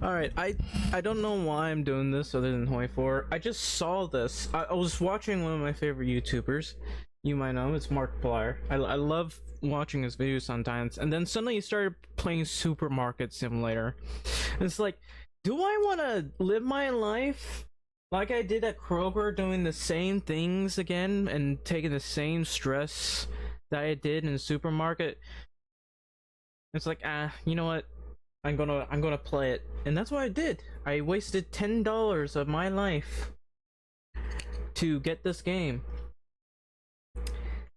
Alright, I don't know why I'm doing this other than 24. I just saw this. I was watching one of my favorite YouTubers. You might know, it's Markiplier. I love watching his videos sometimes. And then suddenly he started playing Supermarket Simulator. And it's like, do I want to live my life like I did at Kroger, doing the same things again and taking the same stress that I did in the supermarket? It's like, you know what? I'm gonna play it, and that's what I did. I wasted $10 of my life to get this game.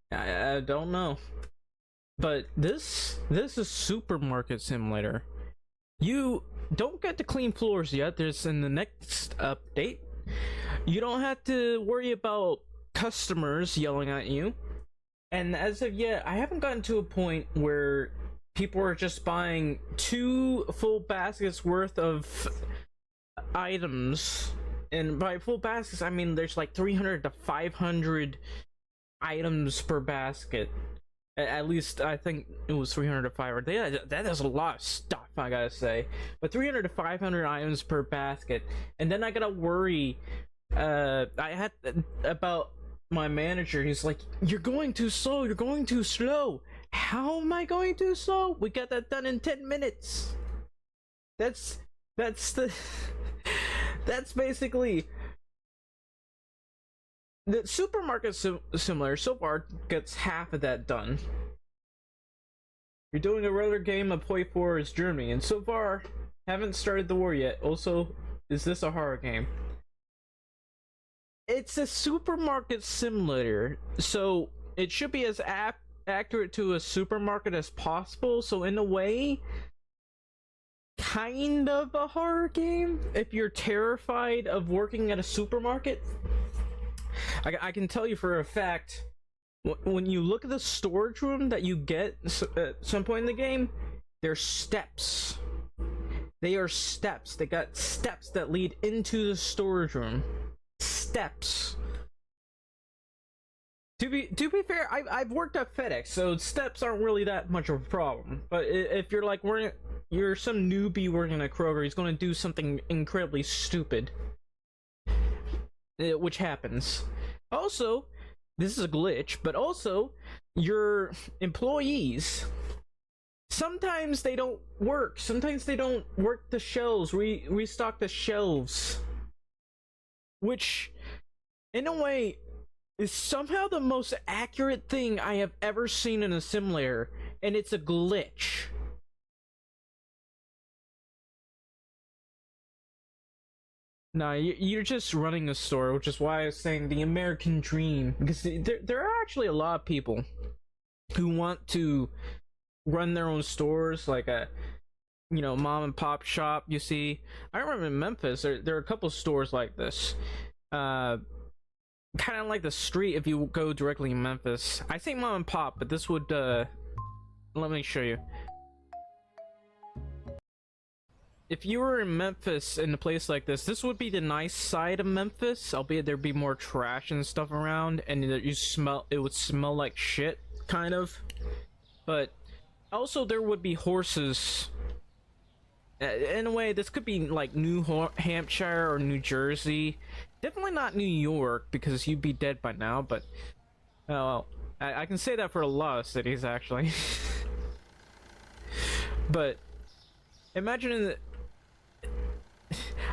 I don't know, but this is Supermarket Simulator. You don't get to clean floors yet. There's in the next update. You don't have to worry about customers yelling at you, and as of yet, I haven't gotten to a point where people are just buying 2 full baskets worth of items. And by full baskets, I mean there's like 300 to 500 items per basket. At least I think it was 300 to 500. That is a lot of stuff, I gotta say. But 300 to 500 items per basket. And then I gotta worry I had about my manager. He's like, you're going too slow, you're going too slow. How am I going too slow? We got that done in 10 minutes. That's the that's basically the Supermarket Simulator so far gets half of that done. You're doing a regular game of Play 4's Germany, and so far haven't started the war yet. Also, is this a horror game? It's a Supermarket Simulator, so it should be as accurate to a supermarket as possible, so in a way kind of a horror game if you're terrified of working at a supermarket. I can tell you for a fact, when you look at the storage room that you get at some point in the game, there's steps. They are steps. They got steps that lead into the storage room. Steps. To be fair, I've worked at FedEx, so steps aren't really that much of a problem. But if you're like you're some newbie working at Kroger, he's going to do something incredibly stupid, which happens. Also, this is a glitch, but also your employees, sometimes they don't work. Sometimes they don't work the shelves, restock the shelves, which in a way is somehow the most accurate thing I have ever seen in a simulator, and it's a glitch. Nah, you're just running a store, which is why I was saying the American dream, because there are actually a lot of people who want to run their own stores, like a mom and pop shop. You see, I remember in Memphis there are a couple stores like this. Kind of like the street if you go directly in Memphis. I say mom and pop, but this would let me show you. If you were in Memphis in a place like this would be the nice side of Memphis, albeit there'd be more trash and stuff around, and it would smell like shit, kind of. But also there would be horses. In a way, this could be like New Hampshire or New Jersey. Definitely not New York, because you'd be dead by now, but well, I can say that for a lot of cities, actually. But imagine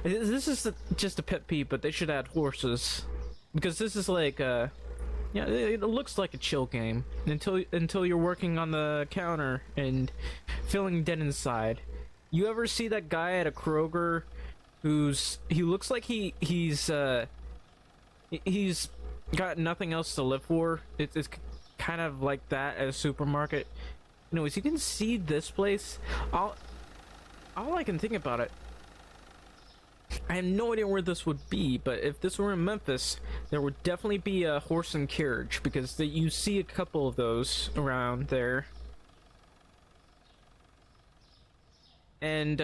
this is just a pet peeve, but they should add horses, because this is like yeah, it looks like a chill game until you're working on the counter and feeling dead inside. You ever see that guy at a Kroger he looks like he's got nothing else to live for? It's kind of like that at a supermarket. Anyways, you can see this place. All I can think about it, I have no idea where this would be, but if this were in Memphis, there would definitely be a horse and carriage, because you see a couple of those around there. And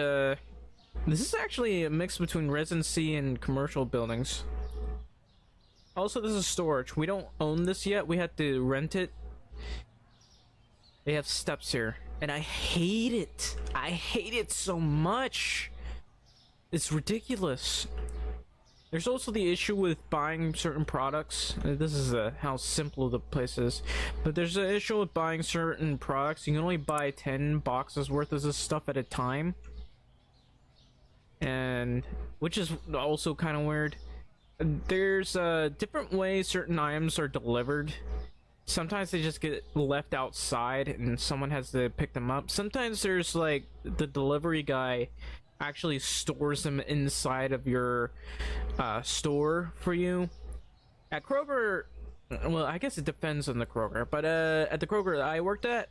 this is actually a mix between residency and commercial buildings. Also, this is storage. We don't own this yet. We had to rent it. They have steps here, and I hate it. I hate it so much. it's ridiculous. There's also the issue with buying certain products. This is how simple the place is, but there's an issue with buying certain products. You can only buy 10 boxes worth of this stuff at a time, and which is also kind of weird. There's different ways certain items are delivered. Sometimes they just get left outside and someone has to pick them up. Sometimes there's like the delivery guy actually stores them inside of your store for you. At Kroger, well, I guess it depends on the Kroger, but at the Kroger that I worked at,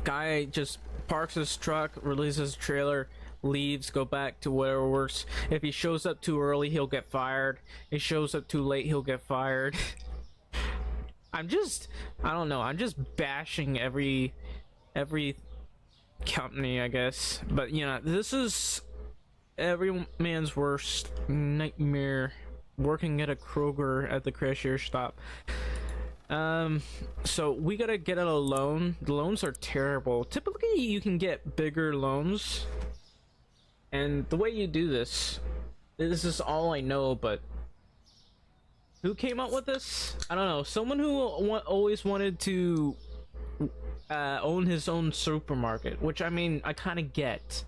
guy just parks his truck, releases the trailer, leaves, go back to wherever works. If he shows up too early, he'll get fired. If he shows up too late, he'll get fired. I don't know, I'm just bashing every company, I guess. But you know, this is every man's worst nightmare, working at a Kroger at the cashier stop. So we gotta get a loan. The loans are terrible. Typically you can get bigger loans, and the way you do this is all I know, but who came up with this? I don't know. Someone who always wanted to own his own supermarket, which I mean, I kind of get.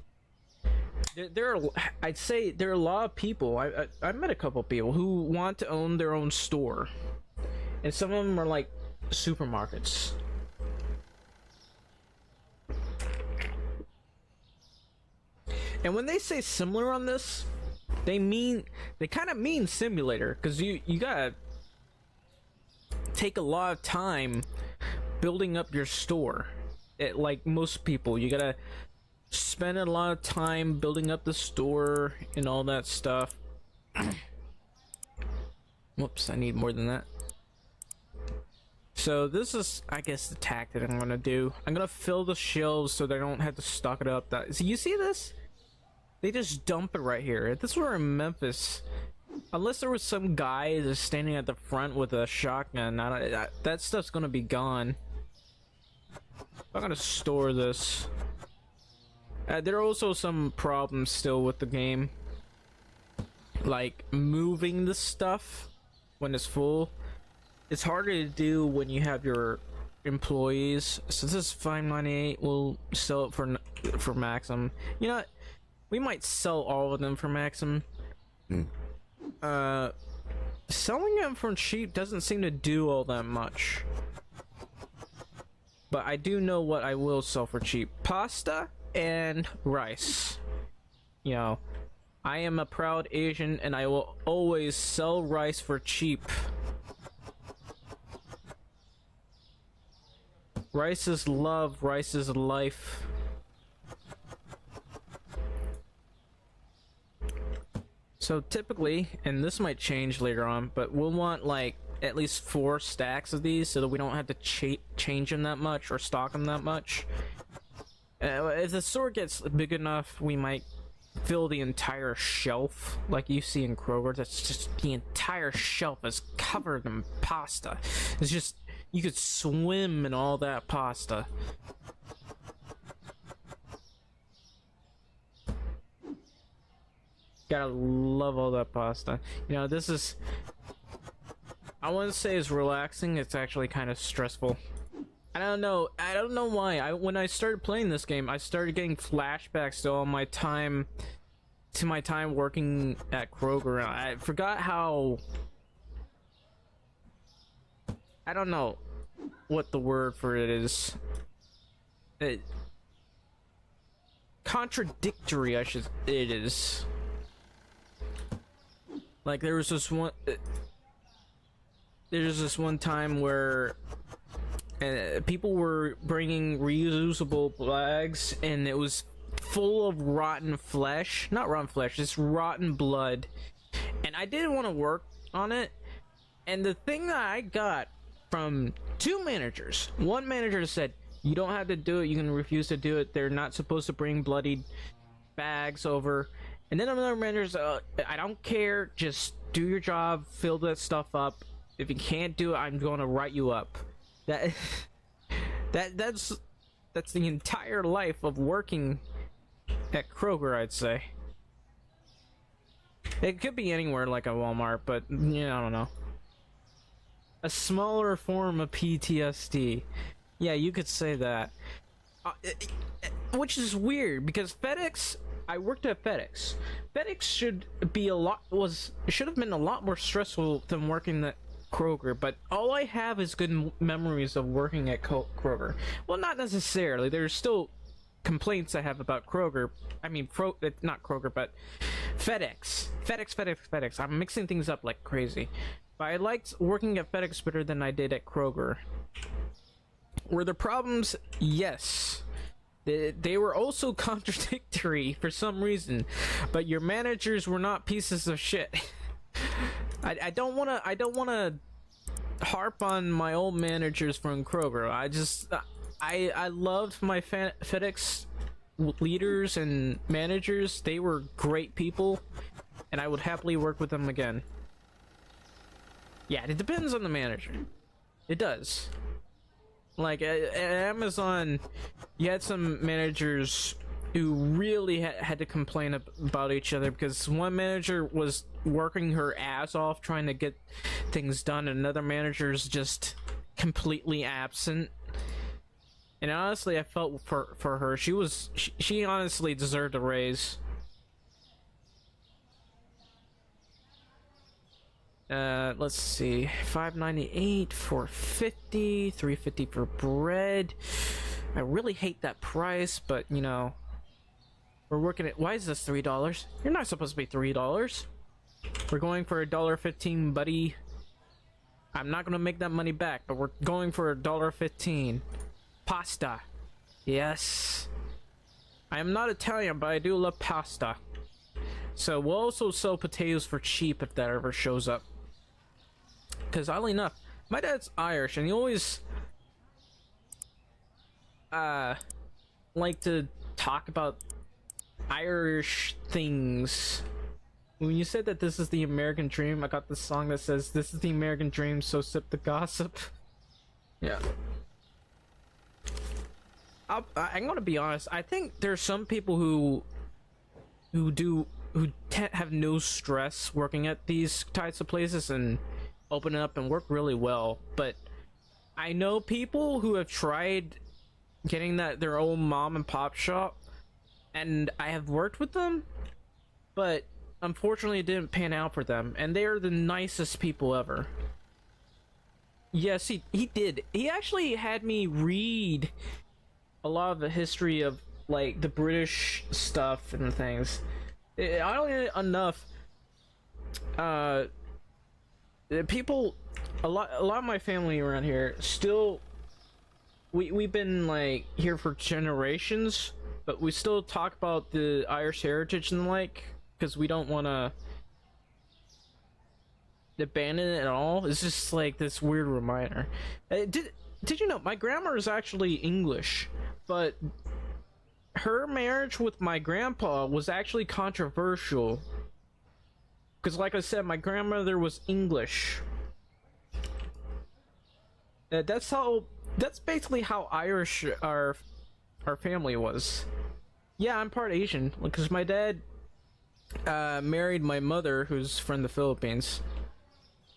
I'd say there are a lot of people. I met a couple people who want to own their own store, and some of them are like supermarkets. And when they say similar on this, they kind of mean simulator, because you gotta take a lot of time building up your store. Like most people, you gotta spend a lot of time building up the store and all that stuff. Whoops, I need more than that. So this is, I guess, the tactic I'm gonna do. I'm gonna fill the shelves so they don't have to stock it up. So you see this? They just dump it right here. If this were in Memphis, unless there was some guy just standing at the front with a shotgun, that stuff's gonna be gone. I'm gonna store this. There are also some problems still with the game, like moving the stuff when it's full. It's harder to do when you have your employees. So this is $5.98. We'll sell it for Maxim. You know what? We might sell all of them for Maxim. Selling them for cheap doesn't seem to do all that much. But I do know what I will sell for cheap. Pasta and rice. You know, I am a proud Asian and I will always sell rice for cheap. Rice is love, rice is life. So typically, and this might change later on, but we'll want like at least 4 stacks of these so that we don't have to change them that much or stock them that much. If the store gets big enough, we might fill the entire shelf like you see in Kroger. That's just the entire shelf is covered in pasta. It's just, you could swim in all that pasta. Gotta love all that pasta. You know, this is, I wouldn't say it's relaxing, it's actually kind of stressful. I don't know why. When I started playing this game, I started getting flashbacks to all my time, working at Kroger. I forgot how, I don't know what the word for it is. Contradictory, it is. Like there's this one time where people were bringing reusable bags and it was full of rotten flesh. Not rotten flesh, it's rotten blood. And I didn't want to work on it. And the thing that I got from 2 managers, one manager said, you don't have to do it, you can refuse to do it, they're not supposed to bring bloodied bags over. And then another manager's, I don't care, just do your job, fill that stuff up. If you can't do it, I'm going to write you up. That's the entire life of working at Kroger, I'd say. It could be anywhere like a Walmart, but yeah, I don't know. A smaller form of PTSD. Yeah, you could say that. Which is weird because FedEx. I worked at FedEx. FedEx should have been a lot more stressful than working at Kroger. But all I have is good memories of working at Kroger. Well, not necessarily. There's still complaints I have about Kroger. I mean, not Kroger, but FedEx. FedEx. I'm mixing things up like crazy. But I liked working at FedEx better than I did at Kroger. Were there problems? Yes. They were also contradictory for some reason, but your managers were not pieces of shit. I don't wanna harp on my old managers from Kroger. I loved my FedEx leaders and managers. They were great people, and I would happily work with them again. Yeah, it depends on the manager. It does. Like at Amazon, you had some managers who really had to complain about each other because one manager was working her ass off trying to get things done, and another manager's just completely absent. And honestly, I felt for her. She honestly deserved a raise. Let's see, $5.98, $4.50, $3.50 for bread. I really hate that price, but you know, we're working it. Why is this $3? You're not supposed to be $3. We're going for $1.15, buddy. I'm not gonna make that money back, but we're going for $1.15. Pasta. Yes. I am not Italian, but I do love pasta. So we'll also sell potatoes for cheap if that ever shows up. Because oddly enough, my dad's Irish, and he always like to talk about Irish things. When you said that this is the American dream, I got this song that says, "This is the American dream, so sip the gossip." Yeah. I'm gonna be honest. I think there's some people who have no stress working at these types of places and open up and work really well, but I know people who have tried getting their own mom and pop shop, and I have worked with them, but unfortunately it didn't pan out for them, and they are the nicest people ever. Yes, he did. He actually had me read a lot of the history of like the British stuff and things. Oddly enough, people, a lot of my family around here still, we've been like here for generations, but we still talk about the Irish heritage and like, because we don't want to abandon it at all. It's just like this weird reminder. Did you know my grandma is actually English, but her marriage with my grandpa was actually controversial. Because like I said, my grandmother was English. That's basically how Irish our family was. Yeah, I'm part Asian, because my dad married my mother, who's from the Philippines.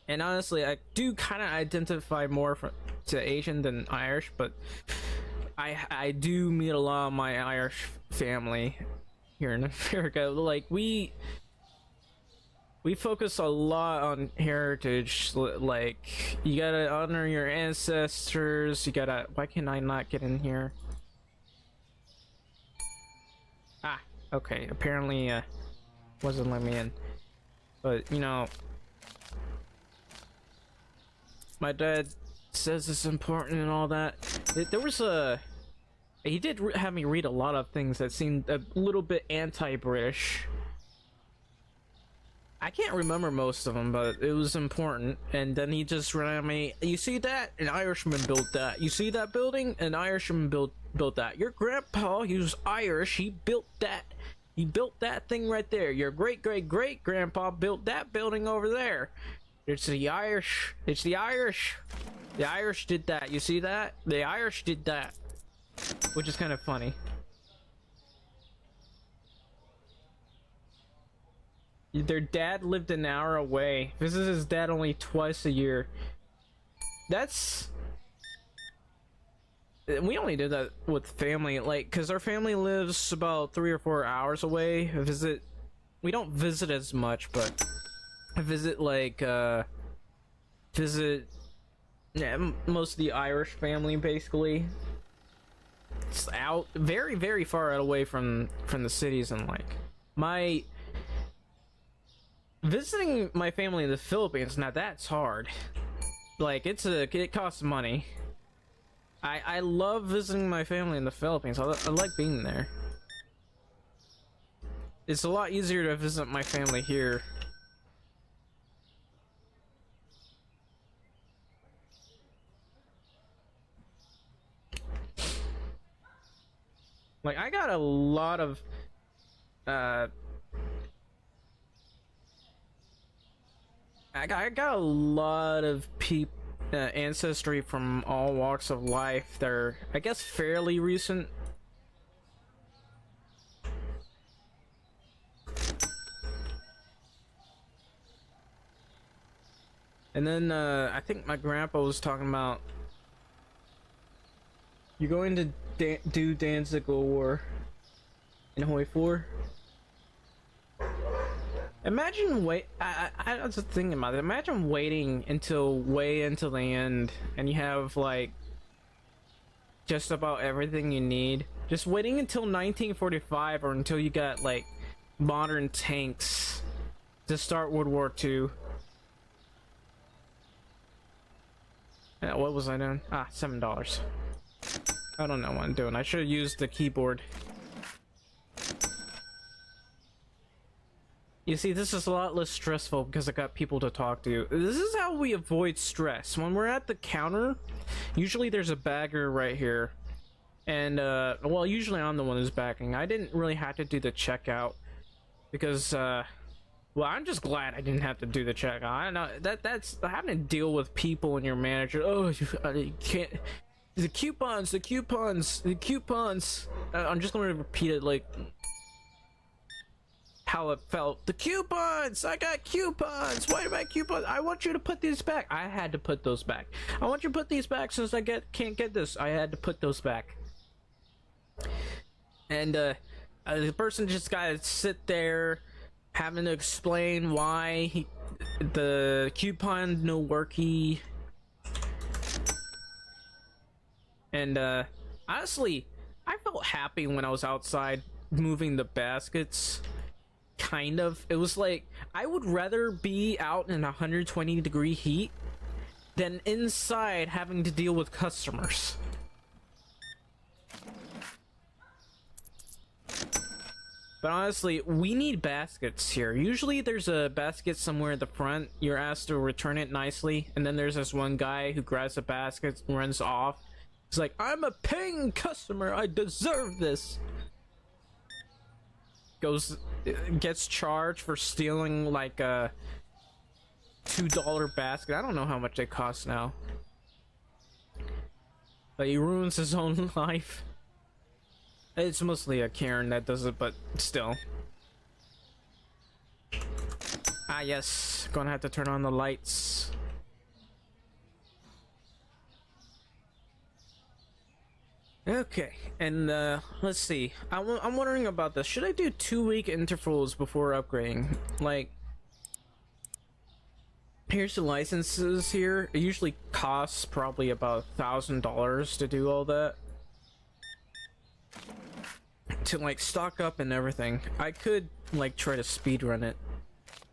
And honestly, I do kind of identify more to Asian than Irish, but I do meet a lot of my Irish family here in America. Like we focus a lot on heritage. Like, you gotta honor your ancestors. You gotta. Why can I not get in here? Ah, okay. Apparently, wasn't letting me in. But you know, my dad says it's important and all that. There was he did have me read a lot of things that seemed a little bit anti-British. I can't remember most of them, but it was important. And then he just ran at me. You see that? An Irishman built that. You see that building? An Irishman built that. Your grandpa, he was Irish. He built that. He built that thing right there. Your great grandpa built that building over there. It's the Irish. It's the Irish. The Irish did that. You see that? The Irish did that. Which is kind of funny. Their dad lived an hour away. Visits his dad only twice a year. That's... We only did that with family, like, because our family lives about 3 or 4 hours away. We don't visit as much, but I visit, like, most of the Irish family, basically. It's out, very, very far out away from the cities, and, like, visiting my family in the Philippines, now that's hard. Like, it costs money. I love visiting my family in the Philippines. I like being there. It's a lot easier to visit my family here. Like, I got a lot of I got a lot of ancestry from all walks of life. They're, I guess, fairly recent. And then I think my grandpa was talking about, you're going to do Danzig War in Hoi 4. Imagine I was just thinking about it. Imagine waiting until way until the end, and you have like just about everything you need. Just waiting until 1945, or until you got like modern tanks to start World War II. Yeah, what was I doing? Ah, $7. I don't know what I'm doing. I should have used the keyboard. You see, this is a lot less stressful because I got people to talk to. This is how we avoid stress. When we're at the counter, usually there's a bagger right here. And, well, usually I'm the one who's bagging. I didn't really have to do the checkout because, well, I'm just glad I didn't have to do the checkout. I know that's having to deal with people and your manager. Oh, you can't. The coupons. I'm just going to repeat it like how it felt. The coupons! I got coupons! Why do I coupons? I want you to put these back. I had to put those back. I want you to put these back since I can't get this. I had to put those back. And the person just gotta sit there having to explain why the coupon no worky. And honestly, I felt happy when I was outside moving the baskets. Kind of. It was like, I would rather be out in 120-degree heat than inside having to deal with customers. But honestly, we need baskets here. Usually there's a basket somewhere at the front. You're asked to return it nicely, and then there's this one guy who grabs the basket and runs off. He's like, I'm a paying customer, I deserve this. Gets charged for stealing like a $2 basket. I don't know how much they cost now. But he ruins his own life. It's mostly a Karen that does it, but still. Ah yes, gonna have to turn on the lights. Okay, and let's see. I'm wondering about this. Should I do 2-week intervals before upgrading? Like, here's the licenses here. It usually costs probably about $1,000 to do all that. To like stock up and everything. I could like try to speedrun it.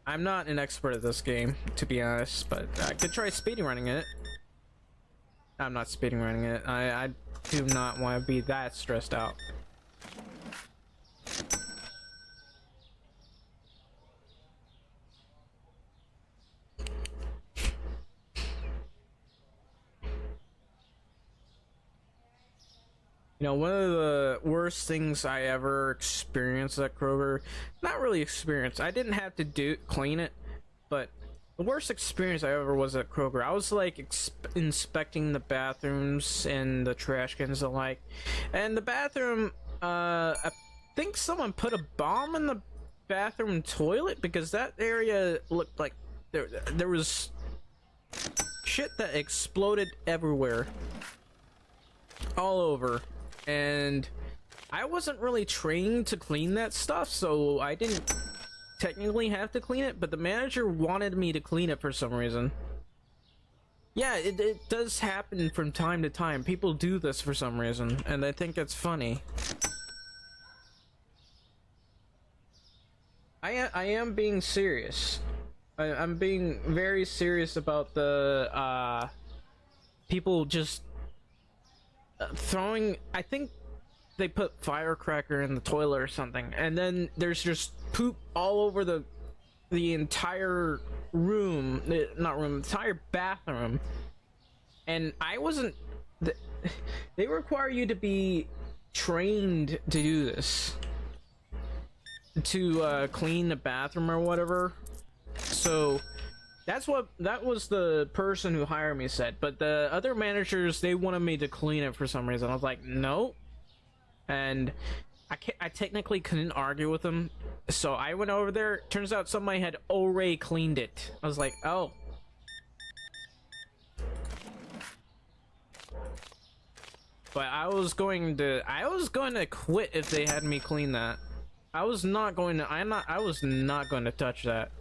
I'm not an expert at this game, to be honest, but I could try speedrunning it. I'm not speedrunning it. I do not want to be that stressed out. You know, one of the worst things I ever experienced at Kroger, not really experienced, I didn't have to clean it, but the worst experience I ever was at Kroger. I was like inspecting the bathrooms and the trash cans and like, and the bathroom, I think someone put a bomb in bathroom and toilet? Because that area looked like there was shit that exploded everywhere, all over, and I wasn't really trained to clean that stuff, so I didn't technically have to clean it, but the manager wanted me to clean it for some reason. Yeah, it does happen from time to time. People do this for some reason, and I think it's funny. I am being serious. I'm being very serious about the people just throwing. I think they put firecracker in the toilet or something, and then there's just poop all over the entire room, not room, entire bathroom. And I wasn't. They require you to be trained to do this, to clean the bathroom or whatever. So that was the person who hired me said, but the other managers, they wanted me to clean it for some reason. I was like, no, and I technically couldn't argue with them, so I went over there. Turns out somebody had already cleaned it. I was like, oh. But I was going to quit if they had me clean that. I was not going to touch that.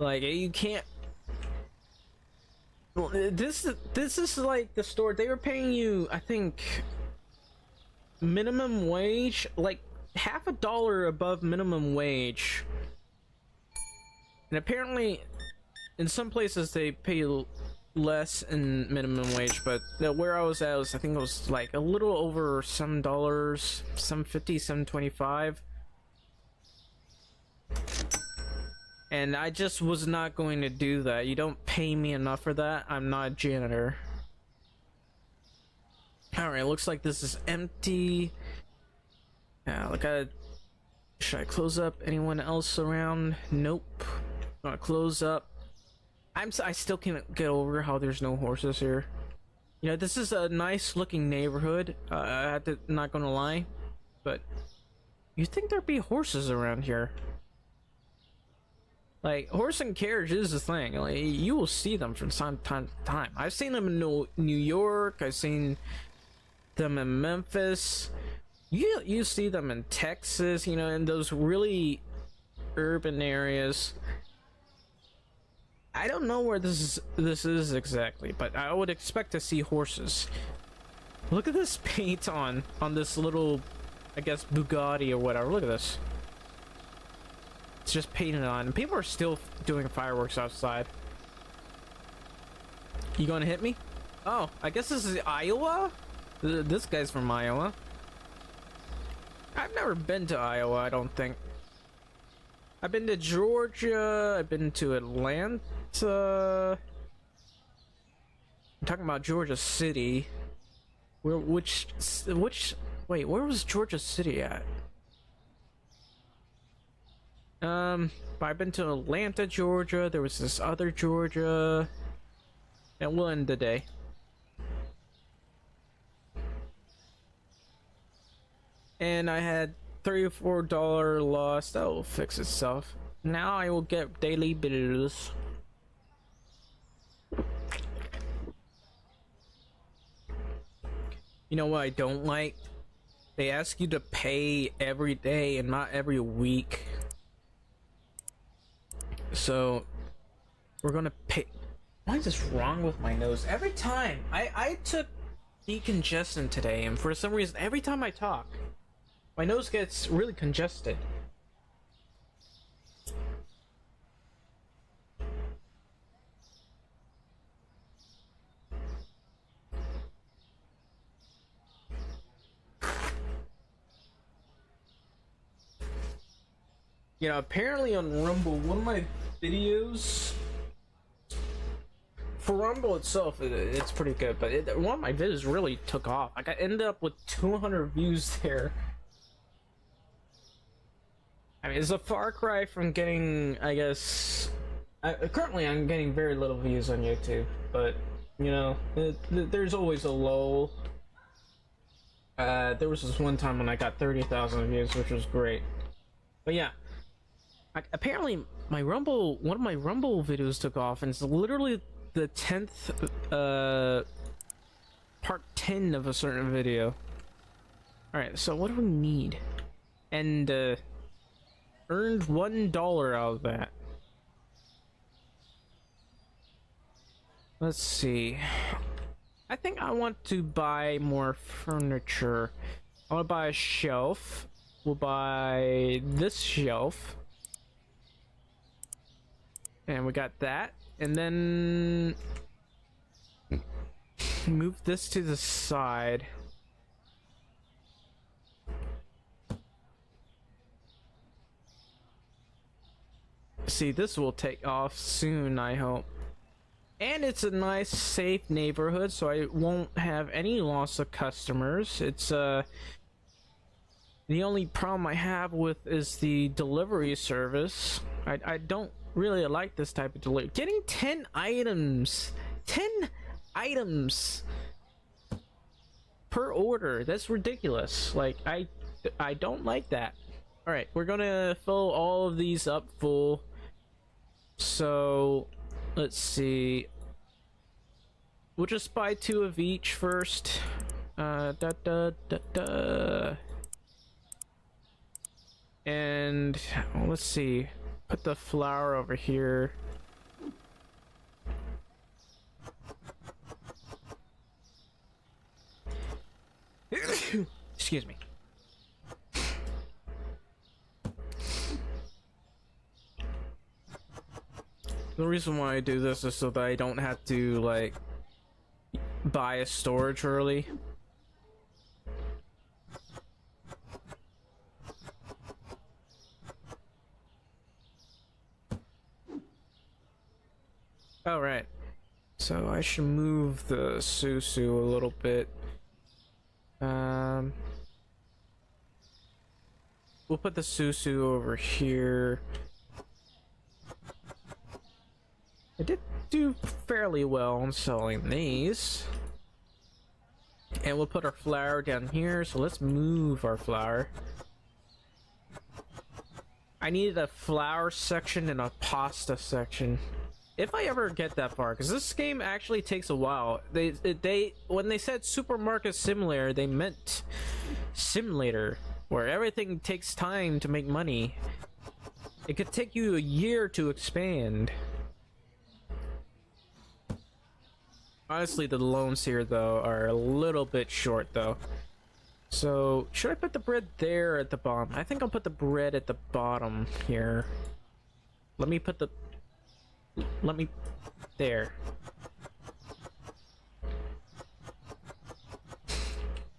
Like, you can't. This is like the store. They were paying you, I think, minimum wage, like half a dollar above minimum wage. And apparently, in some places they pay less in minimum wage, but where I was at, I think it was like a little over some dollars, some 50, some 25. And I just was not going to do that. You don't pay me enough for that. I'm not a janitor. Alright, looks like this is empty. Yeah, should I close up? Anyone else around? Nope. I'm gonna close up. I still can't get over how there's no horses here. You know, this is a nice looking neighborhood. Not gonna lie. But you'd think there'd be horses around here. Like, horse and carriage is a thing. Like, you will see them from time to time. I've seen them in New York. I've seen them in Memphis. You see them in Texas. You know, in those really urban areas. I don't know where this is exactly, but I would expect to see horses. Look at this paint on this little, I guess, Bugatti or whatever. Look at this. It's just painted on, and people are still doing fireworks outside. You gonna hit me? Oh, I guess this is Iowa? This guy's from Iowa. I've never been to Iowa, I don't think. I've been to Georgia, I've been to Atlanta. I'm talking about Georgia City. Where was Georgia City at? I've been to Atlanta, Georgia. There was this other Georgia. And we'll end the day. And I had $3 or $4 loss. That will fix itself. Now I will get daily bills. You know what I don't like? They ask you to pay every day and not every week. So we're gonna pay. Why is this wrong with my nose? Every time I took decongestant today, and for some reason every time I talk, my nose gets really congested. You know, apparently on Rumble, one of my videos, for Rumble itself, it's pretty good, but one of my videos really took off. Like, I ended up with 200 views there. I mean, it's a far cry from getting, I guess, currently I'm getting very little views on YouTube, but, you know, there's always a lull. There was this one time when I got 30,000 views, which was great. But yeah, apparently my Rumble, one of my Rumble videos took off, and it's literally the 10th, part 10 of a certain video. Alright, so what do we need? And, earned $1 out of that. Let's see. I think I want to buy more furniture. I want to buy a shelf. We'll buy this shelf. And we got that. And then move this to the side. See, this will take off soon, I hope. And it's a nice, safe neighborhood, so I won't have any loss of customers. It's, the only problem I have with is the delivery service. I don't really like this type of delivery. Getting 10 items! 10 items! Per order. That's ridiculous. Like, I don't like that. Alright, we're gonna fill all of these up full. So, let's see. We'll just buy 2 of each first. And let's see. Put the flour over here. Excuse me. The reason why I do this is so that I don't have to, like, buy a storage early. Alright. So I should move the Susu a little bit. We'll put the Susu over here. I did do fairly well on selling these. And we'll put our flour down here, so let's move our flour. I needed a flour section and a pasta section. If I ever get that far, because this game actually takes a while. When they said Supermarket Simulator, they meant simulator, where everything takes time to make money. It could take you a year to expand. Honestly, the loans here, though, are a little bit short, though. So, should I put the bread there or at the bottom? I think I'll put the bread at the bottom here. Let me put the... There.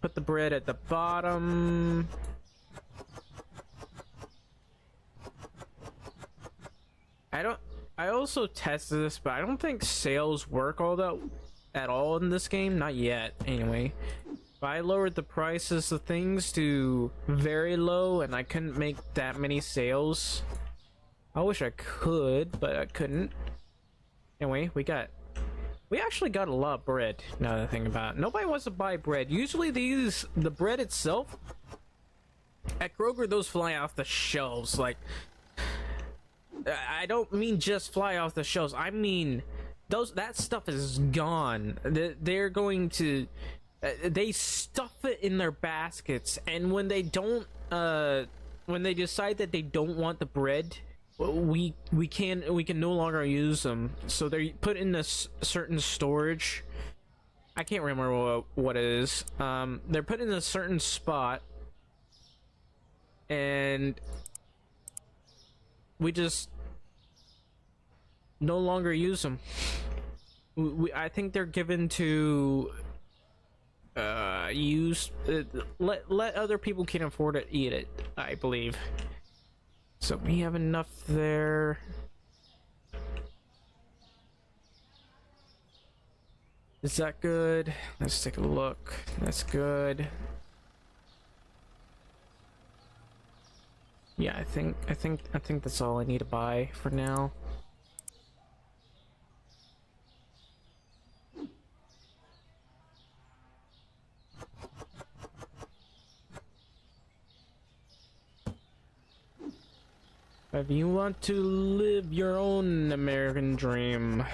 Put the bread at the bottom. I also tested this, but I don't think sales work all that at all in this game. Not yet, anyway. But I lowered the prices of things to very low, and I couldn't make that many sales. I wish I could, but I couldn't. Anyway, we actually got a lot of bread, now that I think about it. Nobody wants to buy bread. Usually the bread itself, at Kroger, those fly off the shelves. Like, I don't mean just fly off the shelves. I mean, that stuff is gone. They're going to, they stuff it in their baskets, and when they don't, when they decide that they don't want the bread, we can no longer use them. So they're put in this certain storage. I can't remember what it is. They're put in a certain spot, and we just no longer use them. I think they're given to use. Let other people can afford it eat it, I believe. So we have enough there. Is that good? Let's take a look. That's good. Yeah, I think that's all I need to buy for now. If you want to live your own American dream,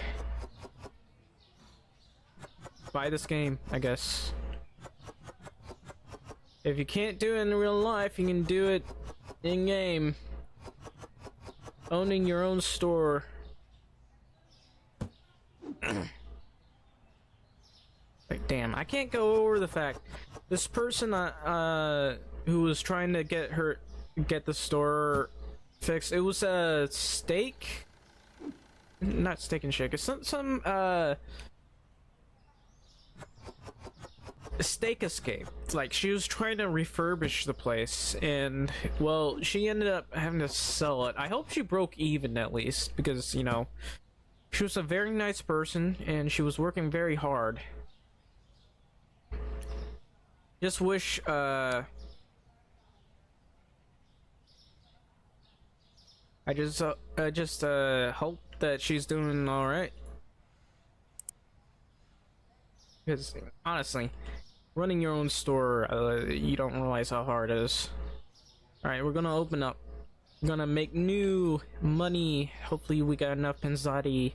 buy this game, I guess. If you can't do it in real life, you can do it in game. Owning your own store. Like, damn, I can't go over the fact this person who was trying to get the store fixed. It was a steak, not Steak and Shake. It's some Steak Escape. Like, she was trying to refurbish the place, and well, she ended up having to sell it. I hope she broke even at least, because, you know, she was a very nice person and she was working very hard. Just wish I just hope that she's doing all right, because honestly, running your own store, you don't realize how hard it is. All right, we're gonna open up. We're gonna make new money. Hopefully we got enough Penzati.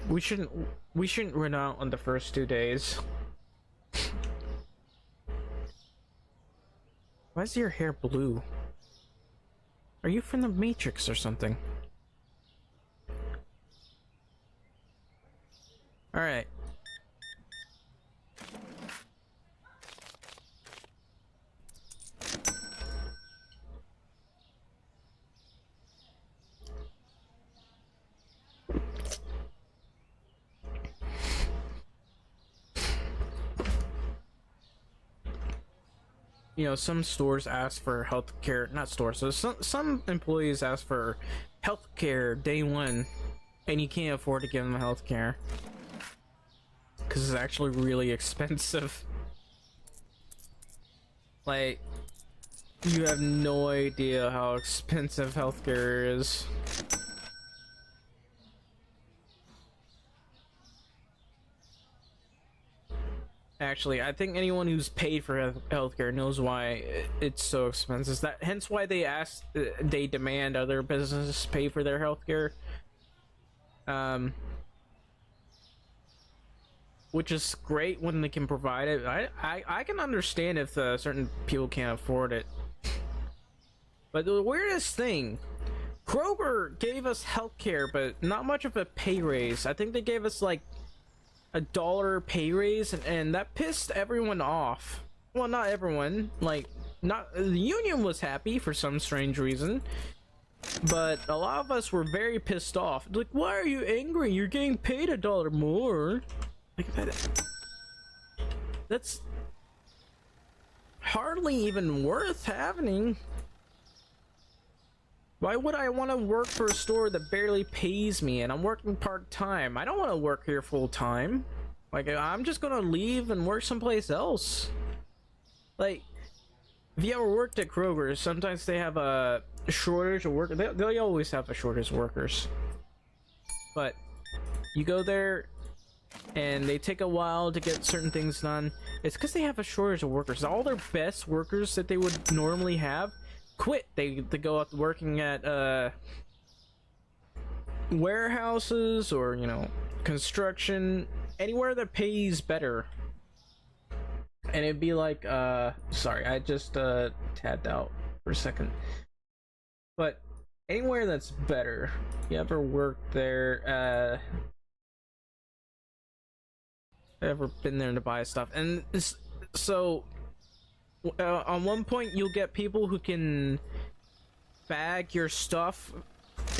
We shouldn't run out on the first 2 days. Why is your hair blue? Are you from the Matrix or something? All right. You know, some stores ask for healthcare, not stores, so some employees ask for healthcare day one, and you can't afford to give them healthcare because it's actually really expensive. Like, you have no idea how expensive healthcare is. Actually, I think anyone who's paid for healthcare knows why it's so expensive. Hence why they demand other businesses pay for their healthcare. Which is great when they can provide it. I can understand if certain people can't afford it. But the weirdest thing, Kroger gave us healthcare, but not much of a pay raise. I think they gave us like $1 pay raise, and that pissed everyone off. Well, not everyone. Like, not the union was happy for some strange reason, but a lot of us were very pissed off. Like, why are you angry? You're getting paid $1 more. Like, that's hardly even worth having. Why would I want to work for a store that barely pays me and I'm working part-time? I don't want to work here full-time. Like, I'm just gonna leave and work someplace else. Like, if you ever worked at Kroger, sometimes they have a shortage of workers. They always have a shortage of workers. But you go there and they take a while to get certain things done. It's because they have a shortage of workers. All their best workers that they would normally have quit. They go out working at warehouses or, you know, construction, anywhere that pays better. And it'd be like, sorry, I just tabbed out for a second. But anywhere that's better. You ever worked there? Ever been there to buy stuff? And so on one point you'll get people who can bag your stuff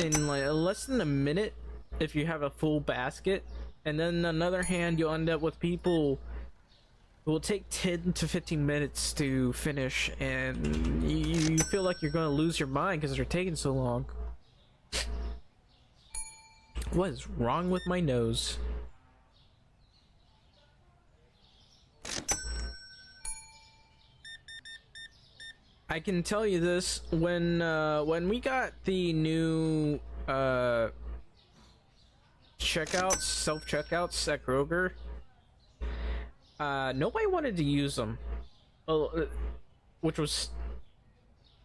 in like less than a minute if you have a full basket, and then on the other hand you'll end up with people who will take 10 to 15 minutes to finish, and you feel like you're gonna lose your mind because they're taking so long. What is wrong with my nose? I can tell you this, when we got the new checkouts, self-checkouts at Kroger, nobody wanted to use them, which was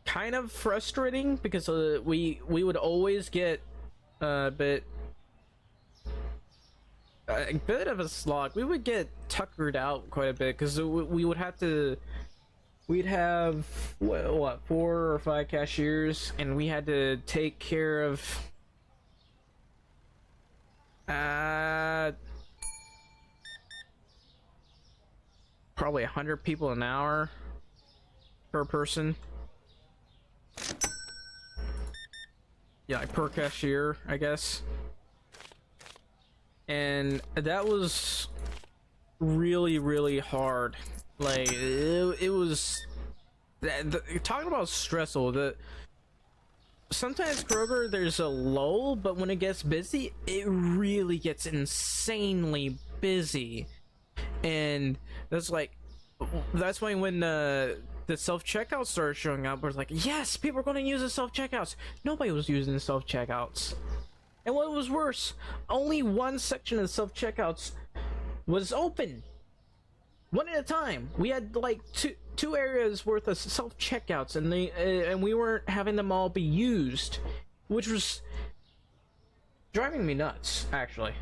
kind of frustrating because we would always get a bit of a slog. We would get tuckered out quite a bit because we would have to. We'd have what 4 or 5 cashiers, and we had to take care of probably 100 people an hour per person. Yeah, like per cashier, I guess. And that was really, really hard. Like, it was... talking about stressful, sometimes Kroger, there's a lull, but when it gets busy, it really gets insanely busy. And that's why when the self-checkout started showing up, we're like, yes, people are going to use the self-checkouts. Nobody was using the self-checkouts. And what was worse, only one section of self-checkouts was open. One at a time. We had like two areas worth of self-checkouts, and we weren't having them all be used, which was driving me nuts, actually.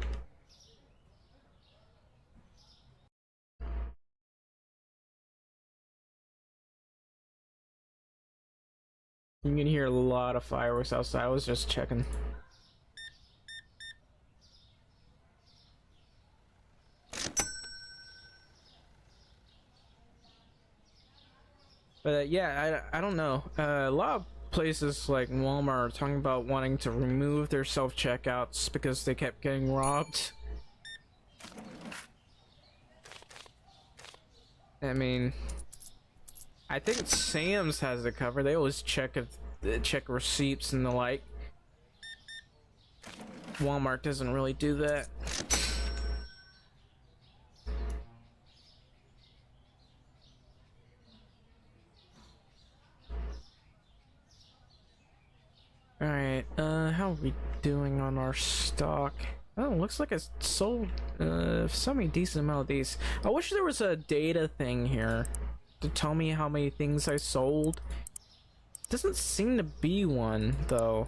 You can hear a lot of fireworks outside. I was just checking. But yeah, I don't know. A lot of places like Walmart are talking about wanting to remove their self-checkouts because they kept getting robbed. I mean, I think Sam's has it covered. They always check receipts and the like. Walmart doesn't really do that. Alright, how are we doing on our stock? Oh, looks like I sold some decent amount of these. I wish there was a data thing here to tell me how many things I sold. Doesn't seem to be one though.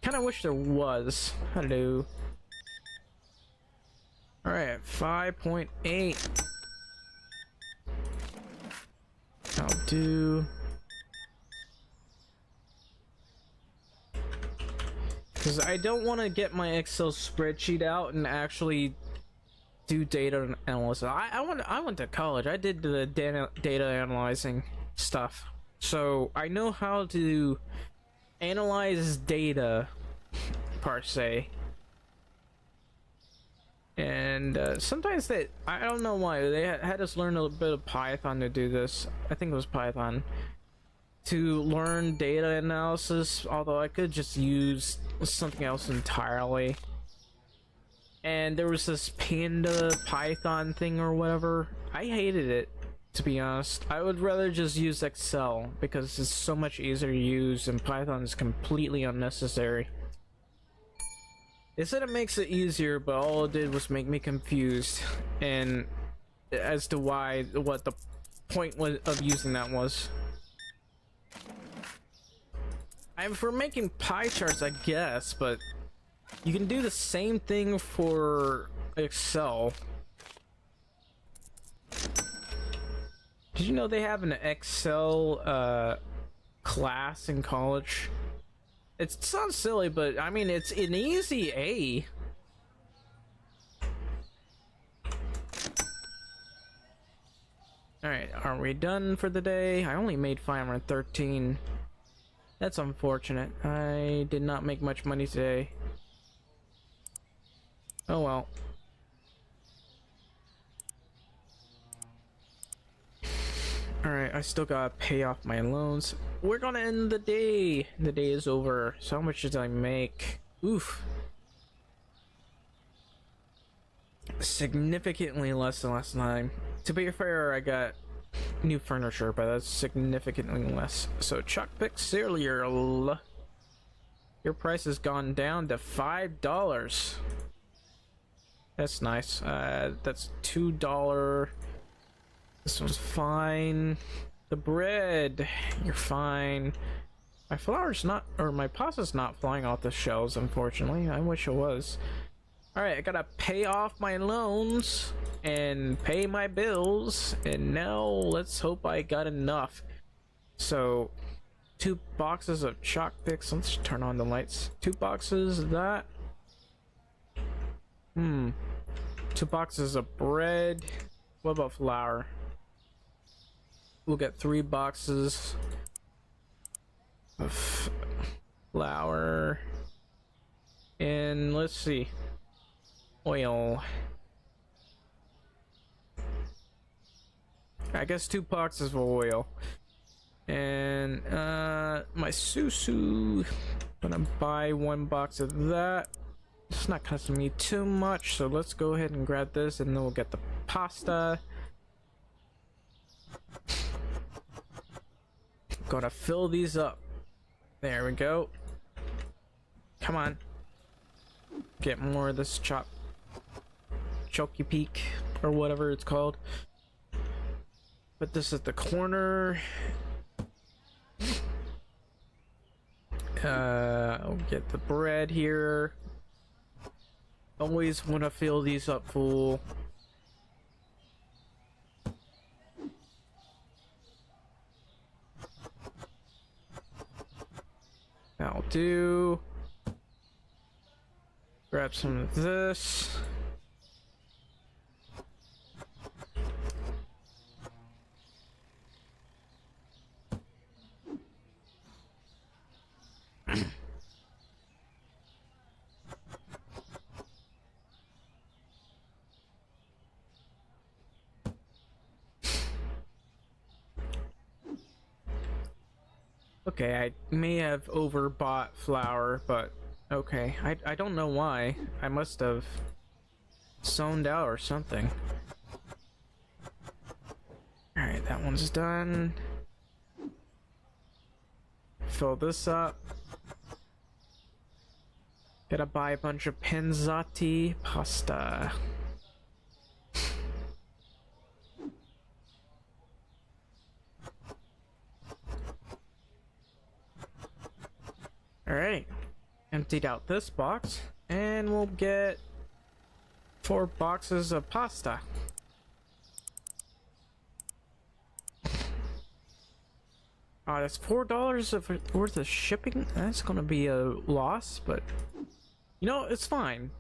Kinda wish there was. Hello. Alright, 5.8. I'll do. Because I don't want to get my Excel spreadsheet out and actually do data analysis. I went to college. I did the data analyzing stuff, so I know how to analyze data per se. And sometimes I don't know why they had us learn a little bit of Python to do this. I think it was Python to learn data analysis, although I could just use something else entirely. And there was this Panda Python thing or whatever. I hated it, to be honest. I would rather just use Excel because it's so much easier to use, and Python is completely unnecessary. They said it makes it easier, but all it did was make me confused and as to what the point of using that was. I'm for making pie charts, I guess, but you can do the same thing for Excel. Did you know they have an Excel class in college? It sounds silly, but I mean it's an easy A. Alright, are we done for the day? I only made 513. That's unfortunate. I did not make much money today. Oh well. Alright, I still gotta pay off my loans. We're gonna end the day. The day is over. So how much did I make? Oof. Significantly less than last time. To be fair, I got new furniture, but that's significantly less. So Chuck Pick cereal, your price has gone down to $5. That's nice. That's $2. This one's fine. the bread. You're fine. My flour's not, or my pasta's not flying off the shelves, unfortunately. I wish it was. Alright, I gotta pay off my loans and pay my bills, and now let's hope I got enough. So, 2 boxes of chalk picks. Let's turn on the lights. 2 boxes of that. 2 boxes of bread. What about flour? We'll get 3 boxes of flour. And let's see. Oil. I guess 2 boxes of oil. And my susu, gonna buy 1 box of that. It's not costing me too much, so let's go ahead and grab this, and then we'll get the pasta. Gotta fill these up. There we go. Come on. Get more of this choky peak, or whatever it's called. Put this at the corner. I'll get the bread here. Always want to fill these up full. That'll do. Grab some of this. Okay, I may have overbought flour, but okay. I don't know why. I must have zoned out or something. Alright, that one's done. Fill this up. Gotta buy a bunch of Panzotti pasta. Alright, emptied out this box, and we'll get 4 boxes of pasta. Oh, that's $4 worth of shipping? That's gonna be a loss, but you know, it's fine.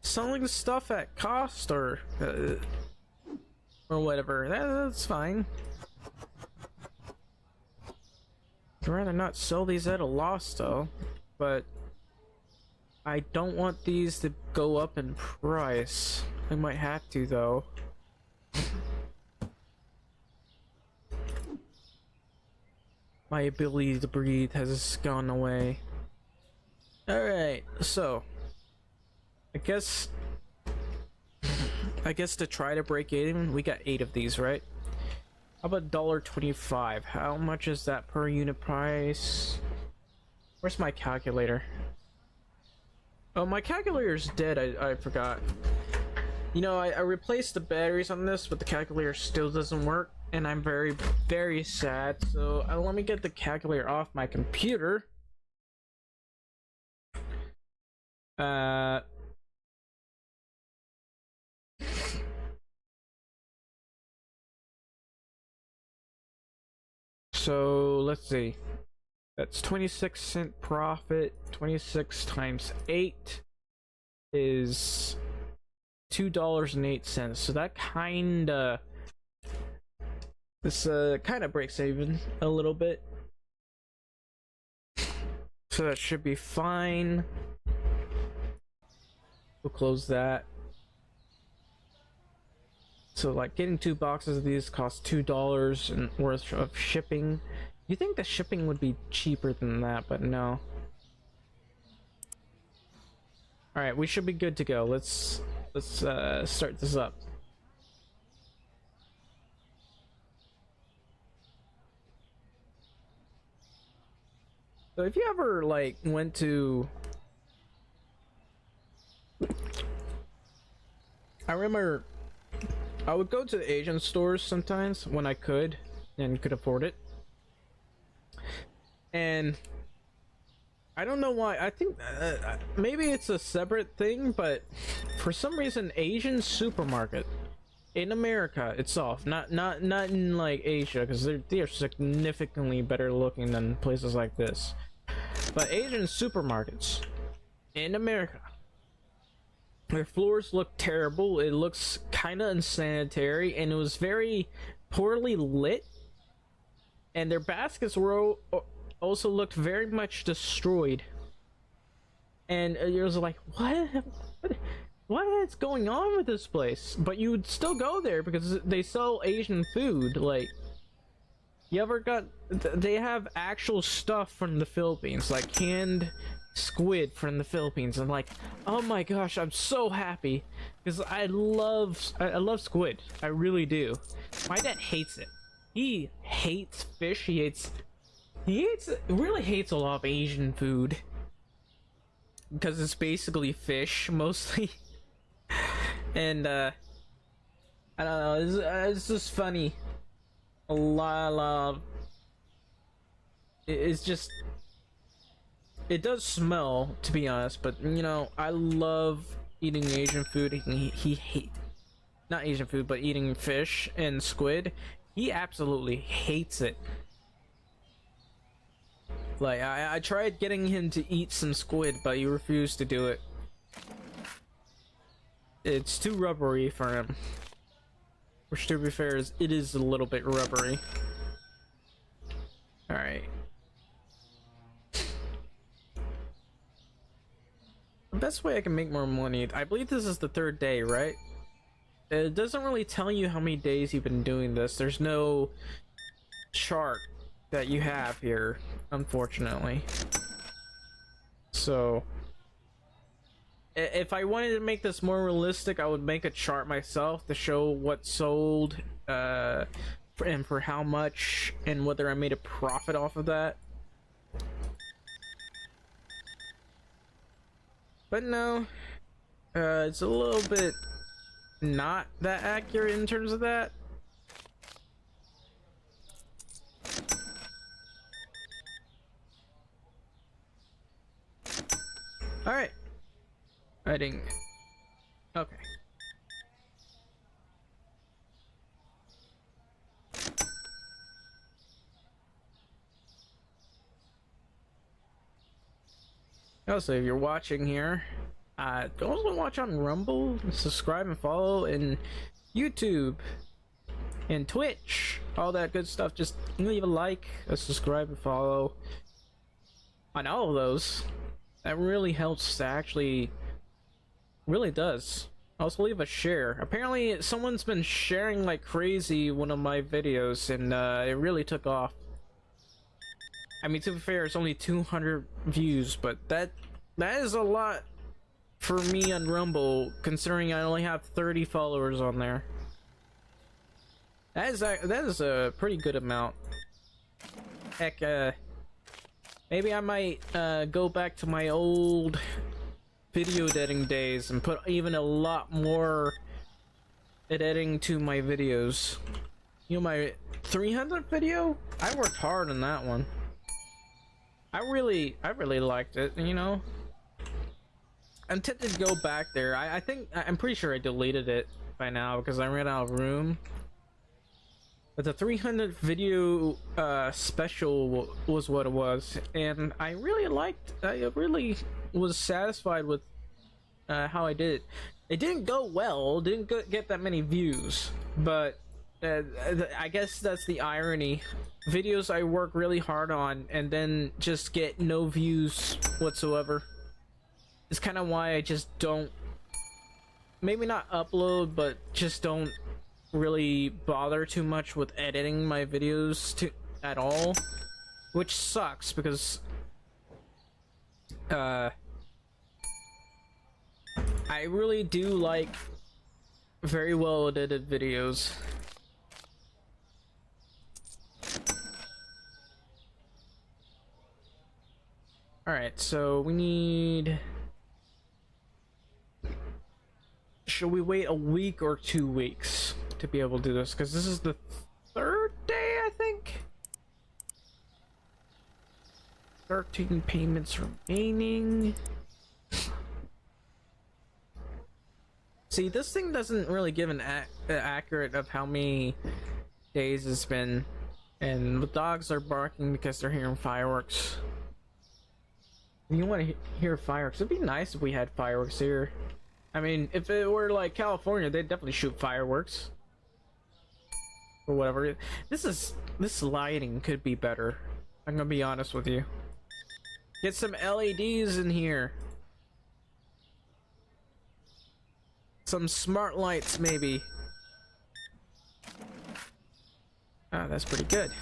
Selling stuff at cost or whatever, that's fine. I'd rather not sell these at a loss though, but I don't want these to go up in price. I might have to though. My ability to breathe has gone away. Alright, so I guess to try to break even, we got 8 of these, right? How about $1.25? How much is that per unit price? Where's my calculator? Oh, my calculator's dead. I forgot. You know, I replaced the batteries on this, but the calculator still doesn't work, and I'm very, very sad. So let me get the calculator off my computer. So let's see. That's 26-cent profit. 26 times 8 is $2.08. So that kinda breaks even a little bit. So that should be fine. We'll close that. So like getting 2 boxes of these costs $2 and worth of shipping. You think the shipping would be cheaper than that, but no. Alright, we should be good to go. Let's start this up. So if you ever like went to, I remember I would go to the Asian stores sometimes when I could and could afford it. And I don't know why. I think maybe it's a separate thing, but for some reason, Asian supermarket in America itself, not in like Asia, because they're significantly better looking than places like this. But Asian supermarkets in America, their floors look terrible. It looks kind of unsanitary, and it was very poorly lit. And their baskets were also looked very much destroyed. And it was like, what is going on with this place? But you would still go there because they sell Asian food. Like, you ever got, they have actual stuff from the Philippines, like canned squid from the Philippines. And like, oh my gosh, I'm so happy because I love squid. I really do. My dad hates it. He hates fish. He really hates a lot of Asian food because it's basically fish mostly. And I don't know, it's just funny. A lot of it's just, it does smell, to be honest, but you know, I love eating Asian food. He hate, not Asian food, but eating fish and squid. He absolutely hates it. Like, I tried getting him to eat some squid, but he refused to do it. It's too rubbery for him. Which, to be fair, it is a little bit rubbery. Alright. The best way I can make more money, I believe this is the 3rd day, right? It doesn't really tell you how many days you've been doing this. There's no chart that you have here, unfortunately. So if I wanted to make this more realistic, I would make a chart myself to show what sold and for how much, and whether I made a profit off of that. But no, it's a little bit not that accurate in terms of that. Alright. Writing. Okay. Also, if you're watching here, also watch on Rumble, subscribe and follow, and YouTube, and Twitch, all that good stuff. Just leave a like, a subscribe, and follow on all of those. That really helps to actually, really does. Also leave a share. Apparently someone's been sharing like crazy one of my videos, and it really took off. I mean, to be fair, it's only 200 views, but that is a lot for me on Rumble, considering I only have 30 followers on there. That is a pretty good amount. Heck, maybe I might go back to my old video editing days and put even a lot more editing to my videos. You know, my 300th video? I worked hard on that one. I really liked it, you know. I'm tempted to go back there. I'm pretty sure I deleted it by now because I ran out of room. But the 300 video special was what it was, and I really was satisfied with how I did it. It didn't go well, didn't get that many views, but I guess that's the irony. Videos I work really hard on and then just get no views whatsoever. It's kind of why I just don't, maybe not upload, but just don't really bother too much with editing my videos at all, which sucks because I really do like very well edited videos. Alright, so we need... Should we wait a week or 2 weeks? enough to be able to do this because this is the third day, I think. 13 payments remaining. See, this thing doesn't really give an accurate of how many days it's been, and the dogs are barking because they're hearing fireworks. You want to hear fireworks? It'd be nice if we had fireworks here. I mean, if it were like California, they'd definitely shoot fireworks or whatever. This lighting could be better. I'm gonna be honest with you. Get some LEDs in here. Some smart lights, maybe. Ah, that's pretty good.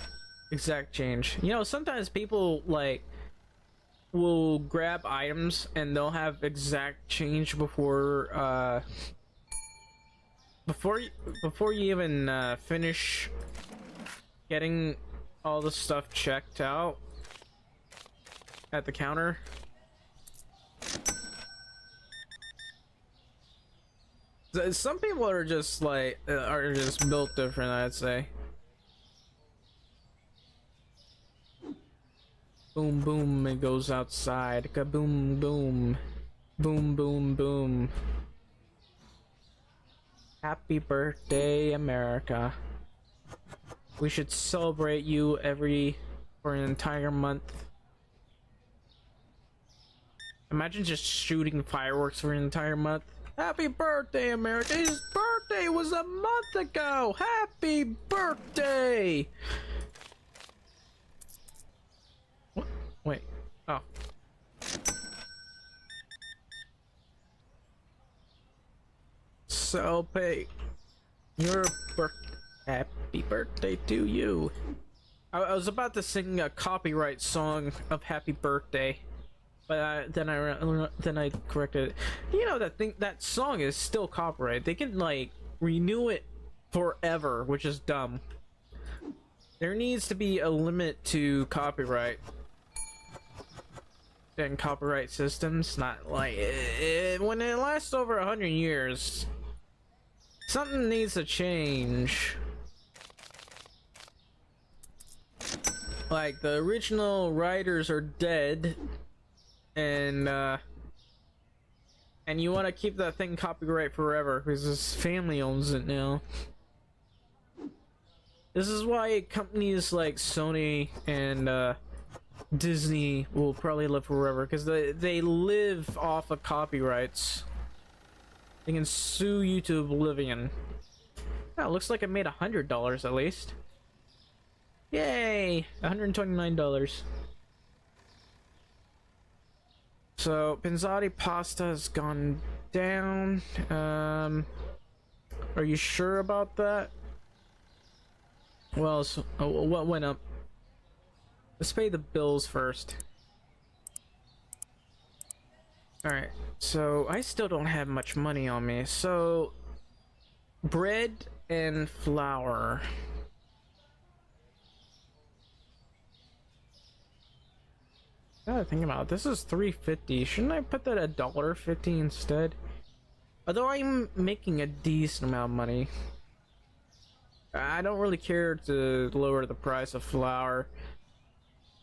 Exact change. You know, sometimes people like will grab items and they'll have exact change before you even finish getting all the stuff checked out at the counter. Some people are just like built different, I'd say. Boom boom, it goes outside. Kaboom boom. Boom boom boom. Happy birthday, America. We should celebrate you for an entire month. Imagine just shooting fireworks for an entire month. Happy birthday, America. His birthday was a month ago. Happy birthday. What? Wait. Oh. Celebrate your happy birthday to you. I was about to sing a copyright song of Happy Birthday, but then I corrected it. You know that song is still copyrighted. They can like renew it forever, which is dumb. There needs to be a limit to copyright and copyright systems. Not like when it lasts over 100 years. Something needs to change. Like the original writers are dead, and you want to keep that thing copyright forever because his family owns it now. This is why companies like Sony and Disney will probably live forever, because they live off of copyrights. They can sue you to oblivion. Oh, looks like I made $100 at least. Yay! $129. So Pinzotti pasta has gone down. Are you sure about that? Well, so, what went up? Let's pay the bills first. Alright, so I still don't have much money on me. So, bread and flour. Gotta think about it. This is $3.50. Shouldn't I put that at $1.50 instead? Although I'm making a decent amount of money, I don't really care to lower the price of flour.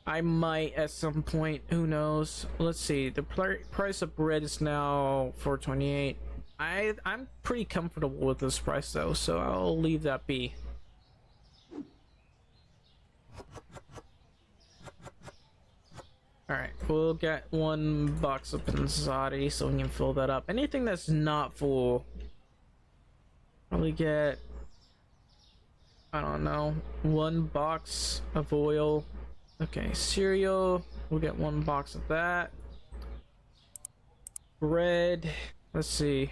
I might at some point, who knows. Let's see, the price of bread is now $4.28. I'm pretty comfortable with this price though, so I'll leave that be. Alright, we'll get 1 box of Pinzotti so we can fill that up. Anything that's not full, probably get, I don't know, 1 box of oil. Okay, cereal, we'll get 1 box of that. Bread, let's see,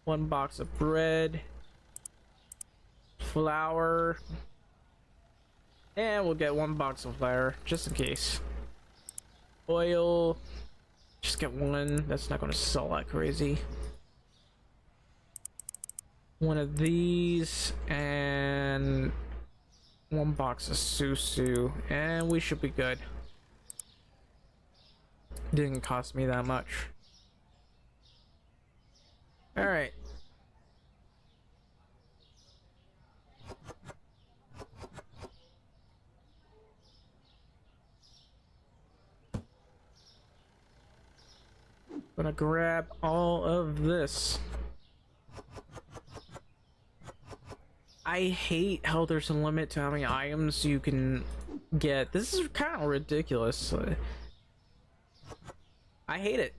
1 box of bread. Flour, and we'll get 1 box of flour, just in case. Oil, just get 1, that's not gonna sell like crazy. 1 of these, and 1 box of Susu, and we should be good. Didn't cost me that much. Alright. Gonna grab all of this. I hate how there's a limit to how many items you can get. This is kind of ridiculous. I hate it.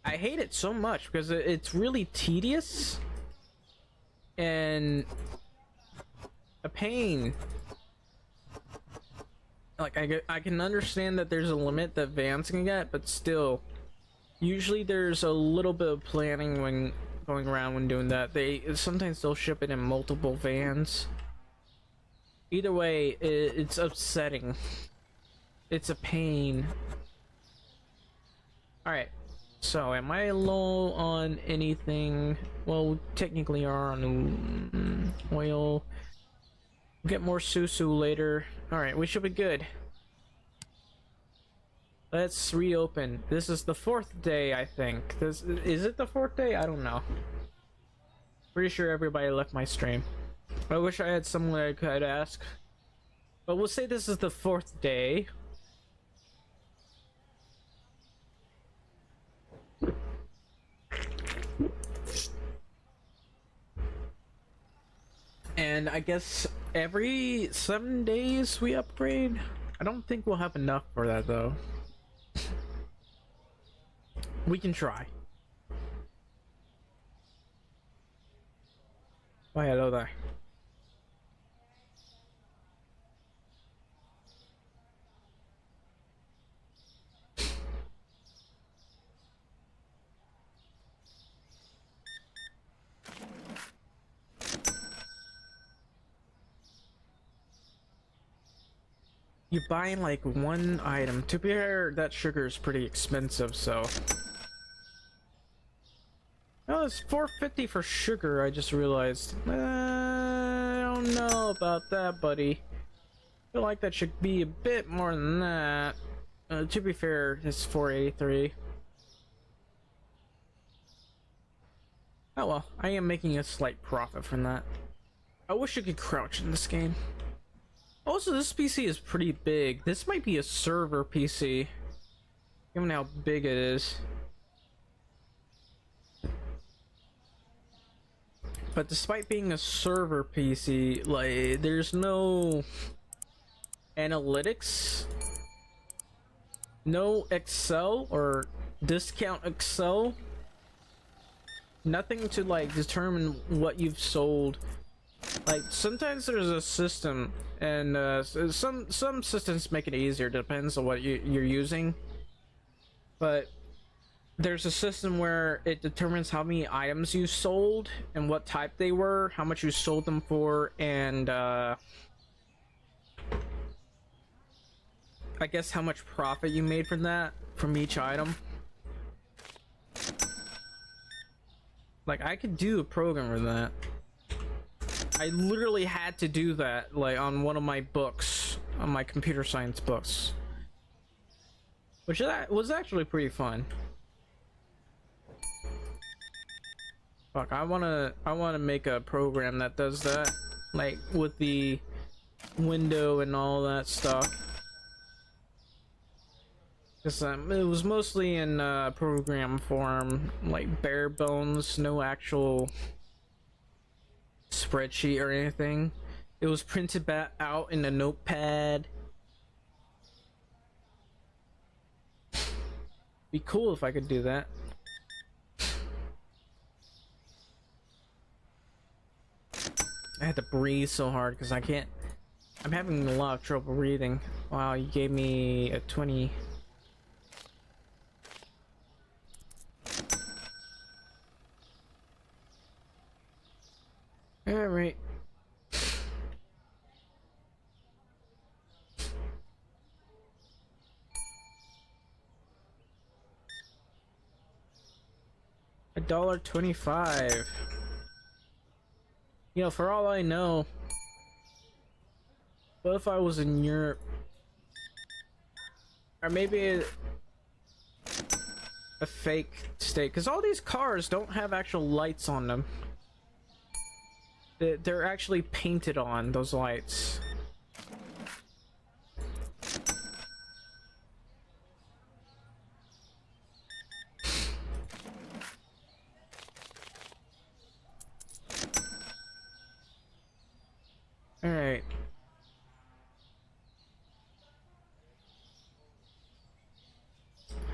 I hate it so much because it's really tedious and a pain. Like, I can understand that there's a limit that vans can get, but still, usually there's a little bit of planning when going around when doing that. Sometimes they'll ship it in multiple vans. Either way, it's upsetting. It's a pain. Alright, so am I low on anything? Well, we technically are on oil. We'll get more Susu later. Alright, we should be good. Let's reopen. This is the 4th day, I think. Is it the 4th day? I don't know. Pretty sure everybody left my stream. I wish I had someone I could ask. But we'll say this is the 4th day. And I guess every 7 days we upgrade. I don't think we'll have enough for that though. We can try. Oh, hello there. You buying like one item. To be fair, that sugar is pretty expensive, so. Oh, it's $4.50 for sugar, I just realized. I don't know about that, buddy. I feel like that should be a bit more than that. To be fair, it's $4.83. Oh well, I am making a slight profit from that. I wish you could crouch in this game. Also, this PC is pretty big. This might be a server PC, given how big it is. But despite being a server PC, like, there's no analytics, no Excel or discount Excel, nothing to like determine what you've sold. Like, sometimes there's a system, and some systems make it easier, depends on what you're using, but there's a system where it determines how many items you sold and what type they were, how much you sold them for, and I guess how much profit you made from that, from each item. Like, I could do a program for that. I literally had to do that, like, on one of my books, on my computer science books, which that was actually pretty fun. Fuck, I wanna make a program that does that, like, with the window and all that stuff. Cause it was mostly in program form, like bare bones, no actual spreadsheet or anything. It was printed out in a notepad. Be cool if I could do that. I had to breathe so hard because I can't. I'm having a lot of trouble breathing. Wow, you gave me a 20. Alright. $1.25. You know, for all I know, what if I was in Europe? Or maybe a fake state, because all these cars don't have actual lights on them. They're actually painted on, those lights.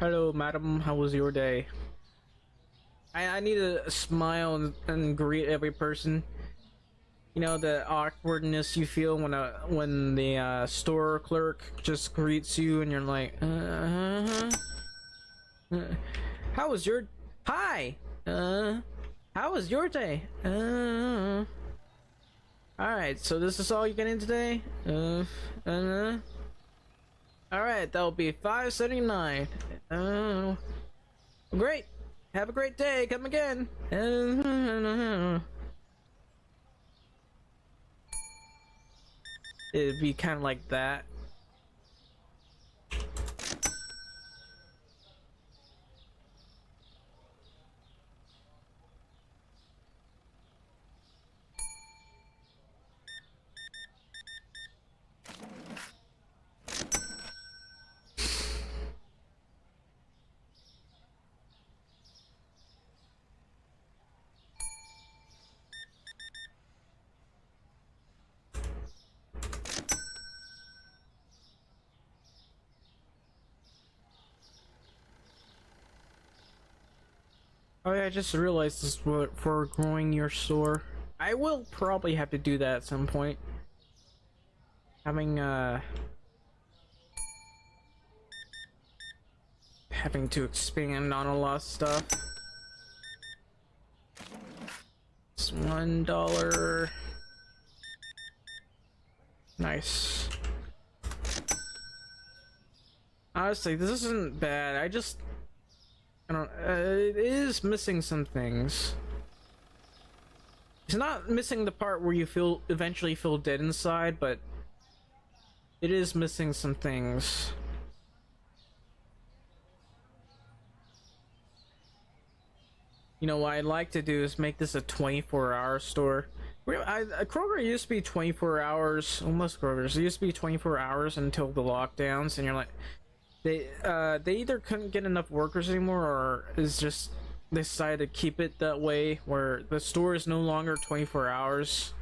Hello, madam. How was your day? I need to smile and greet every person. You know the awkwardness you feel when the store clerk just greets you and you're like, how was your hi? How was your day? Alright, so this is all you're getting today? Alright, that'll be $5.79. Great. Have a great day. Come again. It'd be kind of like that. Oh yeah, I just realized this for growing your store. I will probably have to do that at some point. Having to expand on a lot of stuff. It's $1. Nice. Honestly, this isn't bad. I don't. It is missing some things. It's not missing the part where you eventually feel dead inside, but it is missing some things. You know, what I'd like to do is make this a 24-hour store. Kroger used to be 24 hours. Well, most Krogers, it used to be 24 hours until the lockdowns, and you're like, they either couldn't get enough workers anymore, or is just they decided to keep it that way, where the store is no longer 24 hours.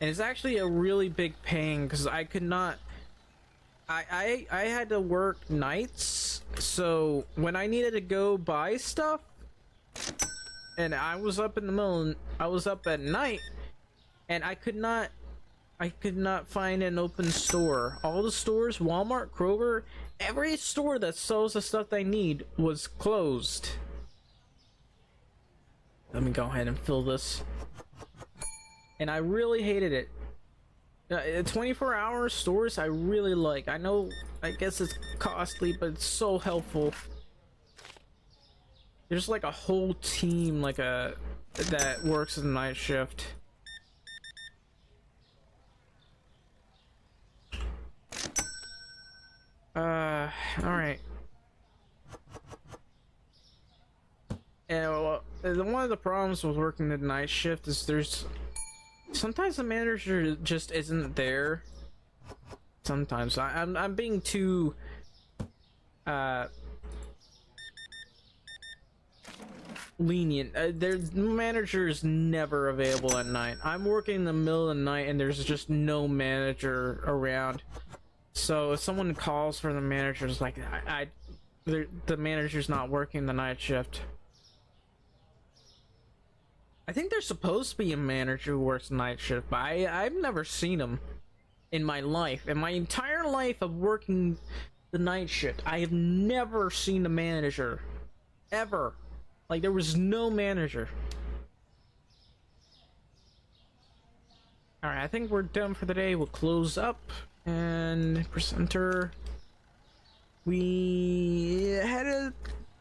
And it's actually a really big pain because I could not. I had to work nights, so when I needed to go buy stuff, and I was up in the middle, I was up at night, and I could not find an open store. All the stores, Walmart, Kroger, every store that sells the stuff I need was closed. Let me go ahead and fill this. And I really hated it. 24-hour stores I really like. I know, I guess it's costly, but it's so helpful. There's like a whole team that works in the night shift. Alright. And one of the problems with working the night shift is sometimes the manager just isn't there. Sometimes I'm being too lenient. Their manager is never available at night. I'm working in the middle of the night and there's just no manager around. So if someone calls for the manager, it's like the manager's not working the night shift. I think there's supposed to be a manager who works night shift, but I've never seen him in my life. In my entire life of working the night shift, I have never seen a manager. Ever. Like, there was no manager. Alright, I think we're done for the day. We'll close up. And presenter. We had a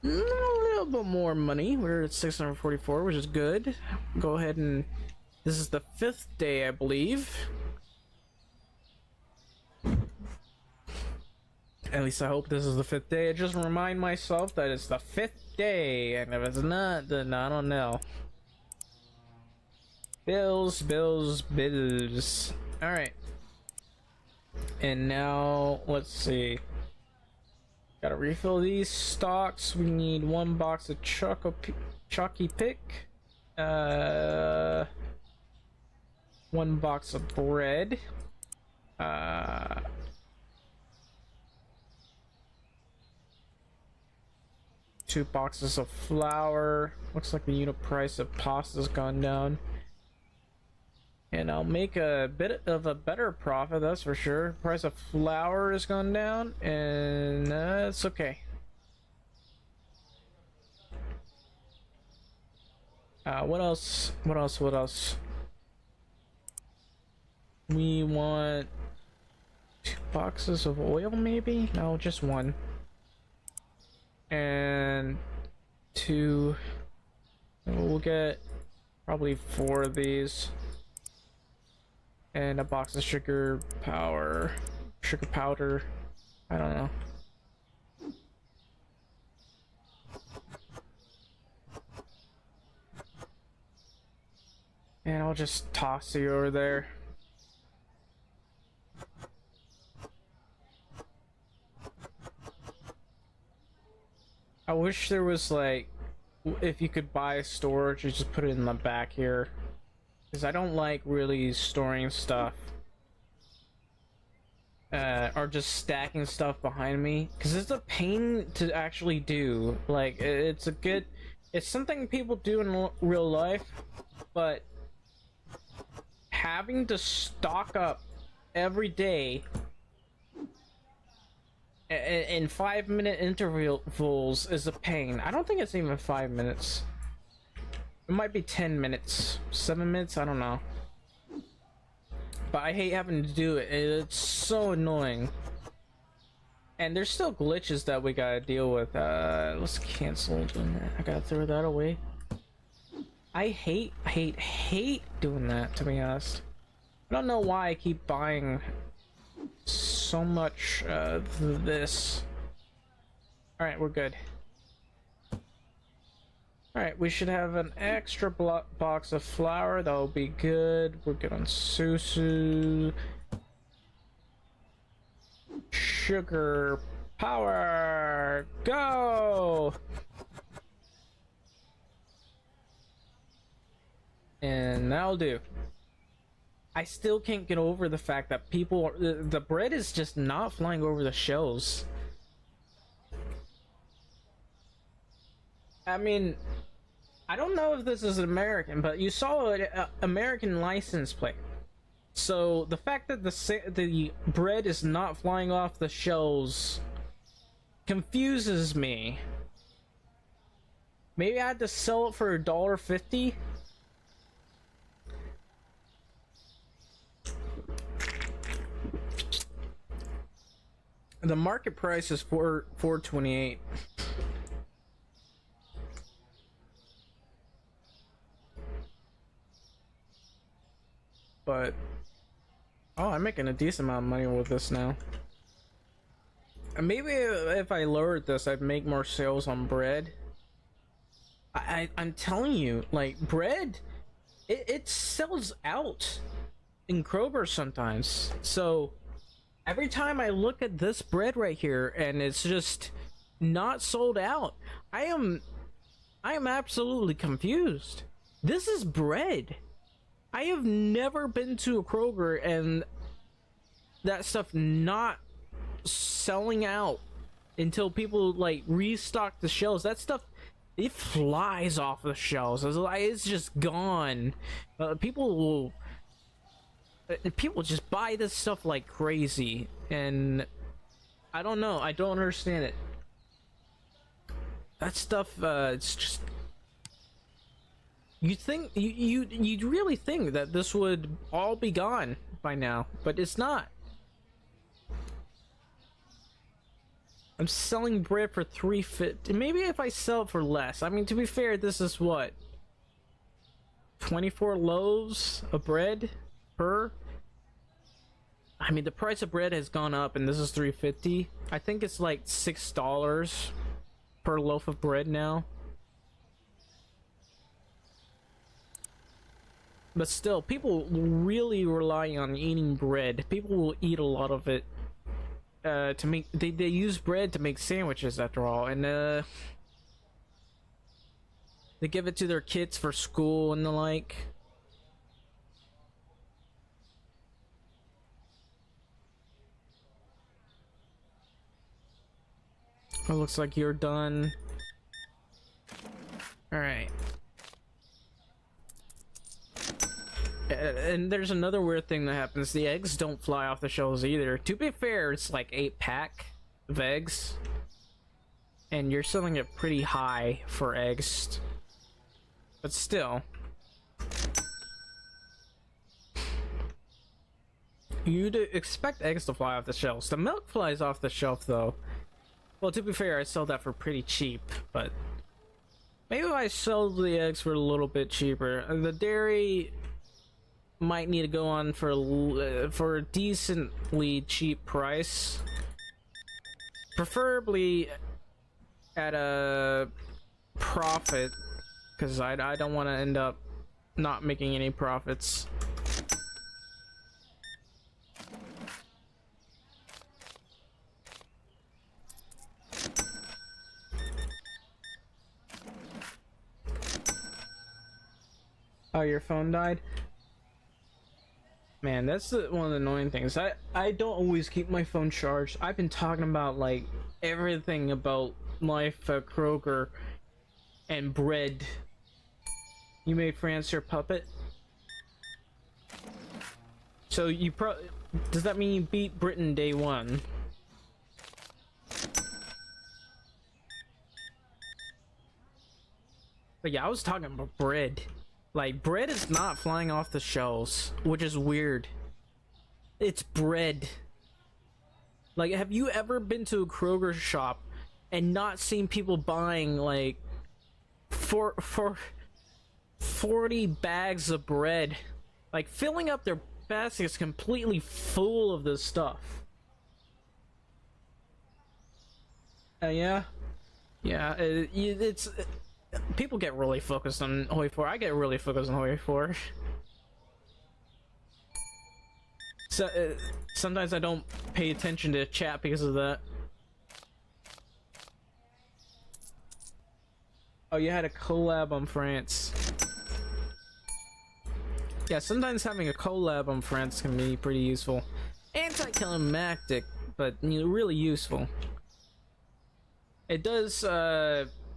little bit more money. We're at 644, which is good. Go ahead and this is the 5th day, I believe. At least I hope this is the 5th day. I just remind myself that it's the 5th day, and if it's not, then I don't know. Bills. All right. And now let's see. Gotta refill these stocks. We need 1 box of Chalky Pick. 1 box of bread. 2 boxes of flour. Looks like the unit price of pasta's gone down. And I'll make a bit of a better profit, that's for sure. Price of flour has gone down, and it's okay. What else? What else? What else? We want 2 boxes of oil, maybe? No, just 1. And 2. We'll get probably 4 of these. And a box of sugar powder. I don't know. And I'll just toss you over there. I wish there was like, if you could buy storage, you just put it in the back here. Because I don't like really storing stuff. Or just stacking stuff behind me. Because it's a pain to actually do. Like, it's something people do in real life. But having to stock up every day in 5-minute intervals is a pain. I don't think it's even 5 minutes. It might be 10 minutes, 7 minutes, I don't know. But I hate having to do it. It's so annoying. And there's still glitches that we gotta deal with. Let's cancel doing that. I gotta throw that away. I hate doing that, to be honest. I don't know why I keep buying so much this. Alright, we're good. Alright, we should have an extra box of flour. That'll be good. We're good on susu. Sugar power. Go! And that'll do. I still can't get over the fact that people, the bread is just not flying over the shelves. I mean, I don't know if this is American, but you saw an American license plate. So the fact that the bread is not flying off the shelves confuses me. Maybe I had to sell it for $1.50. The market price is $4.28. But oh, I'm making a decent amount of money with this now. And maybe if I lowered this, I'd make more sales on bread. I'm telling you, like, bread, it sells out in Kroger sometimes. So every time I look at this bread right here and it's just not sold out, I am absolutely confused. This is bread. I have never been to a Kroger and that stuff not selling out until people like restock the shelves. That stuff, it flies off the shelves. It's just gone. People just buy this stuff like crazy, and I don't know. I don't understand it. That stuff, it's just. You think you'd really think that this would all be gone by now, but it's not. I'm selling bread for $3.50. Maybe if I sell it for less. I mean, to be fair, this is what, 24 loaves of bread per. I mean, the price of bread has gone up, and this is $3.50. I think it's like $6 per loaf of bread now. But still, people really rely on eating bread. People will eat a lot of it to make. They use bread to make sandwiches, after all, and they give it to their kids for school and the like. It looks like you're done. All right. And there's another weird thing that happens. The eggs don't fly off the shelves either. To be fair, it's like 8-pack of eggs. And you're selling it pretty high for eggs. But still. You'd expect eggs to fly off the shelves. The milk flies off the shelf though. Well, to be fair, I sell that for pretty cheap, but maybe if I sell the eggs for a little bit cheaper. The dairy might need to go on for a decently cheap price, preferably at a profit, because I don't want to end up not making any profits. Oh, your phone died? Man, that's one of the annoying things. I don't always keep my phone charged. I've been talking about like everything about life at Kroger and bread. You made France your puppet? So you does that mean you beat Britain day one? But yeah, I was talking about bread. Like, bread is not flying off the shelves, which is weird. It's bread. Like, have you ever been to a Kroger shop and not seen people buying, like, 40 bags of bread? Like, filling up their baskets completely full of this stuff. Yeah? Yeah, it's... People get really focused on Hoi 4. I get really focused on Hoi 4. So, sometimes I don't pay attention to chat because of that. Oh, you had a collab on France. Yeah, sometimes having a collab on France can be pretty useful. Anticlimactic, but really useful. It does,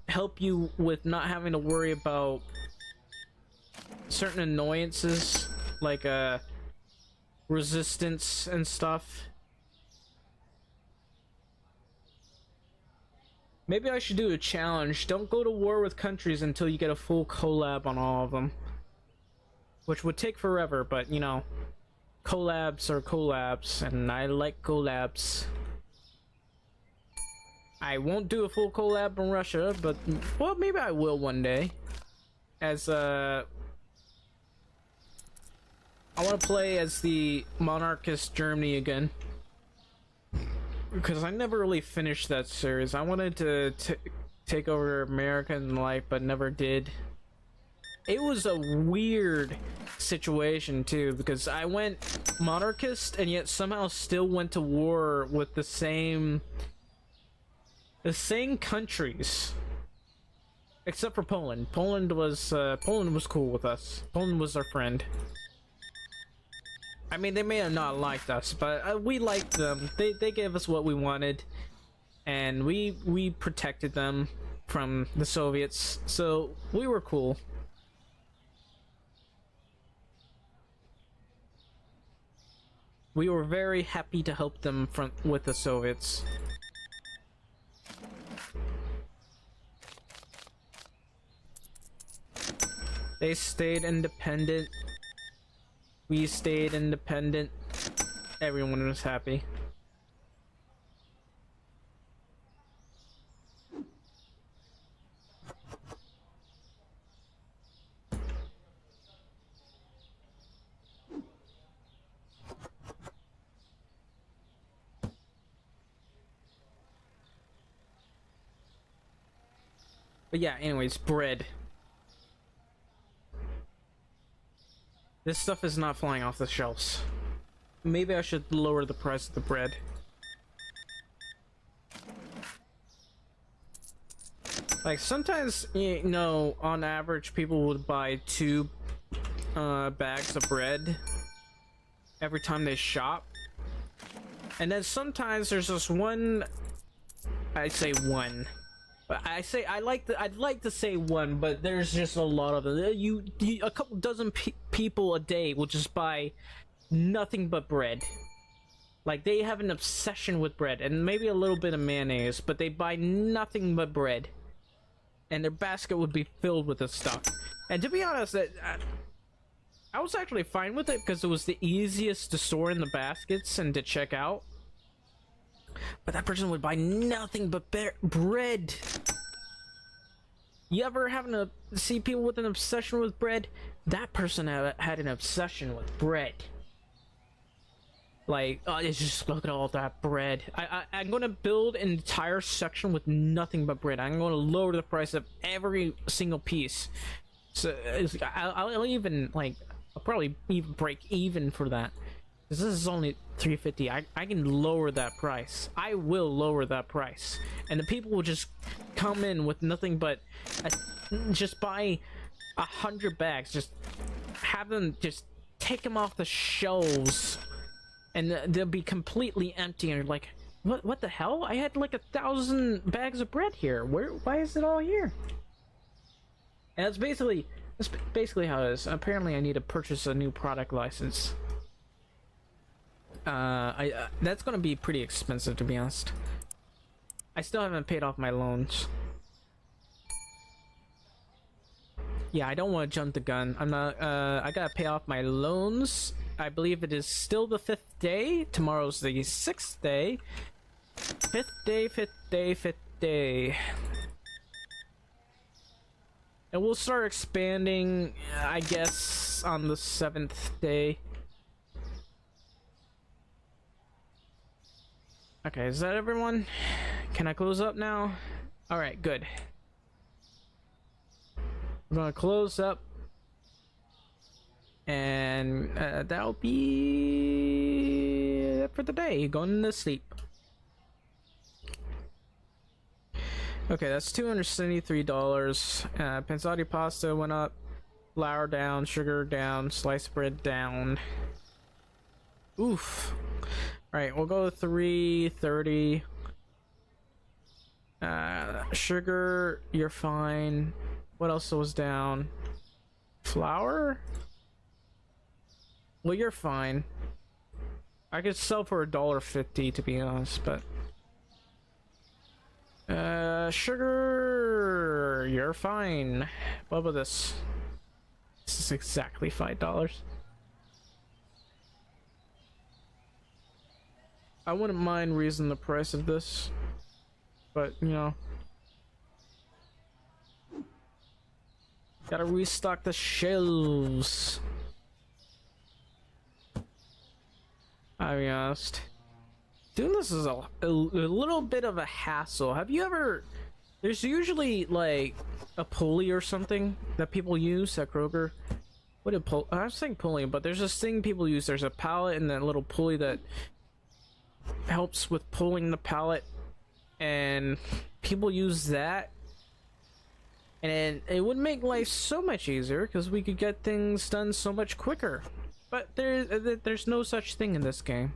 help you with not having to worry about certain annoyances like resistance and stuff. Maybe I should do a challenge. Don't go to war with countries until you get a full collab on all of them, which would take forever, but you know, collabs are collabs and I like collabs. I won't do a full collab in Russia, but, well, maybe I will one day. As, I want to play as the monarchist Germany again. Because I never really finished that series. I wanted to take over American life, but never did. It was a weird situation, too, because I went monarchist, and yet somehow still went to war with the same countries, except for Poland. Poland was cool with us. Poland was our friend. I mean, they may have not liked us, but we liked them. They gave us what we wanted, and we protected them from the Soviets, so we were cool. We were very happy to help them with the Soviets. They stayed independent. We stayed independent. Everyone was happy. But yeah, anyways, bread. This stuff is not flying off the shelves. Maybe I should lower the price of the bread. Like, sometimes, you know, on average, people would buy 2 bags of bread every time they shop. And then sometimes there's this one, I say one, I'd like to say one, but there's just a lot of them. A couple dozen people a day will just buy nothing but bread. Like, they have an obsession with bread and maybe a little bit of mayonnaise, but they buy nothing but bread, and their basket would be filled with this stuff. And to be honest, I was actually fine with it because it was the easiest to store in the baskets and to check out. But that person would buy nothing but bread. You ever happen to see people with an obsession with bread? That person had an obsession with bread. Like, oh, just look at all that bread. I'm gonna build an entire section with nothing but bread. I'm gonna lower the price of every single piece. So I'll even, like, I'll probably even break even for that. Because this is only $3.50. I can lower that price. I will lower that price. And the people will just come in with nothing but just buy 100 bags. Just have them just take them off the shelves. And they'll be completely empty, and you're like, what the hell? I had like 1,000 bags of bread here. Why is it all here? And that's basically how it is. Apparently I need to purchase a new product license. That's gonna be pretty expensive, to be honest. I still haven't paid off my loans. Yeah, I don't want to jump the gun. I'm not, I gotta pay off my loans. I believe it is still the 5th day. Tomorrow's the 6th day. 5th day. And we'll start expanding, I guess, on the 7th day. Okay, is that everyone? Can I close up now? Alright, good. I'm gonna close up. And that'll be it for the day. Going to sleep. Okay, that's $273. Pensati pasta went up. Flour down. Sugar down. Sliced bread down. Oof. Alright, we'll go 330. Sugar, you're fine. What else was down? Flour? Well, you're fine. I could sell for $1.50, to be honest, but sugar, you're fine. What about this? This is exactly $5. I wouldn't mind raising the price of this, but you know, gotta restock the shelves. I'll be honest. Doing this is a little bit of a hassle. Have you ever... There's usually, like, a pulley or something that people use at Kroger. What did I was saying pulley, but there's this thing people use. There's a pallet and that little pulley that helps with pulling the pallet. And people use that. And it would make life so much easier because we could get things done so much quicker. But there's no such thing in this game.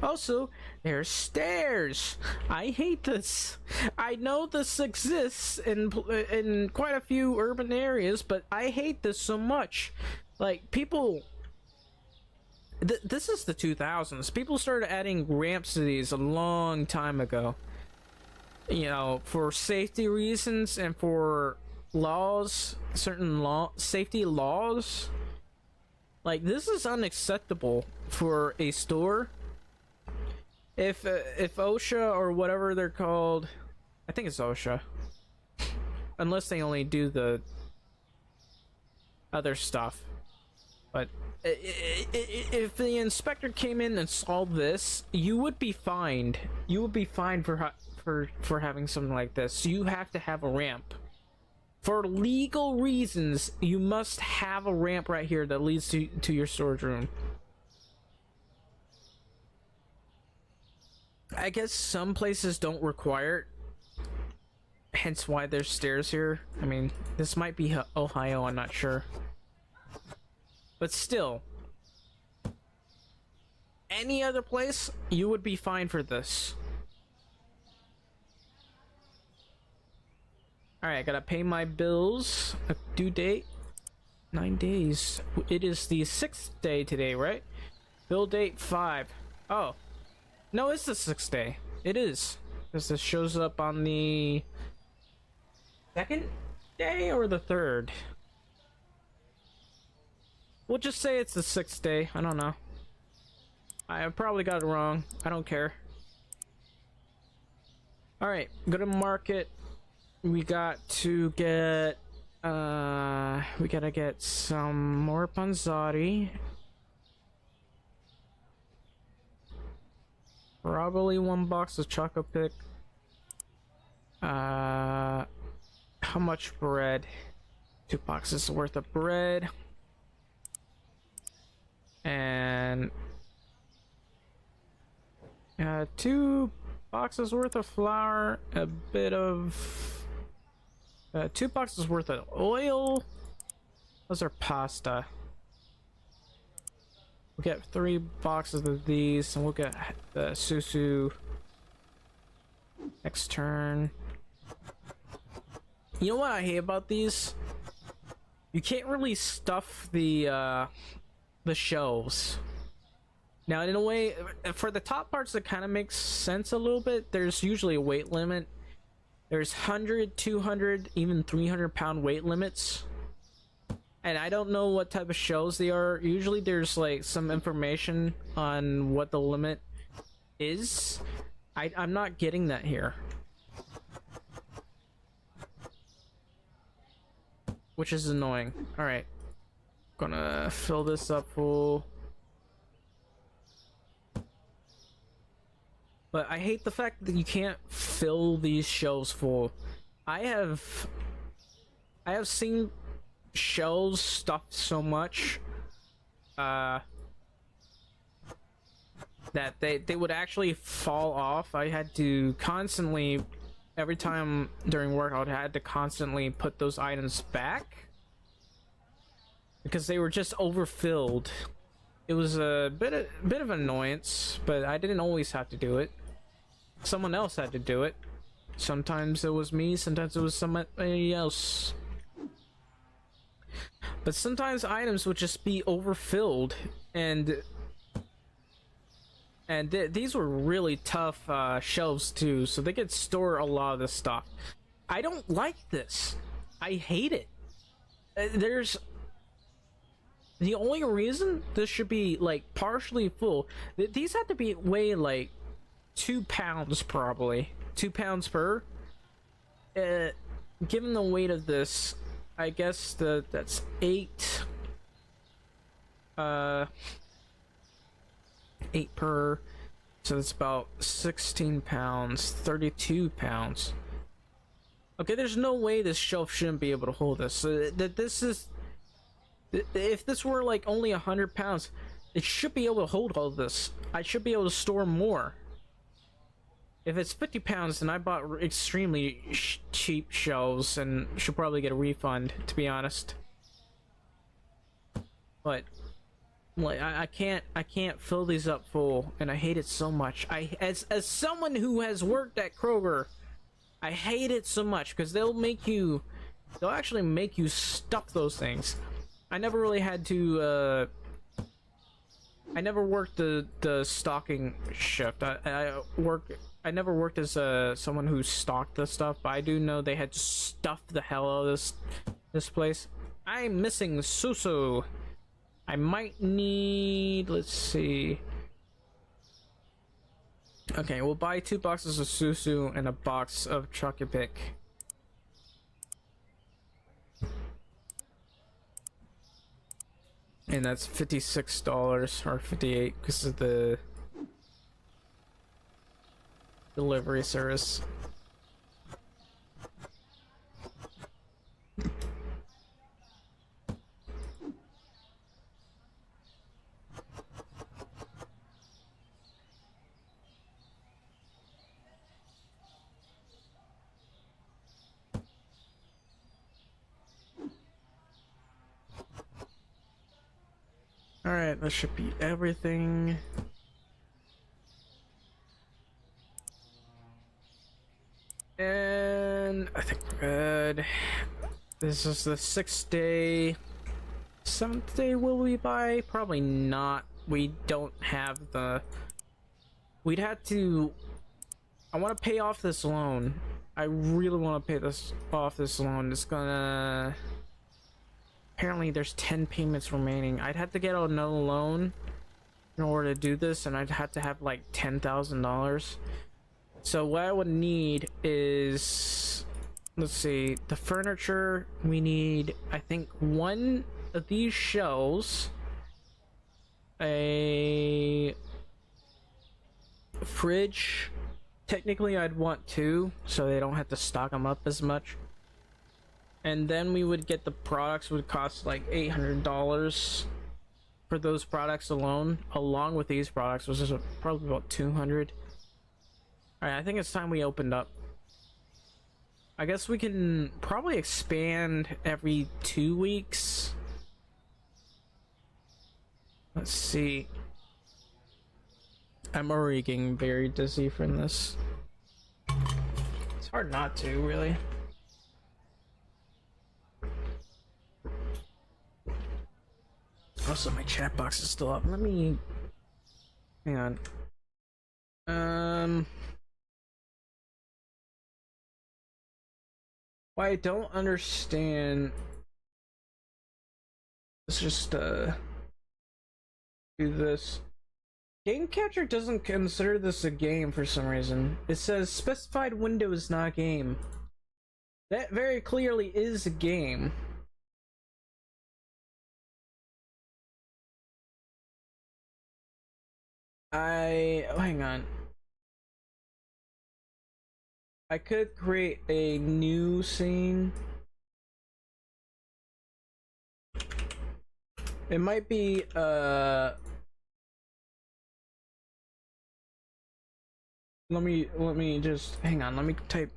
Also, there's stairs. I hate this. I know this exists in quite a few urban areas, but I hate this so much. Like, people... this is the 2000s. People started adding ramps to these a long time ago. You know, for safety reasons and for laws, certain safety laws. Like, this is unacceptable for a store. If OSHA or whatever they're called, I think it's OSHA, unless they only do the other stuff. But if the inspector came in and saw this, you would be fined. You would be fined for having something like this. You have to have a ramp. For legal reasons, you must have a ramp right here that leads to your storage room. I guess some places don't require it, hence why there's stairs here. I mean, this might be Ohio, I'm not sure. But still, any other place, you would be fine for this. All right, I gotta pay my bills. A due date 9 days. It is the 6th day today, right? Bill date 5. Oh, no, it's the 6th day. It is, because this shows up on the 2nd day or the 3rd. We'll just say it's the 6th day. I don't know. I probably got it wrong. I don't care. All right, go to market. We got to get we gotta get some more panzari. Probably 1 box of chocolate pick. How much bread? 2 boxes worth of bread. And 2 boxes worth of flour, a bit of 2 boxes worth of oil. Those are pasta. We'll get 3 boxes of these, and we'll get the susu next turn. You know what I hate about these? You can't really stuff the shelves. Now, in a way, for the top parts, that kind of makes sense a little bit. There's usually a weight limit. There's 100, 200, even 300 pound weight limits. And I don't know what type of shelves they are. Usually there's like some information on what the limit is. I'm not getting that here. Which is annoying. Alright. Gonna fill this up full. But I hate the fact that you can't fill these shelves full. I have seen shelves stuffed so much that they would actually fall off. I had to constantly, every time during work, I would had to constantly put those items back because they were just overfilled. It was a bit of an annoyance, but I didn't always have to do it. Someone else had to do it. Sometimes it was me, sometimes it was somebody else. But sometimes items would just be overfilled, and these were really tough shelves too, so they could store a lot of this stuff. I don't like this. I hate it. There's the only reason this should be like partially full. These have to be weigh like 2 pounds, probably 2 pounds per. Given the weight of this, I guess that's 8 per, so it's about 16 pounds, 32 pounds. Okay, there's no way this shelf shouldn't be able to hold this. This is, if this were like only 100 pounds, it should be able to hold all this. I should be able to store more. If it's 50 pounds, then I bought extremely cheap shelves and should probably get a refund, to be honest. But like I can't fill these up full, and I hate it so much. As someone who has worked at Kroger, I hate it so much because they'll actually make you stuff those things. I never really had to I never worked the stocking shift. I never worked as someone who stocked the stuff, but I do know they had to stuff the hell out of this place. I'm missing susu. I might need, let's see. Okay, we'll buy 2 boxes of susu and a box of chocolate pick. And that's $56 or $58 because of the delivery service. Alright, that should be everything. And I think Good. This is the 6th day. 7th day will we buy? Probably not. We don't have the... We'd have to... I want to pay off this loan. I really want to pay this off this loan. It's gonna... Apparently there's 10 payments remaining. I'd have to get another loan in order to do this, and I'd have to have like $10,000. So what I would need is... Let's see, the furniture, we need, I think, one of these shelves, a fridge. Technically, I'd want two, so they don't have to stock them up as much. And then we would get the products, would cost like $800 for those products alone, along with these products, which is probably about 200. All right, I think it's time we opened up. I guess we can probably expand every 2 weeks. Let's see. I'm already getting very dizzy from this. It's hard not to, really. Also, my chat box is still up. Let me... Hang on. What I don't understand... Let's just, do this. Game Catcher doesn't consider this a game for some reason. It says specified window is not a game. That very clearly is a game. Hang on. I could create a new scene. It might be, let me just, hang on, let me type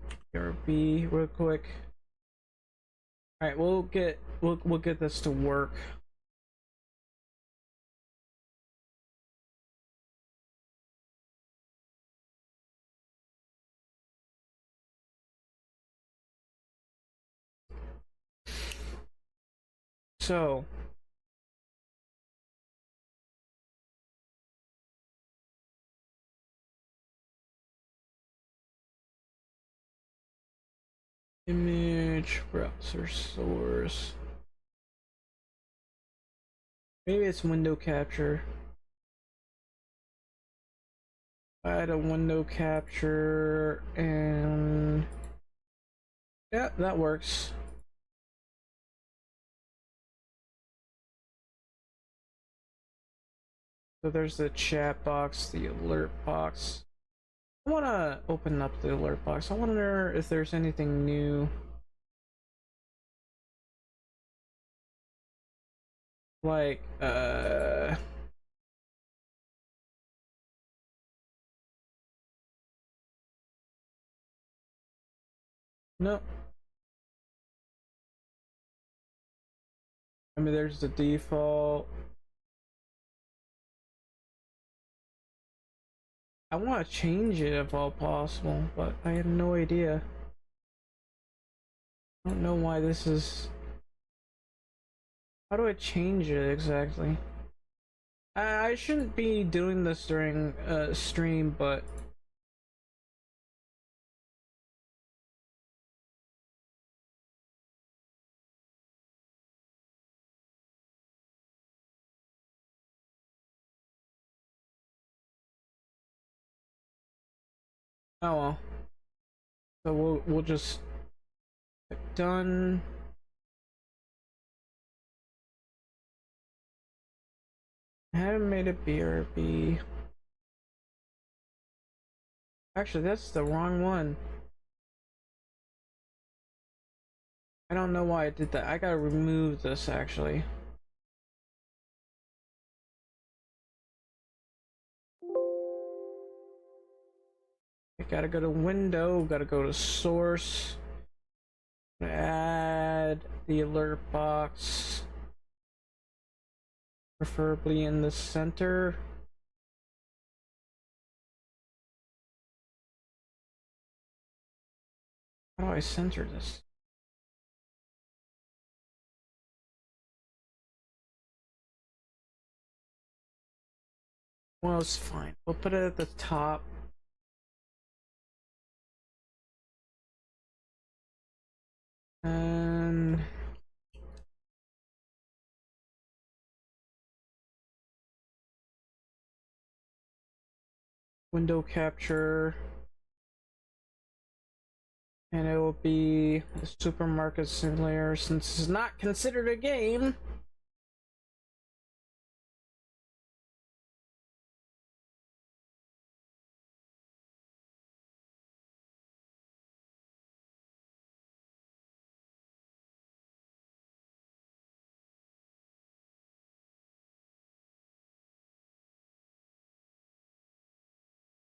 B real quick. Alright, we'll get this to work. So image browser source. Maybe it's window capture. Add a window capture, and yeah, that works. So there's the chat box, the alert box. I want to open up the alert box. I wonder if there's anything new. Like, no. I mean, there's the default. I want to change it if all possible, but I have no idea. I don't know why this is... How do I change it exactly? I shouldn't be doing this during stream, but... Oh well. So we'll just click done. I haven't made a BRB. Actually, that's the wrong one. I don't know why I did that. I gotta remove this actually. I gotta go to window, gotta go to source, add the alert box, preferably in the center. How do I censor this? Well, it's fine. We'll put it at the top. And window capture. And it will be a supermarket simulator since it's not considered a game.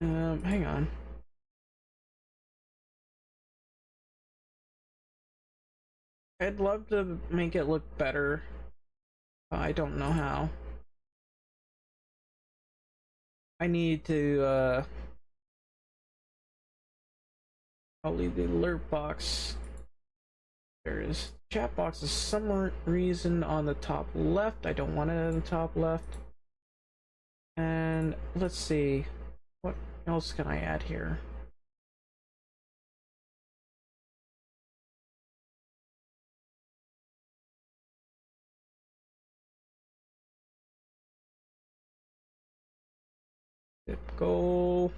Hang on. I'd love to make it look better. I don't know how. I need to, I'll leave the alert box. There it is. Chat box is some reason on the top left. I don't want it on the top left. And let's see. What else can I add here? Go.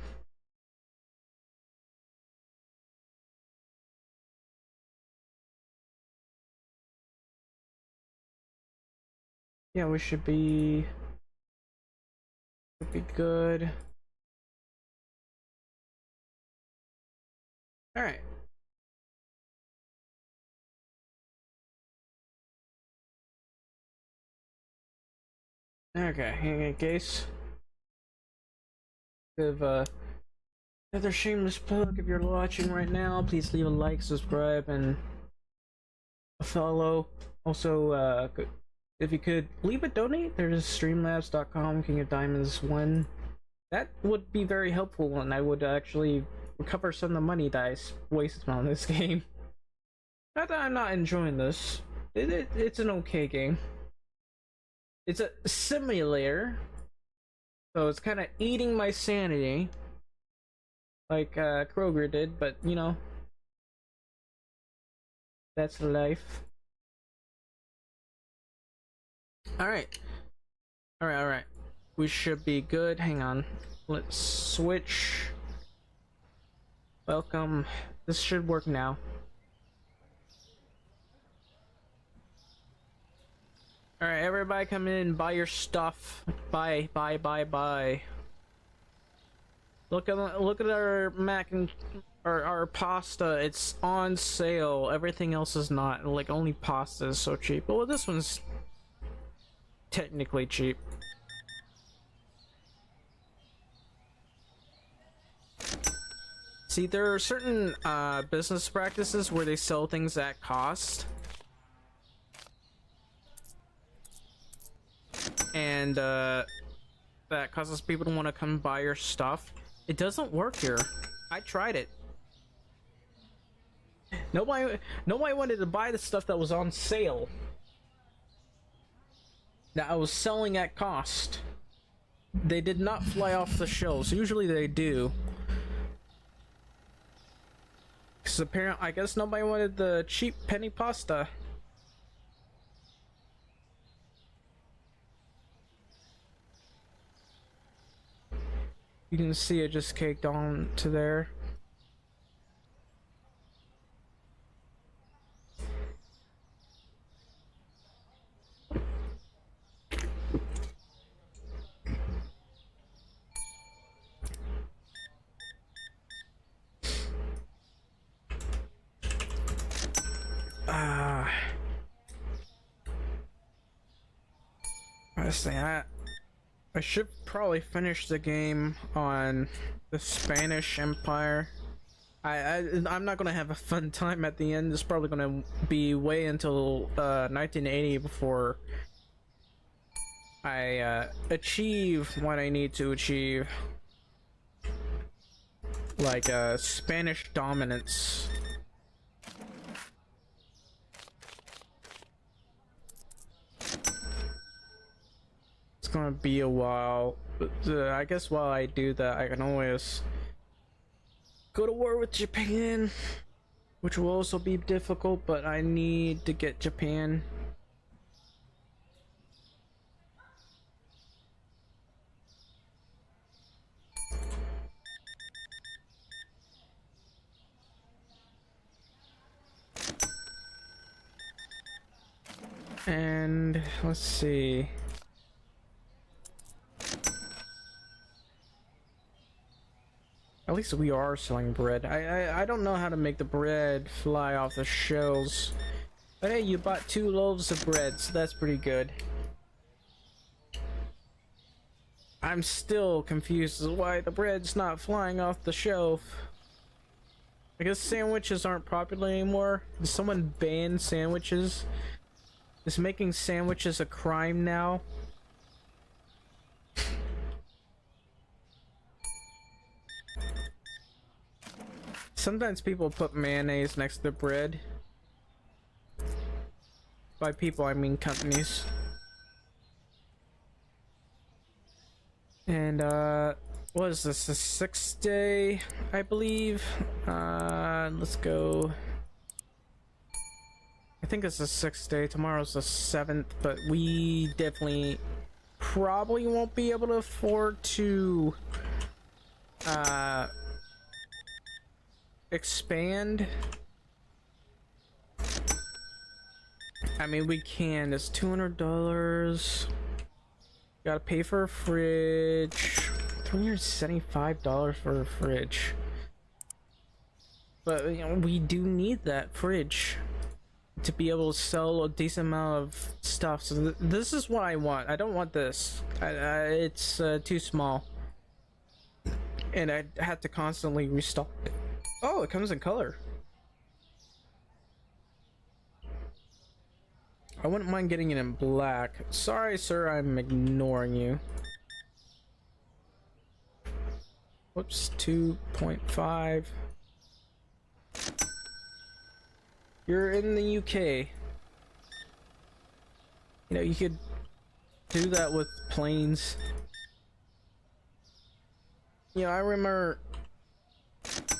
Yeah, we should be good. All right. Okay, in case of another shameless plug, if you're watching right now, please leave a like, subscribe, and a follow. Also, if you could leave a donate, there's streamlabs.com, King of Diamonds 1. That would be very helpful, and I would actually recover some of the money that I wasted on this game. Not that I'm not enjoying this. It's an okay game. It's a simulator, so it's kind of eating my sanity, like Kroger did, but you know, that's life. Alright. Alright. We should be good. Hang on. Let's switch. Welcome. This should work now. Alright, everybody come in, buy your stuff. Buy. Look at our mac and our pasta. It's on sale. Everything else is not. Like only pasta is so cheap. Well, this one's technically cheap. See, there are certain business practices where they sell things at cost. And that causes people to want to come buy your stuff. It doesn't work here. I tried it. Nobody wanted to buy the stuff that was on sale, that I was selling at cost. They did not fly off the shelves. Usually they do. Because apparently, I guess nobody wanted the cheap penny pasta. You can see it just caked on to there. I was saying I should probably finish the game on the Spanish Empire. I'm not gonna have a fun time at the end. It's probably gonna be way until 1980 before I achieve what I need to achieve, like Spanish dominance. gonna be a while. But, I guess while I do that, I can always go to war with Japan, which will also be difficult, but I need to get Japan. And let's see. At least we are selling bread. I don't know how to make the bread fly off the shelves. But hey, you bought 2 loaves of bread, so that's pretty good. I'm still confused as to why the bread's not flying off the shelf. I guess sandwiches aren't popular anymore. Did someone ban sandwiches? Is making sandwiches a crime now? Sometimes people put mayonnaise next to the bread. By people, I mean companies. And, what is this? The 6th day, I believe? Let's go. I think it's the 6th day. Tomorrow's the 7th, but we definitely probably won't be able to afford to expand. I mean, we can. It's $200. Gotta pay for a fridge. $375 for a fridge. But, you know, we do need that fridge to be able to sell a decent amount of stuff. So this is what I want. I don't want this. It's too small, and I have to constantly restock it. Oh, it comes in color. I wouldn't mind getting it in black. Sorry, sir, I'm ignoring you. Whoops, 2.5. You're in the UK. You know, you could do that with planes. You know, I remember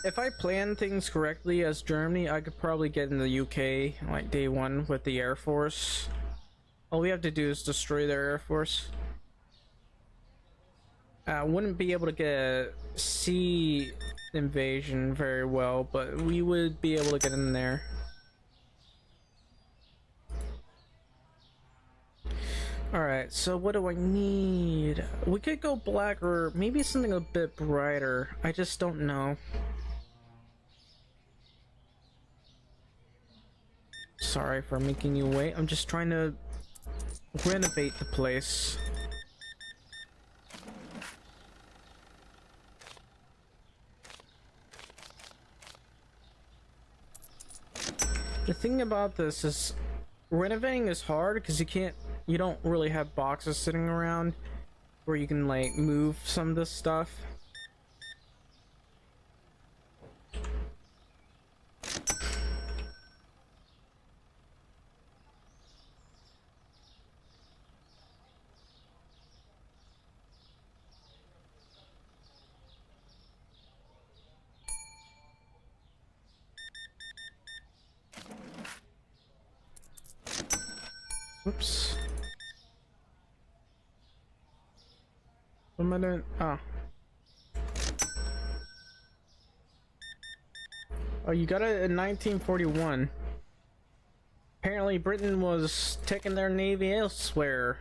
if I plan things correctly as Germany, I could probably get in the UK like day 1 with the Air Force. All we have to do is destroy their Air Force. Wouldn't be able to get a sea invasion very well, but we would be able to get in there. Alright, so what do I need? We could go black or maybe something a bit brighter. I just don't know. Sorry for making you wait. I'm just trying to renovate the place. The thing about this is renovating is hard because you don't really have boxes sitting around where you can like move some of this stuff. Whoops. What am I doing? Oh. Oh, you got it in 1941. Apparently Britain was taking their navy elsewhere.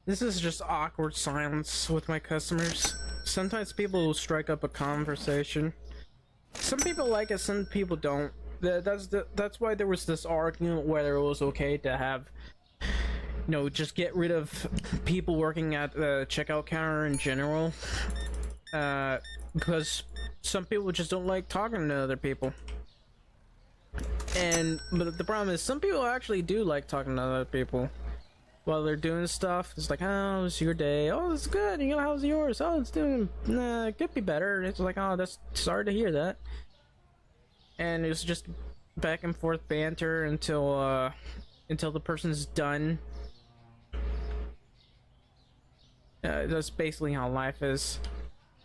This is just awkward silence with my customers. Sometimes people will strike up a conversation. Some people like it, some people don't. That's why there was this argument whether it was okay to have, you know, just get rid of people working at the checkout counter in general. Because some people just don't like talking to other people. But the problem is some people actually do like talking to other people while they're doing stuff. It's like, oh, it's your day. Oh, it's good. You know, how's yours? Oh, it's doing, nah, it could be better. It's like, oh, that's sorry to hear that. And it's just back and forth banter until the person's done. That's basically how life is.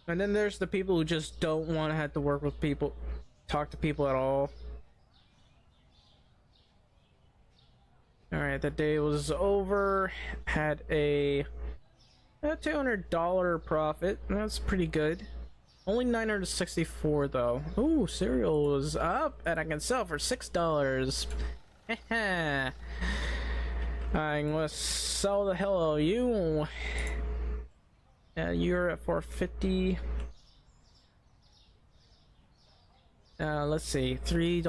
And then there's the people who just don't want to have to work with people, talk to people at all. Alright, the day was over. Had a $200 profit. That's pretty good. Only 964 though. Ooh, cereal was up and I can sell for $6. I'm gonna sell the hell out of you. You're at 450. Let's see, $3,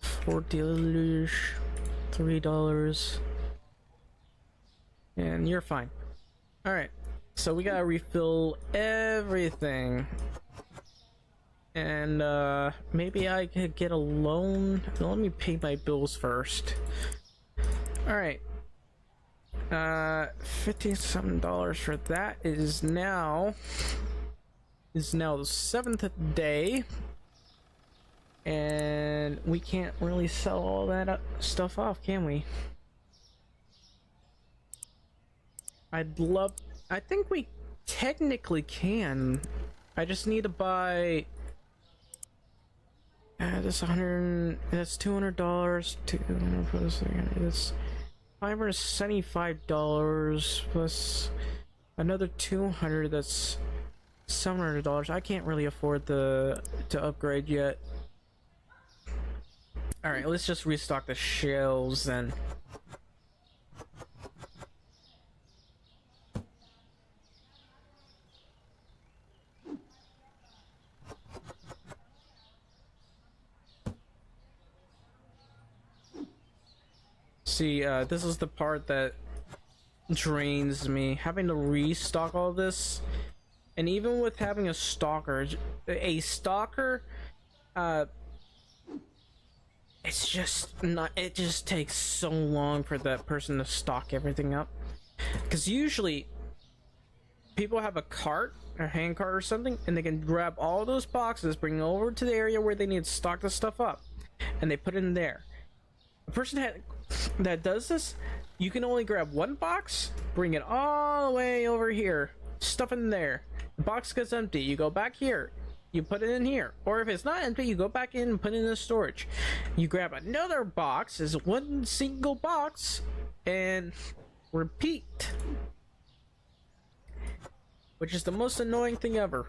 $4, $3, and you're fine. All right, so we gotta refill everything, and maybe I could get a loan. Let me pay my bills first. All right, $50-something for that is now the 7th day. And we can't really sell all that stuff off, can we? I think we technically can. I just need to buy. That's that's $200. That's $575 plus another $200. That's $700. I can't really afford to upgrade yet. Alright, let's just restock the shelves then. See, this is the part that drains me. Having to restock all this. And even with having a stalker, it's just not, it just takes so long for that person to stock everything up. Because usually, people have a cart, a hand cart or something, and they can grab all those boxes, bring them over to the area where they need to stock the stuff up, and they put it in there. The person that does this, you can only grab one box, bring it all the way over here, stuff it in there. The box gets empty, you go back here, you put it in here, or if it's not empty, you go back in and put it in the storage. You grab another box, is one single box, and repeat, which is the most annoying thing ever.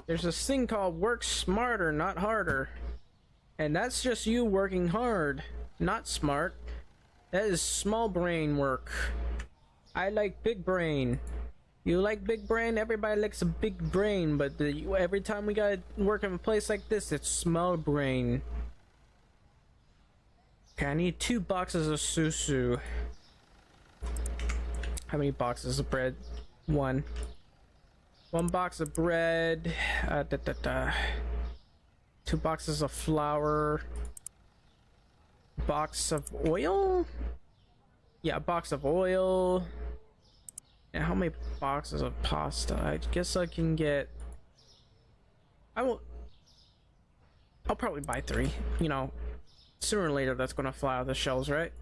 There's this thing called work smarter, not harder, and that's just you working hard, not smart. That is small brain work. I like big brain. You like big brain? Everybody likes a big brain, but every time we gotta work in a place like this, it's small brain. Okay, I need 2 boxes of susu. How many boxes of bread? 1. 1 box of bread. 2 boxes of flour. Box of oil? Yeah, a box of oil. And how many boxes of pasta? I guess I can get. I'll probably buy 3. You know, sooner or later that's gonna fly out the shelves, right?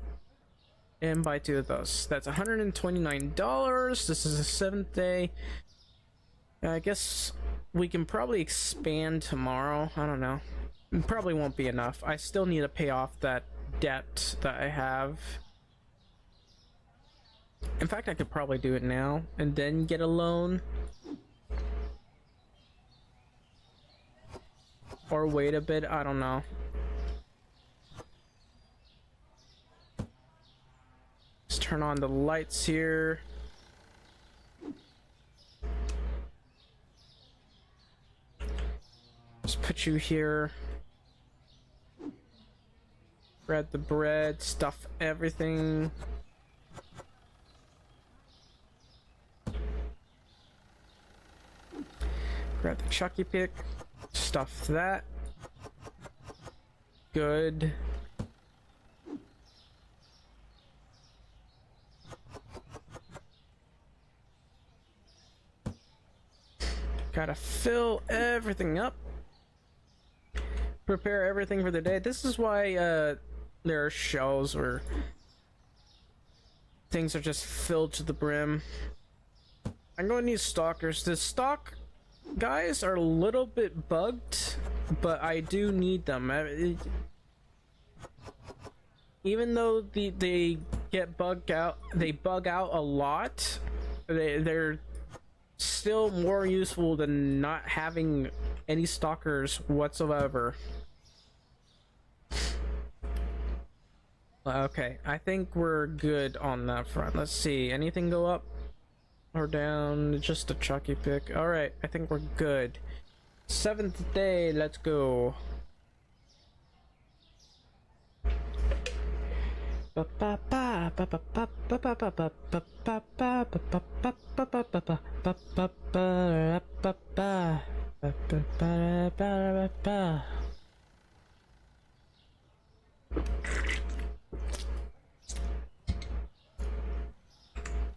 And buy 2 of those. That's $129. This is the 7th day. I guess we can probably expand tomorrow. I don't know. It probably won't be enough. I still need to pay off that debt that I have. In fact, I could probably do it now and then get a loan. Or wait a bit, I don't know. Let's turn on the lights here. Just put you here. Grab the bread, stuff everything. Grab the Chucky pick, stuff that. Good. Gotta fill everything up. Prepare everything for the day. This is why there are shelves where things are just filled to the brim. I'm going to need stalkers. The stock guys are a little bit bugged, but I do need them. Even though they get bugged out, they bug out a lot. They're still more useful than not having any stalkers whatsoever. Okay, I think we're good on that front. Let's see, anything go up or down? Just a Chucky pick. All right, I think we're good. 7th day, let's go.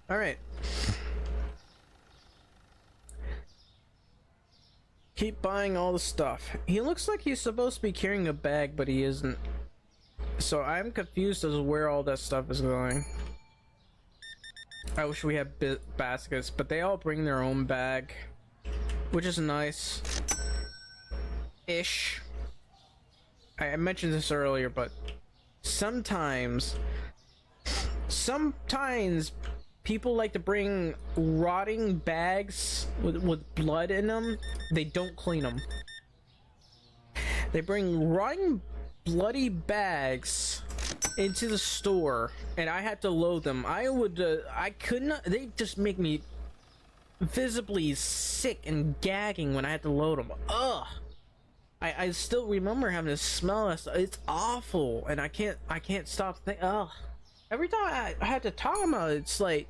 All right. Keep buying all the stuff. He looks like he's supposed to be carrying a bag, but he isn't. So I'm confused as to where all that stuff is going. I wish we had baskets, but they all bring their own bag, which is nice. Ish. I mentioned this earlier, but sometimes people like to bring rotting bags with blood in them. They don't clean them. They bring rotting bloody bags into the store, and I had to load them. I could not. They just make me visibly sick and gagging when I had to load them. Ugh. I still remember having to smell that stuff. It's awful, and I can't stop thinking. Ugh. Every time I had to talk about it, it's like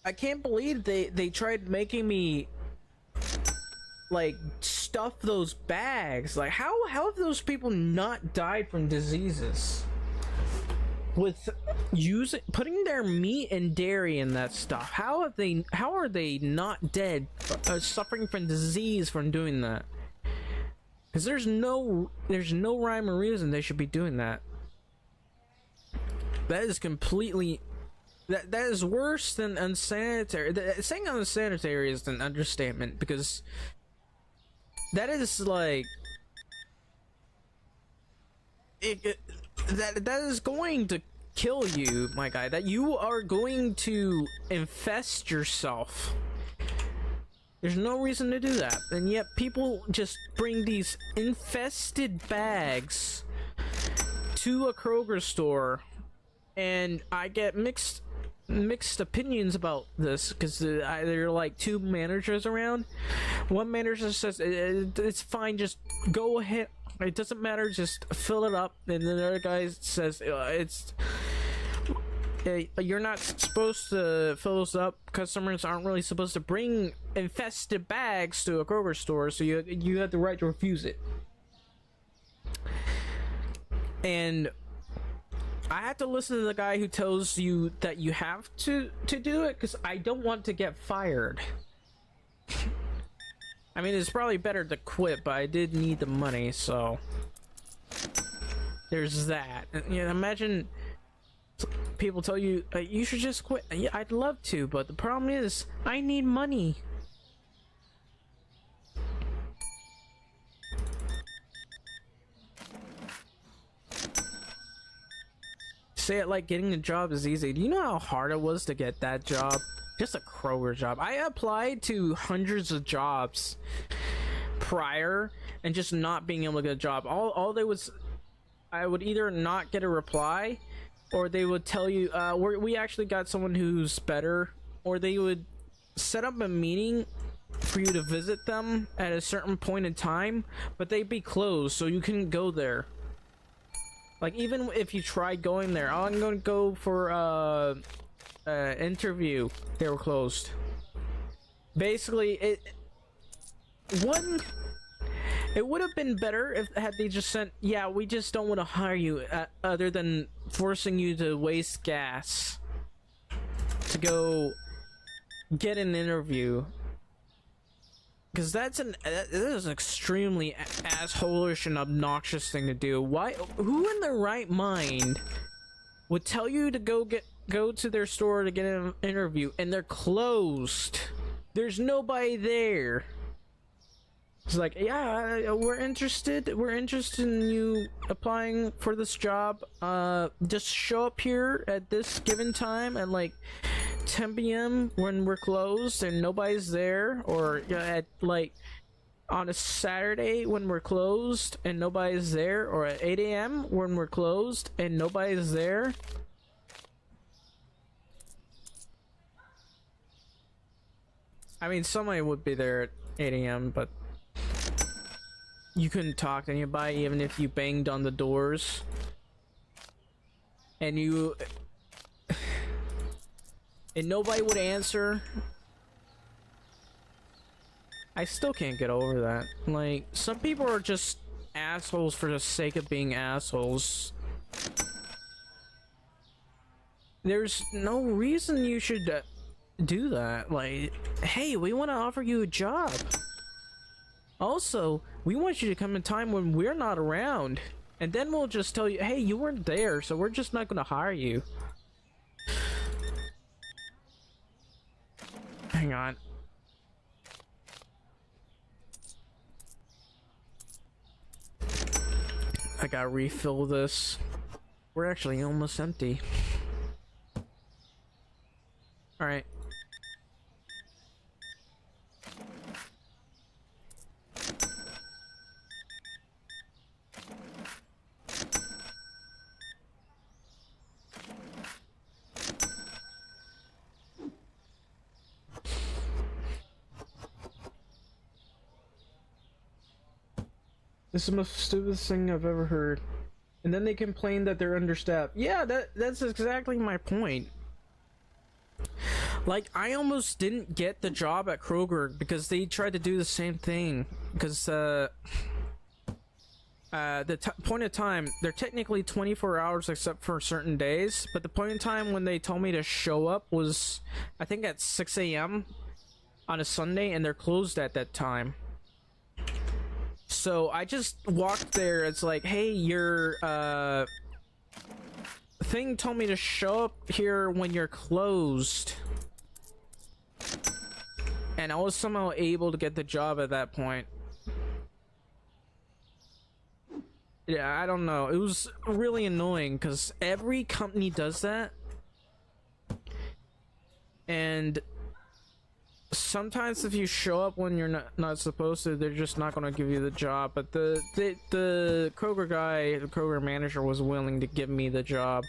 I can't believe they tried making me like stuff those bags. Like how have those people not died from diseases with putting their meat and dairy in that stuff? How are they not dead, suffering from disease from doing that? Because there's no rhyme or reason they should be doing that. That is completely that is worse than unsanitary. Saying unsanitary is an understatement, because that is like that is going to kill you, my guy. That you are going to infest yourself. There's no reason to do that, and yet people just bring these infested bags to a Kroger store, and I get mixed opinions about this, because there are like two managers around. One manager says it's fine, just go ahead, it doesn't matter, just fill it up, and then the other guy says you're not supposed to fill those up. Customers aren't really supposed to bring infested bags to a Kroger store, so you have the right to refuse it. And I have to listen to the guy who tells you that you have to do it, because I don't want to get fired. I mean, it's probably better to quit, but I did need the money, so there's that. And, you know, imagine people tell you you should just quit. Yeah, I'd love to, but the problem is I need money. Say it like getting a job is easy. Do you know how hard it was to get that job? Just a Kroger job. I applied to hundreds of jobs prior and just not being able to get a job. All they was, I would either not get a reply, or they would tell you we actually got someone who's better, or they would set up a meeting for for you to visit them at a certain point in time, but they'd be closed, so you couldn't go there. Like, even if you tried going there, oh, I'm gonna go for interview, they were closed. Basically, it would have been better if had they just sent, yeah, we just don't want to hire you, other than forcing you to waste gas to go get an interview. Because that is an extremely assholish and obnoxious thing to do. Why? Who in their right mind would tell you to go to their store to get an interview and they're closed? There's nobody there. It's like, yeah, we're interested in you applying for this job. Just show up here at this given time at like 10 p.m. when we're closed and nobody's there, or at like on a Saturday when we're closed and nobody's there, or at 8 a.m. when we're closed and nobody's there. I mean, somebody would be there at 8 a.m., but you couldn't talk to anybody even if you banged on the doors. And nobody would answer. I still can't get over that. Like, some people are just assholes for the sake of being assholes. There's no reason you should do that. Like, hey, we want to offer you a job. Also, we want you to come in time when we're not around. And then we'll just tell you, hey, you weren't there, so we're just not going to hire you. Hang on. I gotta refill this. We're actually almost empty. Alright. This is the most stupidest thing I've ever heard. And then they complain that they're understaffed. Yeah, that's exactly my point. Like, I almost didn't get the job at Kroger because they tried to do the same thing. Because, the point of time, they're technically 24 hours except for certain days. But the point in time when they told me to show up was, I think at 6 a.m. on a Sunday, and they're closed at that time. So I just walked there. It's like, hey, your thing told me to show up here when you're closed, and I was somehow able to get the job at that point. Yeah, I don't know. It was really annoying because every company does that, and sometimes if you show up when you're not supposed to, they're just not going to give you the job. But the Kroger guy, the Kroger manager, was willing to give me the job.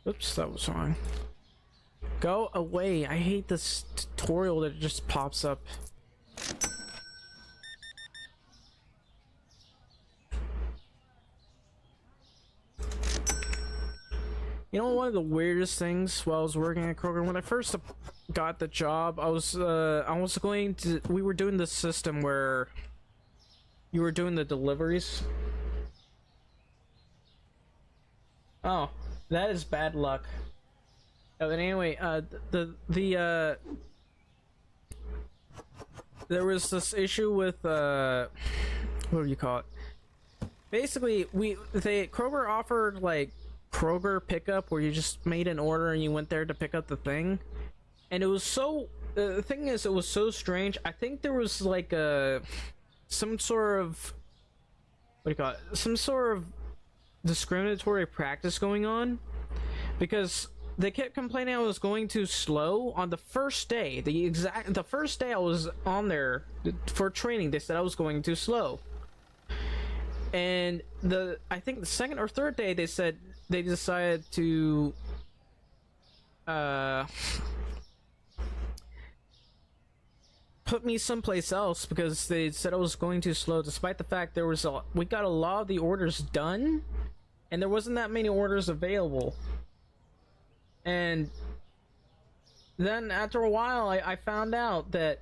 Oops, that was wrong. Go away. I hate this tutorial that just pops up. You know, one of the weirdest things while I was working at Kroger, when I first got the job, I was going to, we were doing this system where you were doing the deliveries. Oh. That is bad luck. Oh, but anyway, there was this issue with what do you call it? Basically, Kroger offered like Kroger pickup, where you just made an order and you went there to pick up the thing, and it was so. The thing is, it was so strange. I think there was like some sort of, what do you call it? Some sort of discriminatory practice going on, because they kept complaining I was going too slow on the first day. The first day I was on there for training, they said I was going too slow. And I think the second or third day they said they decided to put me someplace else because they said I was going too slow, despite the fact we got a lot of the orders done and there wasn't that many orders available. And then after a while I found out that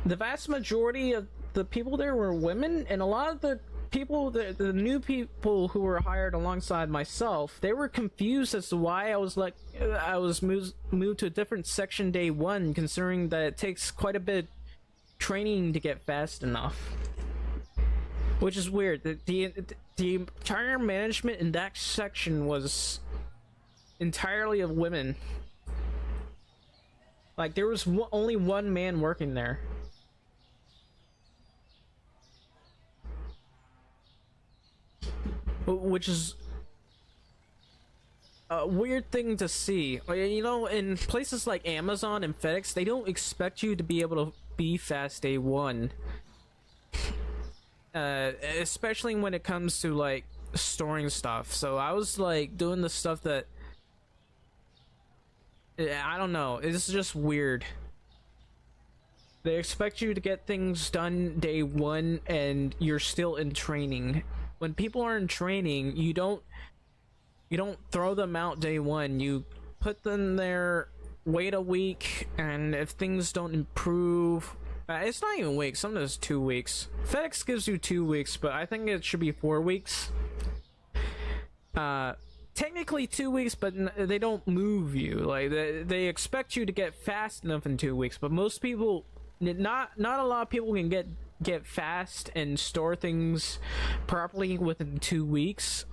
the vast majority of the people there were women, and a lot of the people, the new people who were hired alongside myself, they were confused as to why I was moved to a different section day one, considering that it takes quite a bit of training to get fast enough. Which is weird. The entire management in that section was entirely of women. Like, there was only one man working there. Which is a weird thing to see. You know, in places like Amazon and FedEx, they don't expect you to be able to be fast day one. Especially when it comes to like storing stuff. So I was like doing the stuff that I don't know, it's just weird. They expect you to get things done day one and you're still in training. When people are in training, you don't throw them out day one. You put them there, wait a week, and if things don't improve, it's not even weeks, sometimes 2 weeks. FedEx gives you 2 weeks, but I think it should be 4 weeks. Technically 2 weeks, but they don't move you. Like, they expect you to get fast enough in 2 weeks, but most people, not a lot of people can get fast and store things properly within 2 weeks.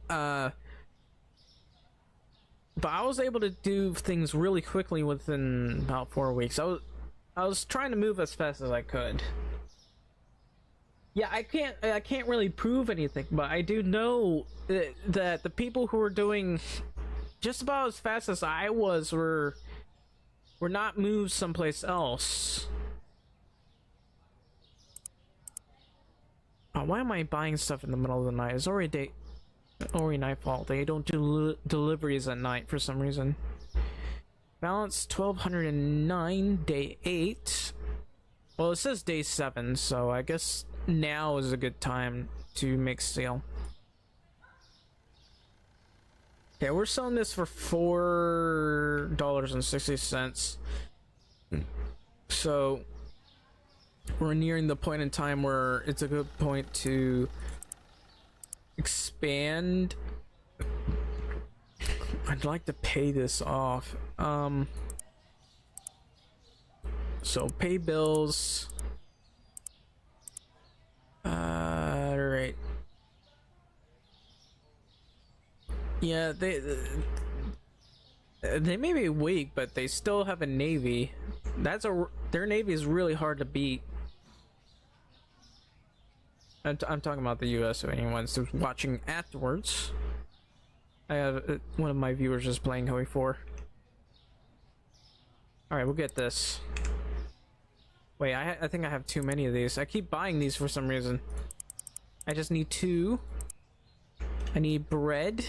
But I was able to do things really quickly within about 4 weeks. I was trying to move as fast as I could. Yeah, I can't really prove anything, but I do know that the people who were doing just about as fast as I was were not moved someplace else. Why am I buying stuff in the middle of the night? It's already nightfall. They don't do deliveries at night for some reason. Balance 1209, day 8. Well, it says day 7, so I guess now is a good time to make sale. Okay, we're selling this for $4.60. So we're nearing the point in time where it's a good point to expand. I'd like to pay this off. So pay bills. Right. Yeah, they may be weak, but they still have a navy. Their navy is really hard to beat. I'm talking about the US, so anyone's watching afterwards. I have one of my viewers just playing Hoi 4. Alright, we'll get this. Wait, I think I have too many of these. I keep buying these for some reason. I just need 2. I need bread.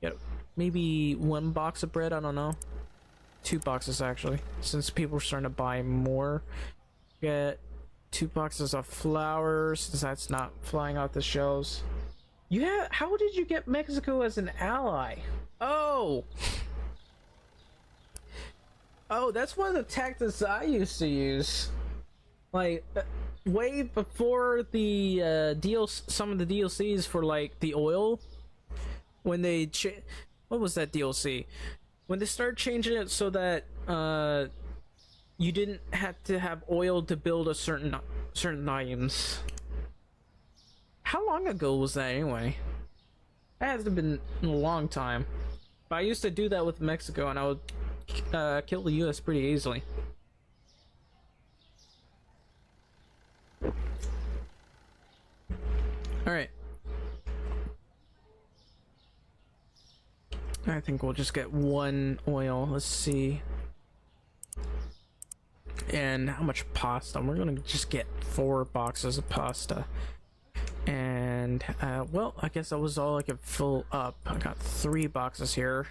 Yeah, maybe 1 box of bread, I don't know. 2 boxes actually, since people are starting to buy more. Get 2 boxes of flour, since that's not flying off the shelves. How did you get Mexico as an ally? Oh, that's one of the tactics I used to use. Like, way before the some of the DLCs for like the oil, when they what was that DLC? When they started changing it so that you didn't have to have oil to build a certain items. How long ago was that anyway? That has been a long time. But I used to do that with Mexico, and I would kill the US pretty easily. Alright. I think we'll just get one oil. Let's see. And how much pasta? We're gonna just get 4 boxes of pasta. And well, I guess that was all I could fill up. I got 3 boxes here.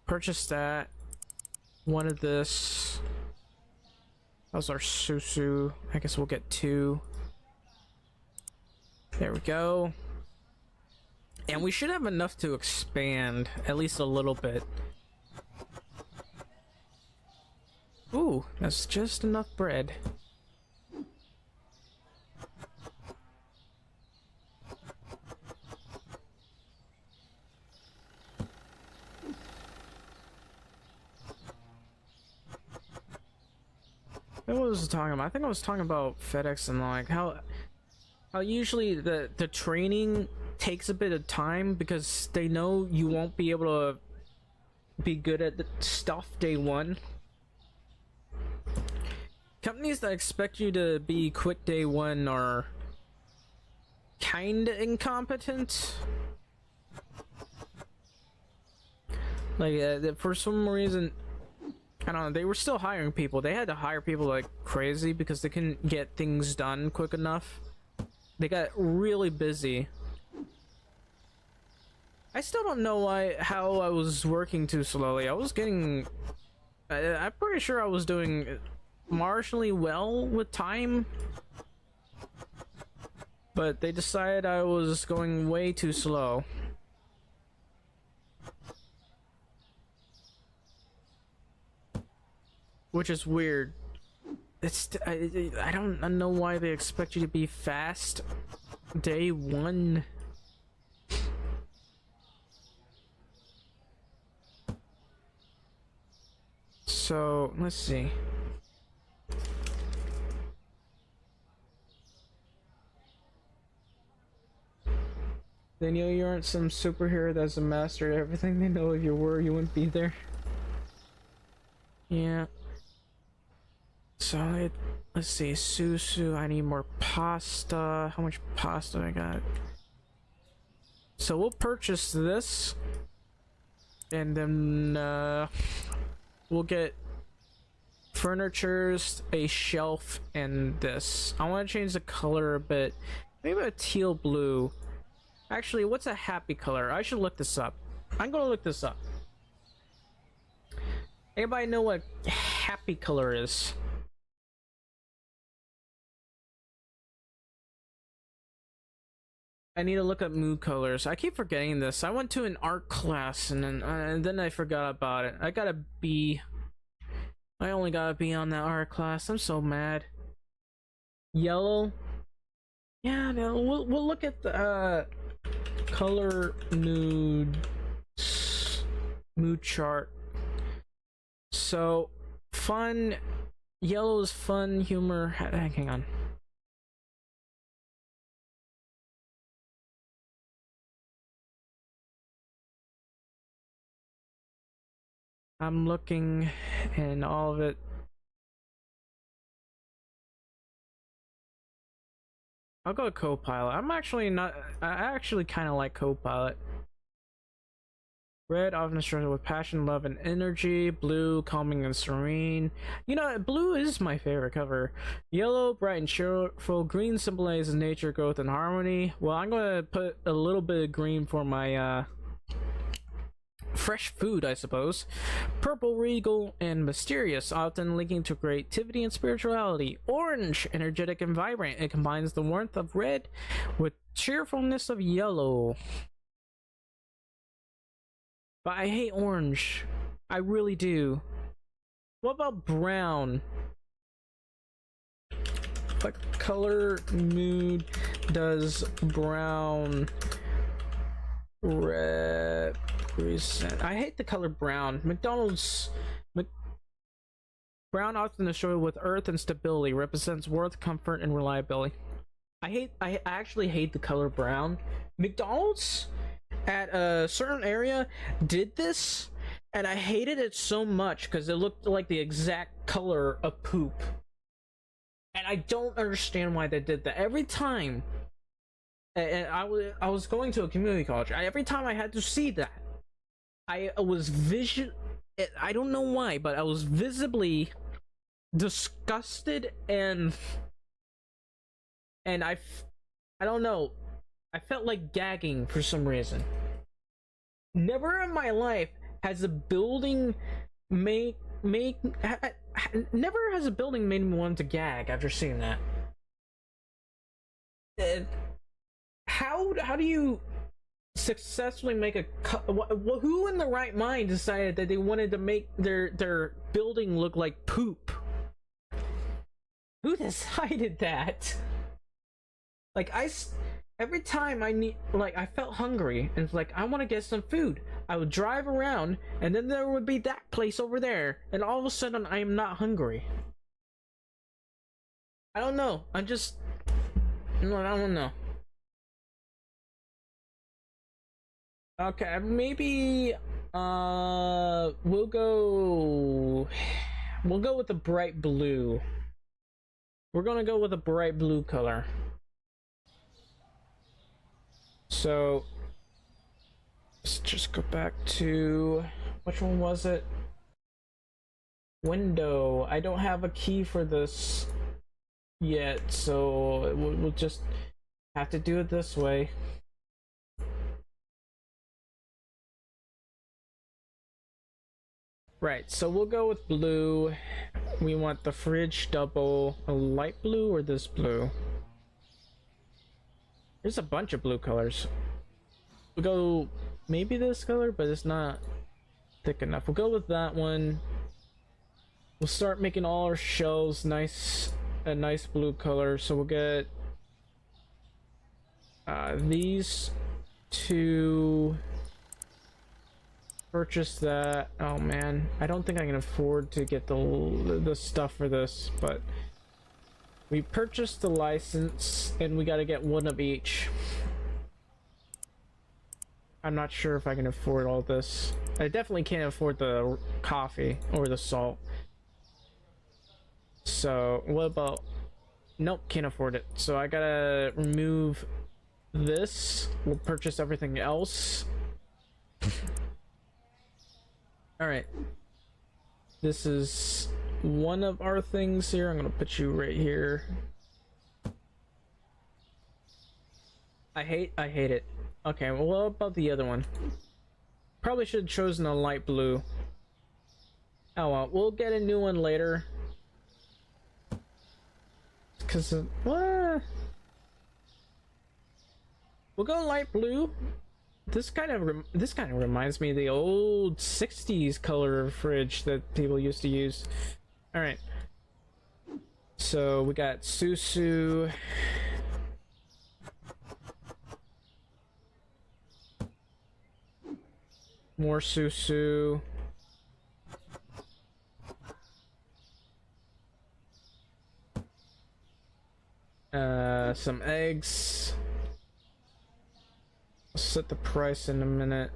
Purchase that. One of this. That was our susu. I guess we'll get 2. There we go. And we should have enough to expand at least a little bit. Ooh, that's just enough bread. What was I talking about? I think I was talking about FedEx and like how usually the training takes a bit of time because they know you won't be able to be good at the stuff day one. Companies that expect you to be quick day one are kinda incompetent. Like for some reason, I don't know, they were still hiring people. They had to hire people like crazy because they couldn't get things done quick enough. They got really busy. I still don't know how I was working too slowly. I was getting... I'm pretty sure I was doing marginally well with time. But they decided I was going way too slow. Which is weird. I don't know why they expect you to be fast day one. So let's see. They know you aren't some superhero that's a master at everything. They know if you were, you wouldn't be there. Yeah. So let's see, susu, I need more pasta. How much pasta I got? So we'll purchase this. And then we'll get furnitures, a shelf, and this. I want to change the color a bit. Maybe a teal blue. Actually, what's a happy color? I should look this up. I'm gonna look this up. Anybody know what happy color is? I need to look up mood colors. I keep forgetting this. I went to an art class and then I forgot about it. I got a B. I only got a B on that art class. I'm so mad. Yellow. Yeah, no, we'll look at the color mood chart. So fun. Yellow is fun, humor. Hang on. I'm looking and all of it. I'll go Copilot. I'm actually not. I actually kind of like Copilot. Red, often associated with passion, love, and energy. Blue, calming and serene. You know, blue is my favorite color. Yellow, bright and cheerful. Green symbolizes nature, growth, and harmony. Well, I'm gonna put a little bit of green for my fresh food, I suppose. Purple, regal, and mysterious, often linking to creativity and spirituality. Orange, energetic and vibrant. It combines the warmth of red with cheerfulness of yellow. But I hate orange. I really do. What about brown? What color mood does brown represent? I hate the color brown. McDonald's brown, often associated with earth and stability, represents worth, comfort, and reliability. I actually hate the color brown. McDonald's at a certain area did this, and I hated it so much because it looked like the exact color of poop. And I don't understand why they did that. Every time and I was going to a community college. Every time I had to see that, I was I don't know why, but I was visibly disgusted and I don't know. I felt like gagging for some reason. Never in my life has a building never has a building made me want to gag after seeing that. How do you successfully make who in the right mind decided that they wanted to make their building look like poop? Who decided that? Like, every time I felt hungry and it's like, I want to get some food, I would drive around and then there would be that place over there and all of a sudden I am not hungry. I don't know. I don't know. Okay, maybe we'll go with the bright blue. We're gonna go with a bright blue color. So let's just go back to, which one was it? Window. I don't have a key for this yet, so we'll just have to do it this way. Right, so we'll go with blue. We want the fridge double, a light blue or this blue? There's a bunch of blue colors. We'll go maybe this color, but it's not thick enough. We'll go with that one. We'll start making all our shelves a nice blue color. So we'll get these two. Purchase that. Oh man, I don't think I can afford to get the stuff for this, but we purchased the license and we got to get one of each. I'm not sure if I can afford all this. I definitely can't afford the coffee or the salt. So what about, nope, can't afford it. So I gotta remove this. We'll purchase everything else. Alright, this is one of our things here. I'm gonna put you right here. I hate it. Okay, well, what about the other one? Probably should have chosen a light blue. Oh well, we'll get a new one later. Cause what? We'll go light blue. This kind of reminds me of the old 60s color fridge that people used to use. All right. So we got Susu. More Susu. Some eggs. I'll set the price in a minute.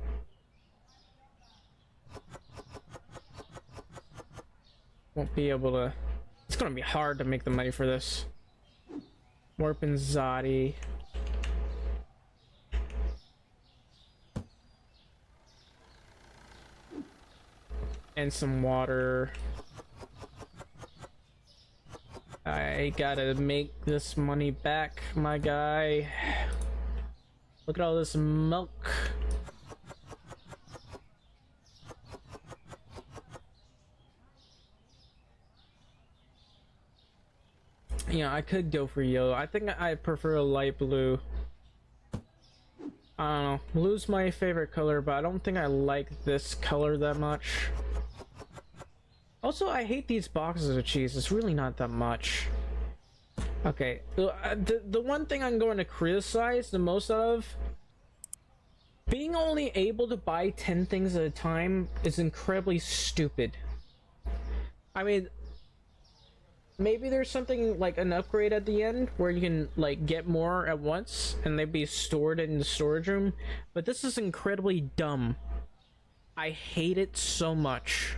Won't be able to. It's gonna be hard to make the money for this. More Pinzati. And some water. I gotta make this money back, my guy. Look at all this milk. Yeah, I could go for yellow. I think I prefer a light blue. I don't know. Blue's my favorite color, but I don't think I like this color that much. Also, I hate these boxes of cheese. It's really not that much. Okay, the one thing I'm going to criticize the most of, being only able to buy 10 things at a time is incredibly stupid. I mean, maybe there's something like an upgrade at the end where you can like get more at once and they'd be stored in the storage room, but this is incredibly dumb. I hate it so much.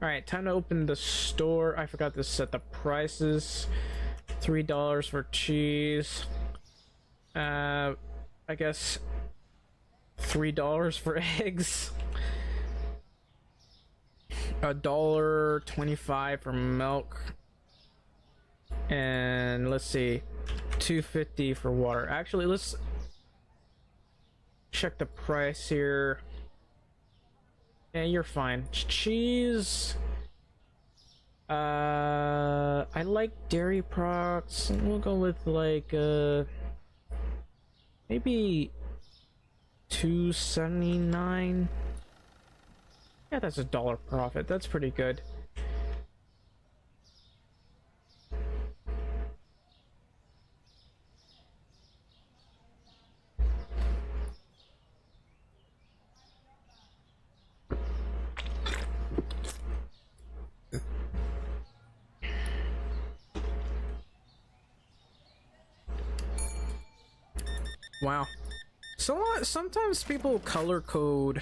Alright, time to open the store. I forgot to set the prices. $3 for cheese. I guess $3 for eggs. $1.25 for milk. And let's see, $2.50 for water. Actually, let's check the price here. Yeah, you're fine. Cheese. I like dairy products. We'll go with like maybe $2.79. Yeah, that's $1 profit. That's pretty good. Wow. So sometimes people color code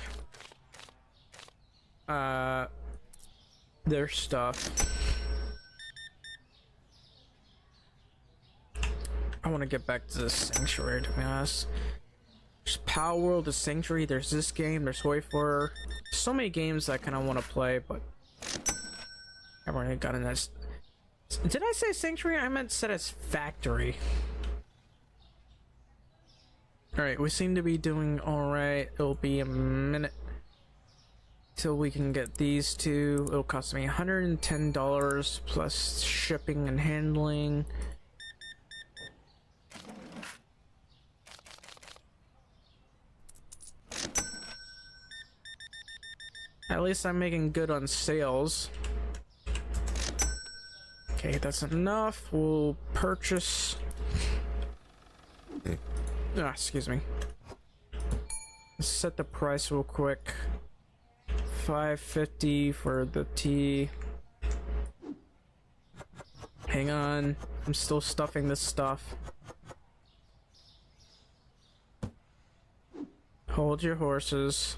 their stuff. I want to get back to the Sanctuary, to be honest. There's Power World, the Sanctuary, there's this game, there's Hoy4. So many games I kind of want to play, but I've already gotten this. Did I say Sanctuary? I meant Satisfactory. Alright, we seem to be doing alright. It'll be a minute till we can get these two. It'll cost me $110 plus shipping and handling. At least I'm making good on sales. Okay, that's enough. We'll purchase... excuse me. Let's set the price real quick. $5.50 for the tea. Hang on, I'm still stuffing this stuff. Hold your horses.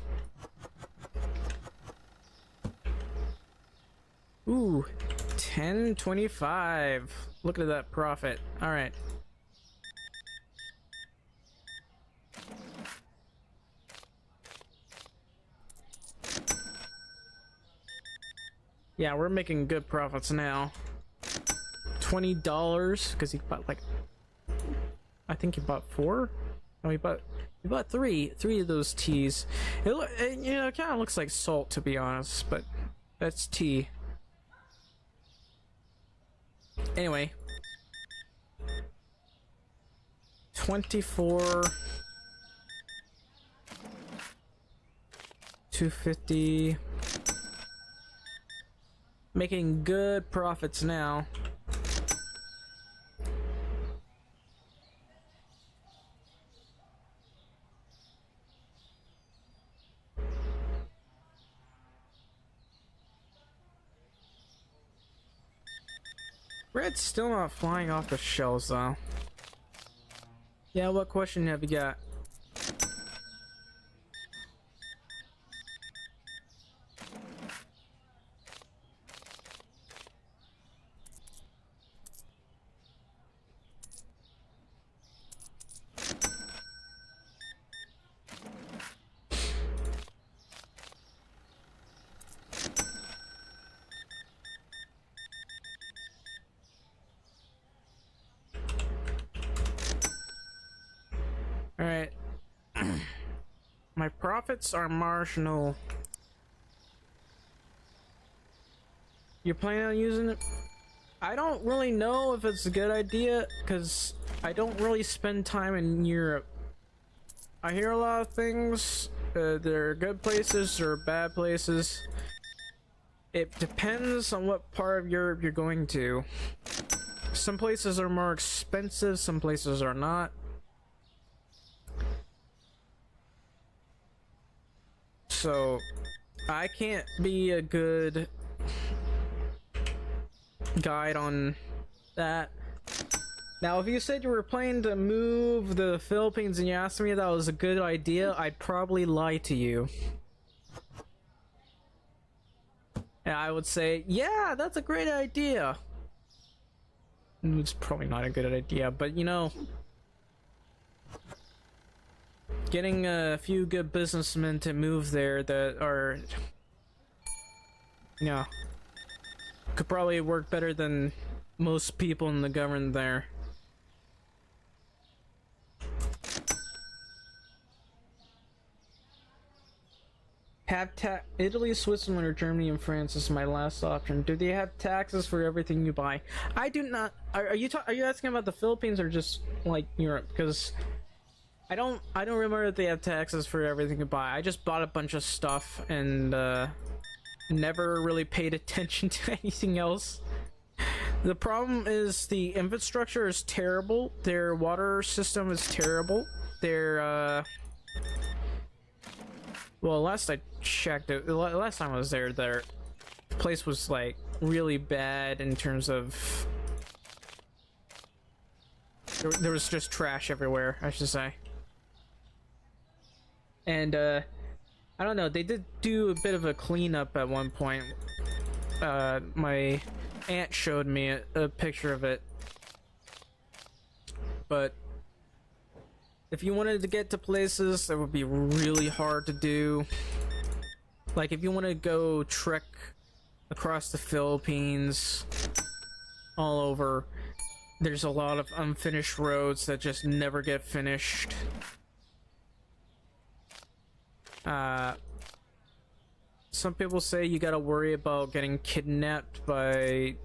Ooh, $10.25. Look at that profit. All right. Yeah, we're making good profits now. $20 because he bought like, I think he bought 4. No, he bought three of those teas. It you know, it kind of looks like salt, to be honest, but that's tea. Anyway, 24, $2.50. Making good profits now. Bread's still not flying off the shelves though. Yeah, what question have you got? Alright. My profits are marginal. You're planning on using it? I don't really know if it's a good idea, because I don't really spend time in Europe. I hear a lot of things. There are good places or bad places. It depends on what part of Europe you're going to. Some places are more expensive, some places are not. So, I can't be a good guide on that. Now, if you said you were planning to move to the Philippines and you asked me if that was a good idea, I'd probably lie to you. And I would say, yeah, that's a great idea. It's probably not a good idea, but you know, getting a few good businessmen to move there that are, you know, could probably work better than most people in the government there. Have Italy, Switzerland, or Germany and France is my last option. Do they have taxes for everything you buy? I do not. Are you asking about the Philippines or just like Europe? Because I don't remember if they have taxes for everything you buy. I just bought a bunch of stuff and never really paid attention to anything else. The problem is the infrastructure is terrible. Their water system is terrible. Their well, last I checked, last time I was there, their place was like really bad in terms of there was just trash everywhere, I should say. And I don't know, they did do a bit of a cleanup at one point. My aunt showed me a picture of it, but if you wanted to get to places, that would be really hard to do. Like if you want to go trek across the Philippines, all over, there's a lot of unfinished roads that just never get finished. Some people say you gotta worry about getting kidnapped by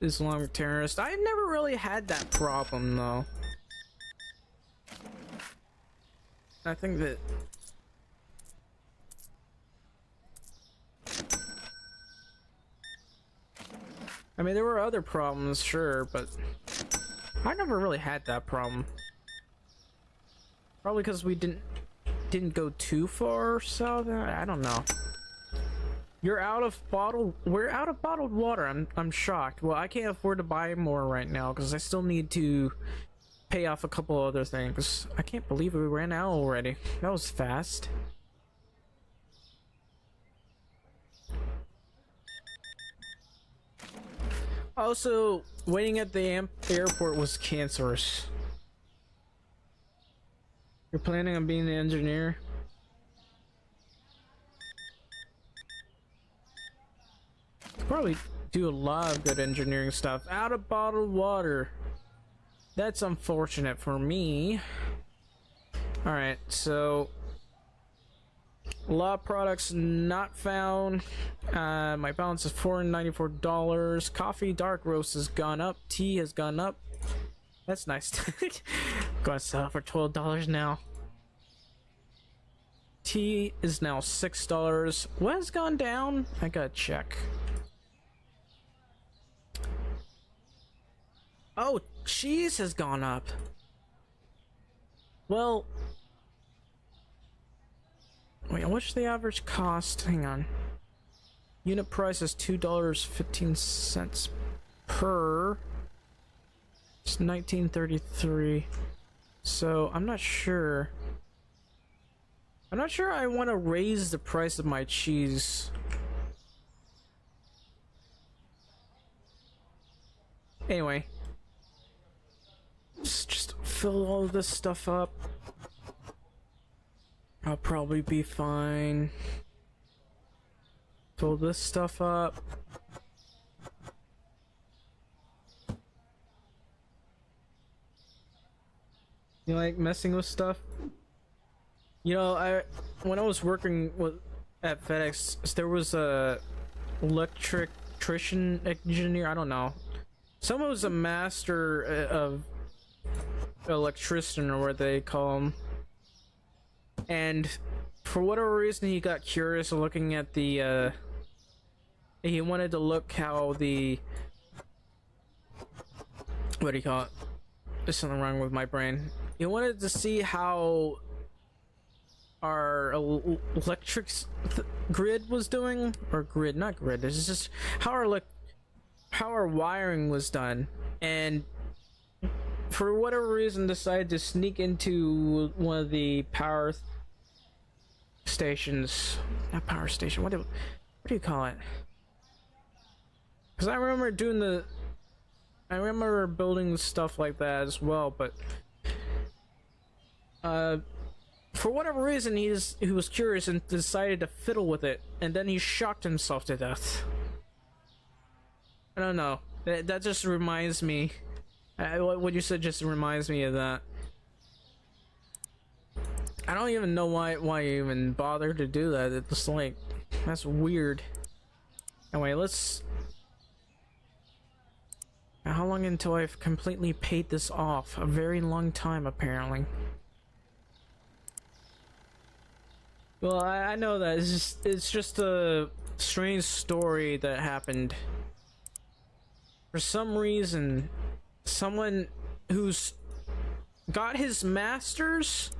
Islamic terrorists. I never really had that problem though. I think that I mean there were other problems, sure, but I never really had that problem. Probably because we didn't go too far south. I don't know. We're out of bottled water. I'm shocked. Well, I can't afford to buy more right now because I still need to pay off a couple other things. I can't believe we ran out already. That was fast. Also, waiting at the airport was cancerous. You're planning on being an engineer? Probably do a lot of good engineering stuff. Out of bottled water. That's unfortunate for me. Alright, so a lot of products not found. My balance is $494. Coffee dark roast has gone up. Tea has gone up. That's nice. Gonna sell it for $12 now. Tea is now $6. What has gone down? I gotta check. Oh, cheese has gone up. Well, wait, what's the average cost? Hang on. Unit price is $2.15 per. It's 1933. So I'm not sure. I'm not sure I want to raise the price of my cheese. Anyway. Just fill all this stuff up. I'll probably be fine. Fill this stuff up. You like messing with stuff? You know, when I was working at FedEx, there was a electrician engineer. I don't know. Someone was a master of electrician, or what they call him, and for whatever reason he got curious looking at the he wanted to look how the, what do you call it, there's something wrong with my brain. He wanted to see how our electric grid was doing, or grid, not grid, it's just how our wiring was done, and for whatever reason decided to sneak into one of the power stations. Not power station, what do you call it? Because I remember building stuff like that as well, but for whatever reason, he was curious and decided to fiddle with it, and then he shocked himself to death. I don't know. That just reminds me. What you said just reminds me of that. I don't even know why you even bothered to do that. It's like, that's weird. Anyway, let's. How long until I've completely paid this off? A very long time, apparently. Well, I know that it's just a strange story that happened. For some reason, someone who's got his master's,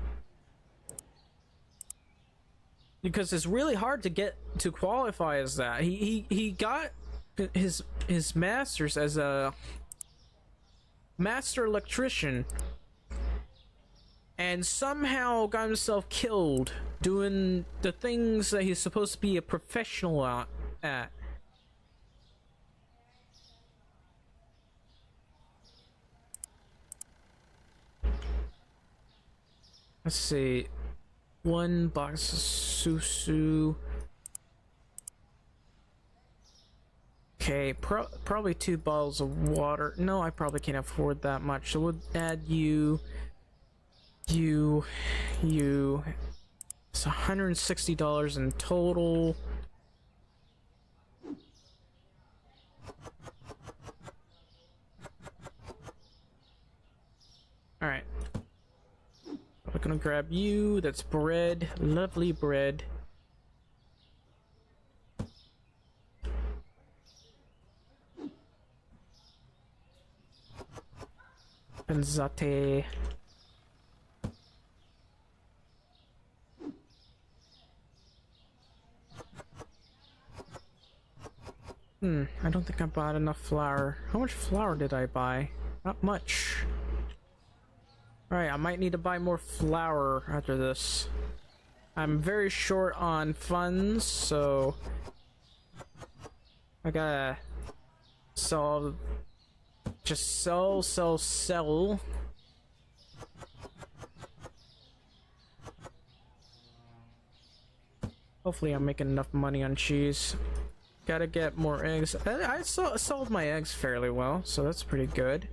because it's really hard to get to qualify as that. He got his master's as a master electrician, and somehow got himself killed doing the things that he's supposed to be a professional at. Let's see. One box of Susu. Okay, probably 2 bottles of water. No, I probably can't afford that much. So we'll add you. It's $160 in total. Alright. I'm gonna grab you. That's bread. Lovely bread. Benzate. I don't think I bought enough flour. How much flour did I buy? Not much. Alright, I might need to buy more flour after this. I'm very short on funds, so I gotta sell. Just sell. Hopefully I'm making enough money on cheese. Gotta get more eggs. I sold my eggs fairly well, so that's pretty good.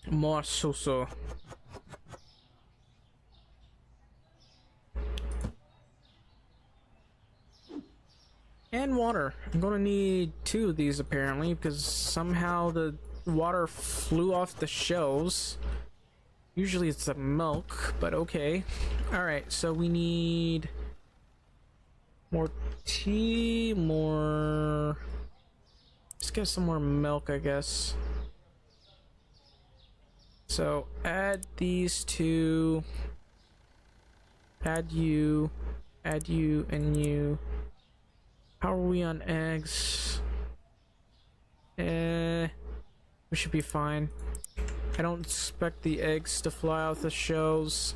More so. And water. I'm gonna need 2 of these apparently, because somehow the water flew off the shelves. Usually it's the milk, but okay. Alright, so we need more tea, more. Let's get some more milk, I guess. So add these 2. Add you, and you. How are we on eggs? We should be fine. I don't expect the eggs to fly off the shelves.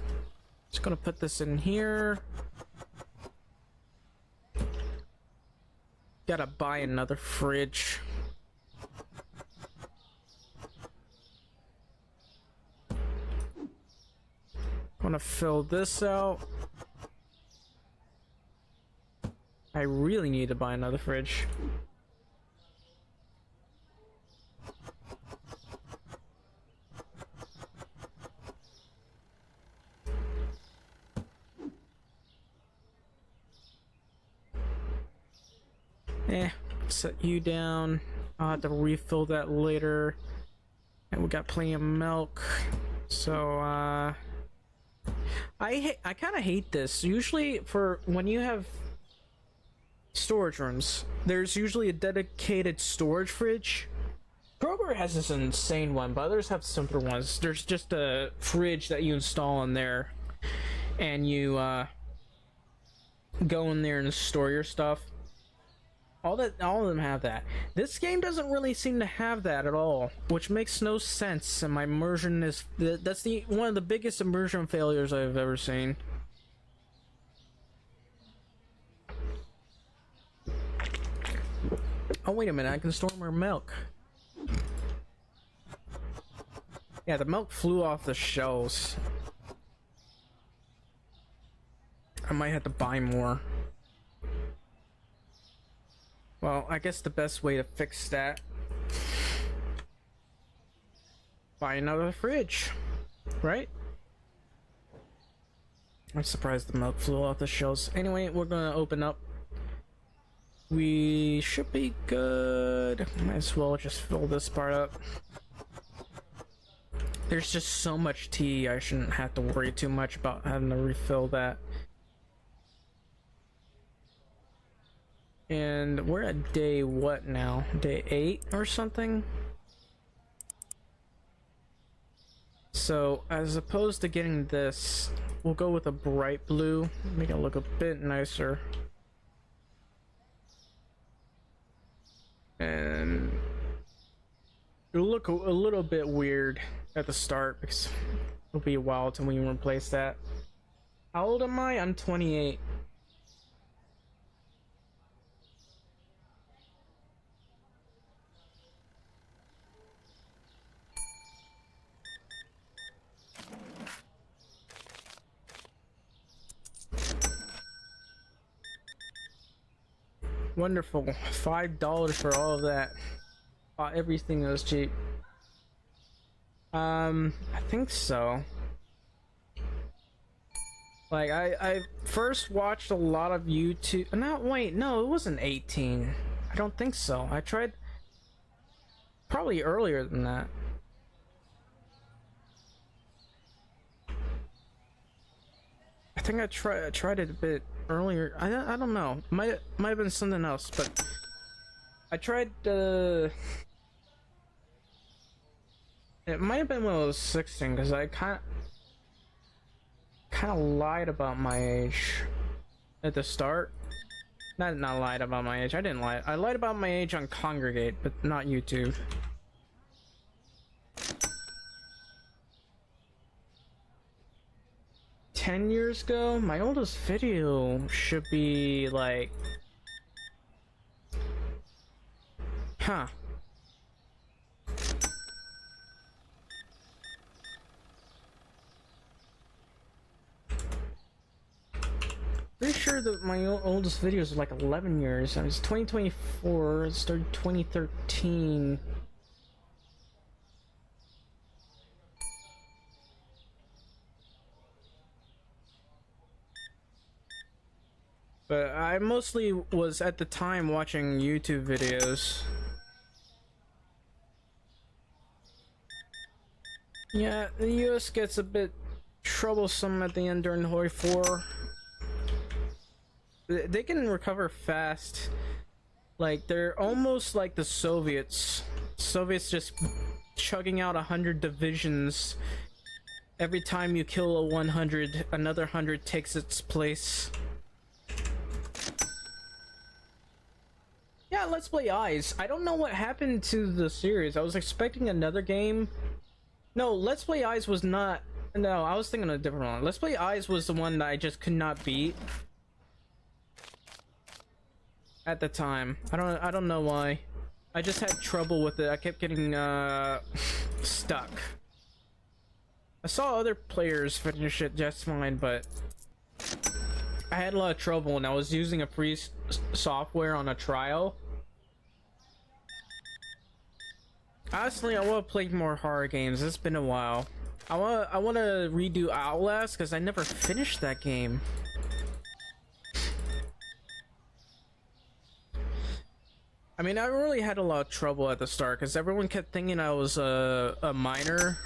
Just gonna put this in here. Gotta buy another fridge. Wanna fill this out. I really need to buy another fridge. Set you down. I'll have to refill that later. And we got plenty of milk. So, I kind of hate this. Usually, for when you have storage rooms, there's usually a dedicated storage fridge. Kroger has this insane one, but others have simpler ones. There's just a fridge that you install in there, and you go in there and store your stuff. All of them have that. This game doesn't really seem to have that at all, which makes no sense. And my immersion is that's one of the biggest immersion failures I've ever seen. Oh wait a minute, I can store more milk. Yeah, the milk flew off the shelves. I might have to buy more. Well, I guess the best way to fix that, buy another fridge, right? I'm surprised the milk flew off the shelves. Anyway, we're gonna open up. We should be good. Might as well just fill this part up. There's just so much tea, I shouldn't have to worry too much about having to refill that. And we're at day what now? Day 8 or something? So, as opposed to getting this, we'll go with a bright blue, make it look a bit nicer. And it'll look a little bit weird at the start because it'll be a while till we replace that. How old am I? I'm 28. Wonderful. $5 for all of that. Everything that was cheap. I think so. Like, I first watched a lot of YouTube. No, wait, no, it wasn't 18. I don't think so. I tried probably earlier than that. I think I tried it a bit earlier. I don't know. Might have been something else, but I tried. It might have been when I was 16 because I kind of lied about my age at the start. Not lied about my age. I didn't lie. I lied about my age on Congregate, but not YouTube. $10 years ago, my oldest video should be like, huh. Pretty sure that my oldest videos are like 11 years. I was 2024. It started 2013. But I mostly was at the time watching YouTube videos. Yeah, the US gets a bit troublesome at the end during the Hoi 4. They can recover fast. Like, they're almost like the Soviets. Soviets just chugging out 100 divisions. Every time you kill a 100, another 100 takes its place. Yeah, Let's Play Eyes. I don't know what happened to the series. I was expecting another game. No, Let's Play Eyes was not... No, I was thinking of a different one. Let's Play Eyes was the one that I just could not beat at the time. I don't know why. I just had trouble with it. I kept getting stuck. I saw other players finish it just fine, but I had a lot of trouble, and I was using a free software on a trial. Honestly, I want to play more horror games. It's been a while. I want to redo Outlast because I never finished that game. I mean, I really had a lot of trouble at the start because everyone kept thinking I was a minor.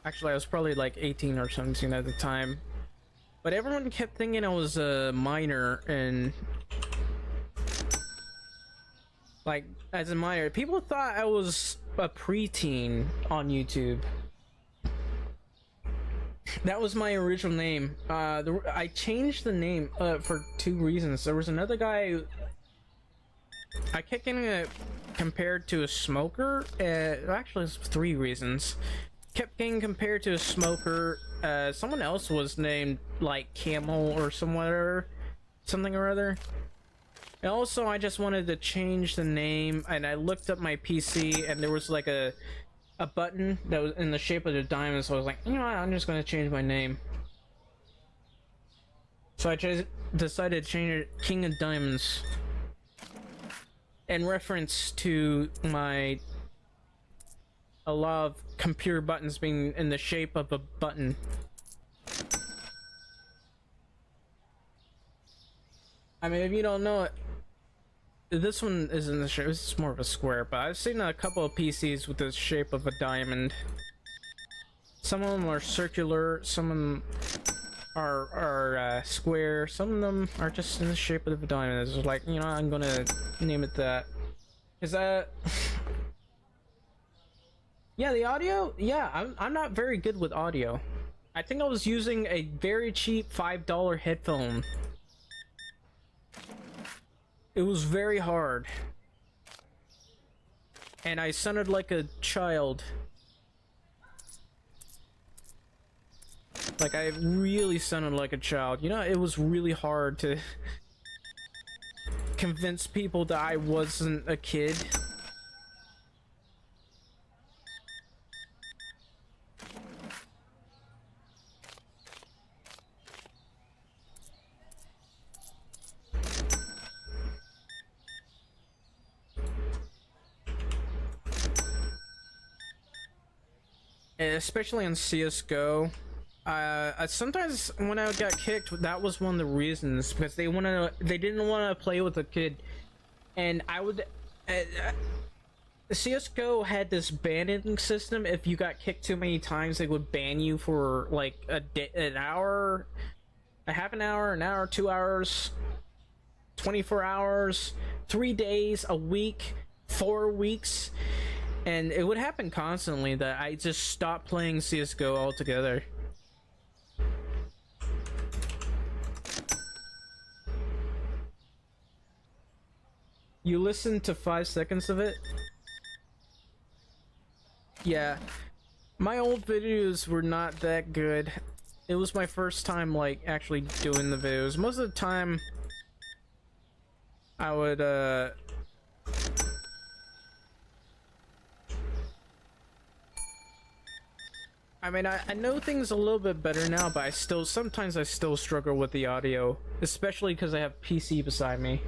Actually, I was probably like 18 or 17 at the time. But everyone kept thinking I was a minor, and like, as a minor, people thought I was a preteen on YouTube. That was my original name. I changed the name for 2 reasons. There was another guy. I kept getting compared to a smoker. Actually, it's 3 reasons. Kept getting compared to a smoker. Someone else was named like Camel or something or other. And also, I just wanted to change the name, and I looked up my PC, and there was like a a button that was in the shape of a diamond, so I was like, you know what, I'm just gonna change my name. So I just decided to change it King of Diamonds in reference to a lot of computer buttons being in the shape of a button. I mean, if you don't know it, this one is in the shape, it's more of a square, but I've seen a couple of PCs with the shape of a diamond. Some of them are circular, some of them are square, some of them are just in the shape of a diamond. It's like, you know, I'm gonna name it that. Is that... Yeah, the audio? Yeah, I'm not very good with audio. I think I was using a very cheap $5 headphone. It was very hard. And I sounded like a child. Like, I really sounded like a child. You know, it was really hard to convince people that I wasn't a kid. Especially on CSGO. Sometimes when I got kicked, that was one of the reasons, because they didn't want to play with a kid, and I would. CSGO had this banning system. If you got kicked too many times, they would ban you for like an hour, a half an hour, 2 hours, 24 hours, 3 days, a week, 4 weeks. And it would happen constantly that I just stopped playing CSGO altogether. You listened to 5 seconds of it? Yeah. My old videos were not that good. It was my first time, like, actually doing the videos. Most of the time, I would, I mean, I know things a little bit better now, but sometimes I still struggle with the audio, especially because I have PC beside me.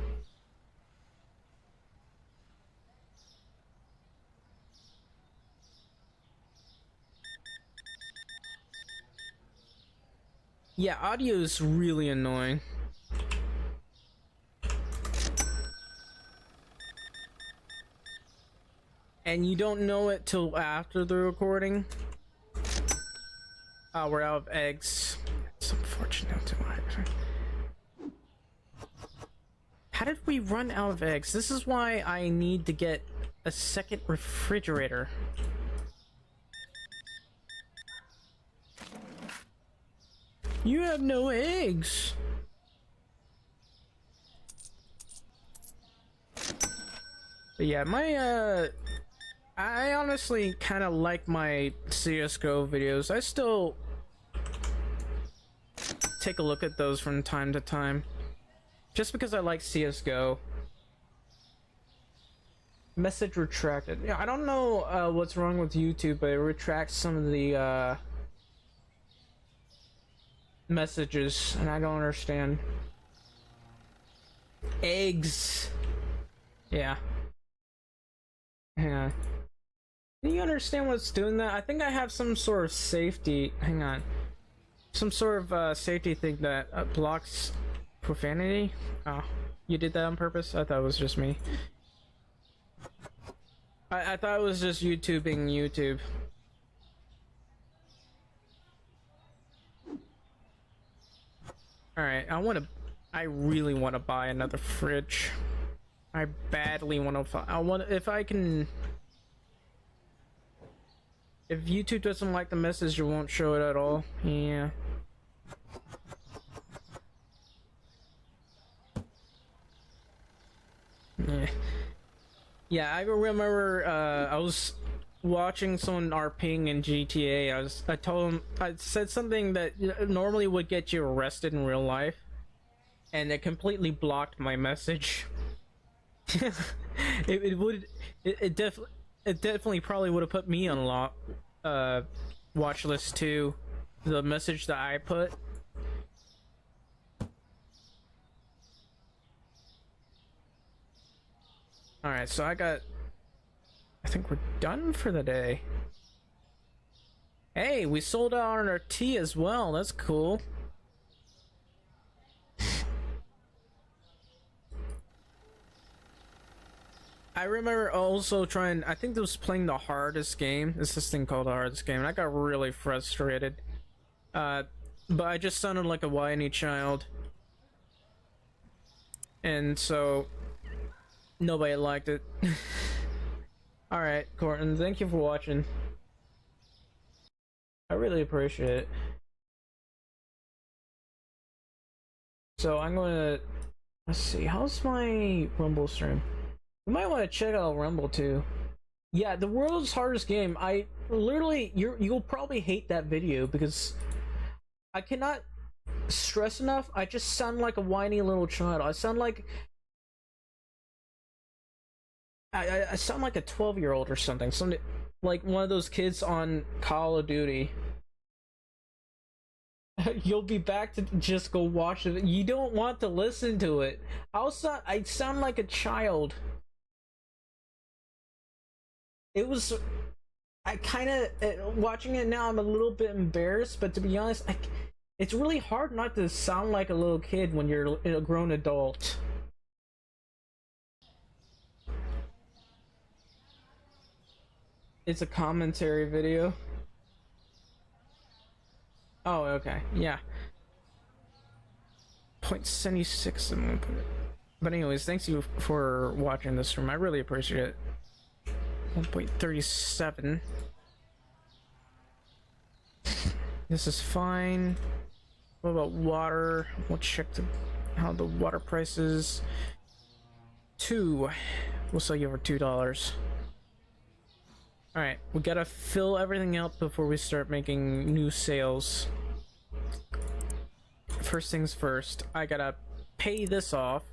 Yeah, audio is really annoying. And you don't know it till after the recording. Oh, we're out of eggs. It's unfortunate. How did we run out of eggs? This is why I need to get a second refrigerator. You have no eggs. But yeah, I honestly kind of like my CSGO videos. I still take a look at those from time to time. Just because I like CSGO. Message retracted. Yeah, I don't know what's wrong with YouTube, but it retracts some of the messages, and I don't understand. Eggs. Yeah. Yeah. Do you understand what's doing that? I think I have some sort of safety. Hang on. Some sort of safety thing that blocks profanity. Oh, you did that on purpose? I thought it was just me. I thought it was just YouTube being YouTube. Alright, I really want to buy another fridge. I badly want to if I can... If YouTube doesn't like the message, it won't show it at all. Yeah. Yeah. Yeah, I remember I was watching someone RPing in GTA. I said something that normally would get you arrested in real life, and it completely blocked my message. it definitely it definitely probably would have put me on a watch list too. The message that I put. Alright, so I think we're done for the day. Hey, we sold out on our tea as well. That's cool. I remember also trying, I think it was playing the hardest game. It's this thing called the hardest game, and I got really frustrated. But I just sounded like a whiny child. And so, nobody liked it. Alright, Courtney, thank you for watching. I really appreciate it. So I'm gonna, let's see, how's my Rumble stream? You might want to check out Rumble too. Yeah, the world's hardest game. I literally, you'll probably hate that video because I cannot stress enough. I just sound like a whiny little child. I sound like I sound like a 12-year-old or something. Something like one of those kids on Call of Duty. You'll be back to just go watch it. You don't want to listen to it. I sound like a child. It was, I kind of, watching it now, I'm a little bit embarrassed, but to be honest, it's really hard not to sound like a little kid when you're a grown adult. It's a commentary video. Oh, okay, yeah. 0.76, I'm gonna put it. But anyways, thanks you for watching this stream. I really appreciate it. 1.37. This is fine. What about water? We'll check how the water price is. 2. We'll sell you for $2. Alright, we gotta fill everything up before we start making new sales. First things first, I gotta pay this off.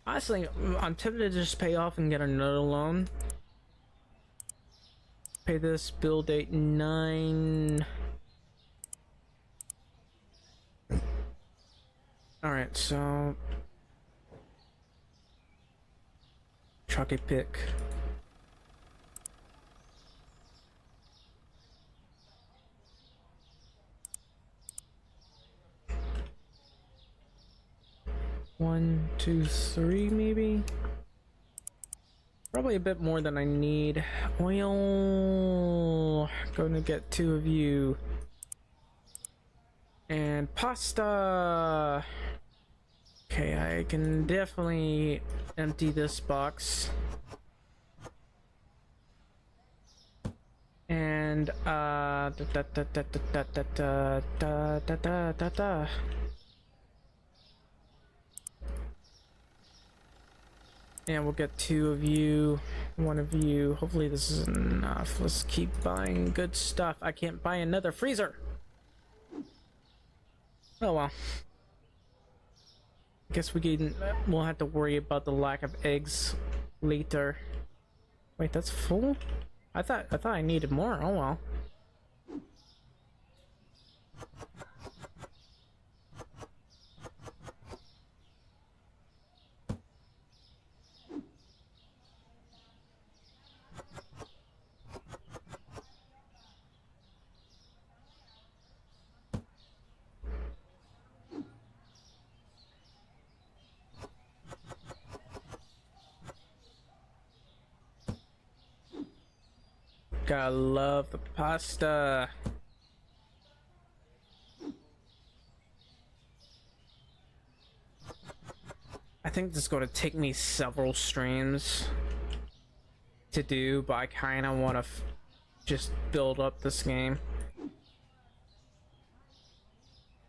Honestly, I'm tempted to just pay off and get another loan. Pay this, bill date 9. Alright, so Chalky pick. One, two, three, maybe? Probably a bit more than I need. Oil. Going to get 2 of you. And pasta. Okay, I can definitely empty this box. And and we'll get 2 of you, 1 of you. Hopefully this is enough. Let's keep buying good stuff. I can't buy another freezer. Oh well. Guess we'll have to worry about the lack of eggs later. Wait, that's full? I thought I needed more. Oh well. Gotta love the pasta. I think this is going to take me several streams to do, but I kind of want to just build up this game.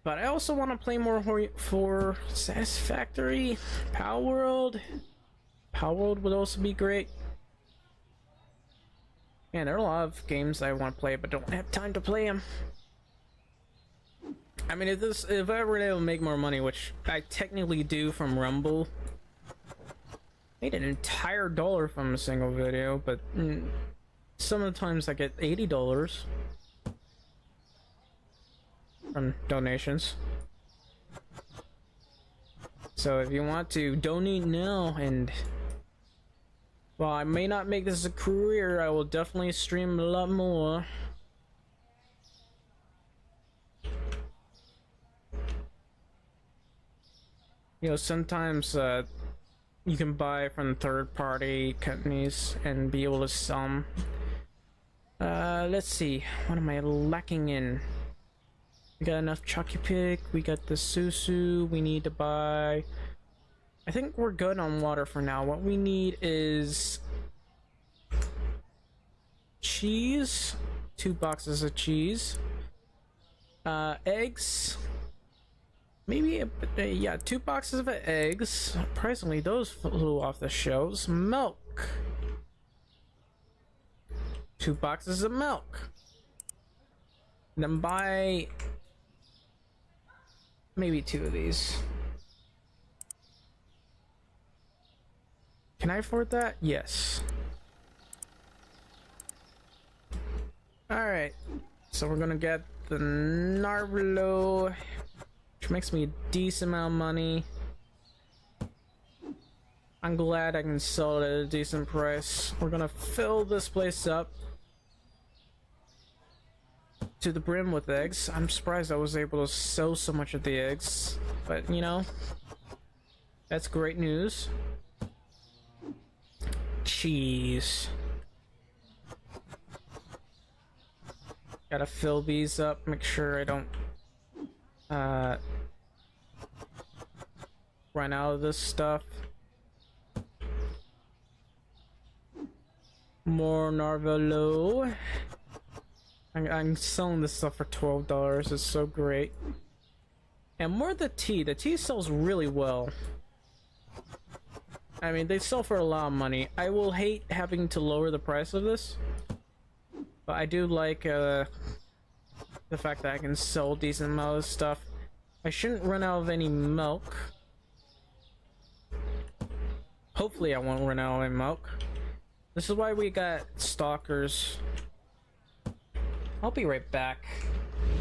But I also want to play more for Satisfactory. Palworld. Palworld would also be great. Man, there are a lot of games I want to play, but don't have time to play them. I mean, if I were able to make more money, which I technically do from Rumble, Made an entire dollar from a single video, but some of the times I get $80 from donations. So if you want to donate now, and while I may not make this a career, I will definitely stream a lot more. You know, sometimes you can buy from third-party companies and be able to sell them. Let's see, what am I lacking in? We got enough Chucky Pick, we got the Susu, we need to buy... I think we're good on water for now. What we need is... cheese. 2 boxes of cheese. Eggs. Maybe, yeah, 2 boxes of eggs. Surprisingly, those flew off the shelves. Milk. 2 boxes of milk. And then buy maybe 2 of these. Can I afford that? Yes. Alright. So we're gonna get the Narvalo, which makes me a decent amount of money. I'm glad I can sell it at a decent price. We're gonna fill this place up to the brim with eggs. I'm surprised I was able to sell so much of the eggs, but you know, that's great news. Cheese. Gotta fill these up, make sure I don't run out of this stuff. More Narvalo. I'm selling this stuff for $12. It's so great. And more the tea. The tea sells really well. I mean, they sell for a lot of money. I will hate having to lower the price of this, but I do like the fact that I can sell a decent amount of stuff. I shouldn't run out of any milk. Hopefully I won't run out of any milk. This is why we got stalkers. I'll be right back.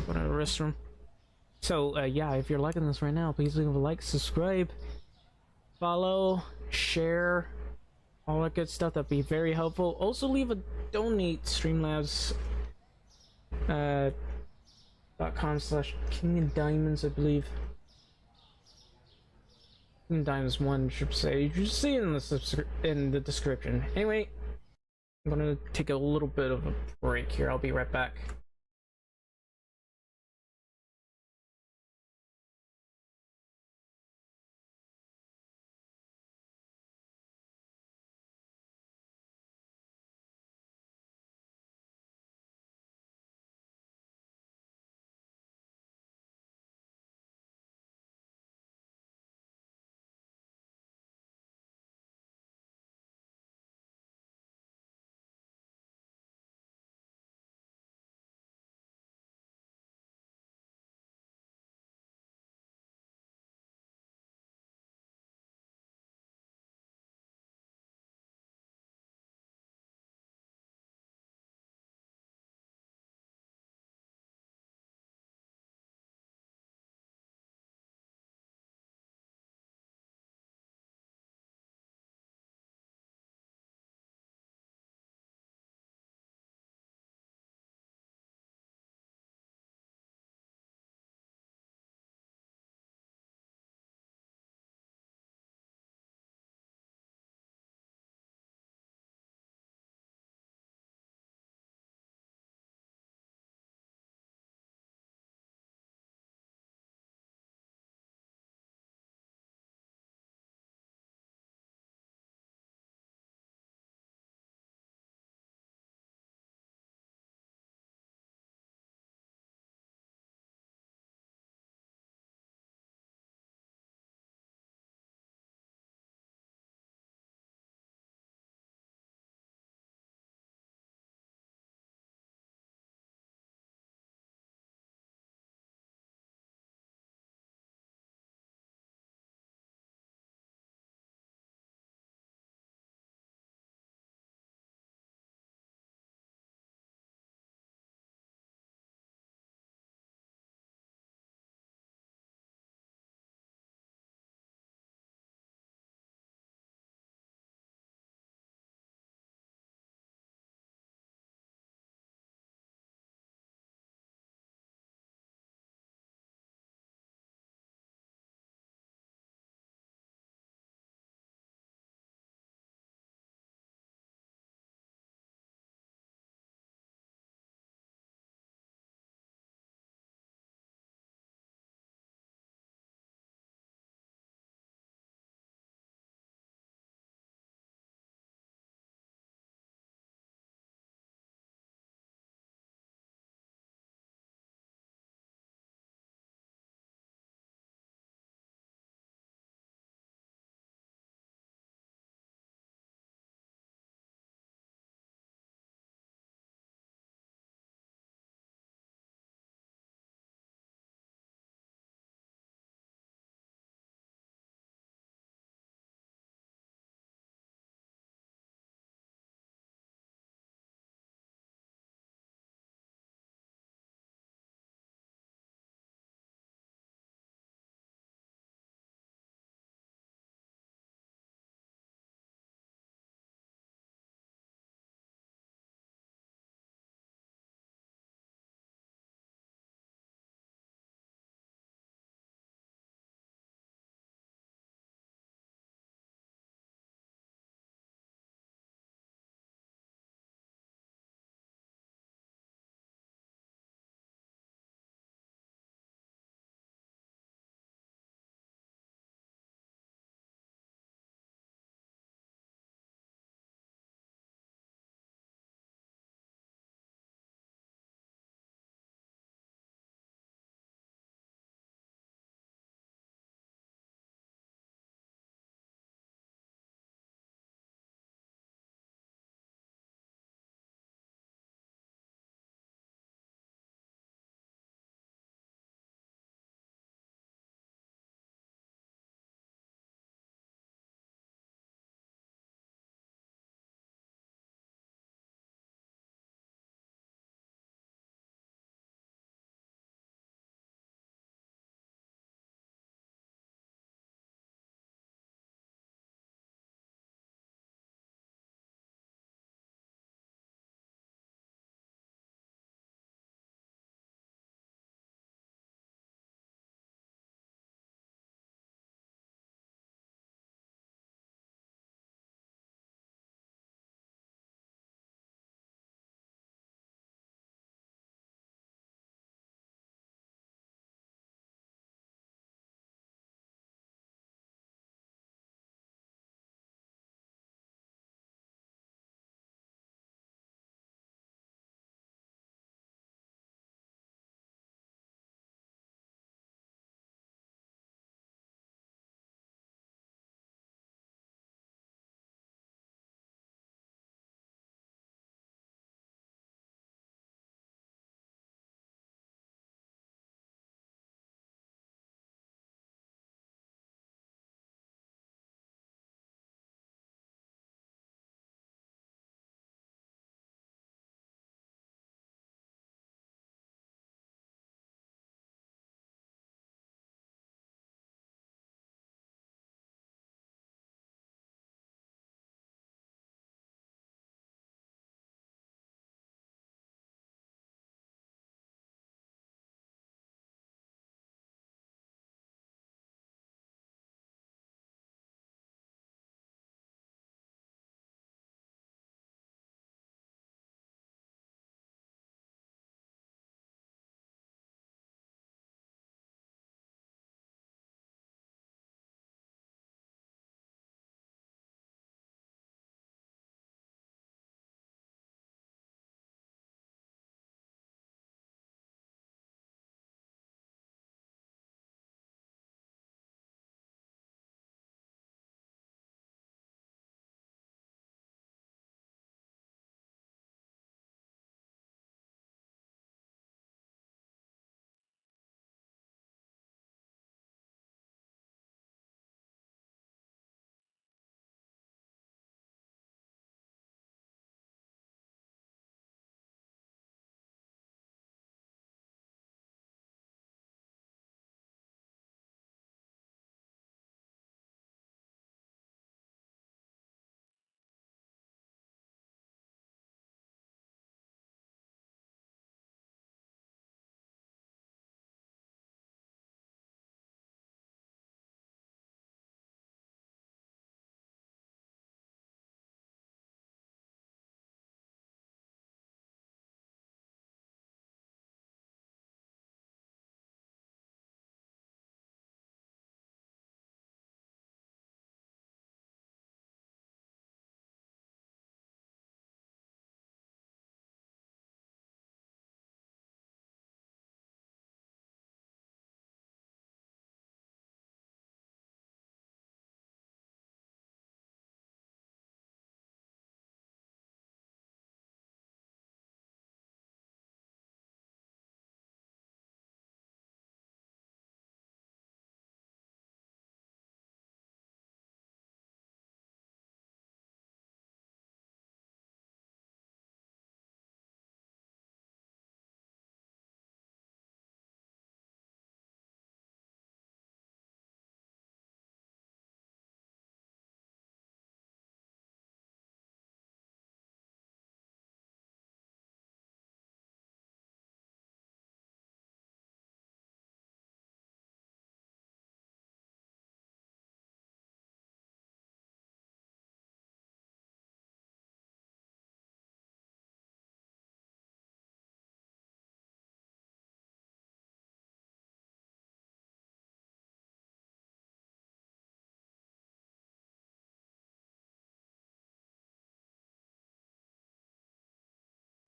Go to the restroom. So, yeah, if you're liking this right now, please leave a like, subscribe, follow, share, all that good stuff. That'd be very helpful. Also, leave a donate Streamlabs .com/King of Diamonds, I believe. King of Diamonds 1 should say. You should see it in the description. Anyway, I'm gonna take a little bit of a break here. I'll be right back.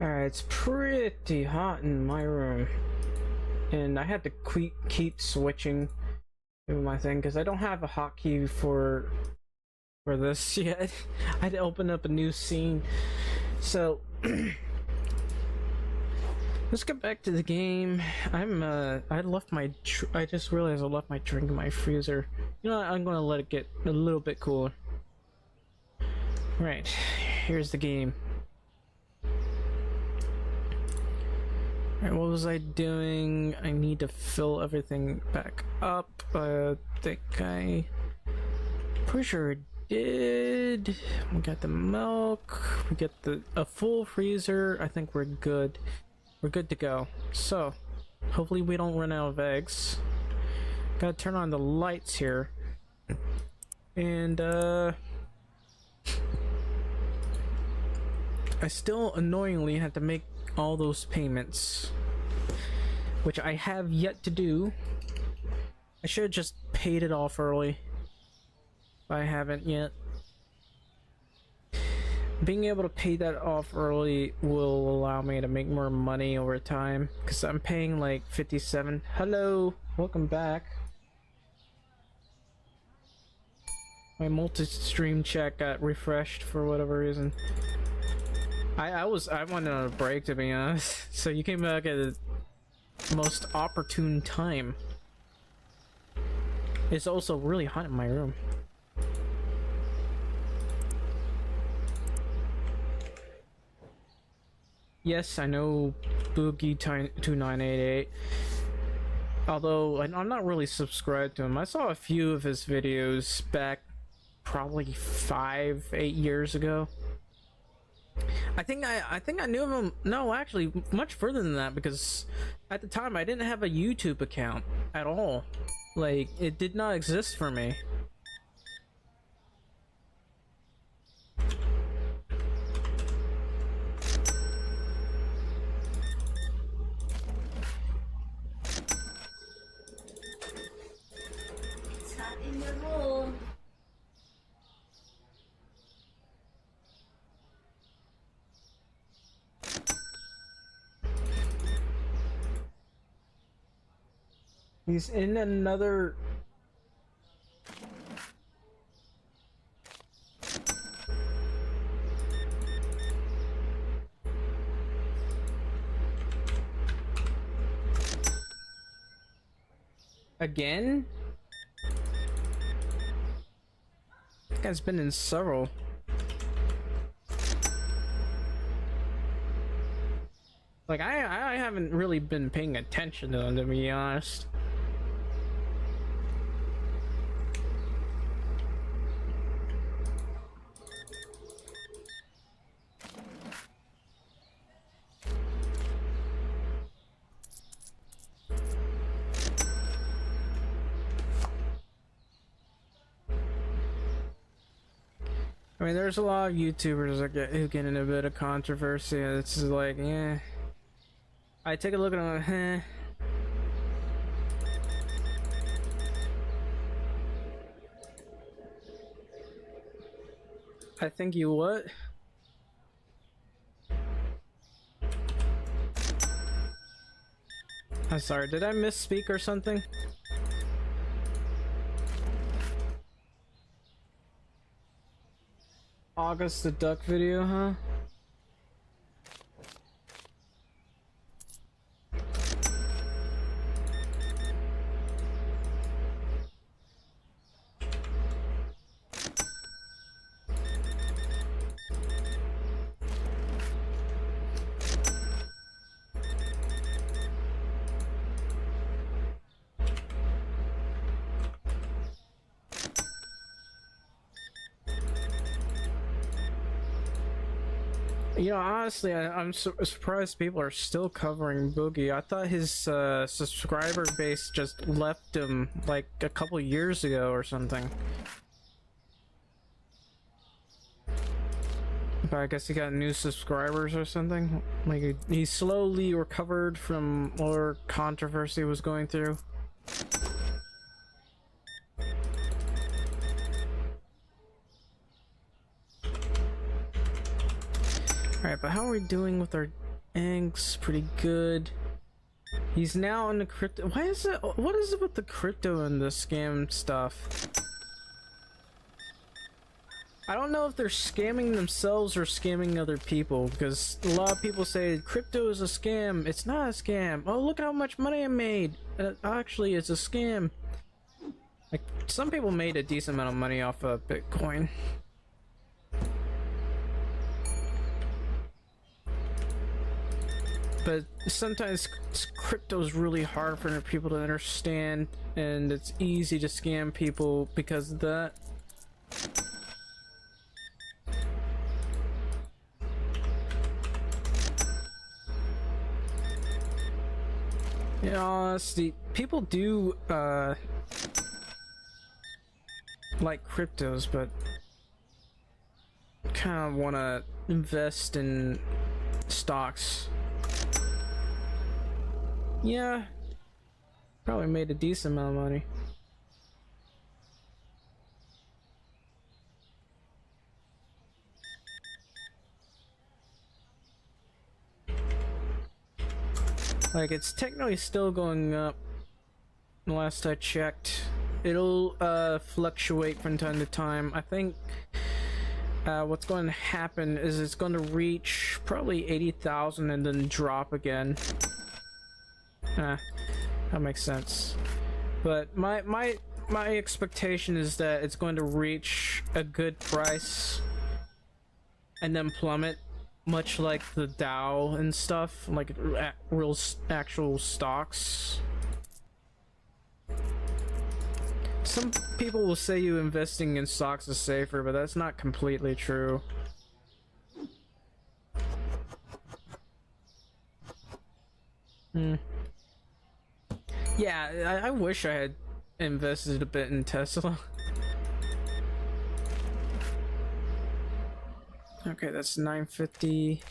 Alright, it's pretty hot in my room. And I had to keep switching to my thing because I don't have a hotkey for this yet. I had to open up a new scene. So let's get back to the game. I left my I just realized I left my drink in my freezer. You know what? I'm gonna let it get a little bit cooler. Right, here's the game. Alright, what was I doing? I need to fill everything back up. I think pretty sure I did. We got the milk. We get a full freezer. I think we're good. We're good to go. So, hopefully we don't run out of eggs. Gotta turn on the lights here. And I still annoyingly have to make all those payments, which I have yet to do. I should have just paid it off early, but I haven't yet. Being able to pay that off early will allow me to make more money over time, because I'm paying like 57. Hello, welcome back. My multi-stream chat got refreshed for whatever reason. I went on a break, to be honest, so you came back at the most opportune time. It's also really hot in my room. Yes, I know Boogie2988. Although I'm not really subscribed to him. I saw a few of his videos back probably 5-8 years ago. I think I knew him. No, actually, much further than that, because at the time I didn't have a YouTube account at all. Like, it did not exist for me. It's hot in your room. He's in another... Again? This guy's been in several. Like, I haven't really been paying attention to them, to be honest. I mean, there's a lot of YouTubers that who get in a bit of controversy. It's just like, yeah. I take a look at them, I think you what? I'm sorry, did I misspeak or something? August the Duck video, huh? You know, honestly, I'm surprised people are still covering Boogie. I thought his subscriber base just left him like a couple years ago or something. But I guess he got new subscribers or something. Like, he slowly recovered from whatever controversy he was going through. Alright, but how are we doing with our Ang's pretty good. He's now in the crypto. Why is it? What is it with the crypto and the scam stuff? I don't know if they're scamming themselves or scamming other people, because a lot of people say crypto is a scam. It's not a scam. Oh, look how much money I made. Actually, it's a scam. Like, some people made a decent amount of money off of Bitcoin. But sometimes crypto is really hard for people to understand, and it's easy to scam people because of that. Yeah, honestly, people do like cryptos, but kind of want to invest in stocks. Yeah, probably made a decent amount of money. Like, it's technically still going up. Last I checked, it'll fluctuate from time to time. I think what's going to happen is it's going to reach probably 80,000 and then drop again. That makes sense. But my expectation is that it's going to reach a good price and then plummet, much like the Dow and stuff, like real actual stocks. Some people will say you investing in stocks is safer, but that's not completely true. Yeah, I wish I had invested a bit in Tesla. Okay, that's 950.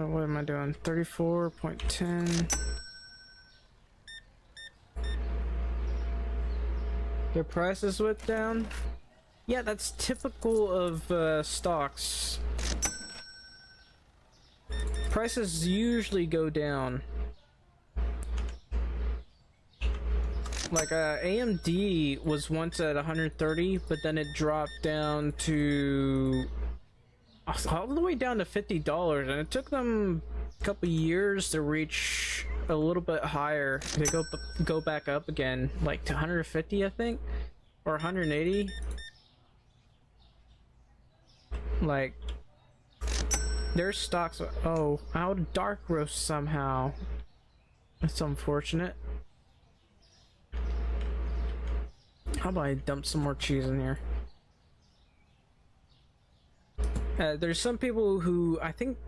What am I doing? 34.10. Their prices went down? Yeah, that's typical of stocks. Prices usually go down. Like AMD was once at 130, but then it dropped down to all the way down to $50, and it took them a couple years to reach a little bit higher. They go back up again, like to 150, I think, or 180. Like, their stocks. Oh, out dark roast somehow. That's unfortunate. How about I dump some more cheese in here? There's some people who I think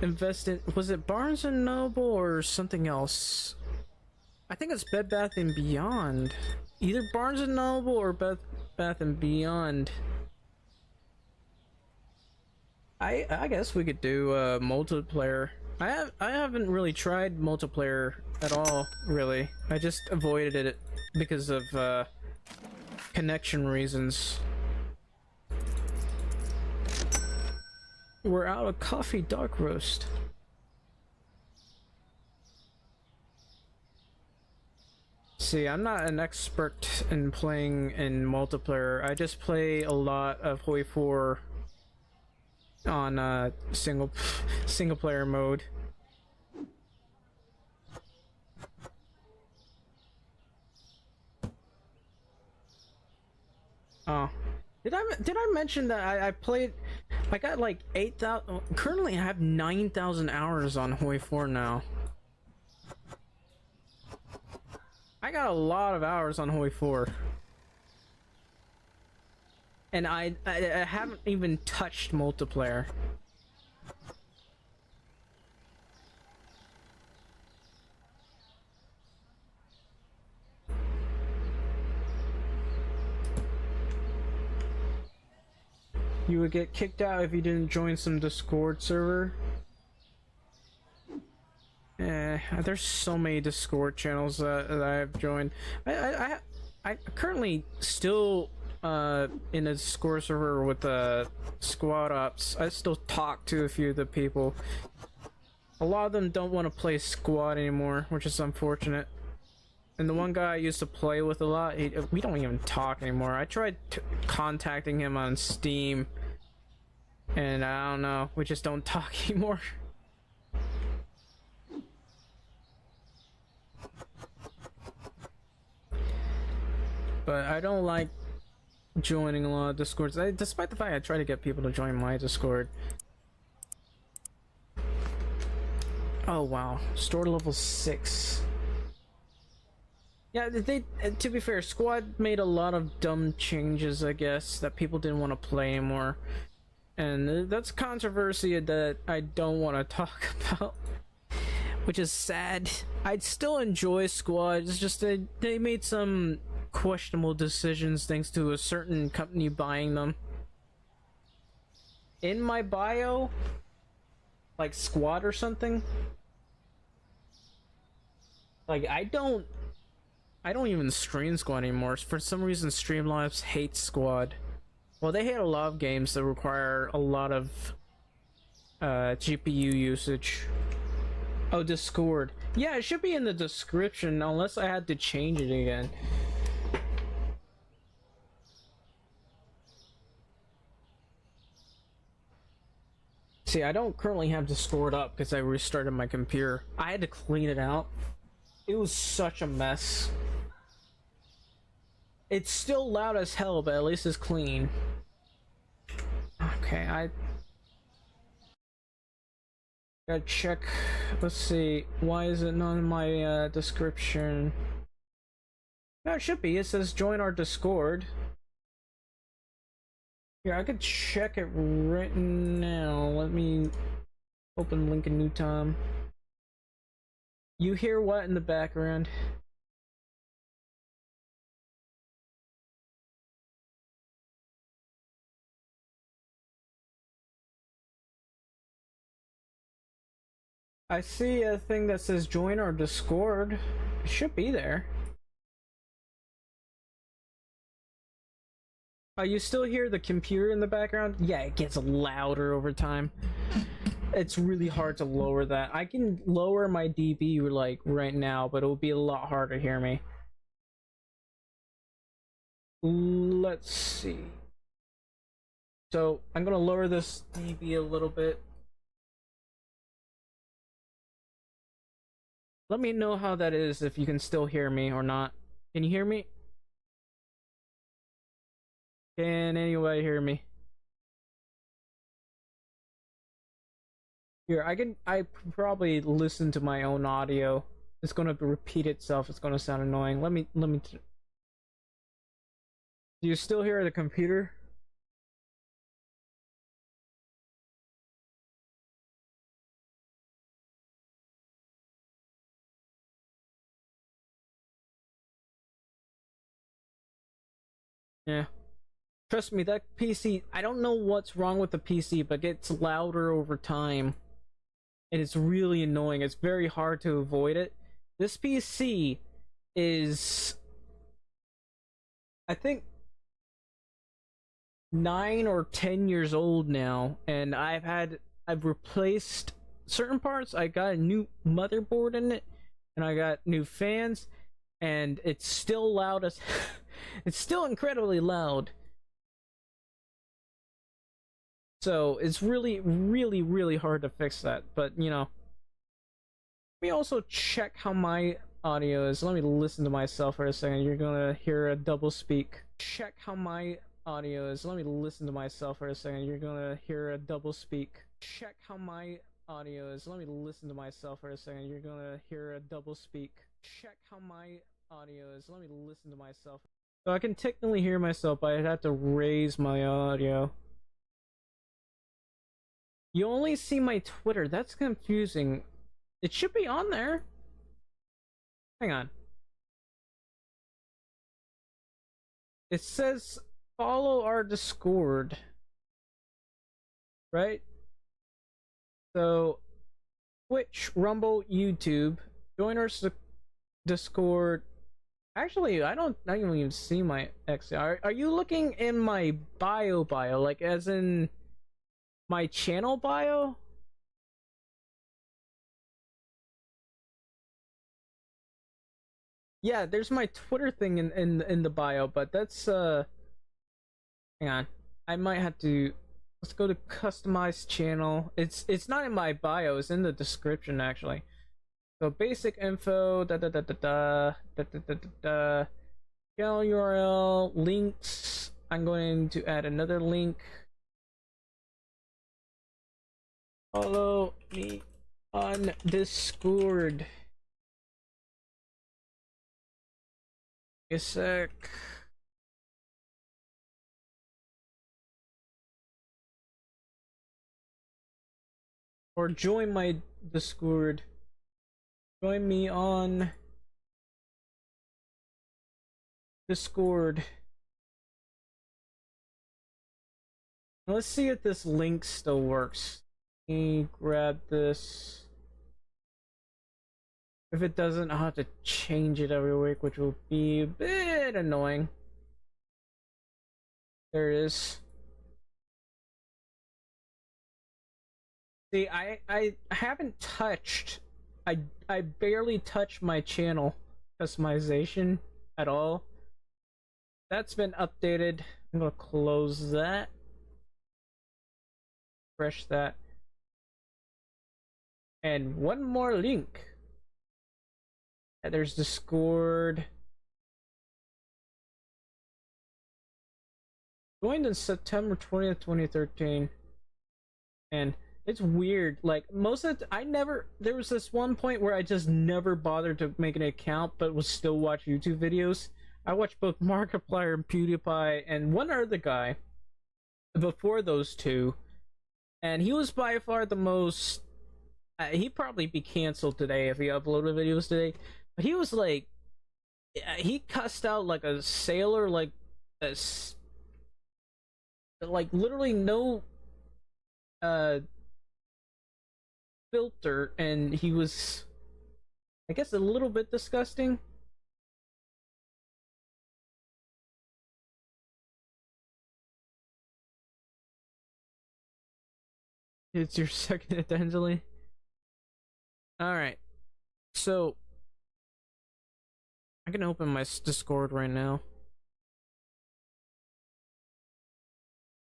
invested. Was it Barnes and Noble or something else? I think it's Bed Bath and Beyond. Either Barnes and Noble or Bed Bath and Beyond. I guess we could do multiplayer. I haven't really tried multiplayer at all, really. I just avoided it because of connection reasons. We're out of coffee dark roast. See, I'm not an expert in playing in multiplayer. I just play a lot of Hoi 4 on single player mode. Oh, did I mention that I played? I got like 8,000. Currently, I have 9,000 hours on Hoi 4 now. I got a lot of hours on Hoi 4. And I haven't even touched multiplayer. You would get kicked out if you didn't join some Discord server. There's so many Discord channels that I've joined. I currently still in a Discord server with Squad Ops. I still talk to a few of the people. A lot of them don't want to play Squad anymore, which is unfortunate. And the one guy I used to play with a lot, we don't even talk anymore. I tried contacting him on Steam, and I don't know, we just don't talk anymore. But I don't like joining a lot of Discords, despite the fact I try to get people to join my Discord. Oh wow, store level 6. Yeah, to be fair, Squad made a lot of dumb changes, I guess, that people didn't want to play anymore. And that's controversy that I don't want to talk about, which is sad. I'd still enjoy Squad, it's just that they made some questionable decisions thanks to a certain company buying them. In my bio, like Squad or something, like I don't even stream Squad anymore. For some reason Streamlabs hates Squad. Well, they hate a lot of games that require a lot of GPU usage. Oh, Discord. Yeah, it should be in the description unless I had to change it again. See, I don't currently have Discord up because I restarted my computer. I had to clean it out. It was such a mess. It's still loud as hell, but at least it's clean. Okay, I gotta check. Let's see. Why is it not in my description? No, it should be. It says join our Discord. Here, I could check it right now. Let me open link a new time. You hear what in the background? I see a thing that says join our Discord. It should be there. Oh, you still hear the computer in the background? Yeah, it gets louder over time. It's really hard to lower that. I can lower my dB like right now, but it will be a lot harder to hear me. Let's see. So I'm gonna lower this dB a little bit. Let me know how that is, if you can still hear me or not. Can you hear me? Can anybody hear me? Here, I probably listen to my own audio. It's gonna repeat itself. It's gonna sound annoying. Let me. Do you still hear the computer? Yeah. Trust me, that PC, I don't know what's wrong with the PC, but it gets louder over time. And it's really annoying. It's very hard to avoid it. This PC is, I think, 9 or 10 years old now, and I've replaced certain parts. I got a new motherboard in it, and I got new fans, and it's still loud as it's still incredibly loud. So it's really hard to fix that, but you know. Let me also check how my audio is. Let me listen to myself for a second. You're gonna hear a double speak. Check how my audio is. Let me listen to myself for a second. You're gonna hear a double speak. Check how my audio is. Let me listen to myself for a second. You're gonna hear a double speak. Check how my audio is. Let me listen to myself. So I can technically hear myself, but I'd have to raise my audio. You only see my Twitter. That's confusing. It should be on there. Hang on. It says follow our Discord. right? So Twitch, Rumble, YouTube. Join our Discord. Actually, I don't even see my X. Are you looking in my bio, like as in my channel bio? Yeah, there's my Twitter thing in the bio, but that's hang on. I might have to, let's go to customize channel. It's not in my bio, it's in the description actually. So basic info, channel URL, links. I'm going to add another link. Follow me on Discord. A sec. Or join my Discord. Join me on Discord. Let's see if this link still works. Let me grab this. If it doesn't, I'll have to change it every week, which will be a bit annoying. There it is. See, I haven't touched. I barely touched my channel customization at all. That's been updated. I'm gonna close that. Refresh that. And one more link. Yeah, there's Discord. Joined in September 20th, 2013. And it's weird. Like most of I never there was this one point where I just never bothered to make an account but would still watch YouTube videos. I watched both Markiplier and PewDiePie and one other guy before those two. And he was by far the most he'd probably be canceled today if he uploaded videos today. But he was like he cussed out like a sailor, like literally no filter, and he was, I guess, a little bit disgusting. It's your second Atangeli. Alright, so I can open my Discord right now.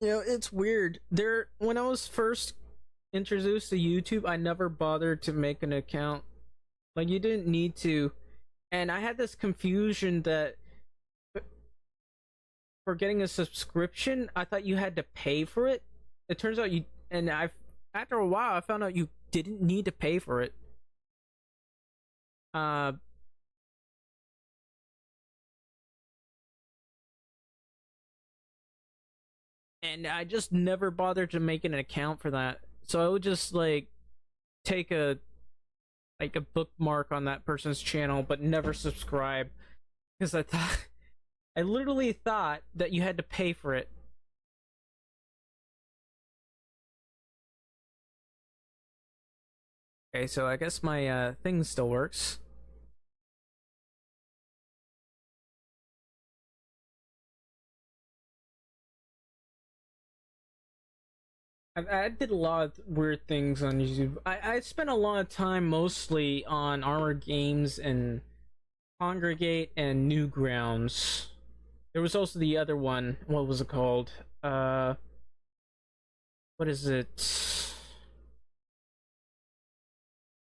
You know, it's weird. When I was first introduced to YouTube, I never bothered to make an account. Like, you didn't need to. And I had this confusion that for getting a subscription, I thought you had to pay for it. It turns out after a while, I found out you didn't need to pay for it. And I just never bothered to make an account for that. So I would just like take a bookmark on that person's channel but never subscribe because I literally thought that you had to pay for it. Okay, so I guess my thing still works. I did a lot of weird things on YouTube. I spent a lot of time mostly on Armored Games and Congregate and Newgrounds. There was also the other one. What was it called? What is it?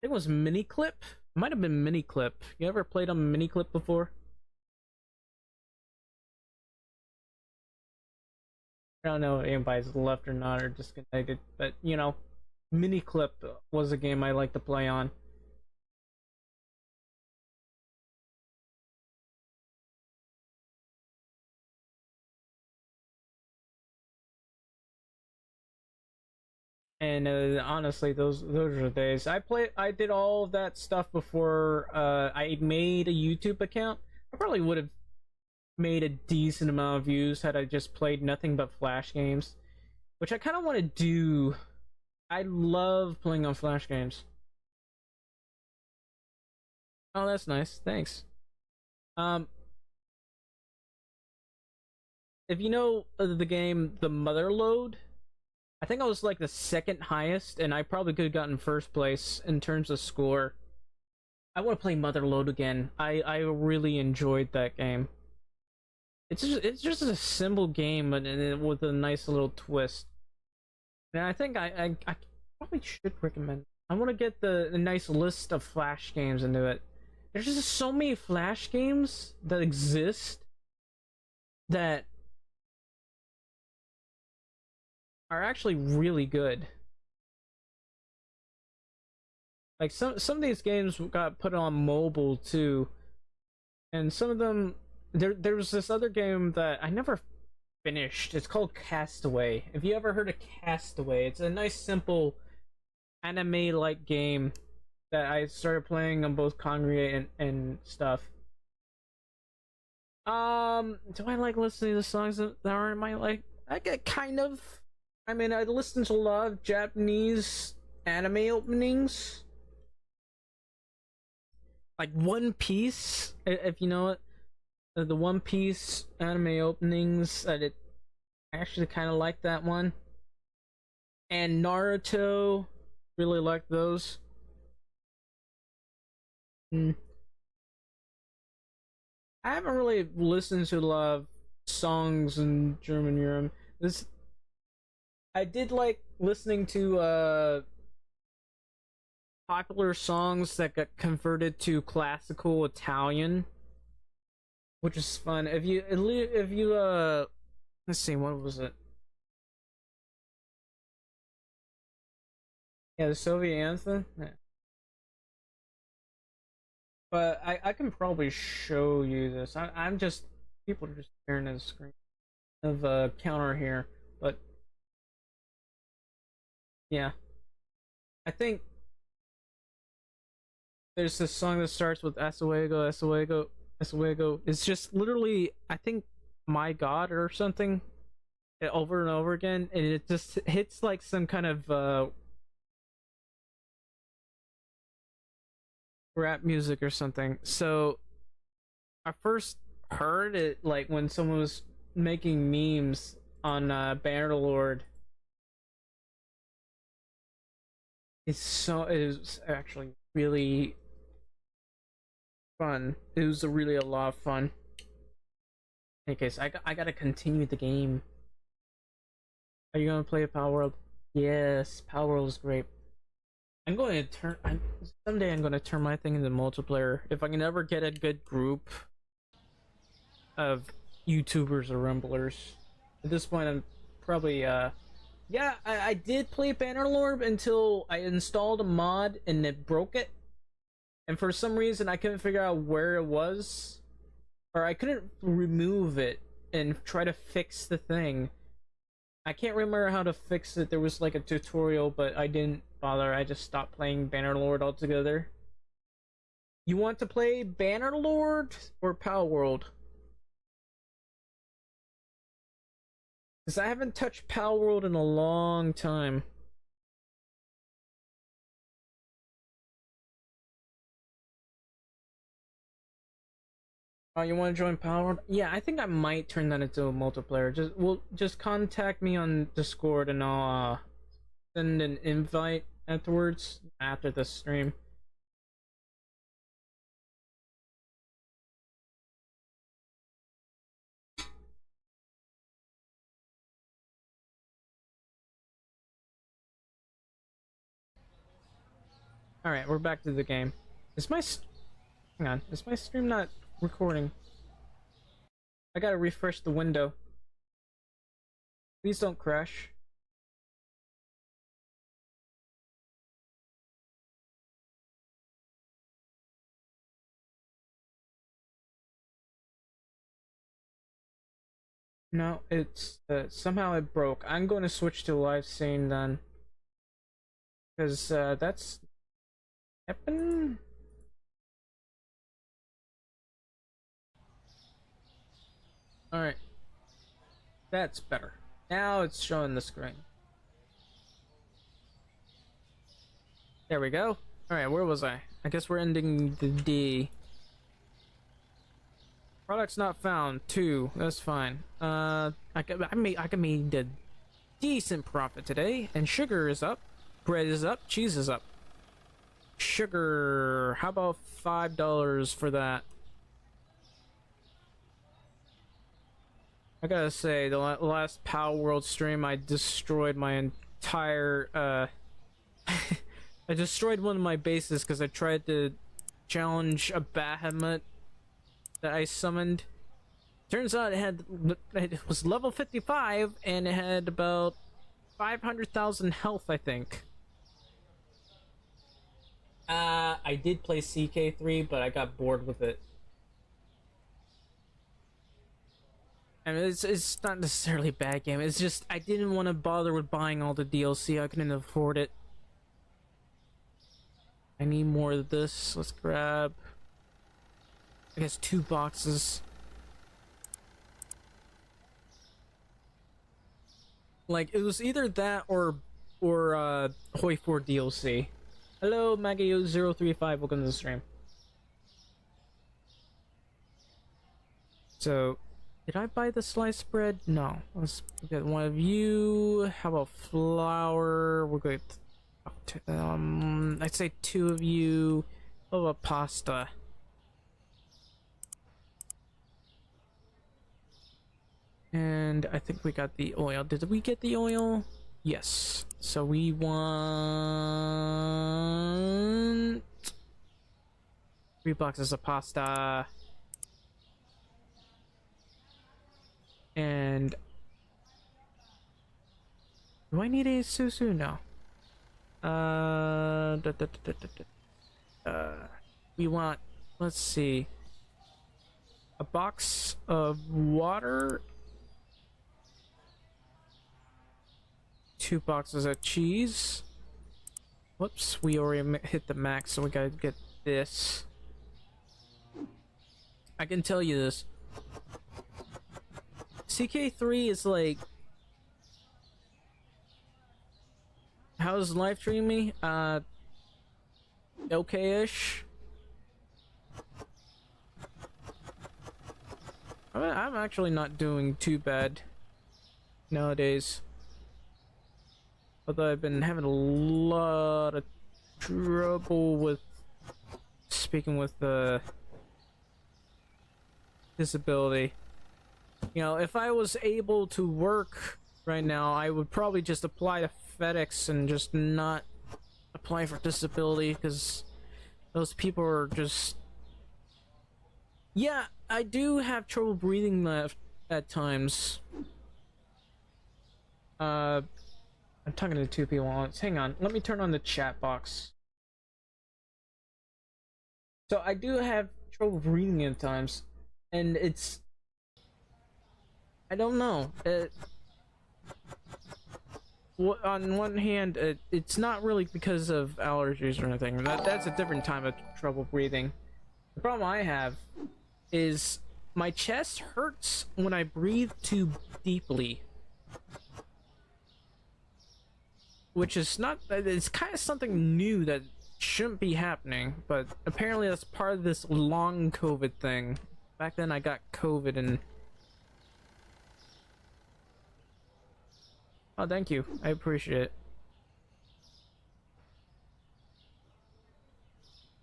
I think it was Miniclip. It might have been Miniclip. You ever played on Miniclip before? I don't know if anybody's left or not or disconnected, but you know, Miniclip was a game I like to play on. And honestly, those are the days. I did all of that stuff before I made a YouTube account. I probably would have made a decent amount of views had I just played nothing but Flash games. which I kind of want to do. I love playing on Flash games. Oh, that's nice. Thanks. Um, if you know the game, the Motherload, I think I was like the second highest, and I probably could have gotten first place in terms of score. I want to play Motherload again. I really enjoyed that game. It's just a simple game, but with a nice little twist. And I think I probably should recommend. I want to get the nice list of Flash games into it. There's just so many Flash games that exist that are actually really good. Like some of these games got put on mobile too, and some of them there was this other game that I never finished. It's called Castaway. Have you ever heard of Castaway? It's a nice simple anime like game that I started playing on both Congregate and stuff. Do I like listening to songs that aren't my like? I get kind of. I mean, I listen to a lot of Japanese anime openings, like One Piece. If you know it, the One Piece anime openings. I actually kind of like that one. And Naruto, really like those. Mm. I haven't really listened to a lot of songs in German Europe. This I did like listening to popular songs that got converted to classical Italian, which is fun. If you let's see, what was it? Yeah, the Soviet anthem. Yeah. But I can probably show you this. I'm just people are just staring at the screen of counter here, but yeah, I think there's this song that starts with Asuego, Asuego, Asuego. It's just literally, I think, my God or something, over and over again, and it just hits like some kind of rap music or something. So I first heard it like when someone was making memes on Bannerlord. It was actually really fun. It was really a lot of fun. In any case, I gotta continue the game. Are you gonna play a Power World? Yes, Power World is great. Someday I'm gonna turn my thing into multiplayer. If I can ever get a good group of YouTubers or Rumblers. At this point, I'm probably yeah. I did play Bannerlord until I installed a mod and it broke it, and for some reason I couldn't figure out where it was, or I couldn't remove it and try to fix the thing. I can't remember how to fix it. There was like a tutorial, but I didn't bother. I just stopped playing Bannerlord altogether. You want to play Bannerlord or Power World? Because I haven't touched Power World in a long time. Oh, you want to join Power World? Yeah, I think I might turn that into a multiplayer. Just contact me on Discord and I'll send an invite afterwards after the stream. All right, we're back to the game. Is my hang on? Is my stream not recording? I gotta refresh the window. Please don't crash. No, it's somehow it broke. I'm going to switch to live scene then, because that's happened. All right, that's better. Now it's showing the screen. There we go. Alright, where was I? I guess we're ending the D. Products not found. 2. That's fine. I can make a decent profit today. And sugar is up. Bread is up. Cheese is up. Sugar. How about $5 for that? I gotta say, the last Power World stream, I destroyed my entire, I destroyed one of my bases because I tried to challenge a Bahamut that I summoned. Turns out it was level 55, and it had about 500,000 health, I think. I did play CK3, but I got bored with it. I mean, it's not necessarily a bad game. It's just I didn't want to bother with buying all the DLC. I couldn't afford it. I need more of this. Let's grab, I guess, 2 boxes. Like, it was either that or Hoi 4 DLC. Hello, Magio035. Welcome to the stream. So, did I buy the sliced bread? No. Let's get one of you. How about flour? We're good. I'd say 2 of you. How about pasta? And I think we got the oil. Did we get the oil? Yes. So we want 3 boxes of pasta. And do I need a susu? No. We want, let's see, a box of water, 2 boxes of cheese. Whoops, we already hit the max, so we gotta get this. I can tell you this. CK3 is like, how's live streaming? Okay-ish. I'm actually not doing too bad nowadays. Although I've been having a lot of trouble with speaking with the disability. You know, if I was able to work right now, I would probably just apply to FedEx and just not apply for disability, because those people are just... Yeah, I do have trouble breathing at times. I'm talking to 2 people at once. Hang on, let me turn on the chat box. So I do have trouble breathing at times, and it's... I don't know. On one hand, it's not really because of allergies or anything. That's a different time of trouble breathing. The problem I have is my chest hurts when I breathe too deeply. Which is not... It's kind of something new that shouldn't be happening, but apparently that's part of this long COVID thing. Back then I got COVID and... Oh, thank you. I appreciate it.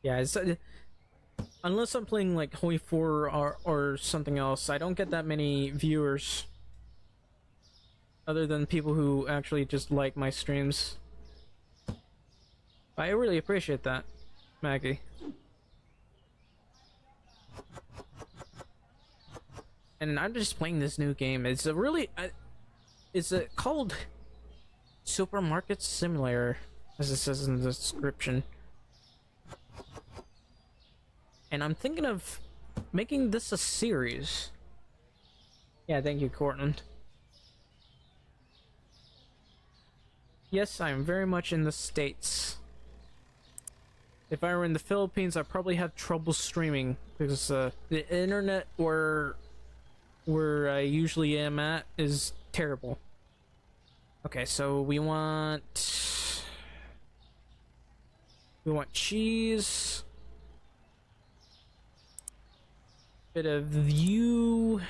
Yeah, it's... unless I'm playing like Hoi 4 or something else, I don't get that many viewers. Other than people who actually just like my streams. I really appreciate that, Maggie. And I'm just playing this new game. It's a really... it's called Supermarket Simulator, as it says in the description. And I'm thinking of making this a series. Yeah, thank you, Cortland. Yes, I am very much in the States. If I were in the Philippines, I'd probably have trouble streaming because the internet where I usually am at is terrible. Okay, so we want We want cheese. Bit of you.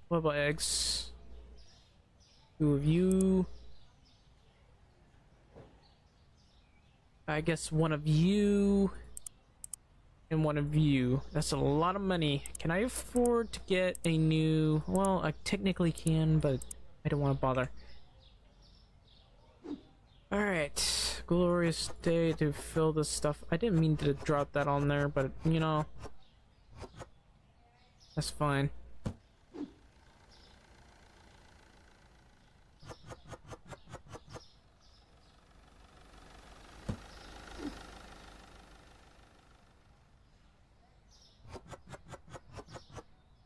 What about eggs? 2 of you. I guess 1 of you. And 1 of you. That's a lot of money. Can I afford to get a new... Well, I technically can, but I don't want to bother. Alright. Glorious day to fill this stuff. I didn't mean to drop that on there, but, you know... That's fine.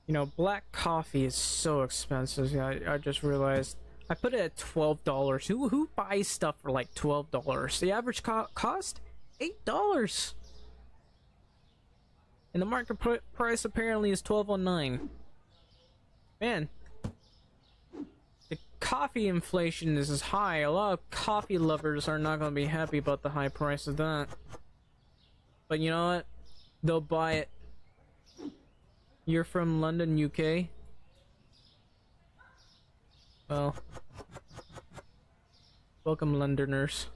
You know, black coffee is so expensive. Yeah, I just realized. I put it at $12. Who buys stuff for like $12? The average cost? $8. And the market price apparently is $12.09. Man, the coffee inflation is high. A lot of coffee lovers are not going to be happy about the high price of that. But you know what? They'll buy it. You're from London, UK? Well, welcome, Londoners.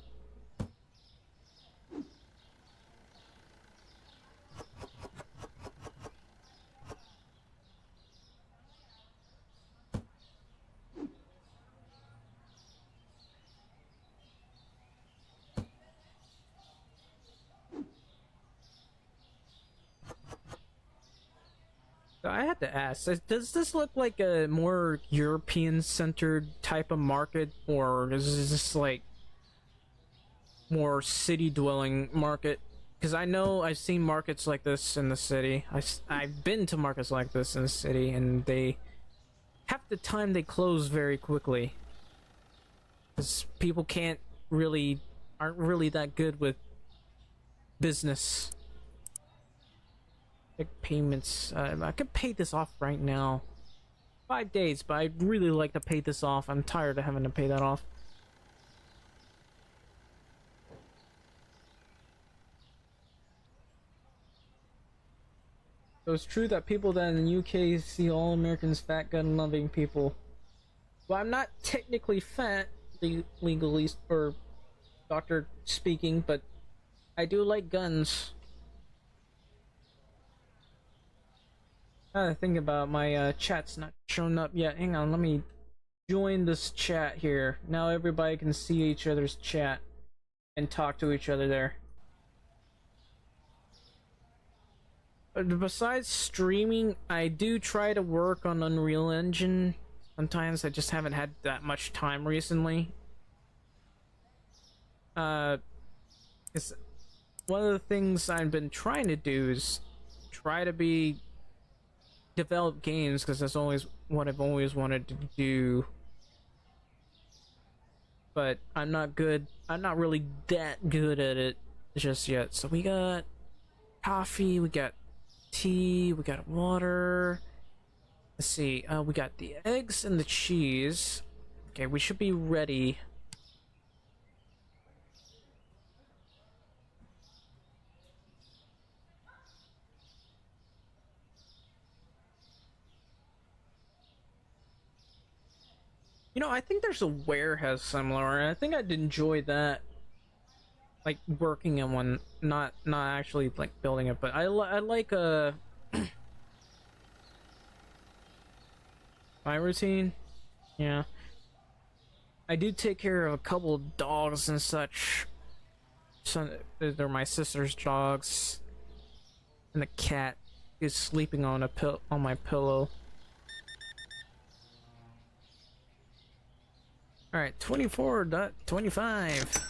I had to ask, does this look like a more European-centered type of market, or is this like more city-dwelling market? Because I know I've seen markets like this in the city. I've been to markets like this in the city, and they half the time they close very quickly because people aren't really that good with business. Payments. I could pay this off right now. 5 days, but I'd really like to pay this off. I'm tired of having to pay that off. So it's true that people that in the UK see all Americans fat, gun-loving people. Well, I'm not technically fat, legally, or doctor speaking, but I do like guns. I think about my chat's not shown up yet. Hang on, let me join this chat here. Now everybody can see each other's chat and talk to each other there. But besides streaming, I do try to work on Unreal Engine. Sometimes I just haven't had that much time recently. It's one of the things I've been trying to do is try to develop games, because that's always what I've always wanted to do, but I'm not really that good at it just yet. So we got coffee, we got tea, we got water. Let's see, we got the eggs and the cheese. Okay, we should be ready. You know, I think there's a warehouse somewhere, and I think I'd enjoy that. Like, working in one, not actually, like, building it, but I like, my routine? Yeah. I do take care of a couple of dogs and such. So, they're my sister's dogs. And the cat is sleeping on my pillow. Alright, 24.25.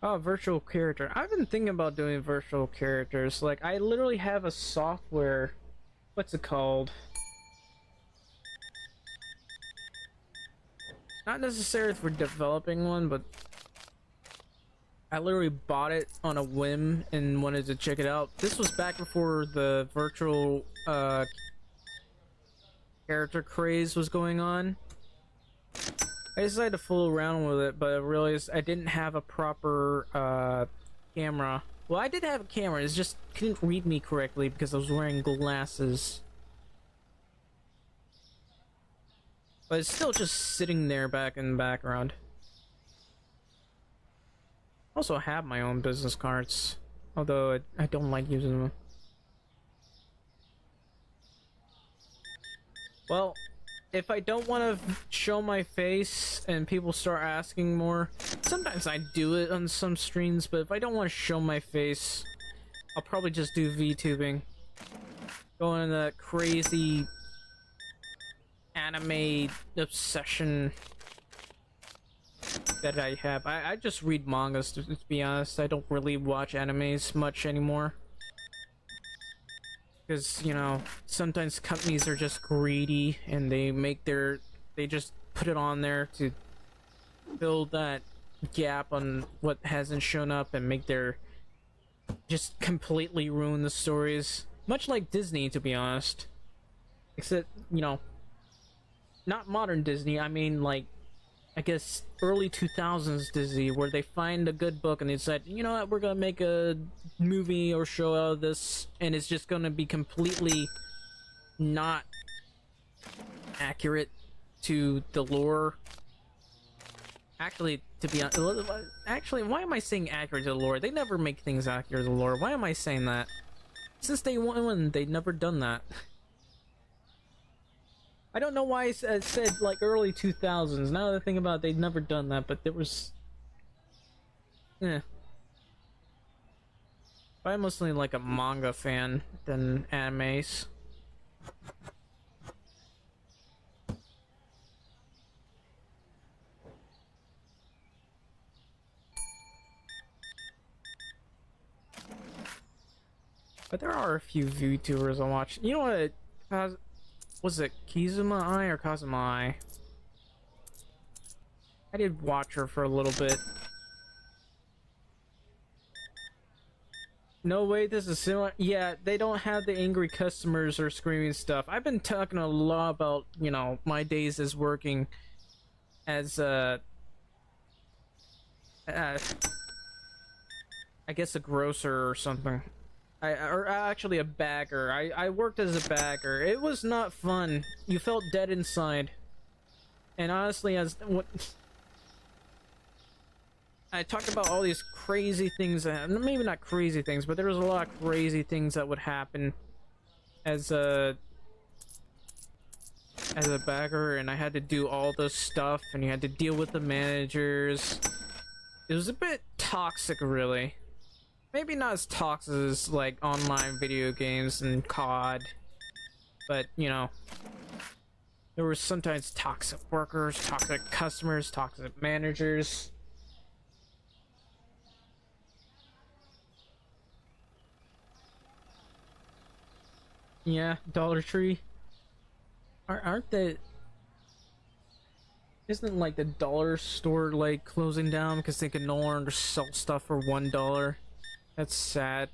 Oh, virtual character. I've been thinking about doing virtual characters. Like, I literally have a software. What's it called? Not necessarily for developing one, but I literally bought it on a whim and wanted to check it out. This was back before the virtual character craze was going on. I decided to fool around with it, but I realized I didn't have a proper camera. Well, I did have a camera, it just couldn't read me correctly because I was wearing glasses. But it's still just sitting there back in the background. I also have my own business cards, although I don't like using them. Well, if I don't want to show my face and people start asking more, sometimes I do it on some streams, but if I don't want to show my face, I'll probably just do VTubing. Go into that crazy anime obsession that I have. I just read mangas, to be honest. I don't really watch animes much anymore. Because, you know, sometimes companies are just greedy and they just put it on there to fill that gap on what hasn't shown up and just completely ruin the stories. Much like Disney, to be honest. Except, you know, not modern Disney, I mean, like, I guess early 2000s Disney, where they find a good book and they said, you know what, we're gonna make a movie or show out of this, and it's just gonna be completely not accurate to the lore. Actually, to be honest, actually, why am I saying accurate to the lore? They never make things accurate to the lore. Why am I saying that? Since day one, they've never done that. I don't know why I said like early 2000s. Now that I think about it, they've never done that, but there was... I'm mostly like a manga fan than animes. But there are a few VTubers I watch. You know what? Was it Kizuma Ai or Kazuma Ai? I did watch her for a little bit. No way, this is similar. Yeah, they don't have the angry customers or screaming stuff. I've been talking a lot about, you know, my days as working as I guess a grocer or something. Or actually a bagger. I worked as a bagger. It was not fun. You felt dead inside. And honestly, I talked about all these crazy things, maybe not crazy things, but there was a lot of crazy things that would happen as a bagger, and I had to do all this stuff, and you had to deal with the managers. It was a bit toxic, really. Maybe not as toxic as like online video games and COD, but you know, there were sometimes toxic workers, toxic customers, toxic managers. Yeah, Dollar Tree. Aren't they? Isn't like the dollar store like closing down because they can no longer sell stuff for $1? That's sad.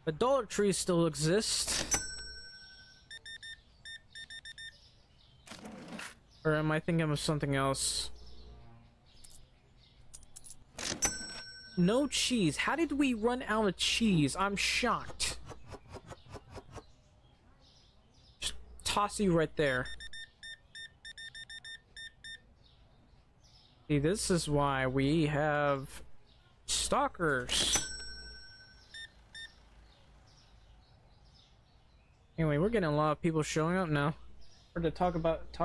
But Dollar Tree still exists. Or am I thinking of something else? No cheese. How did we run out of cheese? I'm shocked. Just toss you right there. See, this is why we have stalkers. Anyway, we're getting a lot of people showing up now. Or to talk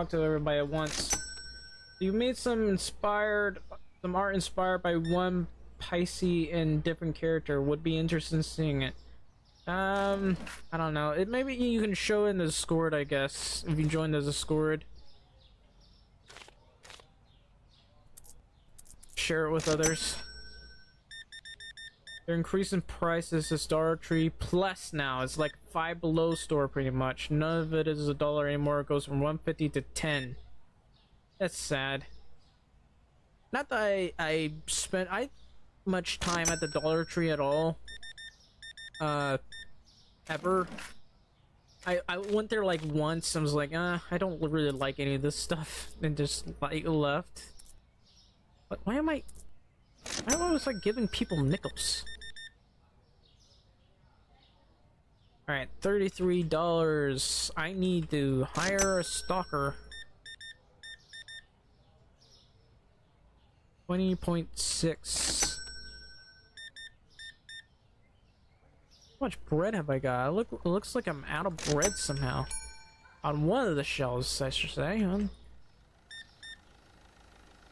to everybody at once. You made some art inspired by one Pisces and different character. Would be interested in seeing it. I don't know. Maybe you can show in the Discord, I guess, if you join the Discord. Share it with others. They're increasing prices to Dollar Tree Plus now. It's like Five Below store pretty much. None of it is $1 anymore. It goes from $1.50 to $10. That's sad. Not that I spent much time at the Dollar Tree at all. Ever. I went there like once and was like, I don't really like any of this stuff, and just like left. But why am I always like giving people nickels? Alright, $33. I need to hire a stalker. 20.6. How much bread have I got? It looks like I'm out of bread somehow. On one of the shelves, I should say.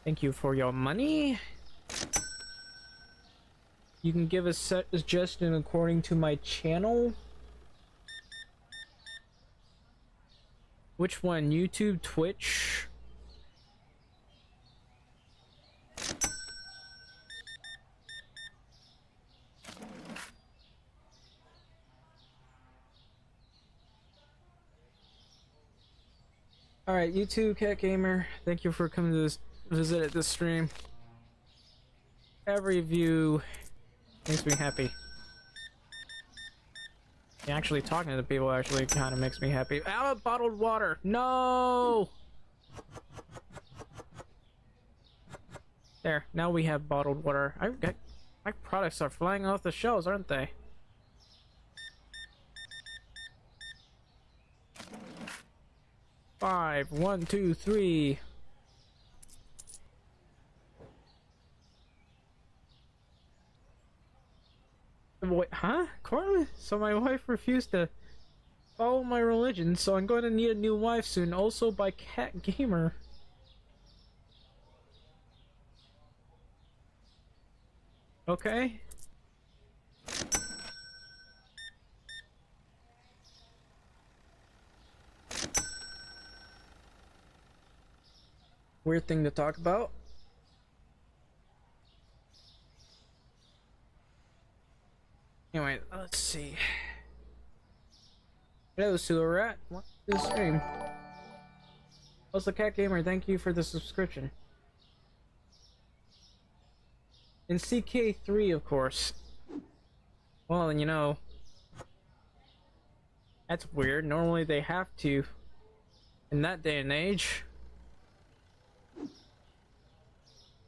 Thank you for your money. You can give a suggestion according to my channel. Which one? YouTube, Twitch? Alright, YouTube Cat Gamer, thank you for coming to this visit at this stream. Every view makes me happy. Actually talking to the people actually kind of makes me happy. Out of bottled water! No! There, now we have bottled water. My products are flying off the shelves, aren't they? Five, 1, 2, 3. Wait, huh? Corlin? So my wife refused to follow my religion, so I'm going to need a new wife soon. Also by Cat Gamer. Okay. Weird thing to talk about. Anyway, let's see. Hello, Sewer Rat. Welcome to the stream. Also, Cat Gamer, thank you for the subscription. And CK3, of course. Well, you know, that's weird. Normally they have to. In that day and age.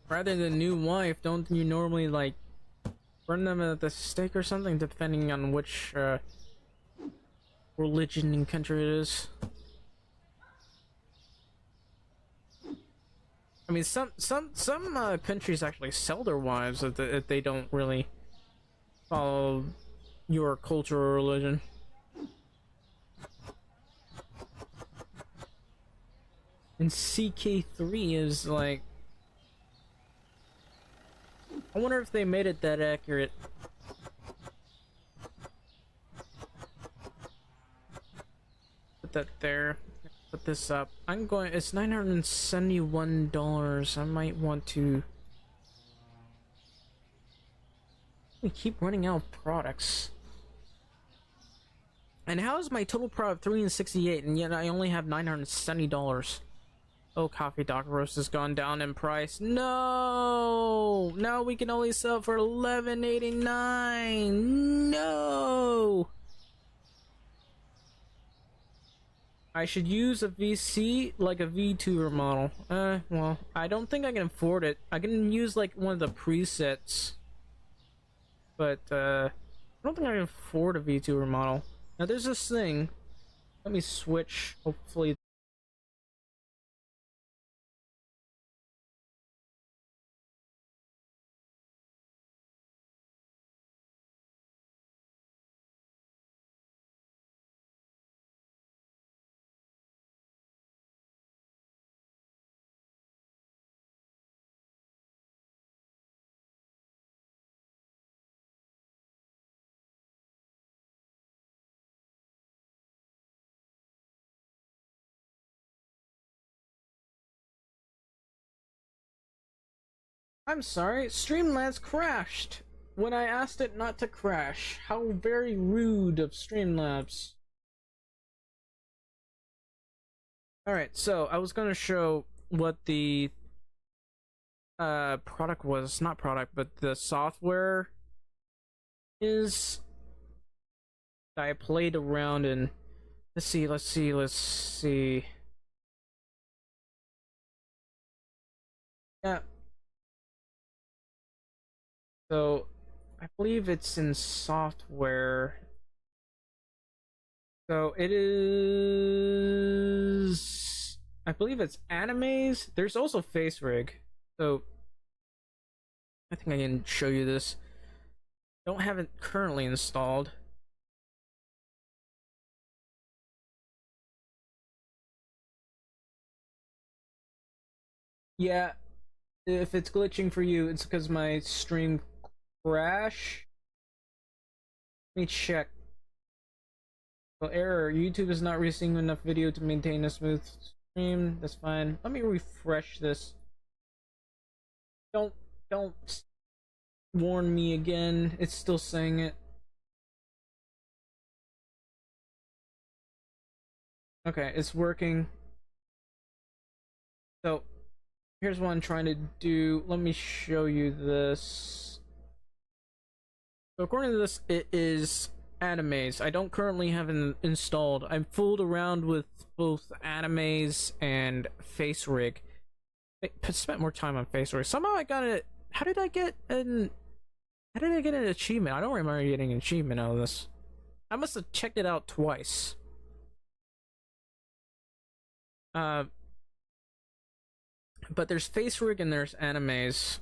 Rather than new wife, don't you normally, like, burn them at the stake or something, depending on which, religion and country it is? I mean, some countries actually sell their wives if they don't really follow your culture or religion. And CK3 is like... I wonder if they made it that accurate. Put that there. Put this up. It's $971. I might want to... We keep running out of products. And how is my total product $368 and yet I only have $970? Oh, Coffee Doc Roast has gone down in price. No! Now we can only sell for $11.89. No! I should use a VC like a VTuber model. Well, I don't think I can afford it. I can use like one of the presets. But, I don't think I can afford a VTuber model. Now there's this thing. Let me switch, hopefully. I'm sorry, Streamlabs crashed when I asked it not to crash. How very rude of Streamlabs. Alright, so I was gonna show what the product was not product, but the software is I played around and let's see. Yeah, so I believe it's in software. So it is. I believe it's animes. There's also face rig. So I think I can show you this. Don't have it currently installed. Yeah, if it's glitching for you, it's because my stream crash. Let me check. Well, error. YouTube is not receiving enough video to maintain a smooth stream. That's fine. Let me refresh this. Don't warn me again. It's still saying it. Okay, it's working. So here's what I'm trying to do. Let me show you this. So according to this, it is animes. I don't currently have it installed. I'm fooled around with both animes and face rig. I spent more time on face rig. Somehow I got it. How did I get an? How did I get an achievement? I don't remember getting an achievement out of this. I must have checked it out twice. Uh, but there's face rig and there's animes.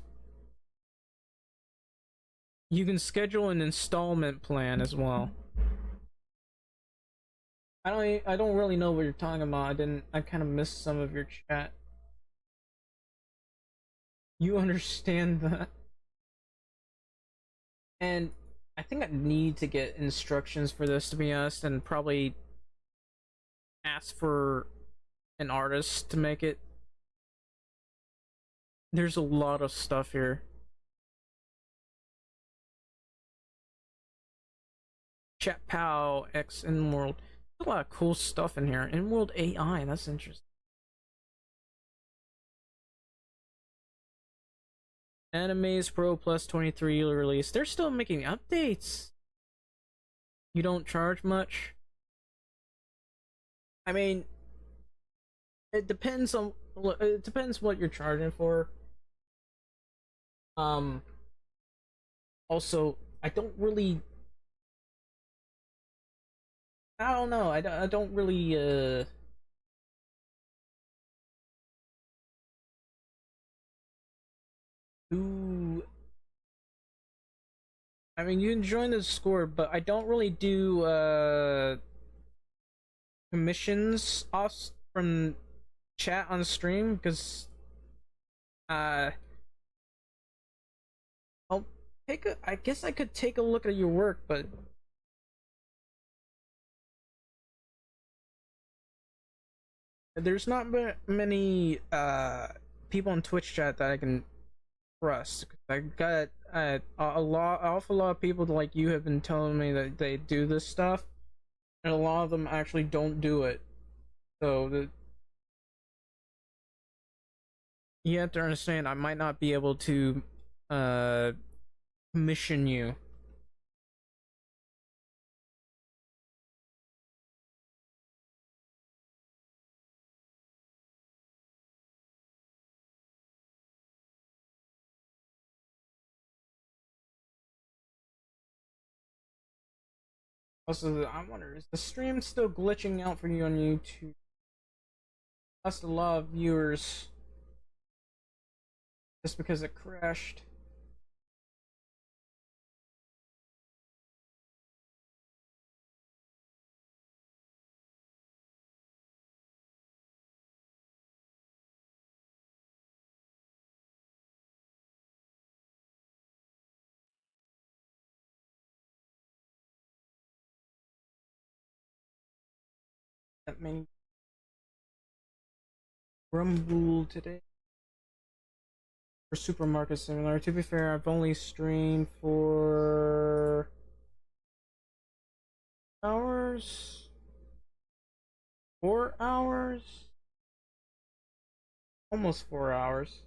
You can schedule an installment plan as well. I don't really know what you're talking about. I kind of missed some of your chat. You understand that? And I think I need to get instructions for this, to be honest, and probably ask for an artist to make it. There's a lot of stuff here. Chat Pow X InWorld. There's a lot of cool stuff in here. InWorld AI, that's interesting. Animes Pro Plus 23 release. They're still making updates. You don't charge much. I mean, it depends what you're charging for. Um Also, I don't know. I don't really do. I mean, you can join the Discord, but I don't really do commissions off from chat on stream because uh I'll I guess I could take a look at your work, but there's not many people on Twitch chat that I can trust. I got awful lot of people like you have been telling me that they do this stuff, and a lot of them actually don't do it. So you have to understand, I might not be able to uh commission you. Also, I wonder, is the stream still glitching out for you on YouTube? Lost a lot of viewers just because it crashed. That many Rumble today for Supermarket Simulator. To be fair, I've only streamed for hours, 4 hours, almost 4 hours.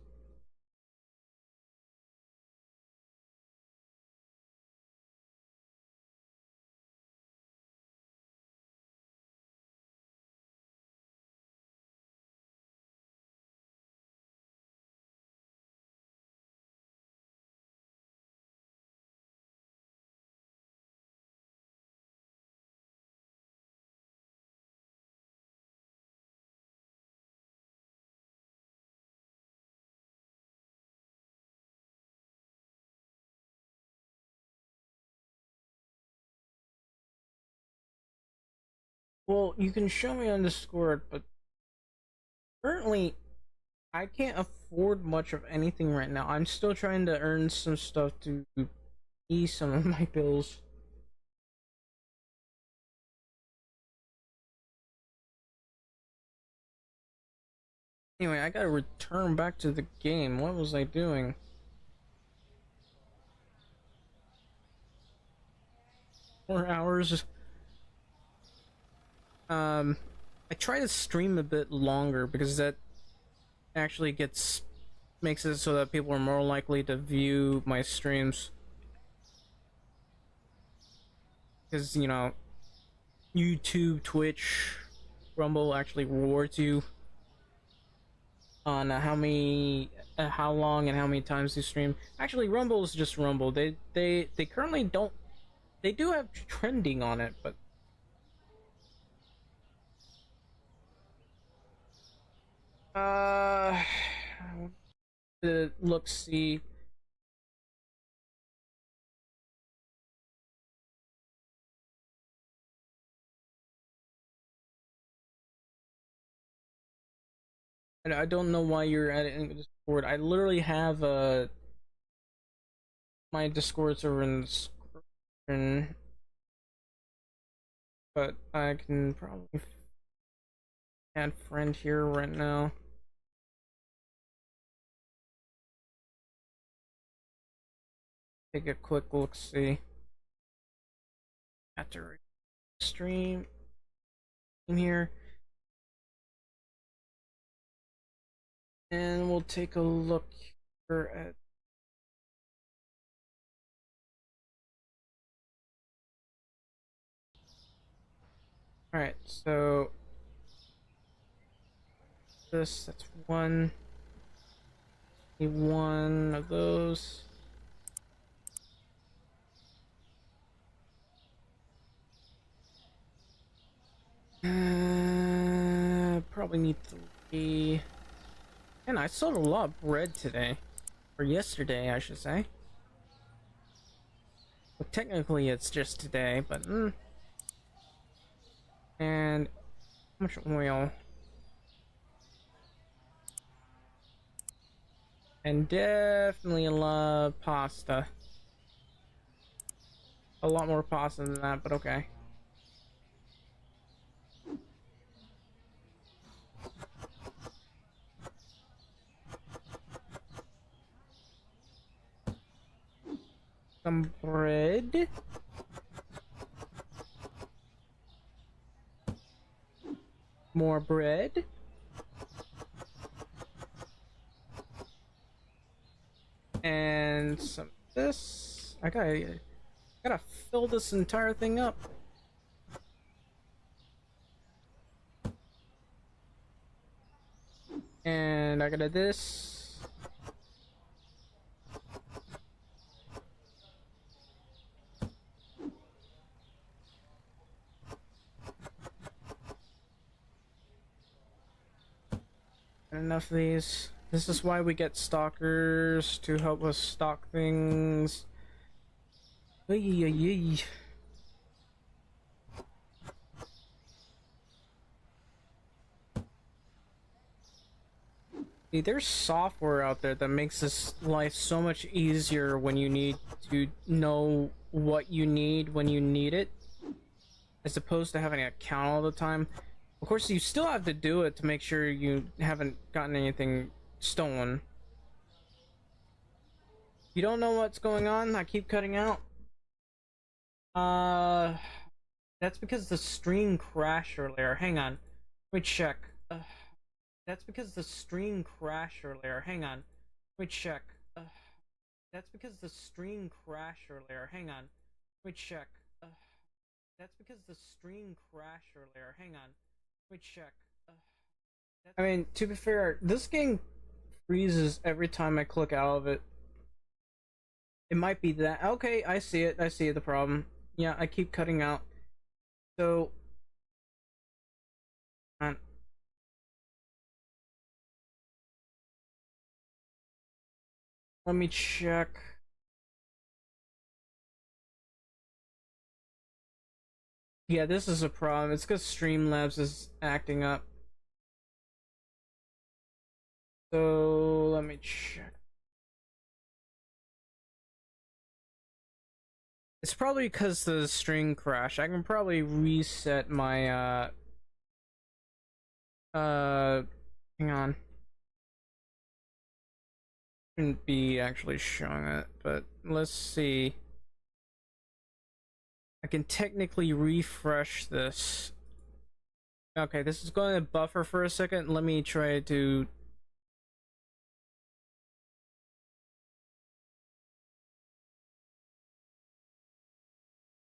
Well, you can show me on Discord, but currently I can't afford much of anything right now. I'm still trying to earn some stuff to ease some of my bills. Anyway, I gotta return back to the game. What was I doing? 4 hours. I try to stream a bit longer because that actually makes it so that people are more likely to view my streams. Because, you know, YouTube, Twitch, Rumble actually rewards you on how long and how many times you stream. Actually, Rumble is just Rumble. They currently don't. They do have trending on it, but uh, the look see. I don't know why you're at it in Discord. I literally have my Discord server in the description, but I can probably add friend here right now. Take a quick look see. After stream in here, and we'll take a look here at. All right, so that's one. Need one of those. Probably need 3. And I sold a lot of bread today. Or yesterday, I should say. Well, technically it's just today, but And how much oil? And definitely a lot of pasta. A lot more pasta than that, but okay. Some bread. More bread. And some this. I gotta fill this entire thing up. And I gotta this. Enough of these. This is why we get stalkers to help us stock things. See, there's software out there that makes this life so much easier when you need to know what you need when you need it, as opposed to having an account all the time. Of course, you still have to do it to make sure you haven't gotten anything stolen. You don't know what's going on? I keep cutting out. That's because the stream crashed earlier. Hang on. Let me check. That's because the stream crashed earlier. Hang on. Let me check. That's because the stream crashed earlier. Hang on. Let me check. That's because the stream crashed earlier. Hang on. Let me check. I mean, to be fair, this game freezes every time I click out of it. It might be that. Okay, I see it. I see the problem. Yeah, I keep cutting out. So, let me check. Yeah, this is a problem. It's because Streamlabs is acting up. So let me check. It's probably because the string crashed. I can probably reset my hang on. Shouldn't be actually showing it, but let's see. I can technically refresh this. Okay, this is going to buffer for a second. Let me try to.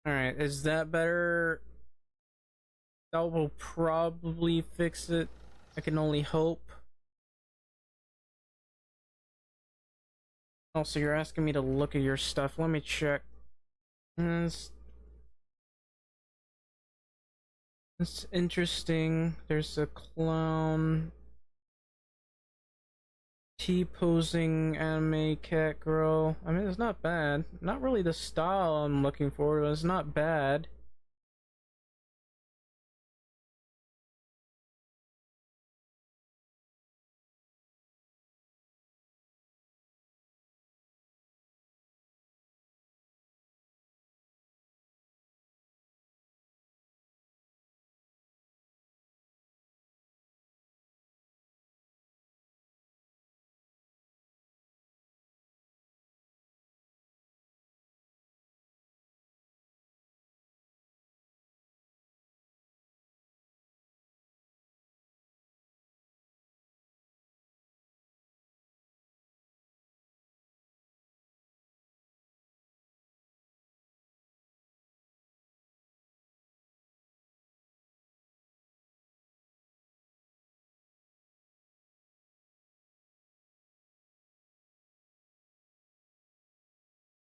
Alright, is that better? That will probably fix it. I can only hope. Also, you're asking me to look at your stuff. Let me check. It's interesting. There's a clown. T-posing anime cat girl. I mean, it's not bad. Not really the style I'm looking for, but it's not bad.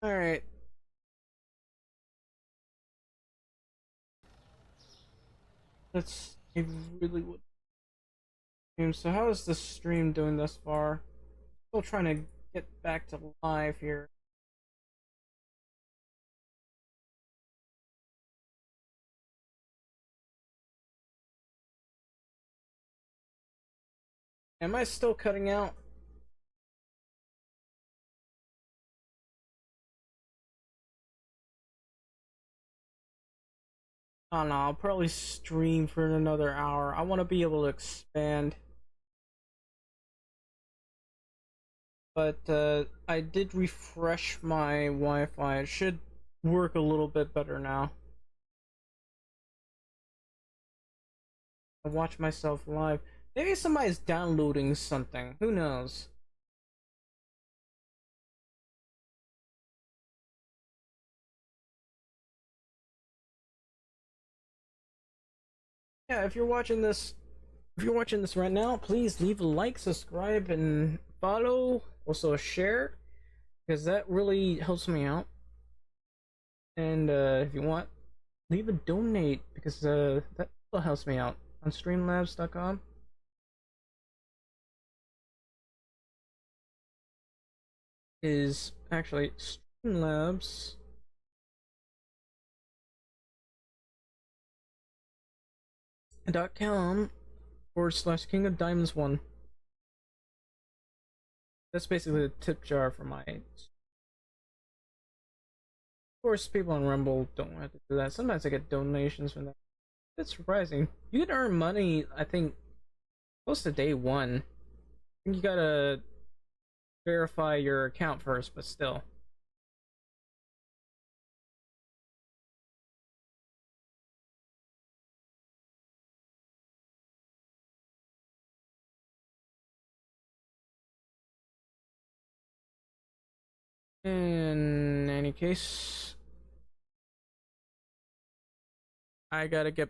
Alright. That's I really would. So how is the stream doing thus far? Still trying to get back to live here. Am I still cutting out? I don't know, I'll probably stream for another hour. I want to be able to expand. But I did refresh my Wi-Fi. It should work a little bit better now. I watch myself live. Maybe somebody's downloading something. Who knows? Yeah, if you're watching this right now, please leave a like, subscribe, and follow. Also a share, because that really helps me out. And if you want, leave a donate, because that also helps me out on streamlabs.com. Is actually streamlabs.com/King of Diamonds 1. That's basically the tip jar for my. Of course, people on Rumble don't have to do that. Sometimes I get donations from that. It's surprising. You can earn money, I think, close to day one. I think you gotta verify your account first, but still. In any case, I gotta get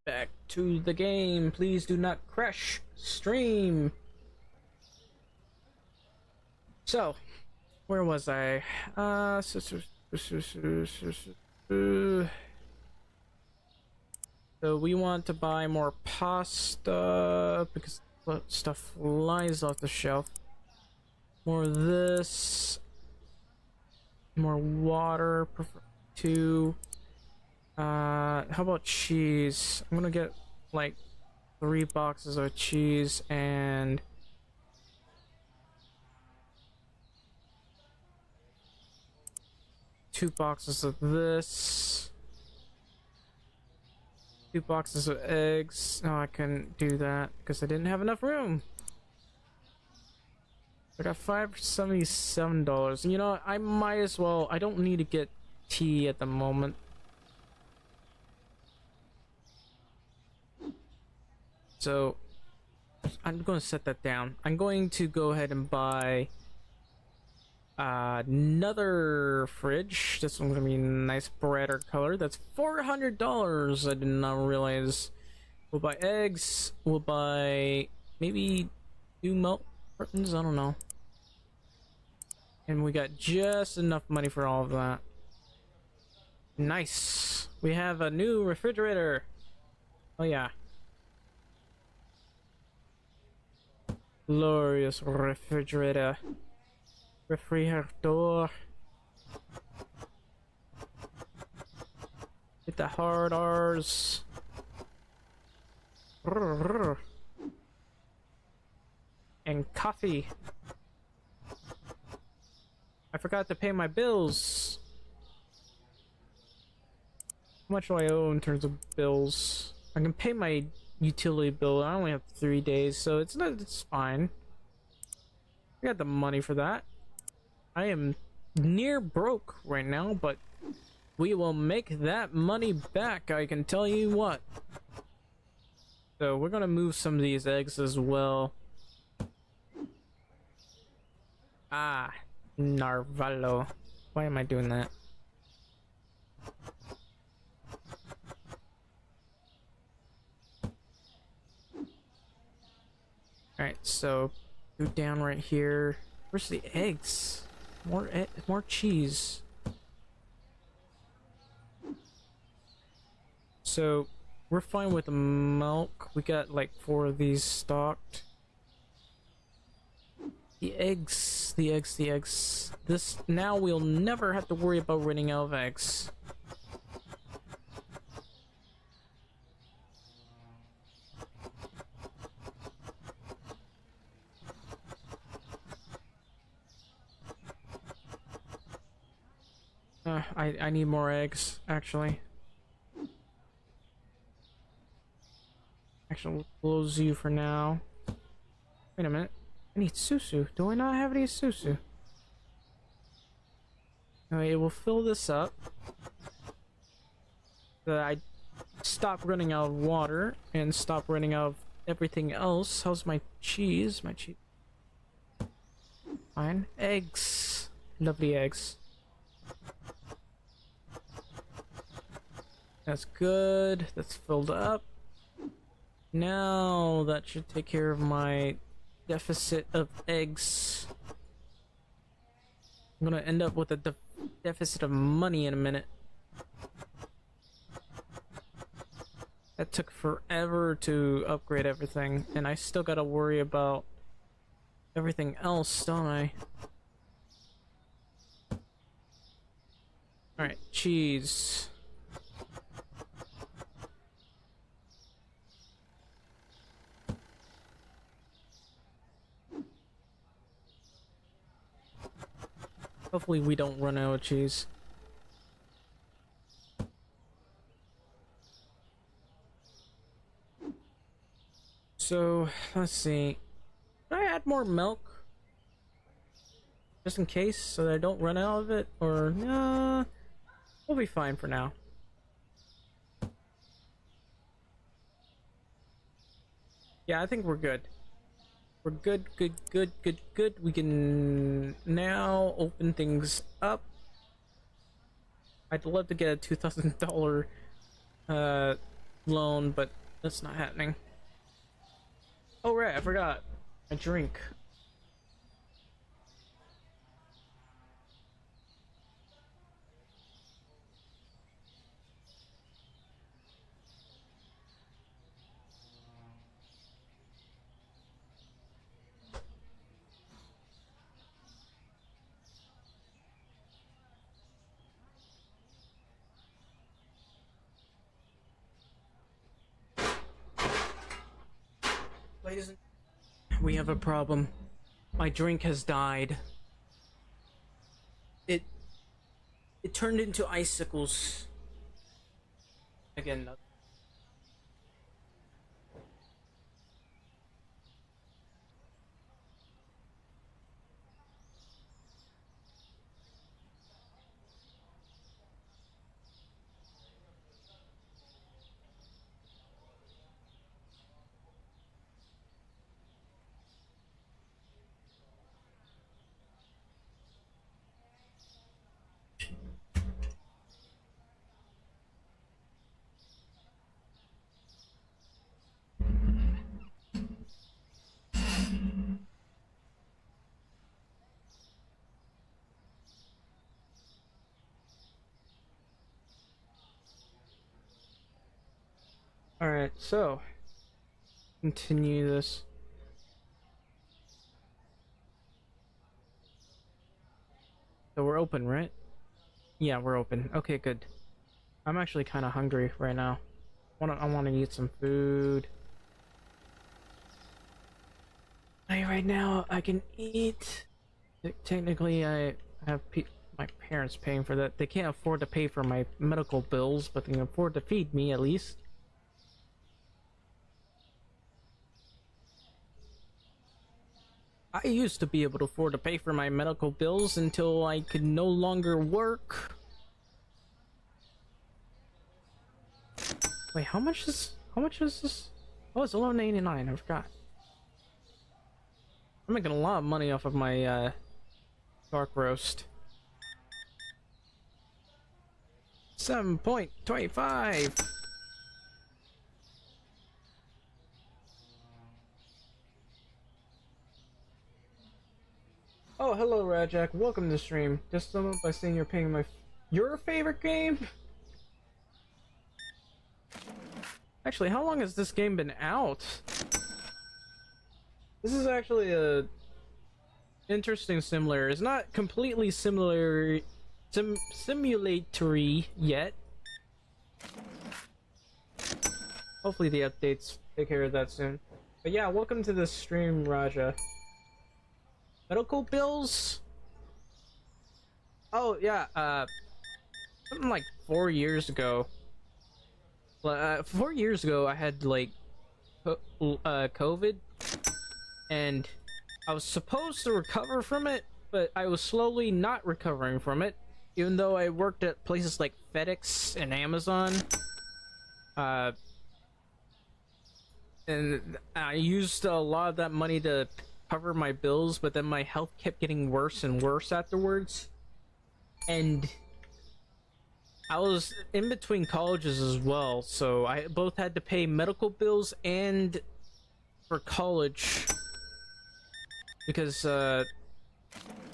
back to the game. Please do not crash stream. So, where was I? So we want to buy more pasta because stuff flies off the shelf. More of this. More water. Prefer to. how about cheese? I'm gonna get like 3 boxes of cheese and 2 boxes of this. 2 boxes of eggs. No, I couldn't do that because I didn't have enough room. I got $577. You know, I might as well. I don't need to get tea at the moment. So I'm going to set that down. I'm going to go ahead and buy another fridge. This one's gonna be nice brighter color. That's $400. I did not realize. We'll buy eggs. We'll buy maybe 2 milk cartons. I don't know. And we got just enough money for all of that. Nice. We have a new refrigerator. Oh yeah. Glorious refrigerator. Refrigerator. Get the hard R's. And coffee. I forgot to pay my bills. How much do I owe in terms of bills? I can pay my utility bill. I only have 3 days, so it's fine. I got the money for that. I am near broke right now, but we will make that money back, I can tell you what. So we're gonna move some of these eggs as well. Ah, Narvalo. Why am I doing that? Alright, so go down right here. Where's the eggs? More cheese. So we're fine with the milk. We got like 4 of these stocked. The eggs. This now we'll never have to worry about running out of eggs. I need more eggs, actually. Actually, we'll close you for now. Wait a minute. I need susu. Do I not have any susu? Okay, we'll fill this up. So that I stop running out of water and stop running out of everything else. How's my cheese? My cheese. Fine. Eggs. Lovely eggs. That's good. That's filled up. Now that should take care of my deficit of eggs. I'm gonna end up with a deficit of money in a minute. That took forever to upgrade everything, and I still gotta worry about everything else, don't I? Alright, cheese. Hopefully we don't run out of cheese. So, let's see. Can I add more milk? Just in case, so that I don't run out of it? Or, nah, we'll be fine for now. Yeah, I think we're good. We're good. We can now open things up. I'd love to get a $2,000 loan, but that's not happening. Oh right, I forgot. A drink. Ladies and we have a problem. My drink has died. It turned into icicles. Again, no. Alright, so continue this. So we're open, right? Yeah, we're open. Okay, good. I'm actually kind of hungry right now. I want to eat some food. Right now, I can eat. Technically, I have my parents paying for that. They can't afford to pay for my medical bills, but they can afford to feed me at least. I used to be able to afford to pay for my medical bills until I could no longer work. Wait, how much is this? Oh, it's $11.89. I forgot. I'm making a lot of money off of my dark roast. 7.25. Oh, hello, Rajak. Welcome to the stream. Just sum up by saying you're paying your favorite game? Actually, how long has this game been out? This is actually a interesting simulator. It's not completely simulatory yet. Hopefully the updates take care of that soon. But yeah, welcome to the stream, Raja. Medical bills? Oh yeah, something like 4 years ago. 4 years ago I had like COVID, and I was supposed to recover from it, but I was slowly not recovering from it, even though I worked at places like FedEx and Amazon. And I used a lot of that money to cover my bills, but then my health kept getting worse and worse afterwards. And I was in between colleges as well, so I both had to pay medical bills and for college, because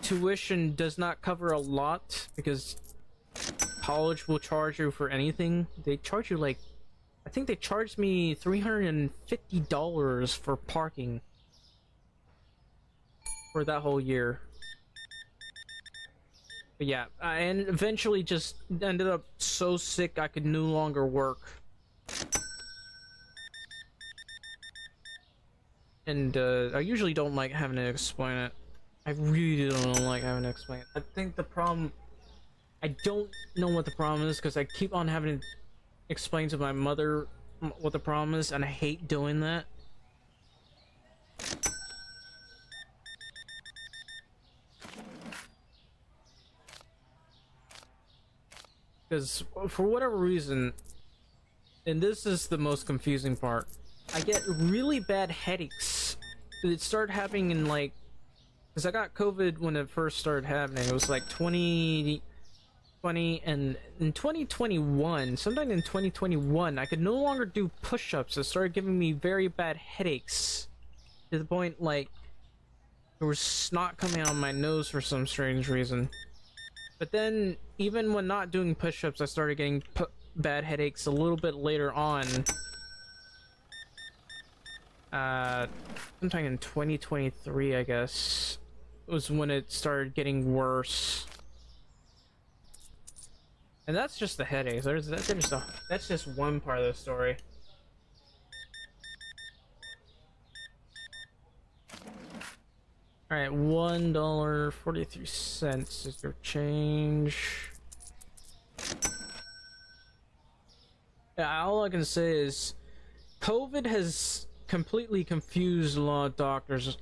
tuition does not cover a lot, because college will charge you for anything. They charge you like, I think they charged me $350 for parking for that whole year. But yeah, and eventually just ended up so sick I could no longer work. And I usually don't like having to explain it. I really don't like having to explain it. I think the problem, I don't know what the problem is, because I keep on having to explain to my mother what the problem is, and I hate doing that. Because for whatever reason, and this is the most confusing part, I get really bad headaches. It started happening in like, because I got COVID when it first started happening. It was like 2020, and in 2021, sometime in 2021, I could no longer do push-ups. It started giving me very bad headaches, to the point like there was snot coming out of my nose for some strange reason. But then, even when not doing push-ups, I started getting bad headaches a little bit later on. Sometime in 2023, I guess, was when it started getting worse. And that's just the headaches. That's just one part of the story. All right, $1.43 is your change. Yeah, all I can say is, COVID has completely confused a lot of doctors.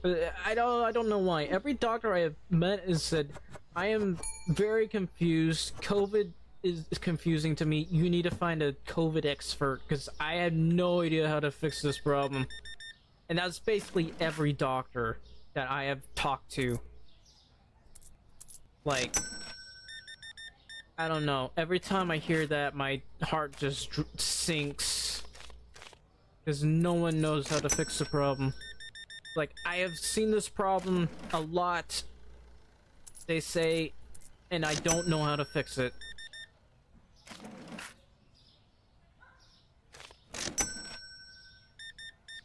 I don't know why. Every doctor I have met has said, I am very confused. COVID is confusing to me. You need to find a COVID expert because I have no idea how to fix this problem. And that's basically every doctor that I have talked to. Like, I don't know. Every time I hear that, my heart just sinks. Because no one knows how to fix the problem. Like, I have seen this problem a lot, they say, and I don't know how to fix it.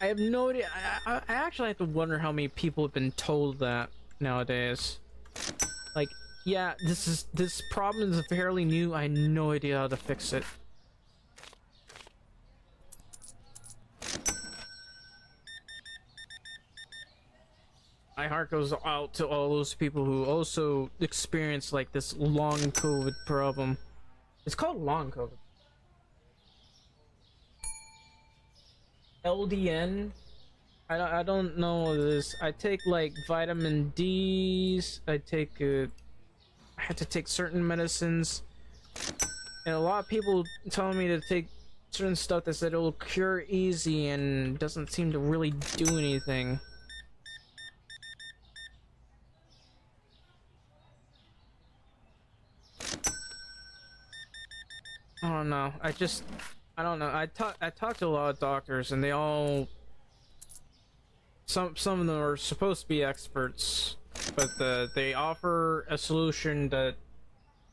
I have no idea. I actually have to wonder how many people have been told that nowadays. Like, yeah, this problem is fairly new. I have no idea how to fix it. My heart goes out to all those people who also experience like this long COVID problem. It's called long COVID. LDN. I don't know this. I take like vitamin D's. I had to take certain medicines, and a lot of people telling me to take certain stuff that said it will cure easy and doesn't seem to really do anything. I don't know. I don't know. I talked to a lot of doctors, and they all some of them are supposed to be experts, but they offer a solution that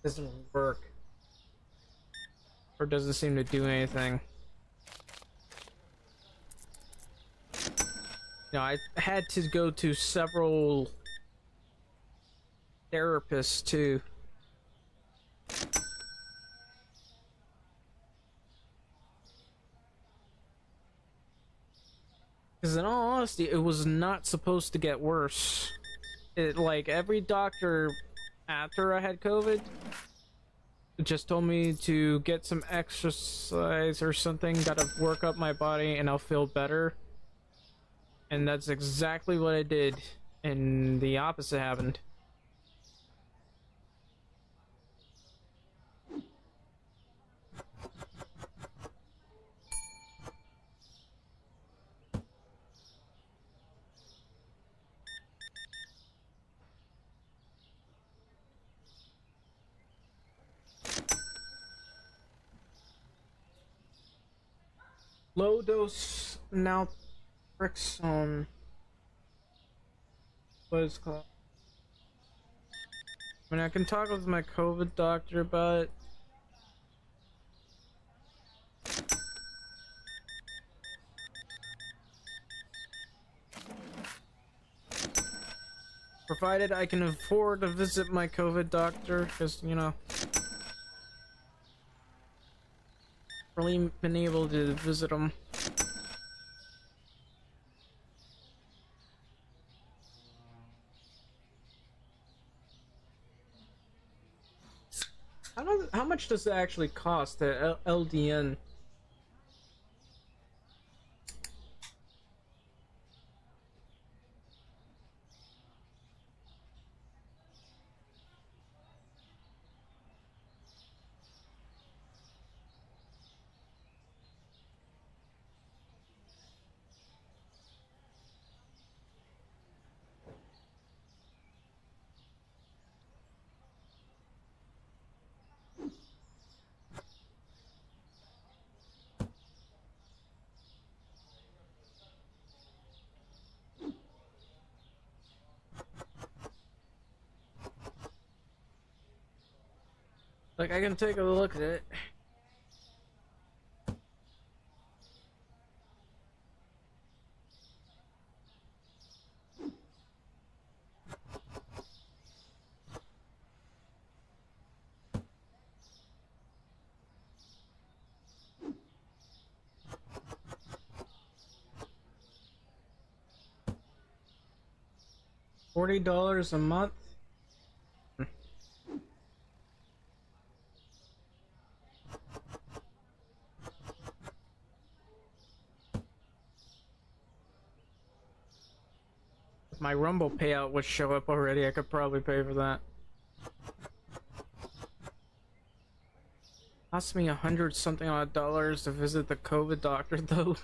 doesn't work or doesn't seem to do anything. You know, I had to go to several therapists too. Because in all honesty, it was not supposed to get worse. Like, every doctor after I had COVID just told me to get some exercise or something, gotta work up my body and I'll feel better. And that's exactly what I did, and the opposite happened. Low dose naltrexone. What is it called? I mean, I can talk with my COVID doctor about it. Provided I can afford to visit my COVID doctor, because, you know, really been able to visit him. How much does it actually cost, the LDN? Like, I can take a look at it. $40 a month. If my Rumble payout would show up already, I could probably pay for that. Cost me 100 something odd dollars to visit the COVID doctor though.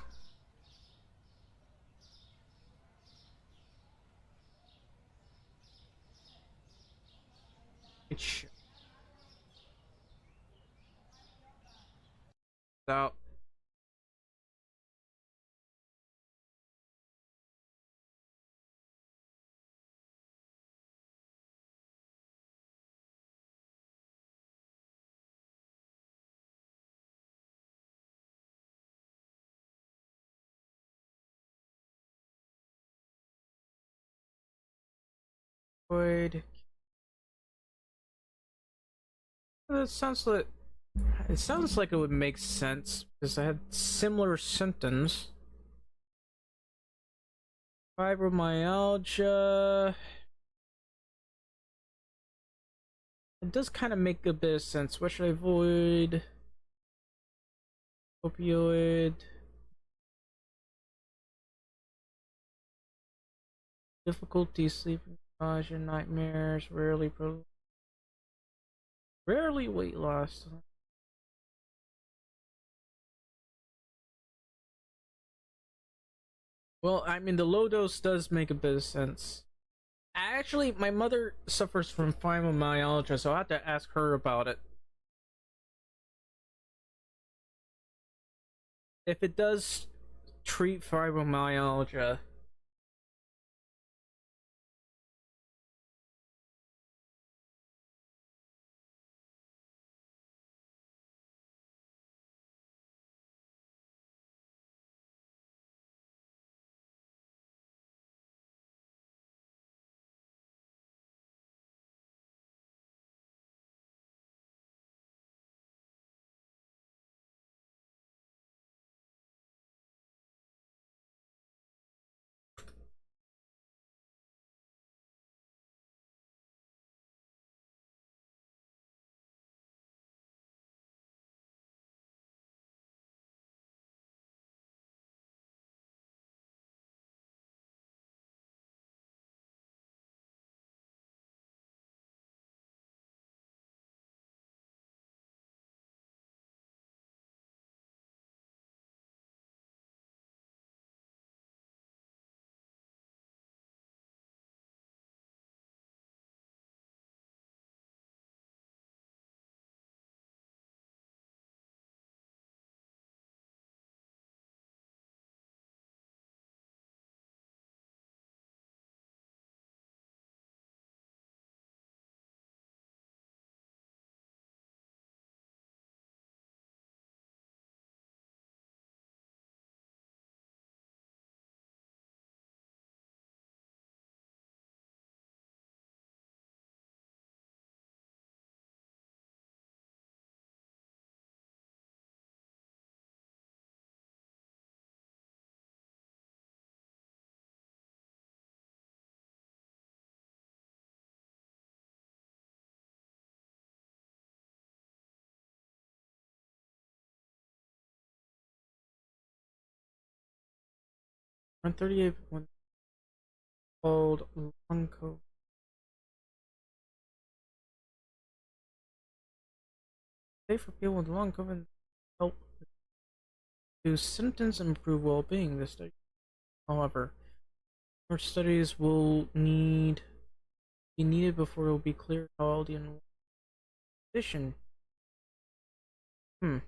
It's out. Void. It sounds like it would make sense because I had similar symptoms. Fibromyalgia. It does kind of make a bit of sense. What should I avoid? Opioid. Difficulty sleeping, nausea, nightmares, rarely weight loss. Well, I mean, the low dose does make a bit of sense. Actually, my mother suffers from fibromyalgia, so I have to ask her about it. If it does treat fibromyalgia. One 38 one called long COVID. Safe for people with long COVID help reduce symptoms and improve well-being. This study, however, more studies will be needed before it will be clear how all the condition. Hmm.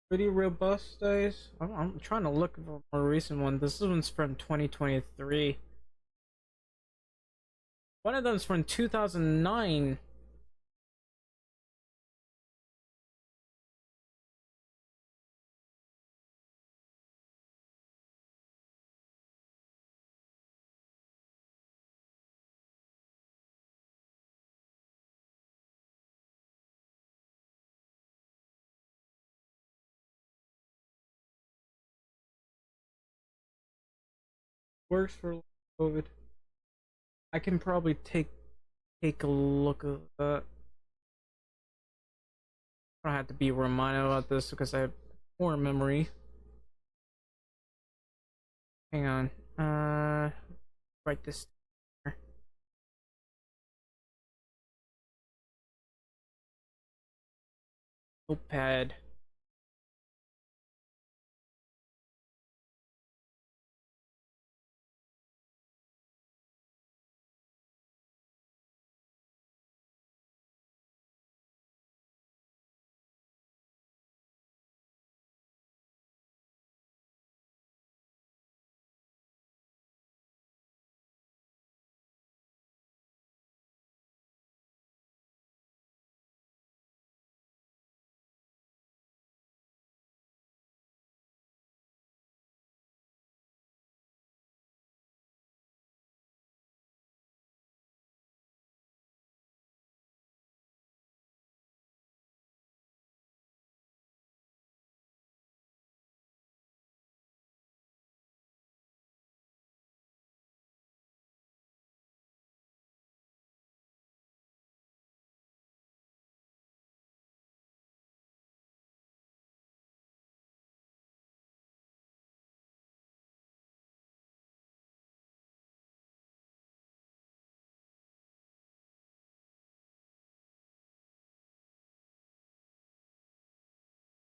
Pretty robust studies. I'm trying to look for a more recent one. This one's from 2023. One of them's from 2009. works for COVID. I can probably take a look at that. I don't have to be reminded about this because I have poor memory. Hang on. Write this. Notepad.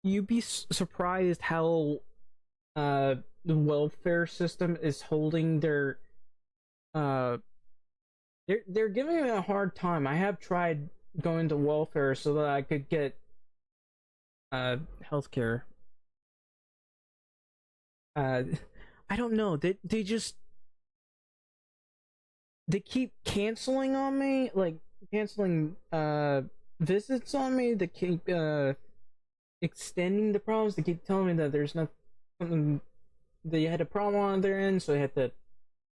You'd be surprised how the welfare system is holding their uh they're giving me a hard time. I have tried going to welfare so that I could get uh healthcare. Uh I don't know. They just they keep canceling on me, like canceling visits on me. They keep extending the problems. They keep telling me that there's nothing, they had a problem on their end, so they had to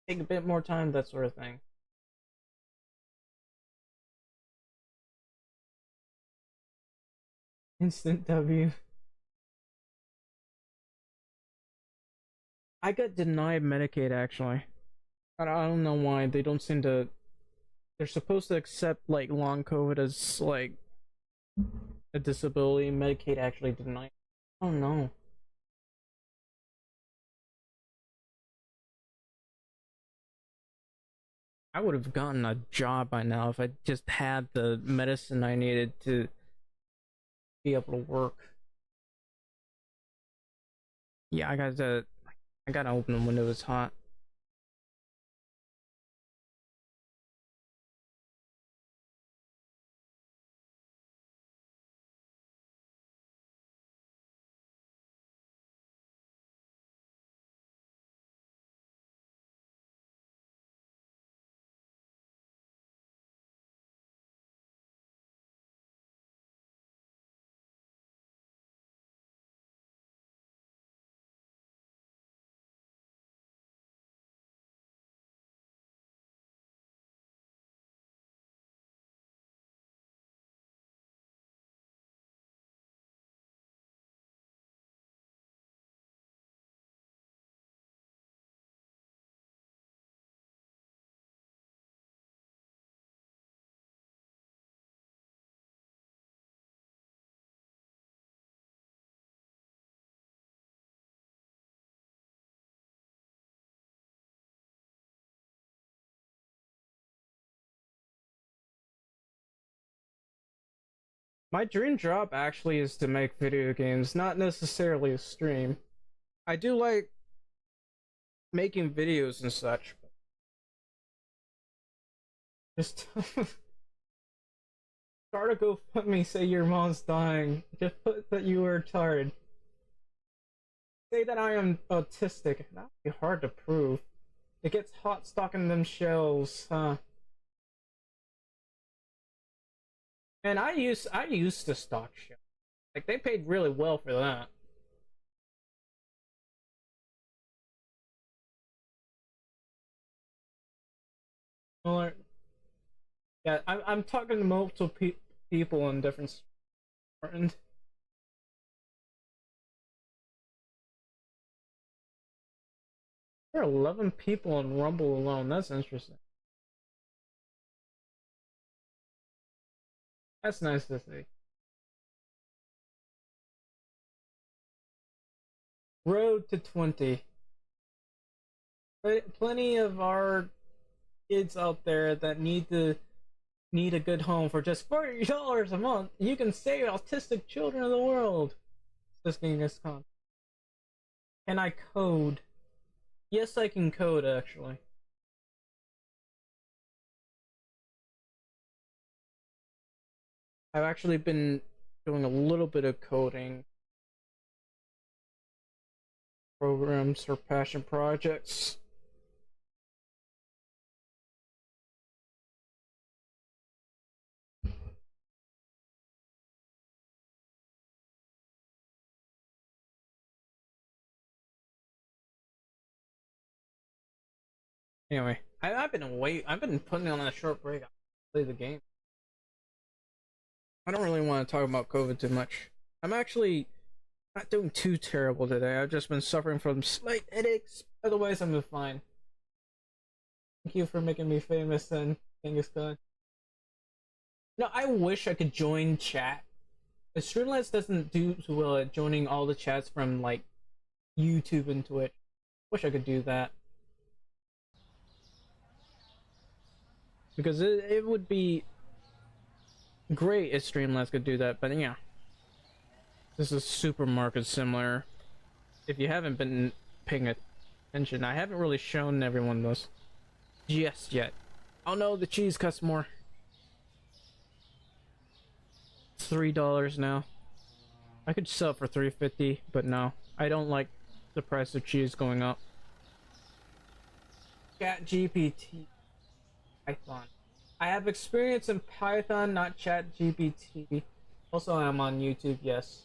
take a bit more time, that sort of thing. Instant W. I got denied Medicaid actually. I don't know why. They don't seem to. They're supposed to accept like long COVID as like a disability. Medicaid actually denied. Oh no. I would have gotten a job by now if I just had the medicine I needed to be able to work. Yeah, I gotta open the window. It's hot. My dream job actually is to make video games, not necessarily a stream. I do like making videos and such. Just start a GoFundMe, say your mom's dying. Just put that you were tired. Say that I am autistic. That'd be hard to prove. It gets hot stocking them shells, huh? And I used to stock shells. Like they paid really well for that. Well, yeah, I'm talking to multiple people in different. And There are 11 people on Rumble alone. That's interesting. That's nice to see. Road to 20. Plenty of our kids out there that need a good home for just $40 a month. You can save autistic children of the world. This game is con. Can I code? Yes, I can code actually. I've actually been doing a little bit of coding programs for passion projects. Anyway, I've been putting on a short break. I play the game. I don't really want to talk about COVID too much. I'm actually not doing too terrible today. I've just been suffering from slight headaches. Otherwise, I'm fine. Thank you for making me famous, then, Genghis Khan. No, I wish I could join chat. The Streamlabs doesn't do too well at joining all the chats from like YouTube and Twitch. Wish I could do that. Because it would be great if Streamlabs could do that, but yeah. This is Supermarket Simulator. If you haven't been paying attention, I haven't really shown everyone this just yet. Oh no, the cheese costs more. It's $3 now. I could sell it for $3.50, but no. I don't like the price of cheese going up. ChatGPT. Python. I have experience in Python, not ChatGPT. Also, I'm on YouTube, yes.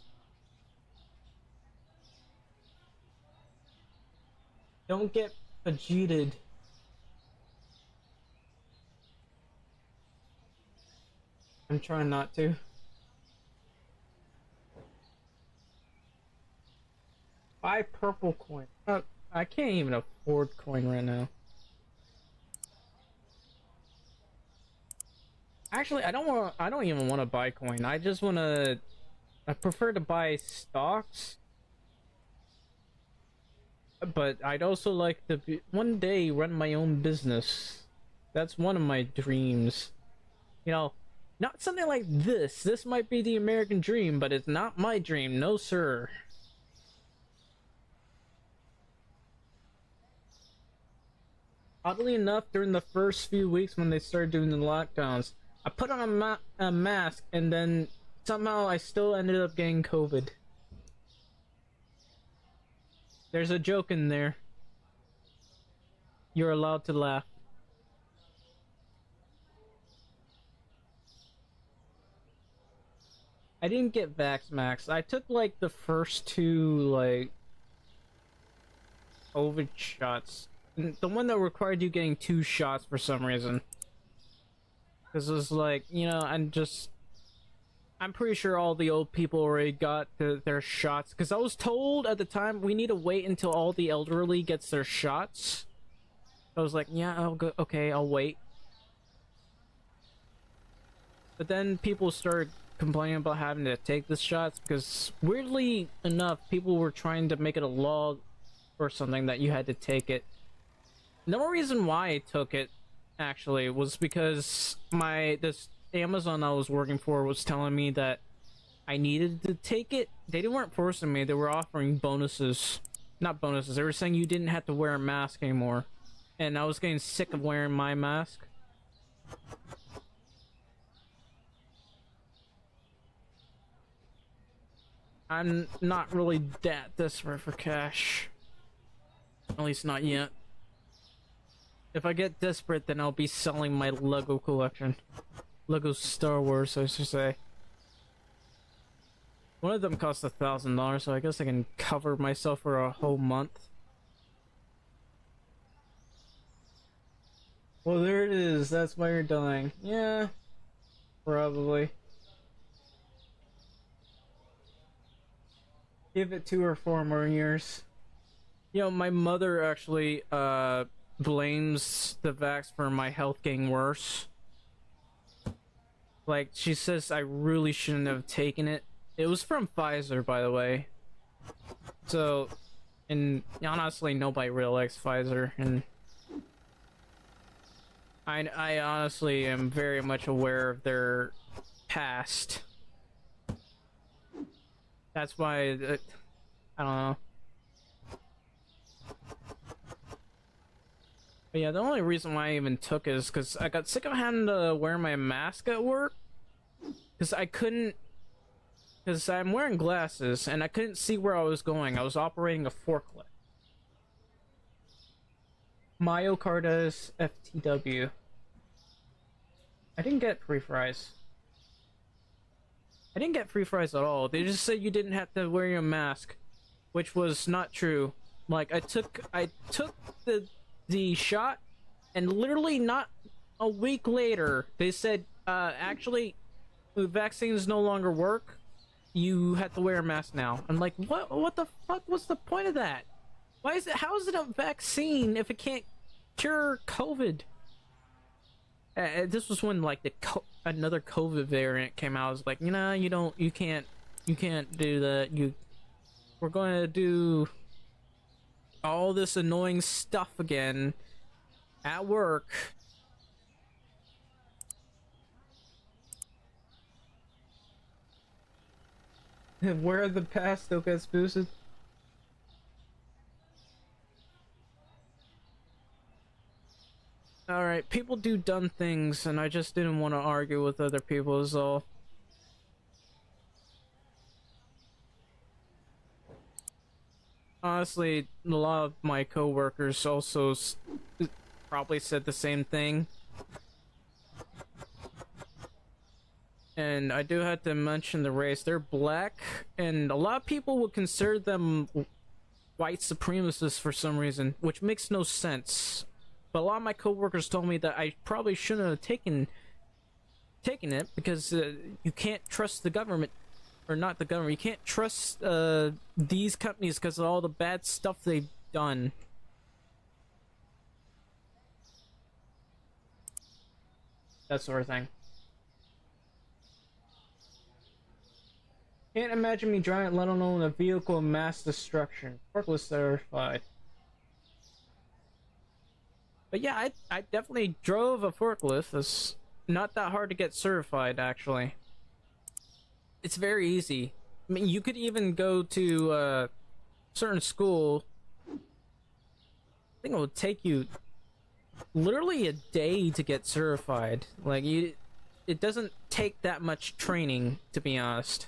Don't get fidgeted. I'm trying not to. Buy purple coin. I can't even afford coin right now. Actually, I don't even want to buy coin. I just want to. I prefer to buy stocks. But I'd also like to one day run my own business. That's one of my dreams. You know, not something like this. This might be the American dream, but it's not my dream. No, sir. Oddly enough, during the first few weeks when they started doing the lockdowns, I put on a mask, and then somehow I still ended up getting COVID. There's a joke in there. You're allowed to laugh. I didn't get VaxMax. I took like the first two like COVID shots. The one that required you getting 2 shots for some reason. Because it was like, you know, I'm pretty sure all the old people already got their shots. Because I was told at the time, we need to wait until all the elderly gets their shots. I was like, yeah, I'll go. Okay, I'll wait. But then people started complaining about having to take the shots. Because weirdly enough, people were trying to make it a law or something that you had to take it. No reason why I took it, actually, was because this Amazon I was working for was telling me that I needed to take it. They weren't forcing me, they were offering bonuses. Not bonuses, they were saying you didn't have to wear a mask anymore. And I was getting sick of wearing my mask. I'm not really that desperate for cash. At least not yet. If I get desperate, then I'll be selling my Lego collection. Lego Star Wars, I should say. One of them costs $1,000, so I guess I can cover myself for a whole month. Well, there it is. That's why you're dying. Yeah, probably. Give it 2 or 4 more years. You know, my mother actually blames the vax for my health getting worse. Like, she says I really shouldn't have taken it. It was from Pfizer, by the way. So, and honestly, nobody really likes Pfizer, and I honestly am very much aware of their past. That's why, I don't know. But yeah, the only reason why I even took it is because I got sick of having to wear my mask at work. Because I couldn't... Because I'm wearing glasses, and I couldn't see where I was going. I was operating a forklift. Myocarditis FTW. I didn't get free fries. I didn't get free fries at all. They just said you didn't have to wear your mask, which was not true. Like, I took the shot, and literally not a week later, they said, actually, the vaccines no longer work. You have to wear a mask now. I'm like, what the fuck was the point of that? Why is it, how is it a vaccine if it can't cure COVID? This was when, like, another COVID variant came out. I was like, you can't do that. We're going to do all this annoying stuff again at work. Where the past still gets boosted. Alright, people do dumb things, and I just didn't want to argue with other people is all. Honestly, a lot of my coworkers also probably said the same thing. And I do have to mention the race. They're black, and a lot of people would consider them white supremacists for some reason, which makes no sense. But a lot of my coworkers told me that I probably shouldn't have taken it because you can't trust the government, or not the government. You can't trust these companies because of all the bad stuff they've done. That sort of thing. Can't imagine me driving, let alone a vehicle of mass destruction. Forklift certified. But yeah, I definitely drove a forklift. It's not that hard to get certified, actually. It's very easy. I mean, you could even go to a certain school. I think it would take you literally a day to get certified. Like, it doesn't take that much training, to be honest.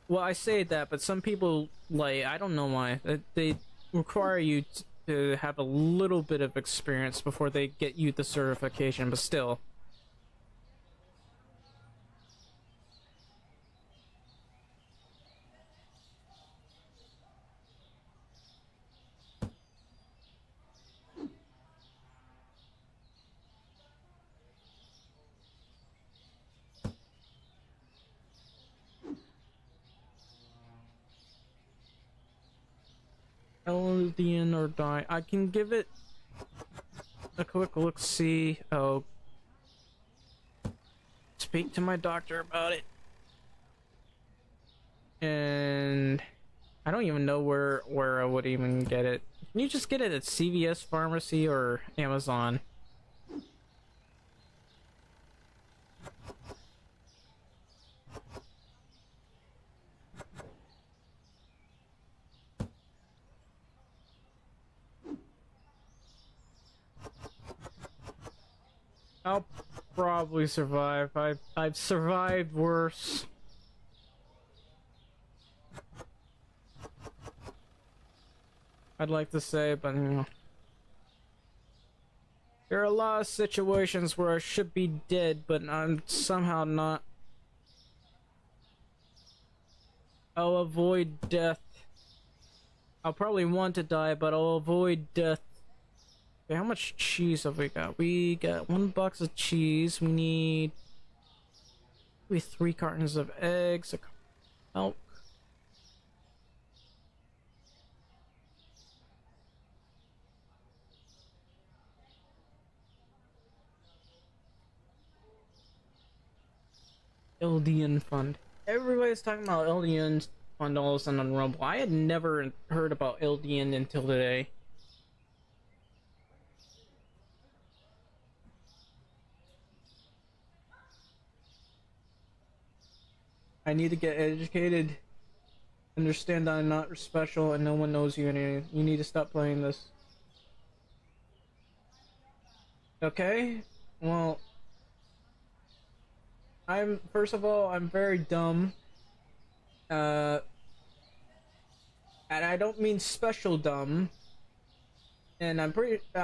Well, I say that, but some people, like, I don't know why. They require you to have a little bit of experience before they get you the certification, but still. Eldian or die. I can give it a quick look, see. Oh, speak to my doctor about it. And I don't even know where I would even get it. Can you just get it at CVS Pharmacy or Amazon? I'll probably survive. I've survived worse. I'd like to say, but you know. There are a lot of situations where I should be dead, but I'm somehow not. I'll avoid death. I'll probably want to die, but I'll avoid death. Okay, how much cheese have we got? We got 1 box of cheese. We need 3 cartons of eggs, a milk. LDN fund. Everybody's talking about LDN fund all of a sudden on Rumble. I had never heard about LDN until today. I need to get educated. Understand that I'm not special and no one knows you anything. You need to stop playing this. Okay? Well, first of all, I'm very dumb. And I don't mean special dumb. And I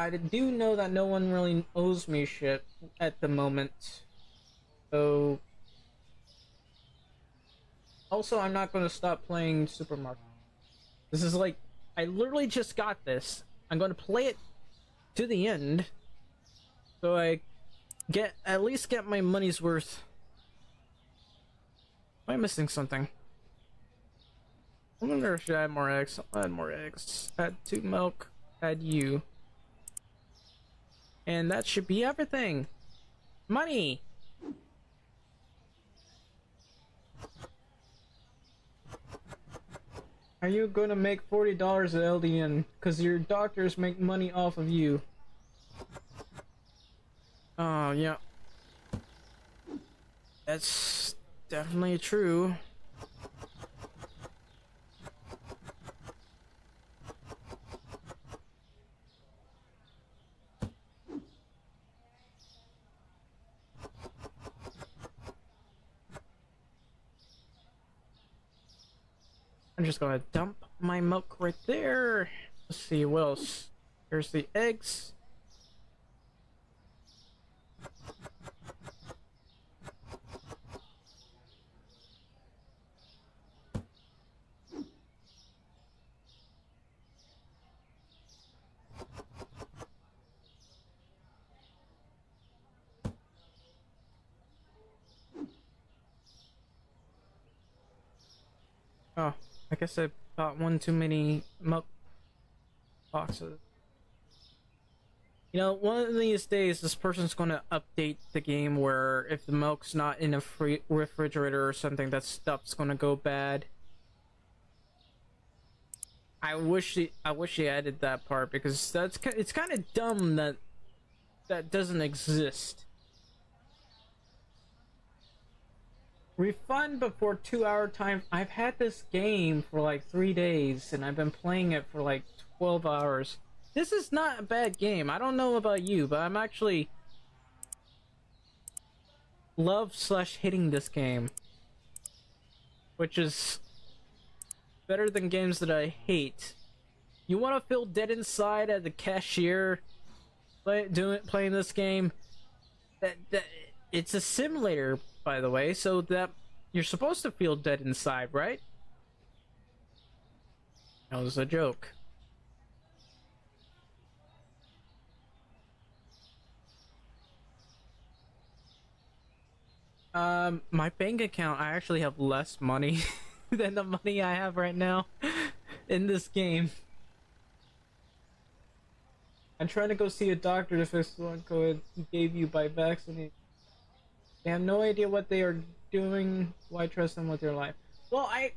do know that no one really owes me shit at the moment. So, also, I'm not gonna stop playing Super Mario. This is like, I literally just got this. I'm gonna play it to the end, so I at least get my money's worth. Am I missing something? I wonder if I should add more eggs. I'll add more eggs. Add 2 milk. Add you. And that should be everything. Money! Are you gonna make $40 at LDN? Cause your doctors make money off of you. Oh, yeah. That's definitely true. I'm just gonna dump my milk right there. Let's see what else. Here's the eggs. Oh, I guess I bought one too many milk boxes. You know, one of these days, this person's gonna update the game where if the milk's not in a free refrigerator or something, that stuff's gonna go bad. I wish he added that part because it's kind of dumb that that doesn't exist. Refund before 2-hour time. I've had this game for like 3 days and I've been playing it for like 12 hours. This is not a bad game. I don't know about you, but I'm actually hitting this game, which is better than games that I hate. You want to feel dead inside as a cashier playing this game? That it's a simulator, by the way, so that you're supposed to feel dead inside, right? That was a joke. My bank account, I actually have less money than the money I have right now in this game. I'm trying to go see a doctor to fix the one code he gave you by vaccinating. They have no idea what they are doing. Why trust them with your life? Well, I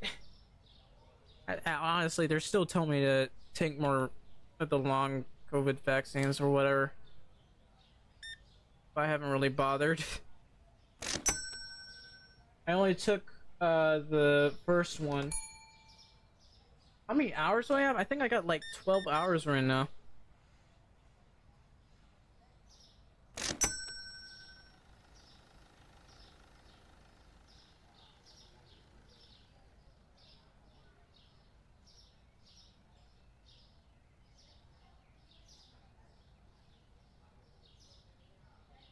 honestly, they're still telling me to take more of the long COVID vaccines or whatever. But I haven't really bothered. I only took the first one. How many hours do I have? I think I got like 12 hours right now.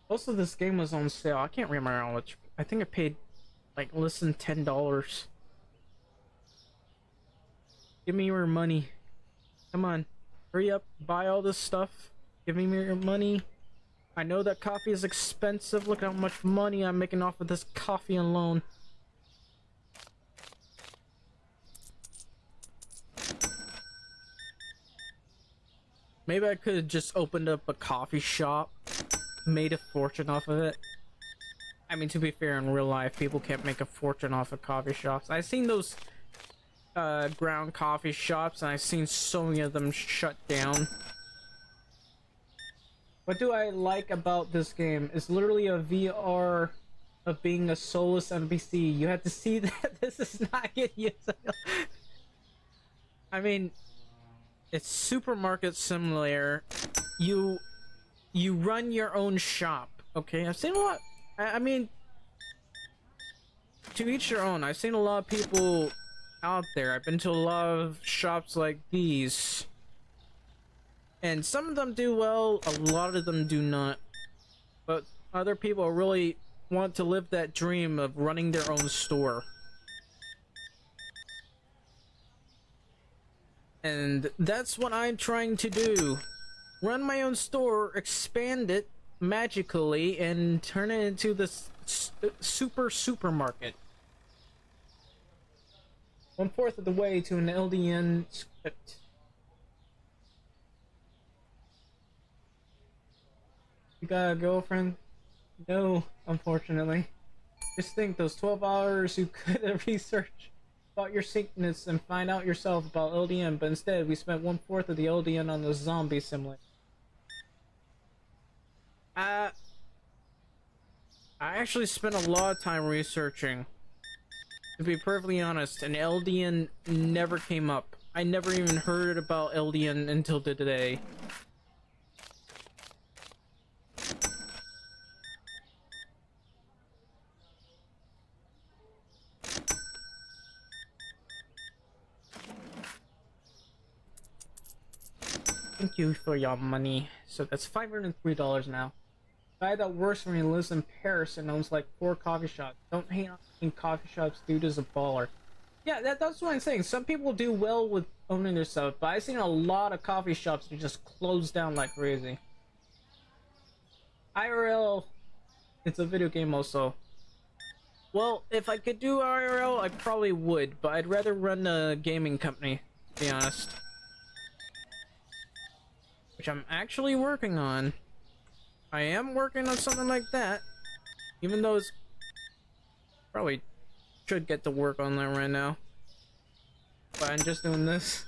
Also, this game was on sale. I can't remember how much. I think I paid like less than $10. Give me your money. Come on. Hurry up. Buy all this stuff. Give me your money. I know that coffee is expensive. Look how much money I'm making off of this coffee alone. Maybe I could have just opened up a coffee shop. Made a fortune off of it. I mean, to be fair, in real life, people can't make a fortune off of coffee shops. I've seen those ground coffee shops, and I've seen so many of them shut down. What do I like about this game? It's literally a VR of being a soulless NPC. You have to see that this is not getting used. I mean, it's Supermarket Simulator. You run your own shop. Okay, I've seen a lot. I mean, to each their own. I've seen a lot of people out there. I've been to a lot of shops like these, and some of them do well, a lot of them do not. But other people really want to live that dream of running their own store. And that's what I'm trying to do. Run my own store, expand it magically, and turn it into this supermarket. 1/4 of the way to an LDN script. You got a girlfriend? No, unfortunately. Just think, those 12 hours you could have researched about your sickness and find out yourself about LDN, but instead we spent 1/4 of the LDN on the zombie simulator. I actually spent a lot of time researching. To be perfectly honest, and LDN never came up. I never even heard about LDN until today. Thank you for your money. So that's $503 now. Guy that works for me lives in Paris and owns like 4 coffee shops. Don't hate on coffee shops, dude is a baller. Yeah, that's what I'm saying. Some people do well with owning their stuff, but I've seen a lot of coffee shops that just close down like crazy. IRL, it's a video game also. Well, if I could do IRL, I probably would, but I'd rather run a gaming company, to be honest. Which I'm actually working on. I am working on something like that, even though it's probably should get to work on that right now. But I'm just doing this.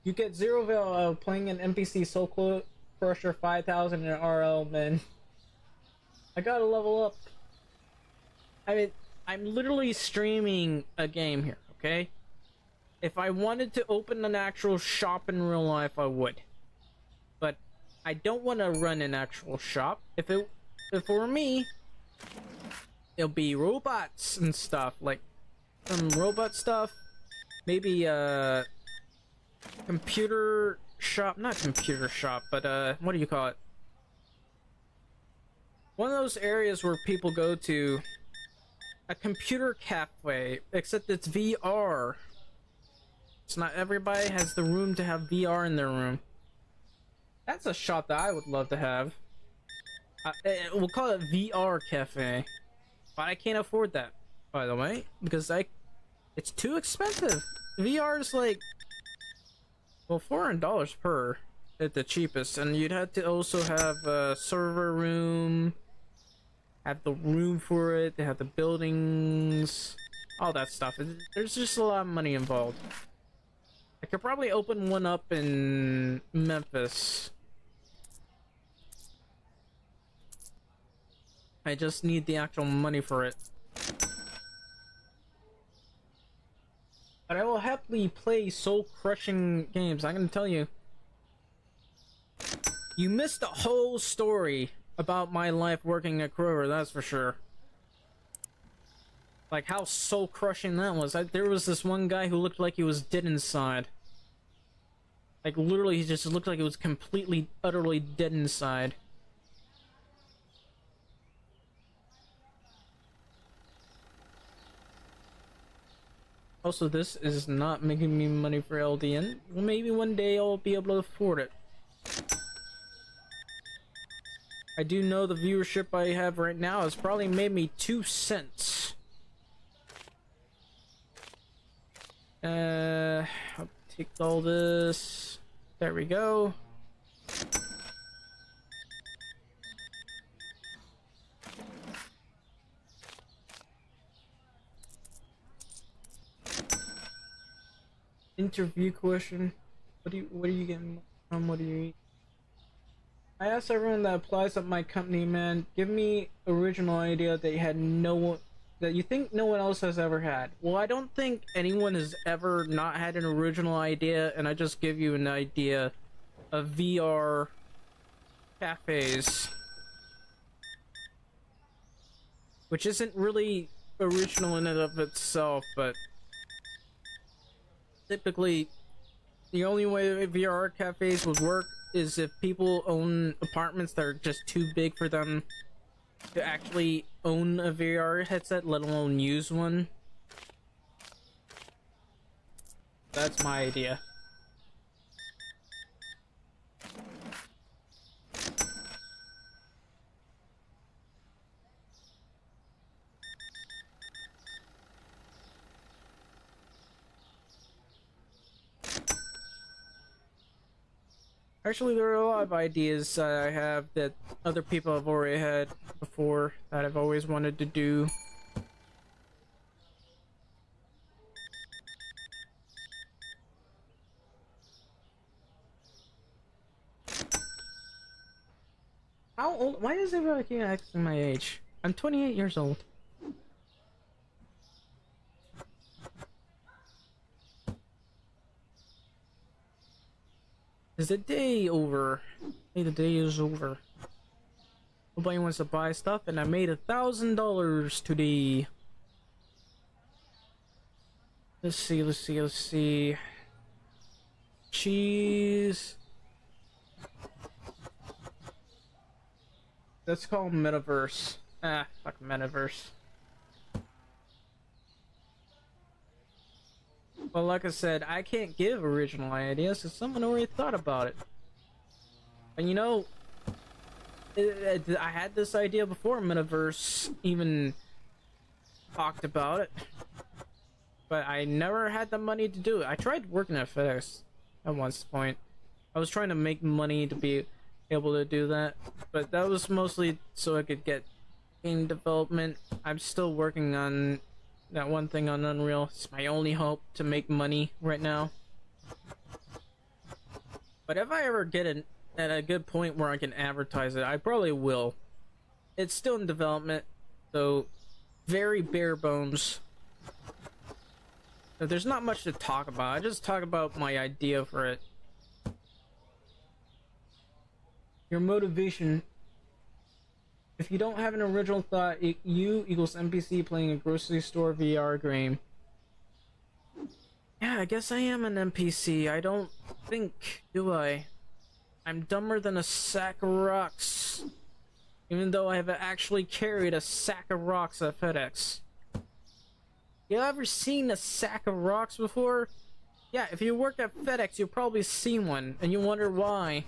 You get 0 value playing an NPC Soul Crusher 5000 in RL, man. I gotta level up. I mean, I'm literally streaming a game here, okay? If I wanted to open an actual shop in real life, I would. But I don't want to run an actual shop. If it were me, it'll be robots and stuff, like some robot stuff. Maybe computer shop, not computer shop, but what do you call it? One of those areas where people go to, a computer cafe, except it's VR. It's not everybody has the room to have VR in their room. That's a shop that I would love to have. We'll call it VR Cafe. But I can't afford that, by the way, because it's too expensive. VR is like, well, $400 per at the cheapest, and you'd have to also have a server room, have the room for it, they have the buildings, all that stuff. There's just a lot of money involved. I could probably open one up in Memphis. I just need the actual money for it. But I will happily play soul-crushing games. I'm gonna tell you. You missed the whole story about my life working at Kroger, that's for sure. Like how soul-crushing that was. There was this one guy who looked like he was dead inside. Like literally, he just looked like he was completely, utterly dead inside. Also, this is not making me money for LDN. Well, maybe one day I'll be able to afford it. I do know the viewership I have right now has probably made me 2 cents. I'll take all this. There we go. Interview question. What are you getting from? What do you eat? I asked everyone that applies at my company, man, give me original idea that you had no one that you think no one else has ever had. Well, I don't think anyone has ever not had an original idea, and I just give you an idea of VR cafes, which isn't really original in and of itself, but typically the only way VR cafes would work is if people own apartments that are just too big for them to actually own a VR headset, let alone use one. That's my idea. Actually, there are a lot of ideas I have that other people have already had before that I've always wanted to do. How old? Why does everybody keep asking my age? I'm 28 years old. Is the day over? Hey, the day is over. Nobody wants to buy stuff, and I made $1,000 today. Let's see. Cheese. Let's call Metaverse. Ah, fuck Metaverse. Well, like I said, I can't give original ideas because someone already thought about it. And you know, I had this idea before Metaverse even talked about it, but I never had the money to do it. I tried working at FedEx at one point. I was trying to make money to be able to do that, but that was mostly so I could get game development. I'm still working on that one thing on Unreal. It's my only hope to make money right now. But if I ever get at a good point where I can advertise it, I probably will. It's still in development, so very bare bones. So there's not much to talk about. I just talk about my idea for it. Your motivation. If you don't have an original thought, you equals NPC playing a grocery store VR game. Yeah, I guess I am an NPC. I don't think, do I? I'm dumber than a sack of rocks. Even though I have actually carried a sack of rocks at FedEx. You ever seen a sack of rocks before? Yeah, if you work at FedEx, you've probably seen one, and you wonder why.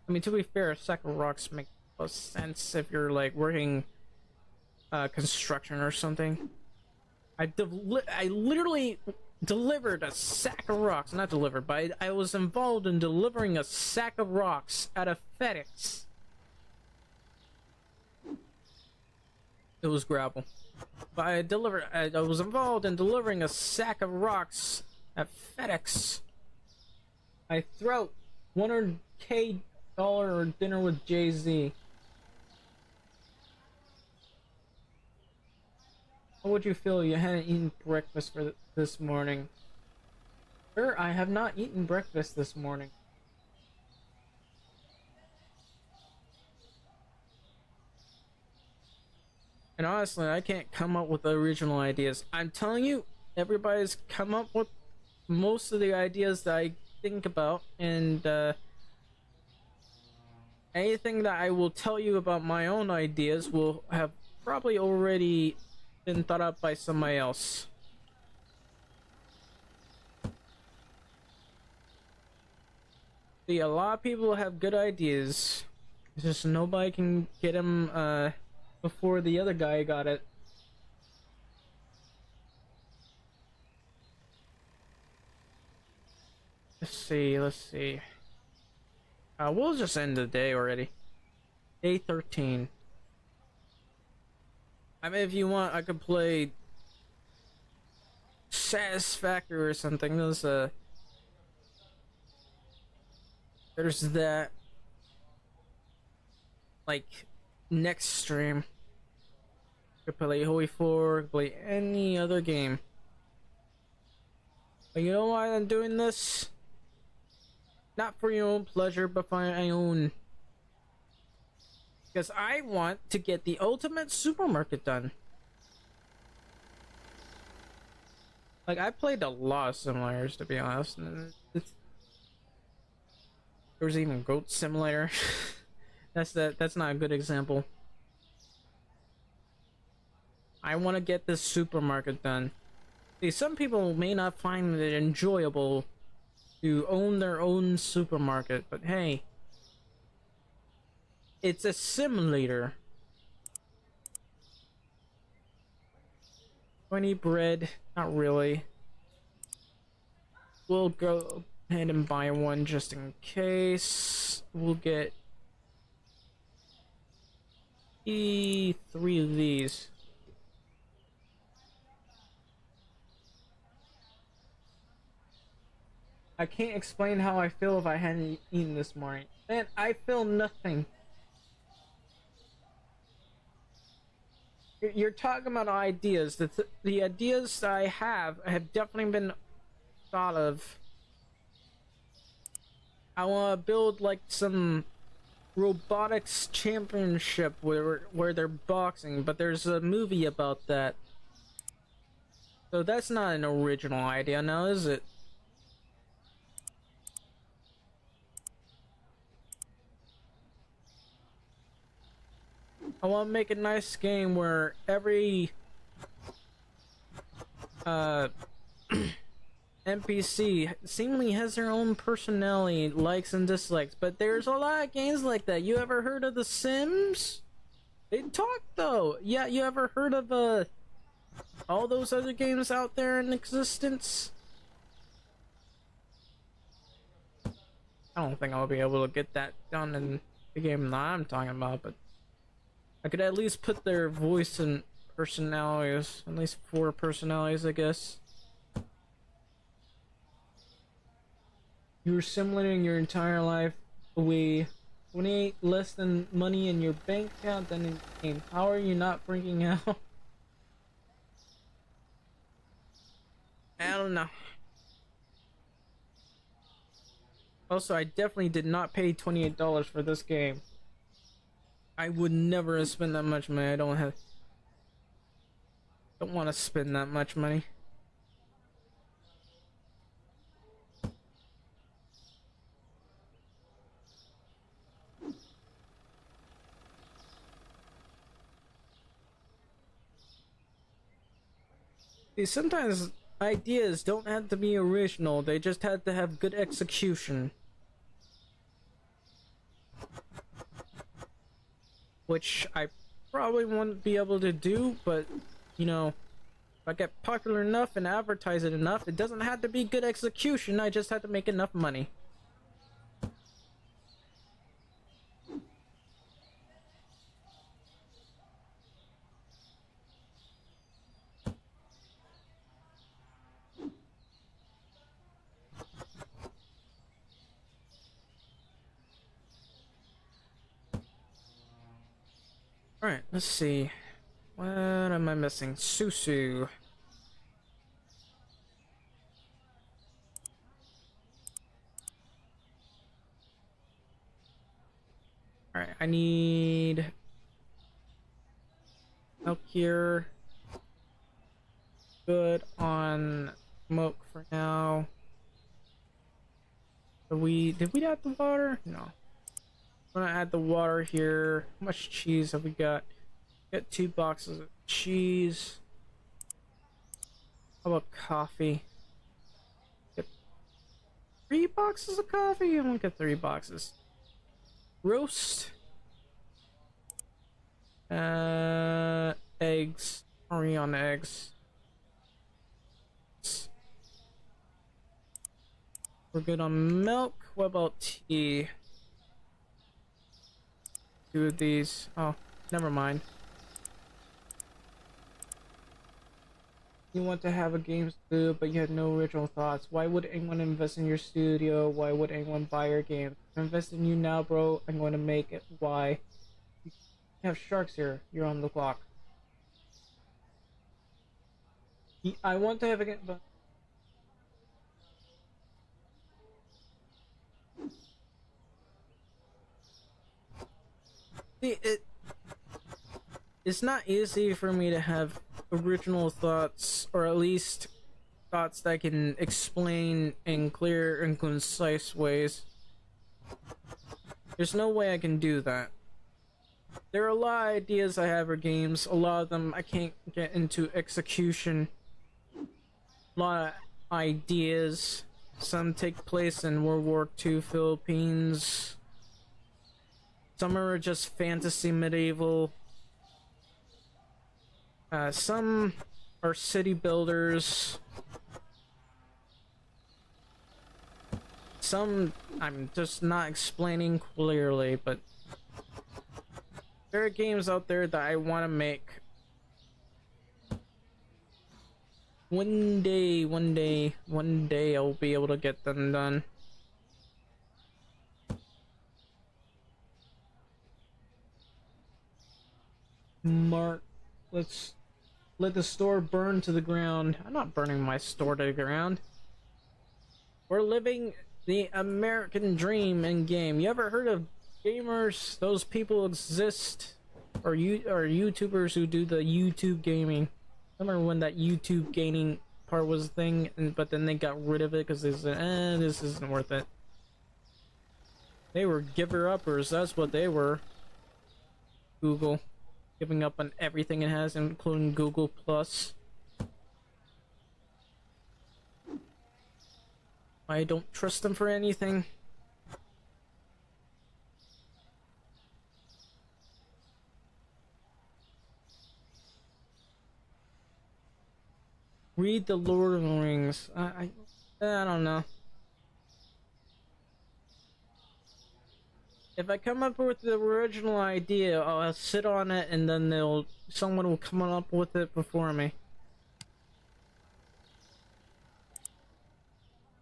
I mean, to be fair, a sack of rocks make most sense if you're like working construction or something. I literally delivered a sack of rocks. Not delivered, but I was involved in delivering a sack of rocks at a FedEx. It was gravel. But I was involved in delivering a sack of rocks at FedEx. I threw out $100K or dinner with Jay-Z. How would you feel you hadn't eaten breakfast for this morning? Sir, I have not eaten breakfast this morning. And honestly, I can't come up with original ideas. I'm telling you, everybody's come up with most of the ideas that I think about, and anything that I will tell you about my own ideas will have probably already been thought up by somebody else. See, a lot of people have good ideas. It's just nobody can get them before the other guy got it. Let's see. We'll just end the day already. Day 13. I mean, if you want, I could play Satisfactory or something. There's that. Like, next stream. Could play Holy 4, could play any other game. But you know why I'm doing this? Not for your own pleasure, but for my own. Because I want to get the ultimate supermarket done. Like, I played a lot of simulators, to be honest. There was even Goat Simulator. That's not a good example. I want to get this supermarket done. See, some people may not find it enjoyable to own their own supermarket, but hey, it's a simulator. 20 bread, not really. We'll go ahead and buy one just in case. We'll get 3 of these. I can't explain how I feel if I hadn't eaten this morning. Man, I feel nothing. You're talking about ideas. The ideas that I have definitely been thought of. I want to build like some robotics championship where they're boxing, but there's a movie about that. So that's not an original idea now, is it? I want to make a nice game where every NPC seemingly has their own personality, likes and dislikes, but there's a lot of games like that. You ever heard of The Sims? They talk though. Yeah, you ever heard of all those other games out there in existence? I don't think I'll be able to get that done in the game that I'm talking about, but I could at least put their voice and personalities, at least 4 personalities, I guess. You're simulating your entire life away. 28 less than money in your bank account than in game. How are you not freaking out? I don't know. Also, I definitely did not pay $28 for this game. I would never have spent that much money. I don't want to spend that much money. See, sometimes ideas don't have to be original, they just have to have good execution. Which I probably won't be able to do, but, you know, if I get popular enough and advertise it enough, it doesn't have to be good execution, I just have to make enough money. Alright, let's see. What am I missing? Susu. Alright, I need milk here. Good on milk for now. Did we add the water? No. I'm gonna add the water here. How much cheese have we got? Got 2 boxes of cheese. How about coffee? Get 3 boxes of coffee? I'm gonna get 3 boxes. Roast. Eggs. Hurry on eggs. We're good on milk. What about tea? 2 of these. Oh, never mind. You want to have a game studio, but you have no original thoughts. Why would anyone invest in your studio? Why would anyone buy your games? If I invest in you now, bro, I'm going to make it. Why? You have sharks here. You're on the clock. I want to have a game, but see, it's not easy for me to have original thoughts, or at least thoughts that I can explain in clear and concise ways. There's no way I can do that. There are a lot of ideas I have for games. A lot of them I can't get into execution. A lot of ideas. Some take place in World War II Philippines. Some are just fantasy medieval. Some are city builders. Some I'm just not explaining clearly, but there are games out there that I want to make. One day I'll be able to get them done. Mark, let's let the store burn to the ground. I'm not burning my store to the ground. We're living the American dream in game. You ever heard of gamers? Those people exist, or YouTubers who do the YouTube gaming. I remember when that YouTube gaming part was a thing, but then they got rid of it because they said, this isn't worth it. They were giver-uppers, that's what they were. Google. Giving up on everything it has, including Google Plus. I don't trust them for anything. Read the Lord of the Rings. I don't know. If I come up with the original idea, I'll sit on it, and then someone will come up with it before me.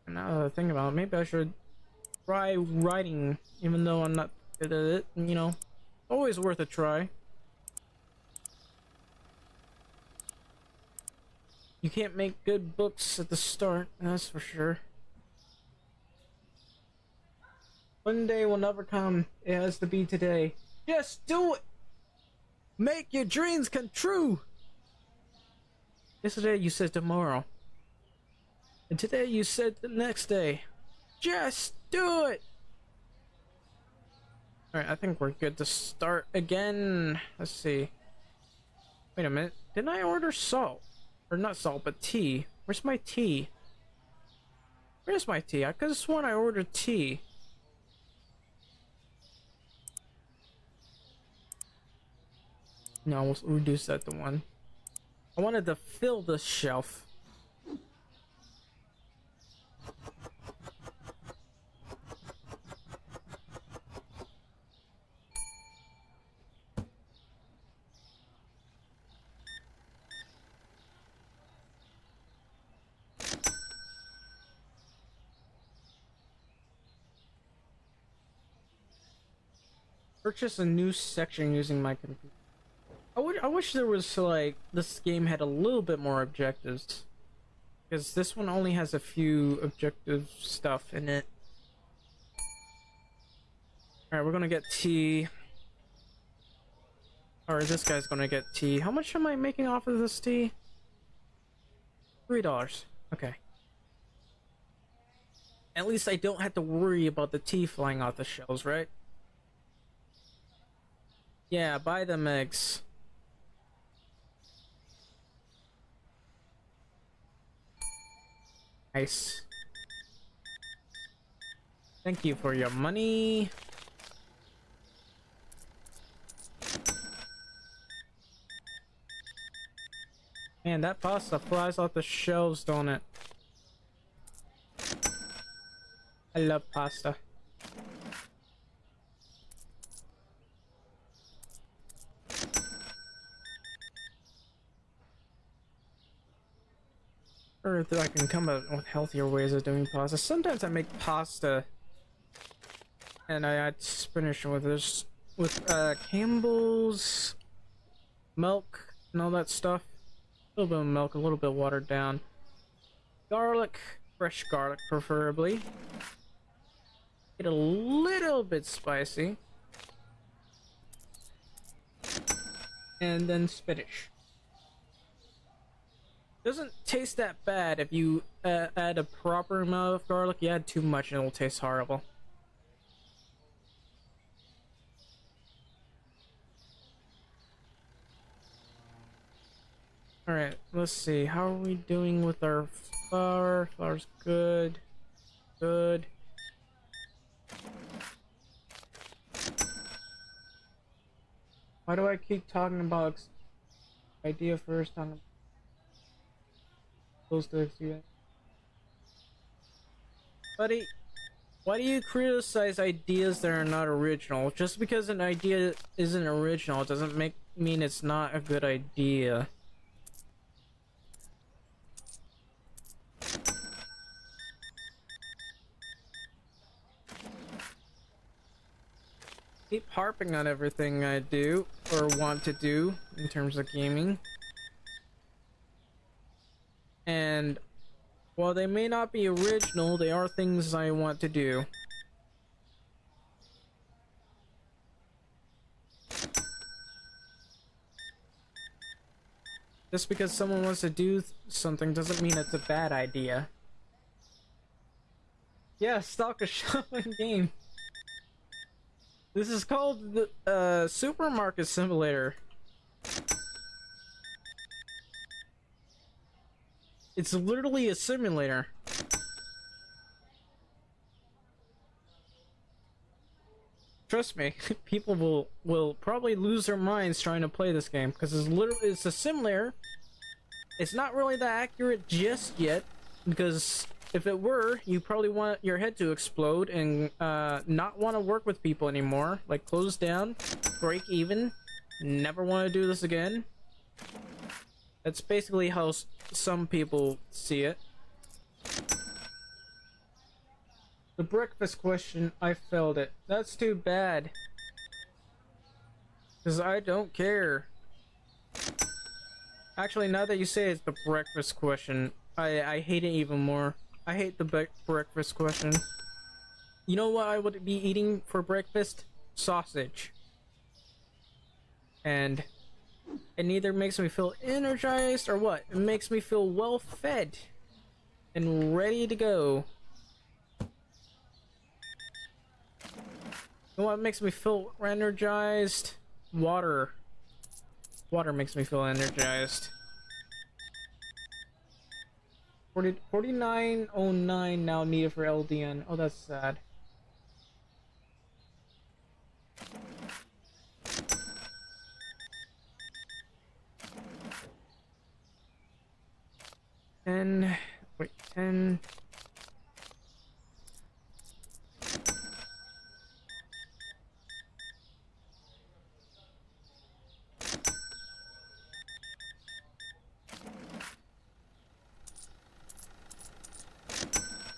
Now that I think about it, maybe I should try writing, even though I'm not good at it. You know, always worth a try. You can't make good books at the start, that's for sure. One day will never come. It has to be today. Just do it! Make your dreams come true! Yesterday you said tomorrow. And today you said the next day. Just do it! Alright, I think we're good to start again. Let's see. Wait a minute. Didn't I order salt? Or not salt, but tea. Where's my tea? Where's my tea? I could have sworn I ordered tea. No, we'll reduce that to 1. I wanted to fill the shelf. Purchase a new section using my computer. I wish there was, like, this game had a little bit more objectives. Because this one only has a few objective stuff in it. Alright, we're gonna get tea. Or this guy's gonna get tea. How much am I making off of this tea? $3. Okay. At least I don't have to worry about the tea flying off the shelves, right? Yeah, buy them eggs. Nice. Thank you for your money. Man, that pasta flies off the shelves, don't it? I love pasta. wonder if I can come up with healthier ways of doing pasta. Sometimes I make pasta and I add spinach with this, with Campbell's milk and all that stuff. A little bit of milk, a little bit watered down. Garlic, fresh garlic preferably. Get a little bit spicy. And then spinach. Doesn't taste that bad if you add a proper amount of garlic. You add too much and it will taste horrible. Alright, let's see. How are we doing with our flour? Flour's good. Good. Why do I keep talking about idea first? Talking supposed to execute. Buddy, why do you criticize ideas that are not original? Just because an idea isn't original doesn't mean it's not a good idea. Keep harping on everything I do or want to do in terms of gaming. And while they may not be original, they are things I want to do. Just because someone wants to do something doesn't mean it's a bad idea. Yeah, stock a shopping game. This is called the Supermarket Simulator. It's literally a simulator. Trust me, people will probably lose their minds trying to play this game because it's a simulator. It's not really that accurate just yet, because if it were, you probably want your head to explode and not want to work with people anymore. Like close down, break even, never want to do this again. That's basically how some people see it. The breakfast question, I failed it. That's too bad. Because I don't care. Actually, now that you say it's the breakfast question, I hate it even more. I hate the breakfast question. You know what I would be eating for breakfast? Sausage. And it neither makes me feel energized or what? It makes me feel well fed and ready to go. You know what makes me feel energized? Water. Water makes me feel energized. 4909 now needed for LDN. Oh, that's sad. Wait, 10.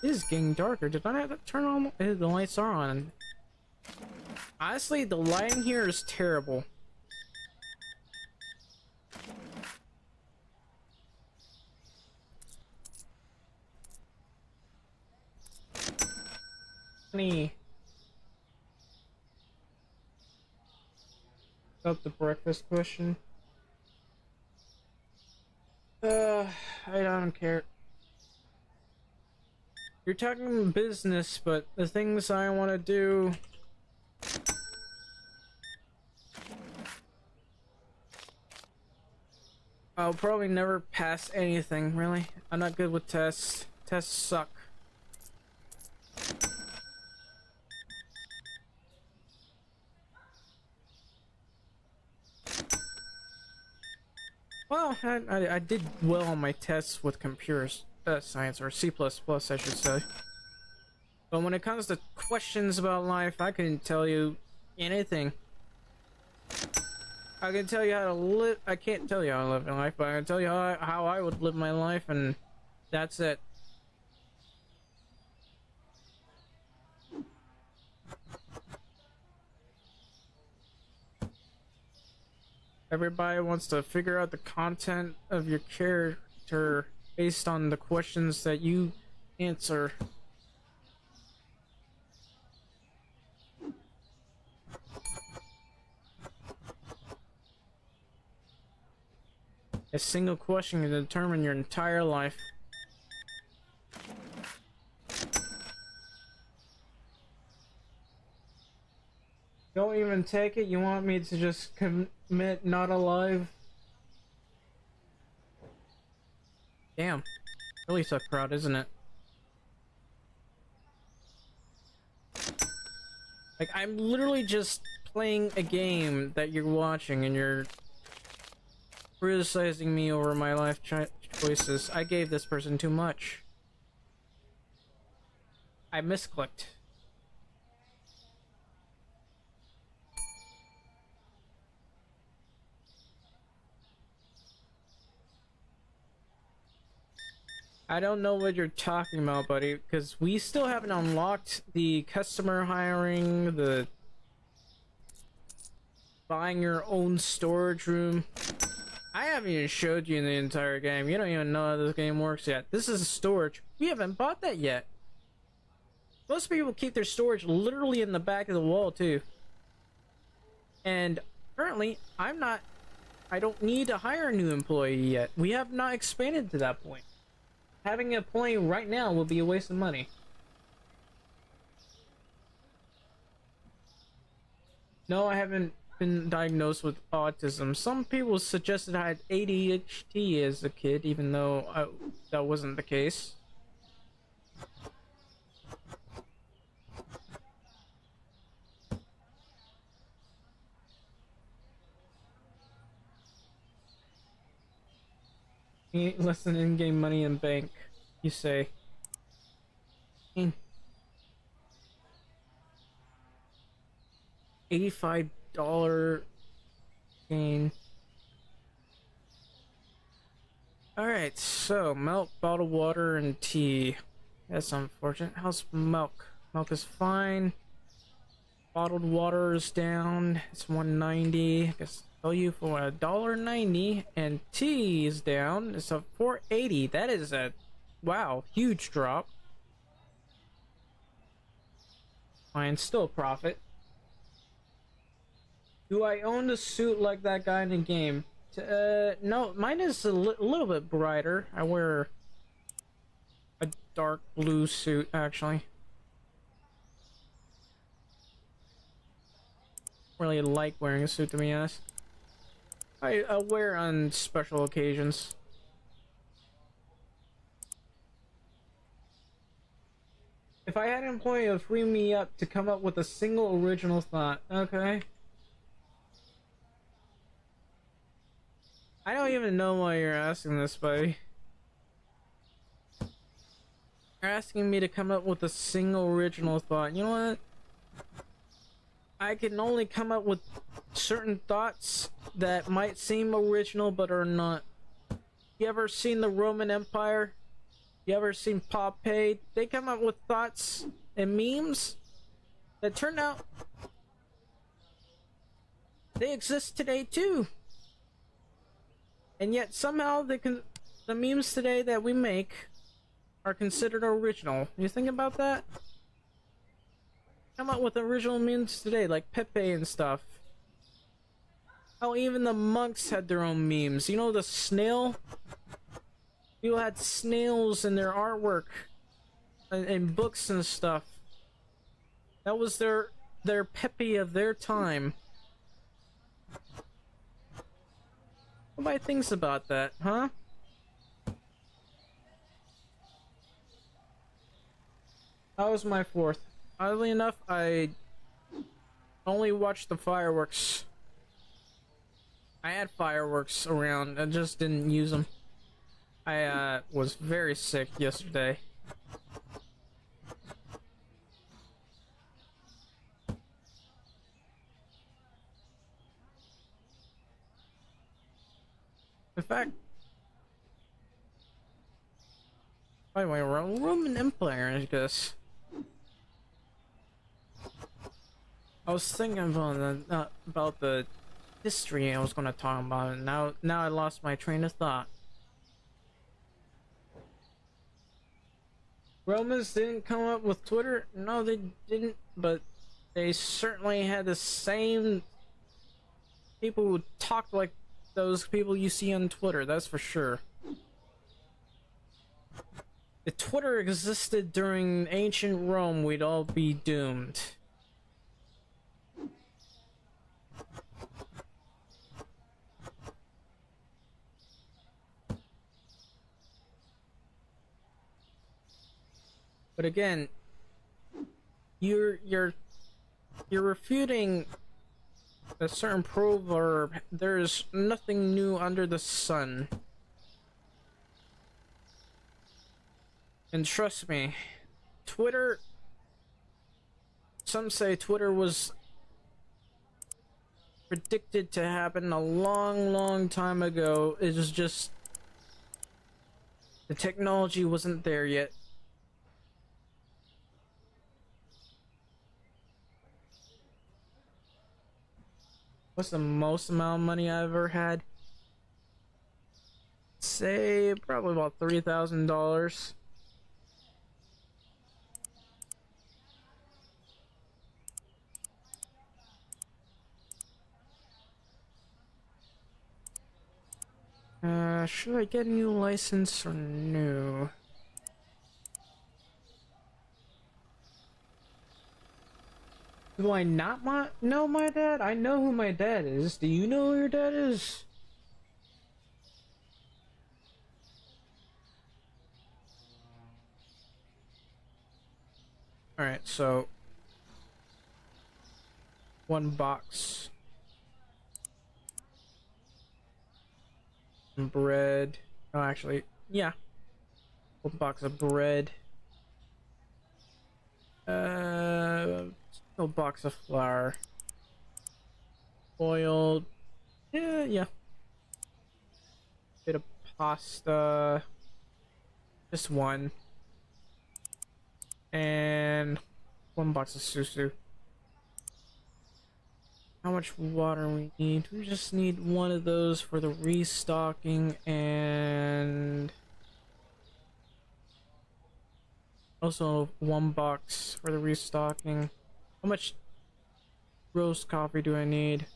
It is getting darker. Did I have to turn on? The lights are on. Honestly, the lighting here is terrible. About the breakfast question. I don't care. You're talking business, but the things I want to do. I'll probably never pass anything, really. I'm not good with tests. Tests suck. Well, I did well on my tests with computers. Science, or C++, I should say. But when it comes to questions about life, I couldn't tell you anything. I can tell you how to live. I can't tell you how to live in life, but I can tell you how I would live my life, and That's it. Everybody wants to figure out the content of your character based on the questions that you answer. A single question can determine your entire life. Don't even take it? You want me to just commit not alive? Damn. Really tough crowd, isn't it? Like, I'm literally just playing a game that you're watching and you're criticizing me over my life choices. I gave this person too much. I misclicked. I don't know what you're talking about, buddy, because we still haven't unlocked the customer hiring, the buying your own storage room. I haven't even showed you the entire game. You don't even know how this game works yet. This is storage. We haven't bought that yet. Most people keep their storage literally in the back of the wall, too. And currently, I don't need to hire a new employee yet. We have not expanded to that point. Having a employee right now will be a waste of money. No, I haven't been diagnosed with autism. Some people suggested I had ADHD as a kid, even though that wasn't the case. Less than in-game money in bank, you say. $85 gain. Alright, so milk, bottled water, and tea. That's unfortunate. How's milk? Milk is fine. Bottled water is down. It's $1.90. I guess I'll tell you for $1.90. And tea is down. It's a $4.80. That is a wow, huge drop. Fine, still a profit. Do I own a suit like that guy in the game? No, mine is a little bit brighter. I wear a dark blue suit, actually. Really like wearing a suit, to be honest. I wear on special occasions. If I had an employee who would free me up to come up with a single original thought, okay? I don't even know why you're asking this, buddy. You're asking me to come up with a single original thought. You know what? I can only come up with certain thoughts that might seem original but are not. You ever seen the Roman Empire? You ever seen Pompeii? They come up with thoughts and memes that turn out they exist today too. And yet somehow the memes today that we make are considered original. You think about that? Come out with original memes today, like Pepe and stuff. How even the monks had their own memes. You know the snail? People had snails in their artwork and books and stuff. That was their Pepe of their time. Nobody thinks about that, huh? That was my fourth. Oddly enough, I only watched the fireworks. I had fireworks around, I just didn't use them. I was very sick yesterday. In fact, By the way, Roman Empire, I guess. I was thinking about the history I was going to talk about, and now I lost my train of thought. Romans didn't come up with Twitter? No, they didn't, but they certainly had the same people who talked like those people you see on Twitter, that's for sure. If Twitter existed during ancient Rome, we'd all be doomed. But again, you're refuting a certain proverb. There's nothing new under the sun. And trust me, Twitter, some say Twitter was predicted to happen a long time ago. It was just the technology wasn't there yet. What's the most amount of money I ever had? Say probably about $3,000. Should I get a new license or no? Do I not know my dad? I know who my dad is. Do you know who your dad is? Alright, so 1 box. Bread. Oh, actually, yeah. 1 box of bread. A box of flour. Oil. Yeah. Bit of pasta. Just 1. And 1 box of susu. How much water we need? We just need 1 of those for the restocking, and also 1 box for the restocking. How much roast coffee do I need?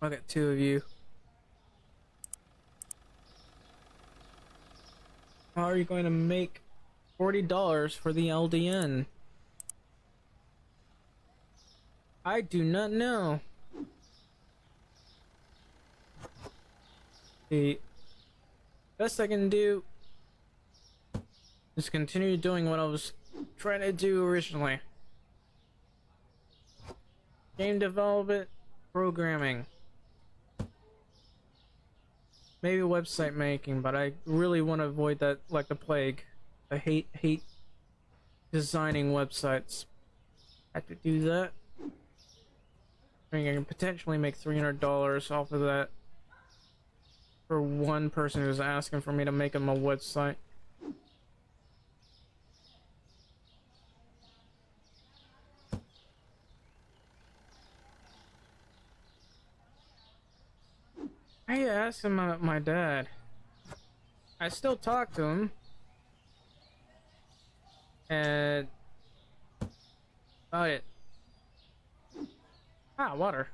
I'll get 2 of you. How are you going to make $40 for the LDN? I do not know. The best I can do is continue doing what I was trying to do originally. Game development, programming. Maybe website making, but I really want to avoid that like the plague. I hate designing websites. I have to do that. I mean, I can potentially make $300 off of that for 1 person who's asking for me to make him a website. I asked him about my dad. I still talk to him. And about it. Ah, water.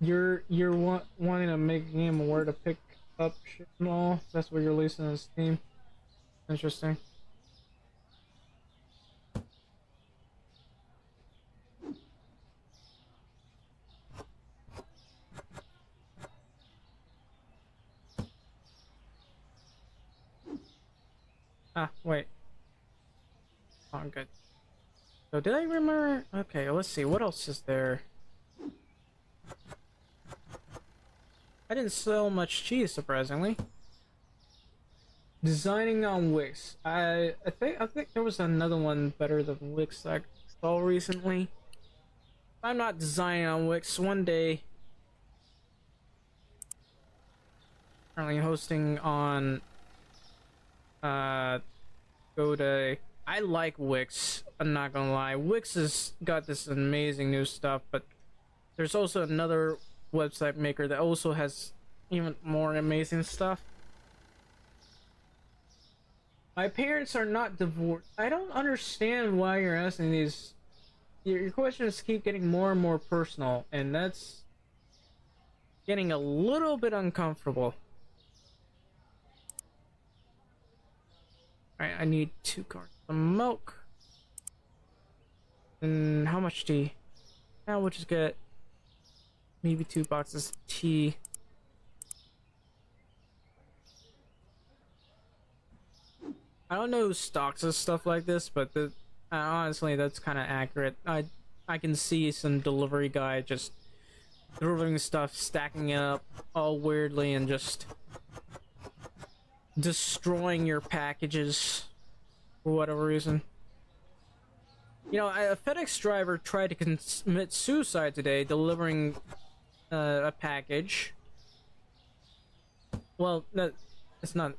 You're wanting to make a game where to pick up shit and all. That's what you're releasing on Steam. Interesting. Ah, wait. Oh, I'm good. So did I remember? Okay, let's see. What else is there? I didn't sell much cheese, surprisingly. Designing on Wix. I think there was another one better than Wix I saw recently. I'm not designing on Wix. One day, currently hosting on GoDaddy. I like Wix. I'm not gonna lie. Wix has got this amazing new stuff, but there's also another website maker that also has even more amazing stuff. My parents are not divorced. I don't understand why you're asking these. Your questions keep getting more and more personal, and that's getting a little bit uncomfortable. Alright, I need 2 cartons of milk. And how much tea? Now we'll just get maybe 2 boxes of tea. I don't know who stocks this stuff like this, but honestly, that's kind of accurate. I can see some delivery guy just delivering stuff, stacking it up all weirdly, and just destroying your packages for whatever reason. You know, a FedEx driver tried to commit suicide today delivering a package. Well, it's not.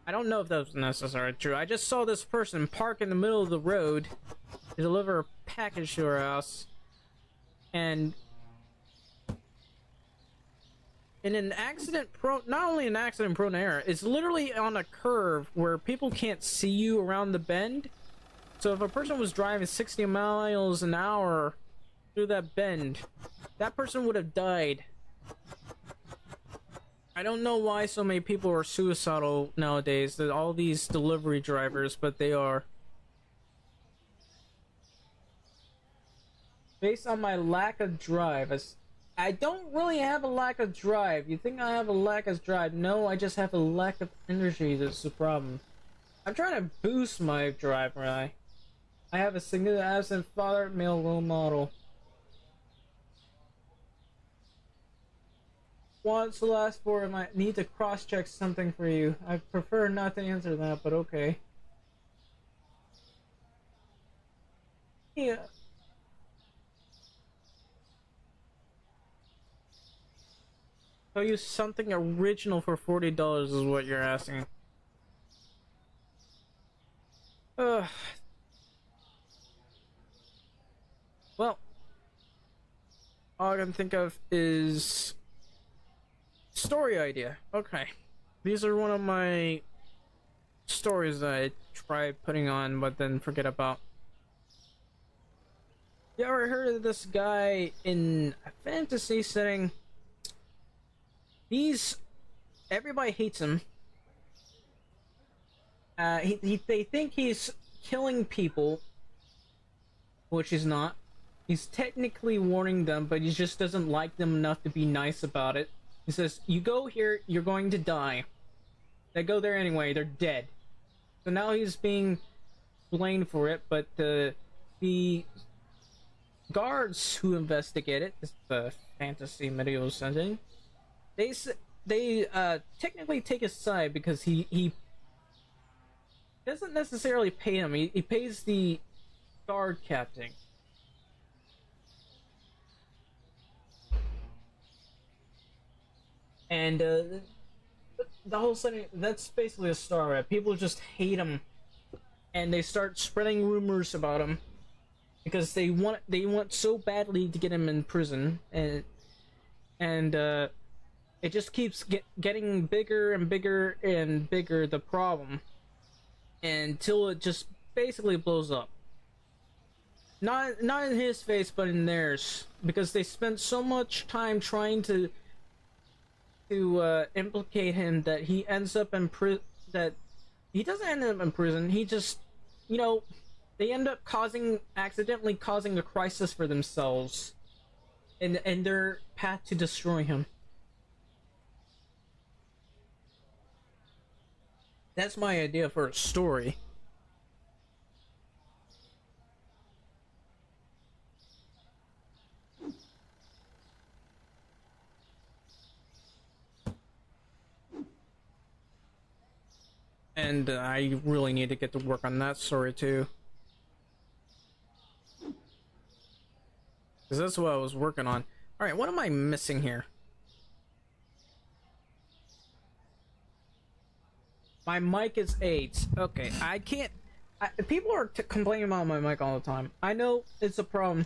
I don't know if that was necessarily true. I just saw this person park in the middle of the road to deliver a package to her house, and in an not only an accident prone area, it's literally on a curve where people can't see you around the bend. So if a person was driving 60 miles an hour through that bend, that person would have died. I don't know why so many people are suicidal nowadays, that all these delivery drivers, but they are. Based on my lack of drive, I don't really have a lack of drive. You think I have a lack of drive? No, I just have a lack of energy. That's the problem. I'm trying to boost my drive, right? I have a single absent father, male role model. What's the last 4? I might need to cross-check something for you. I prefer not to answer that, but okay. Yeah. Tell you something original for $40 is what you're asking. Ugh. Well, all I can think of is story idea. Okay, these are one of my stories that I tried putting on but then forget about. You ever heard of this guy in a fantasy setting? Everybody hates him. They think he's killing people, which he's not. He's technically warning them, but he just doesn't like them enough to be nice about it. He says, you go here, you're going to die. They go there anyway, they're dead. So now he's being blamed for it, but the guards who investigate it, this is the fantasy medieval setting, they technically take his side because he doesn't necessarily pay him. He pays the guard captain. And the whole setting, that's basically a star rep. People just hate him, and they start spreading rumors about him because they want so badly to get him in prison, and it just keeps getting bigger and bigger and bigger, the problem, until it just basically blows up. Not in his face, but in theirs, because they spent so much time trying to implicate him that he ends up in prison. That he doesn't end up in prison. He just, you know, they end up accidentally causing a crisis for themselves, and their path to destroy him. That's my idea for a story. And I really need to get to work on that story too. Because that's what I was working on. Alright, what am I missing here? My mic is 8. Okay, I can't... people are complaining about my mic all the time. I know it's a problem.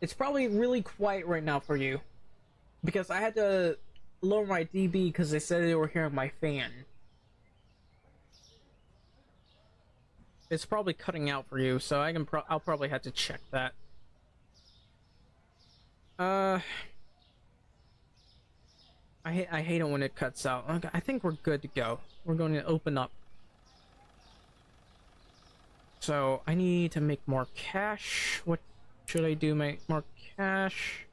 It's probably really quiet right now for you. Because I had to lower my dB because they said they were hearing my fan. It's probably cutting out for you, so I'll probably have to check that. I hate it when it cuts out. Okay, I think we're good to go. We're going to open up. So I need to make more cash. What should I do? Make more cash?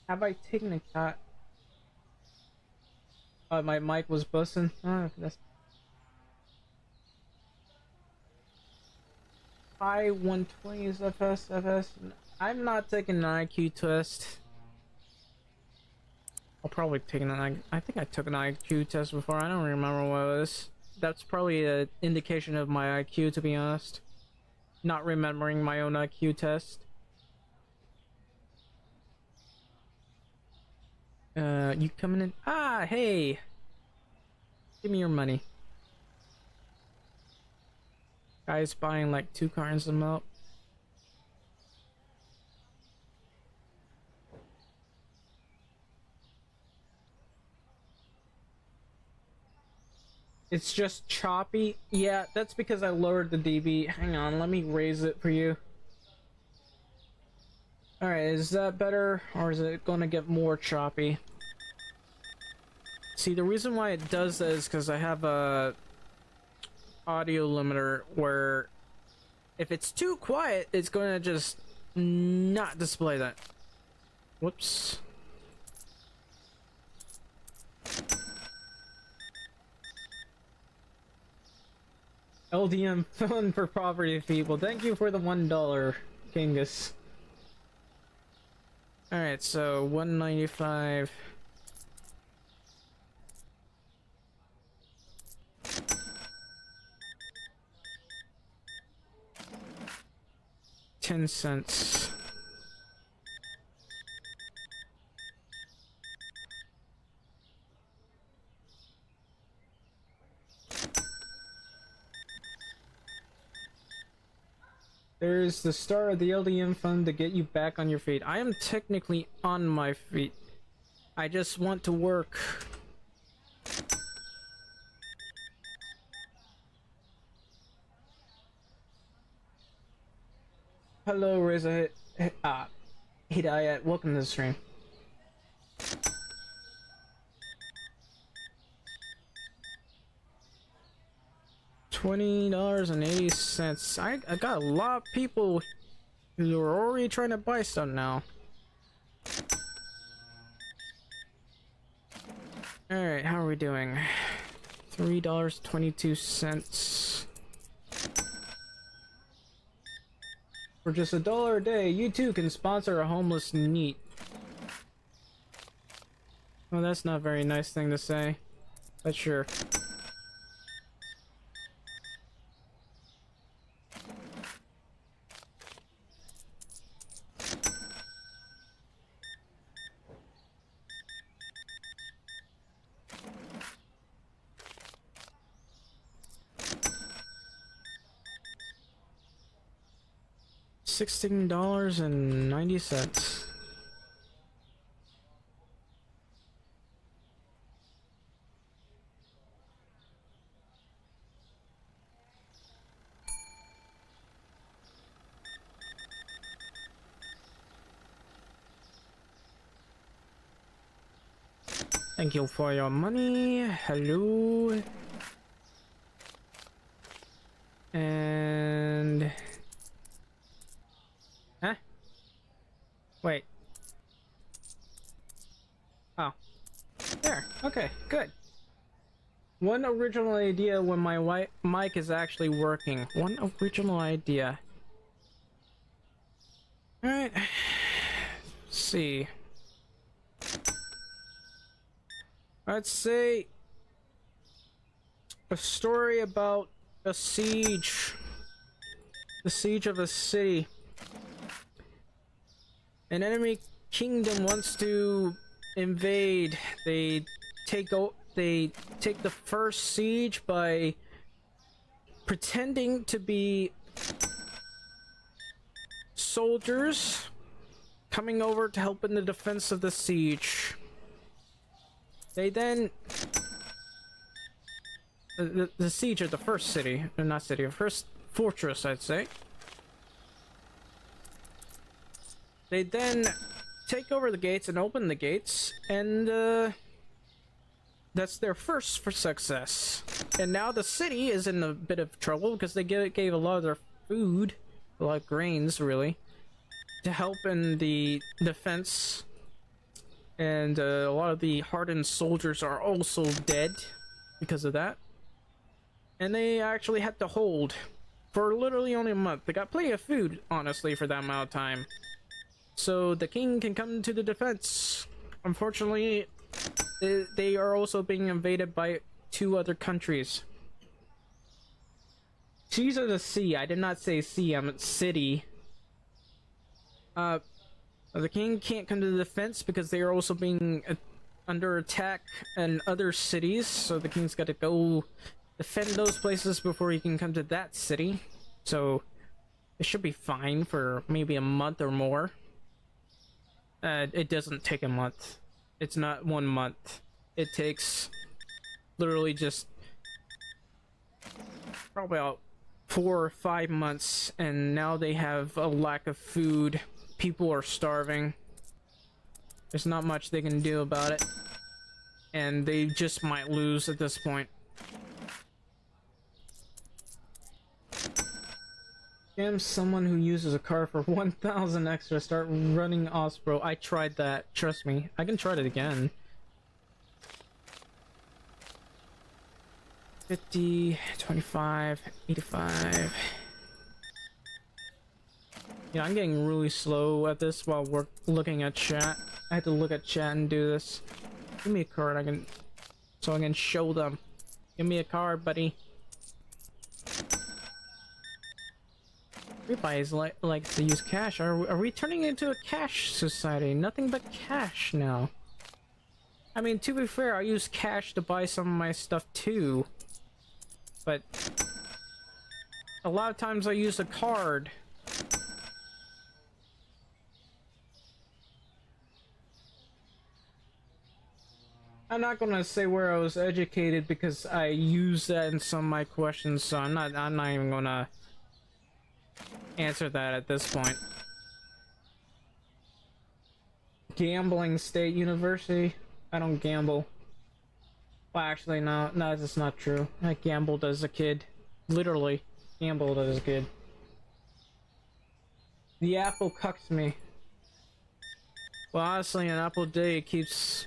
Have I taken a cut? My mic was busting. That's high 120s FS. I'm not taking an IQ test. I'll probably take I think I took an IQ test before. I don't remember what it was. That's probably an indication of my IQ, to be honest. Not remembering my own IQ test. You coming in? Ah, hey! Give me your money. Guy's buying like 2 cartons of milk. It's just choppy. Yeah, that's because I lowered the dB. Hang on, let me raise it for you. Alright, is that better? Or is it gonna get more choppy? See, the reason why it does that is because I have a audio limiter where if it's too quiet, it's gonna just not display that. Whoops. LDM fund for property people. Thank you for the $1, Kingus. Alright, so 195. $0.10. There's the start of the LDM fund to get you back on your feet. I am technically on my feet. I just want to work. Hello, Reza Hidayat. Welcome to the stream. $20.80. I got a lot of people who are already trying to buy stuff now. Alright, how are we doing? $3.22. For just $1 a day, you too can sponsor a homeless NEET. Well, that's not a very nice thing to say, but sure. $16.90. Thank you for your money. Hello. And huh? Wait. Oh. There. Okay, good. One original idea when my mic is actually working. One original idea. Alright. Let's see. Let's say a story about a siege. The siege of a city. An enemy kingdom wants to invade. They take the first siege by pretending to be soldiers coming over to help in the defense of the siege. They then the siege of the first city, or not city, first fortress, I'd say. They then take over the gates and open the gates, and that's their first for success. And now the city is in a bit of trouble because they gave a lot of their food, a lot of grains, really, to help in the defense. And a lot of the hardened soldiers are also dead because of that. And they actually had to hold for literally only a month. They got plenty of food, honestly, for that amount of time. So the king can come to the defense. Unfortunately, they are also being invaded by 2 other countries. Seas of the sea. I did not say sea, I meant city. The king can't come to the defense because they are also being under attack in other cities. So the king's got to go defend those places before he can come to that city. So it should be fine for maybe a month or more. It doesn't take a month. It's not 1 month. It takes literally just probably about 4 or 5 months, and now they have a lack of food. People are starving. There's not much they can do about it, and they just might lose at this point. Am someone who uses a car for 1,000 extra. Start running Ospro. I tried that. Trust me. I can try it again. 50, 25, 85. Yeah, I'm getting really slow at this while we're looking at chat. I had to look at chat and do this. Give me a card so I can show them. Give me a card, buddy. Everybody likes to use cash. Are we turning into a cash society? Nothing but cash now. I mean, to be fair, I use cash to buy some of my stuff too. But a lot of times I use a card. I'm not gonna say where I was educated because I use that in some of my questions, so I'm not even gonna answer that at this point. Gambling State University? I don't gamble. Well, actually, no, that's not true. I gambled as a kid. Literally, gambled as a kid. The apple cucks me. Well, honestly, an apple day keeps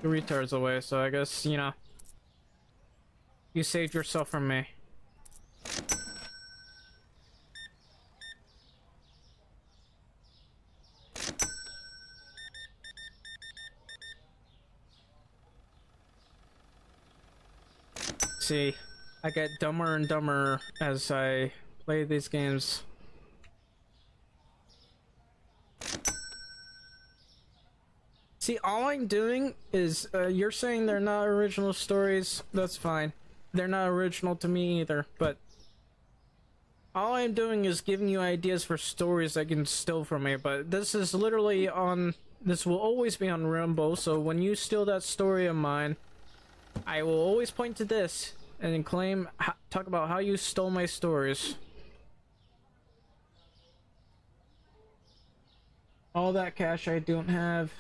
the retards away, so I guess, you know, you saved yourself from me. See, I get dumber and dumber as I play these games. See, all I'm doing is, you're saying they're not original stories, that's fine. They're not original to me either, but all I'm doing is giving you ideas for stories I can steal from me, but this is literally on, this will always be on Rumble, so when you steal that story of mine, I will always point to this and claim, talk about how you stole my stories. All that cash I don't have.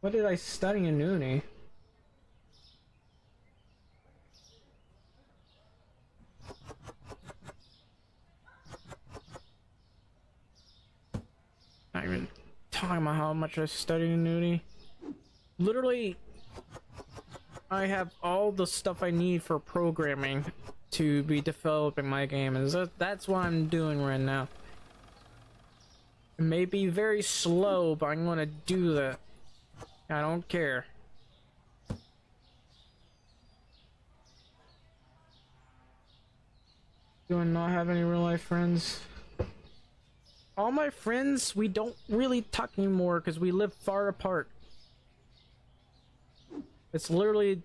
What did I study in uni? Not even talking about how much I studied in uni. Literally, I have all the stuff I need for programming to be developing my game, and that's what I'm doing right now. It may be very slow, but I'm gonna do that. I don't care. Do I not have any real life friends? all my friends, we don't really talk anymore because we live far apart. It's literally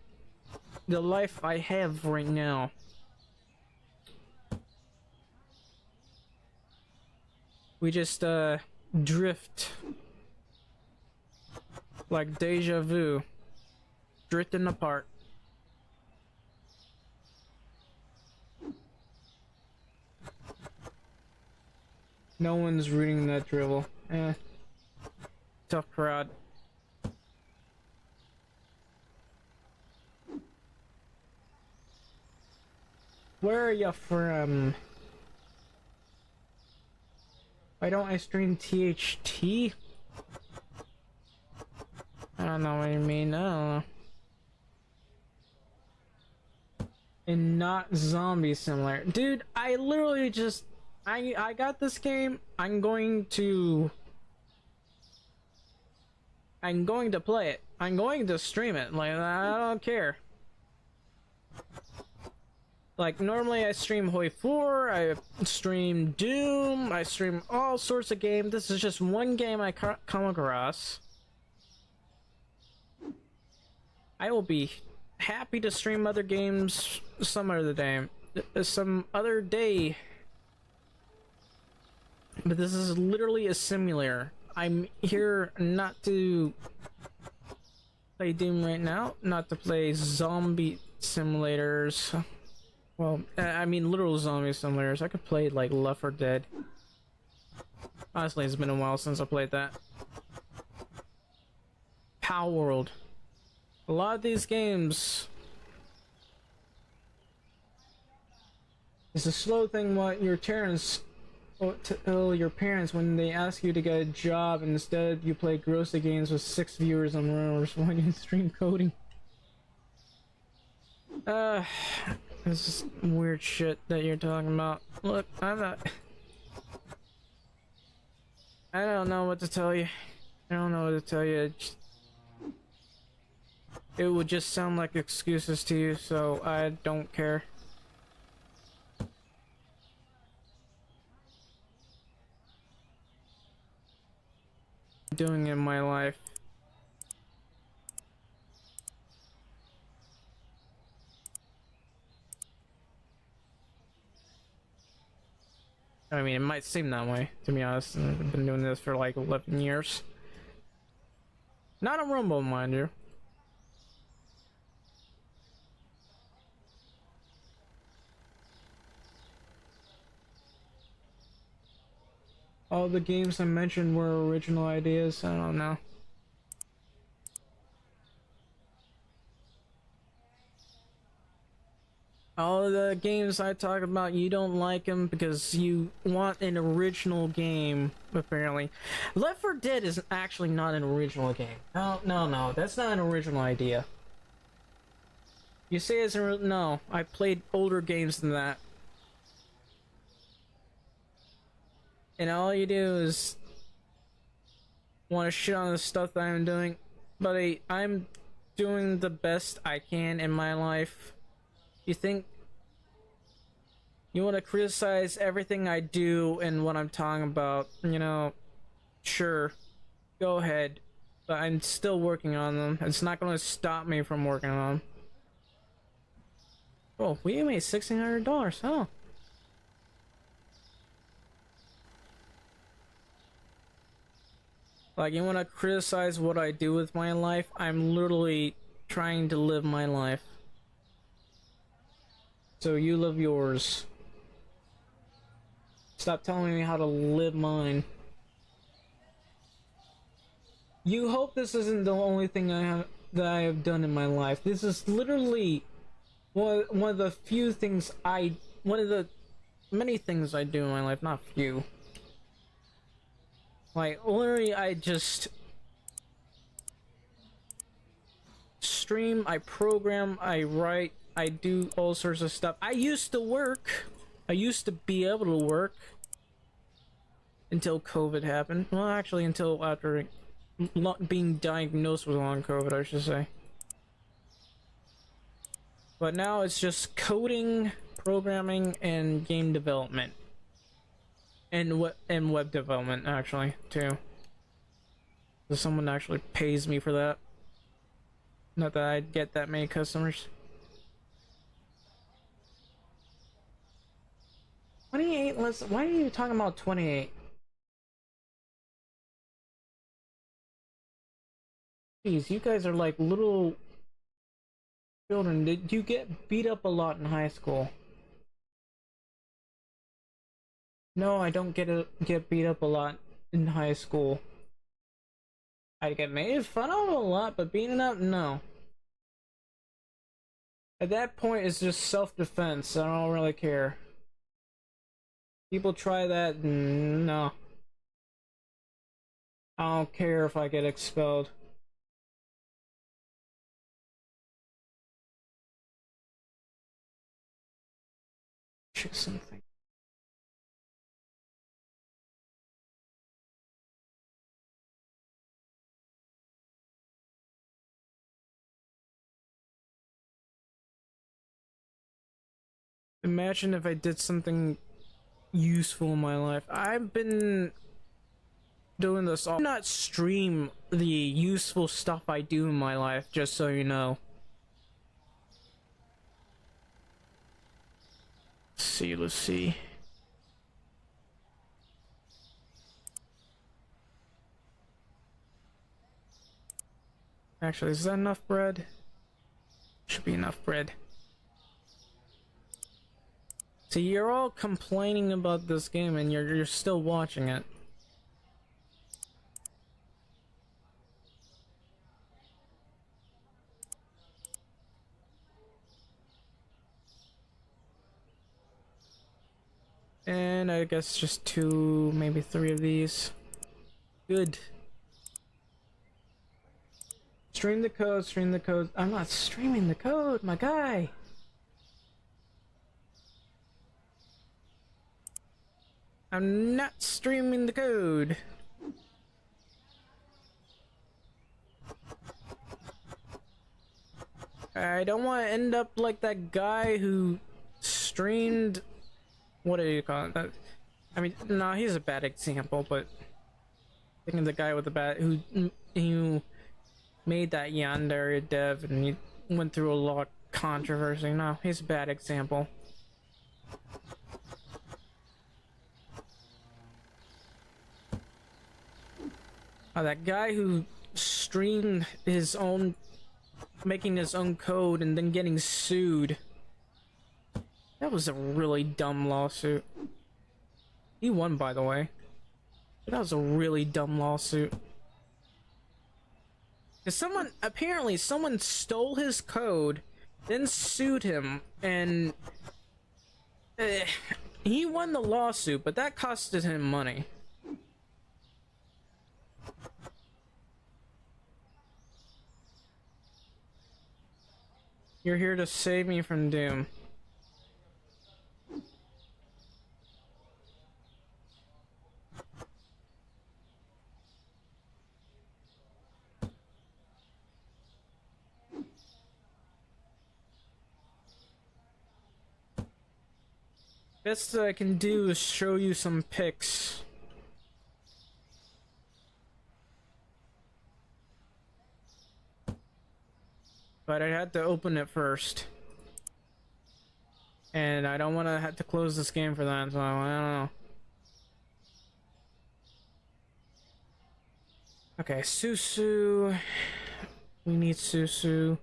the life I have right now. We just drift like deja vu, drifting apart. No one's reading that drivel. Tough crowd. Where are you from? Why don't I stream THT? I don't know what you mean. I don't know. And not zombie simulator. Dude, I literally just I got this game. I'm going to play it. I'm going to stream it. Like, I don't care. Like, normally I stream Hoi 4, I stream Doom, I stream all sorts of games. This is just one game I come across. I will be happy to stream other games some other day. But this is literally a simulator. I'm here not to play Doom right now, not to play zombie simulators. Well, I mean literal zombie simulators. I could play like Left 4 Dead. Honestly, it's been a while since I played that. Power World. A lot of these games. It's a slow thing what your parents tell your parents when they ask you to get a job and instead you play grocery games with 6 viewers on runners while you stream coding. This is weird shit that you're talking about. Look, I don't know what to tell you. I don't know what to tell you. It would just sound like excuses to you, so I don't care. Doing in my life. I mean, it might seem that way, to be honest. I've been doing this for like 11 years. Not a Rumble, mind you. All the games I mentioned were original ideas. I don't know. All the games I talk about, you don't like them because you want an original game, apparently. Left 4 Dead is actually not an original game. No, that's not an original idea. You say it's no, I played older games than that. And all you do is want to shit on the stuff that I'm doing. Buddy, I'm doing the best I can in my life. You think you want to criticize everything I do and what I'm talking about, you know, sure, go ahead. But I'm still working on them. It's not going to stop me from working on them. Oh, we made $1,600, huh? Like, you want to criticize what I do with my life? I'm literally trying to live my life. So you live yours. Stop telling me how to live mine. You hope this isn't the only thing I have done in my life. This is literally one of the few things one of the many things I do in my life, not few. Like, literally, I just stream, I program, I write, I do all sorts of stuff. I used to work. I used to be able to work until COVID happened. Well, actually, until after being diagnosed with long COVID, I should say. But now it's just coding, programming, and game development. and web development actually too. So someone actually pays me for that. Not that I'd get that many customers. 28. Why are you talking about 28? Jeez, you guys are like little children. Did you get beat up a lot in high school? No, I don't get beat up a lot in high school. I get made fun of a lot, but beaten up, no. At that point, it's just self-defense. I don't really care. People try that, no. I don't care if I get expelled. Check something. Imagine if I did something useful in my life. I've been doing this all. I do not stream the useful stuff I do in my life, just so you know. Let's see. Actually, is that enough bread? Should be enough bread. See, you're all complaining about this game and you're still watching it. And I guess just 2, maybe 3 of these. Good. Stream the code, stream the code. I'm not streaming the code, my guy. I'm not streaming the code. I don't want to end up like that guy who streamed. What do you call it? I mean, no, he's a bad example, but thinking of the guy with the bad who made that Yandere dev and he went through a lot of controversy. No, he's a bad example. That guy who streamed his own, making his own code and then getting sued. That was a really dumb lawsuit. He won, by the way. That was a really dumb lawsuit. Because apparently someone stole his code, then sued him, and he won the lawsuit, but that costed him money. You're here to save me from doom. Best I can do is show you some pics. But I had to open it first. And I don't want to have to close this game for that, so I don't know. Okay, Susu. We need Susu.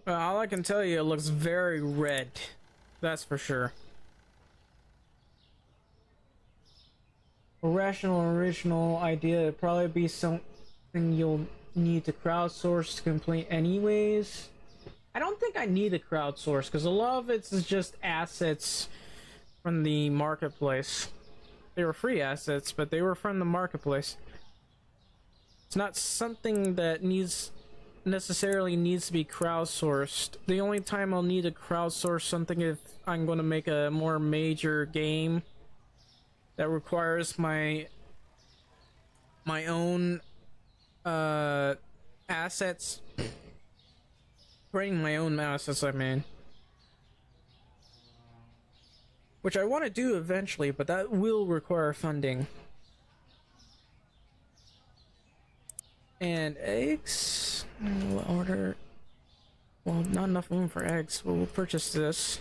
All I can tell you, it looks very red. That's for sure. A rational original idea would probably be something you'll need to crowdsource to complete anyways. I don't think I need to crowdsource because a lot of it is just assets from the marketplace. They were free assets, but they were from the marketplace. It's not something that necessarily needs to be crowdsourced. The only time I'll need to crowdsource something if I'm going to make a more major game that requires my own assets. Bring my own assets, I mean. which I want to do eventually, but that will require funding. And eggs, we'll order. Well, not enough room for eggs. We'll purchase this.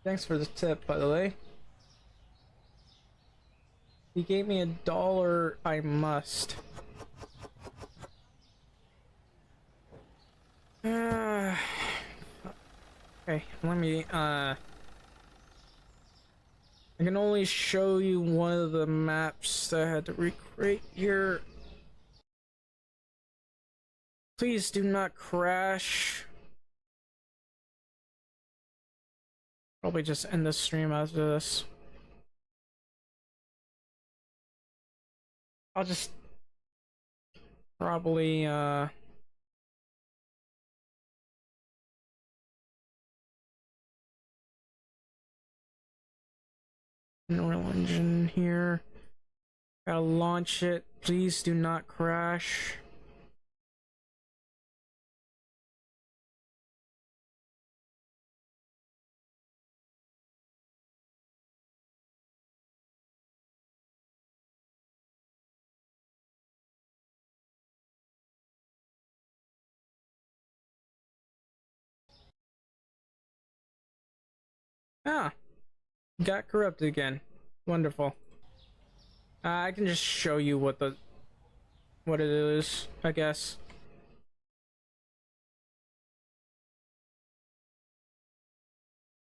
Thanks for the tip, by the way. He gave me $1. I must. Okay, let me, I can only show you one of the maps that I had to recreate here. Please do not crash. Probably just end the stream after this. I'll just probably, Unreal Engine here. Gotta launch it. Please do not crash. Ah, got corrupted again. Wonderful. I can just show you what it is, I guess.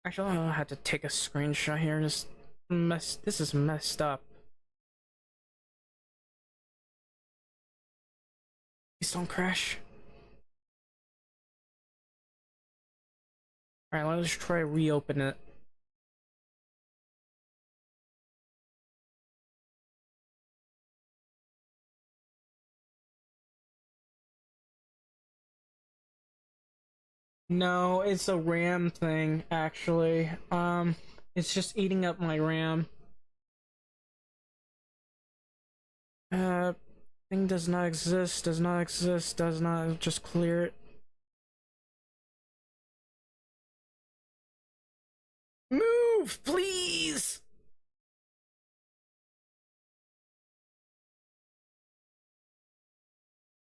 Actually, I had to take a screenshot here. This is messed up. Please don't crash. Alright, let's try to reopen it. No, it's a RAM thing, actually. It's just eating up my RAM. Thing does not exist, does not just clear it. Move, please!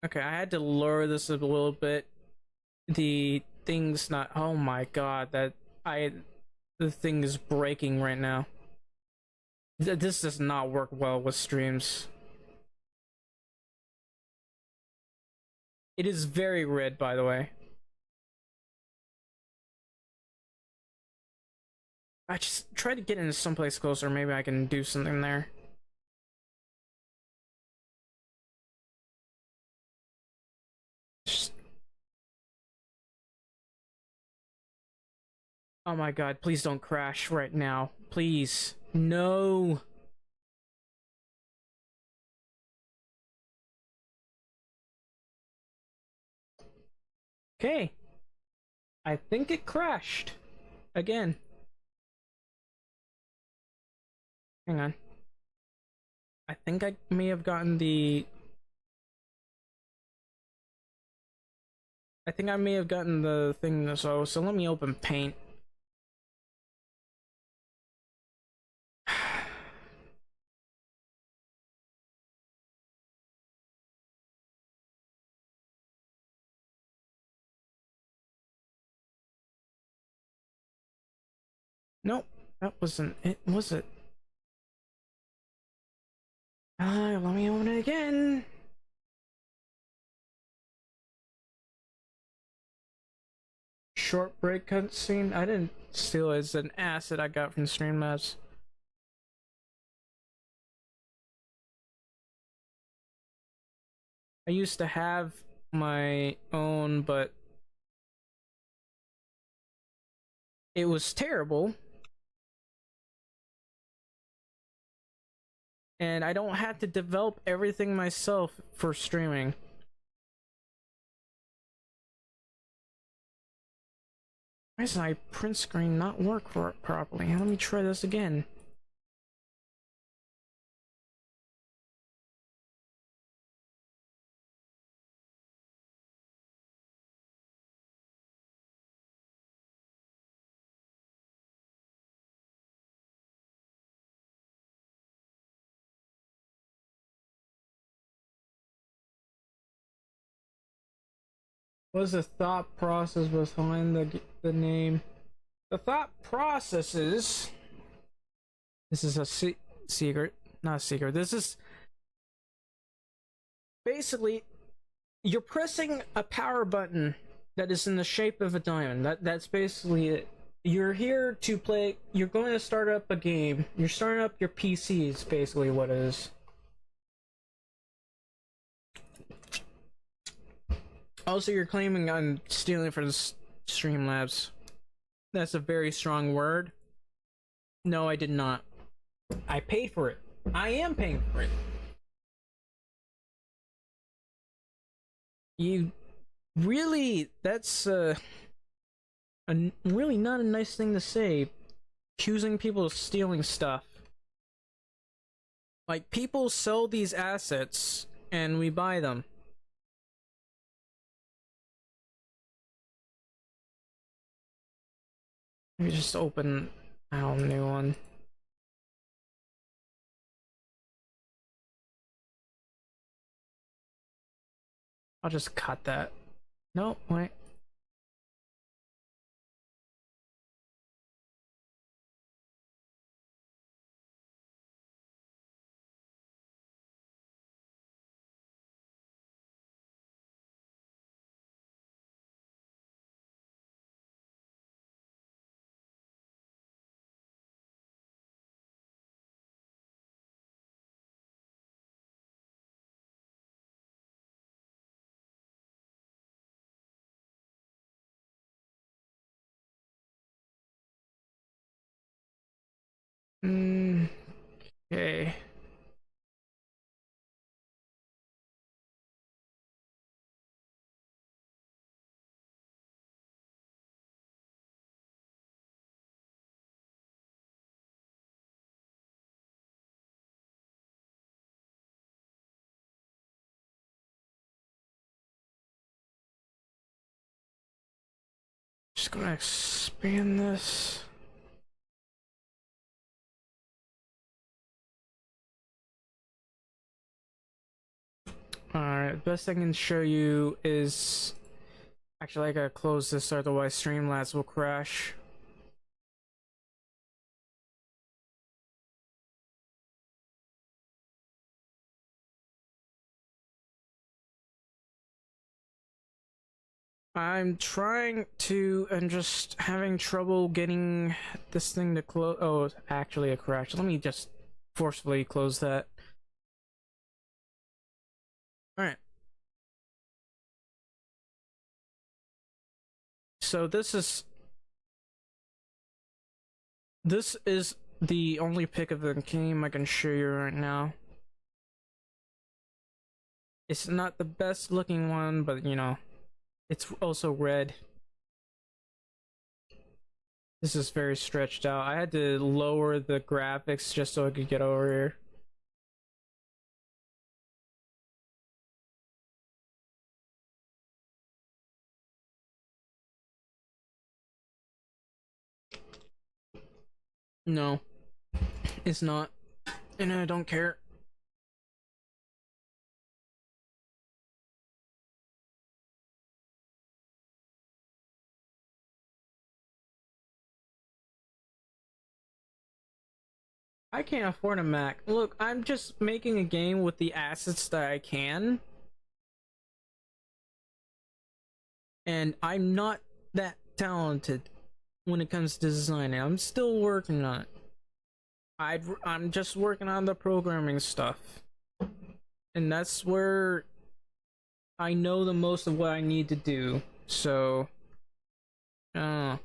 Okay, I had to lower this a little bit. The thing's not, oh my god, the thing is breaking right now. This does not work well with streams. It is very red, by the way. I just try to get into someplace closer, maybe I can do something there. Just... Oh my god, please don't crash right now. Please. No. Okay. I think it crashed. Again. Hang on. I think I may have gotten the... I think I may have gotten the thing, so let me open Paint. Nope, that wasn't it, was it? Let me open it again. Short break cutscene. I didn't steal it. It's an asset I got from Streamlabs. I used to have my own, but it was terrible. And I don't have to develop everything myself for streaming. Why does my print screen not work properly? Let me try this again. What was the thought process behind the name? The thought process is... This is a secret. Not a secret. This is... Basically, you're pressing a power button that is in the shape of a diamond. That's basically it. You're here to play... You're going to start up a game. You're starting up your PC is basically what it is. Also, you're claiming I'm stealing from Streamlabs. That's a very strong word. No, I did not. I paid for it. I am paying for it. You really... That's really not a nice thing to say. Accusing people of stealing stuff. Like, people sell these assets and we buy them. Let me just open a new one. I'll just cut that. No, wait. Okay. Just gonna expand this. Alright, best I can show you is... Actually, I gotta close this, otherwise Streamlabs will crash. I'm trying to, and just having trouble getting this thing to close. Oh, actually it crashed. Let me just forcefully close that. Alright. So this is the only pic of the game I can show you right now. It's not the best looking one, but you know, it's also red. This is very stretched out. I had to lower the graphics just so I could get over here. No, it's not. And I don't care. I can't afford a Mac. Look, I'm just making a game with the assets that I can. And I'm not that talented when it comes to designing. I'm still working on it. I'm just working on the programming stuff. And that's where I know the most of what I need to do. So... Alright,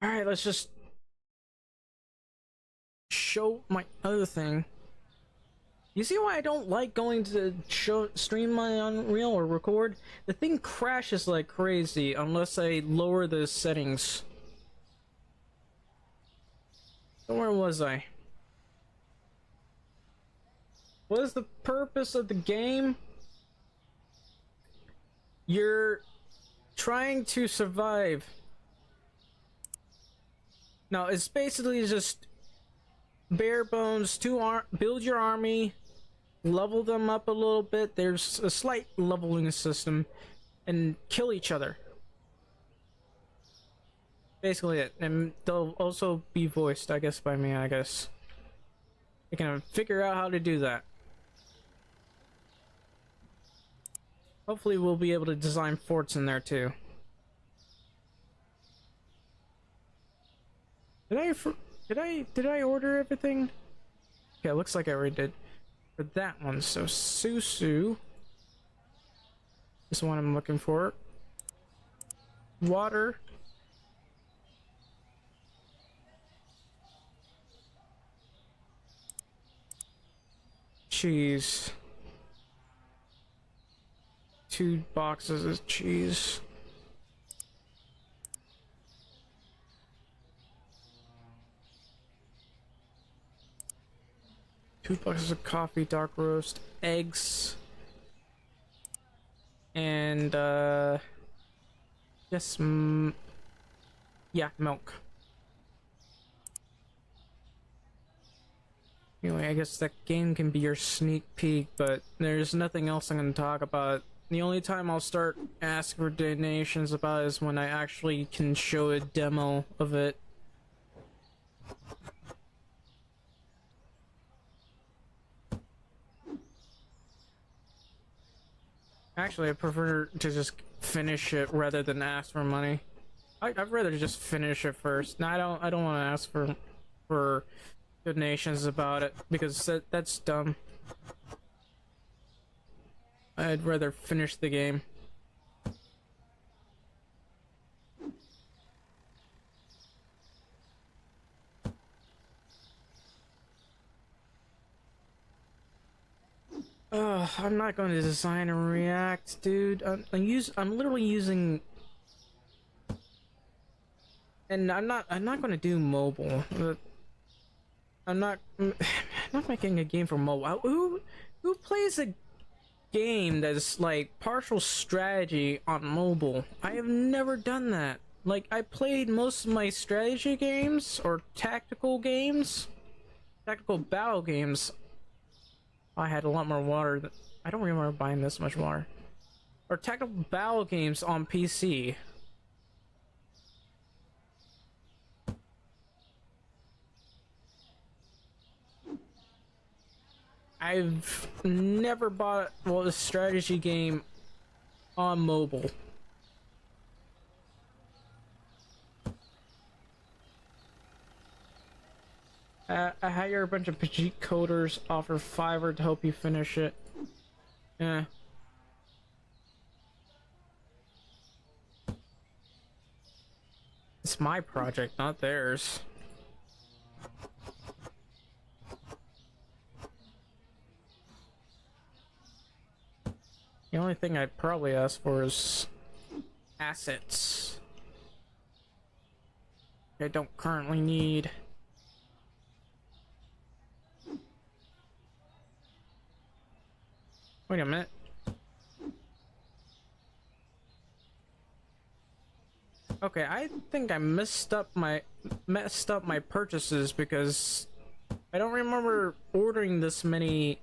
let's just show my other thing. You see why I don't like going to stream my Unreal or record? The thing crashes like crazy unless I lower the settings. So where was I? What is the purpose of the game? You're trying to survive. Now it's basically just bare bones to build your army, level them up a little bit. There's a slight leveling system, and kill each other. Basically it. And they'll also be voiced, I guess, by me, I guess. I can figure out how to do that. Hopefully we'll be able to design forts in there too. Did I order everything? Okay, it looks like I already did. For that one, so Susu is the one I'm looking for. Water. Cheese. 2 boxes of cheese. Two boxes of coffee, dark roast, eggs, and yes, yeah, milk. Anyway, I guess that game can be your sneak peek, but there's nothing else I'm going to talk about. The only time I'll start asking for donations about is when I actually can show a demo of it. Actually, I prefer to just finish it rather than ask for money. I'd rather just finish it first. No, I don't want to ask for donations about it because that's dumb. I'd rather finish the game. I'm not going to design and react, dude. I'm literally using, and I'm not going to do mobile. I'm not making a game for mobile. Who plays a game that's like partial strategy on mobile? I have never done that. Like, I played most of my strategy games or tactical battle games. I had a lot more water. I don't remember buying this much water. Or tactical battle games on PC. I've never bought, well, a strategy game on mobile. I hire a bunch of Pajit coders, offer Fiverr to help you finish it. Yeah. It's my project, not theirs. The only thing I'd probably ask for is assets I don't currently need. Wait a minute. Okay, I think I messed up my purchases because I don't remember ordering this many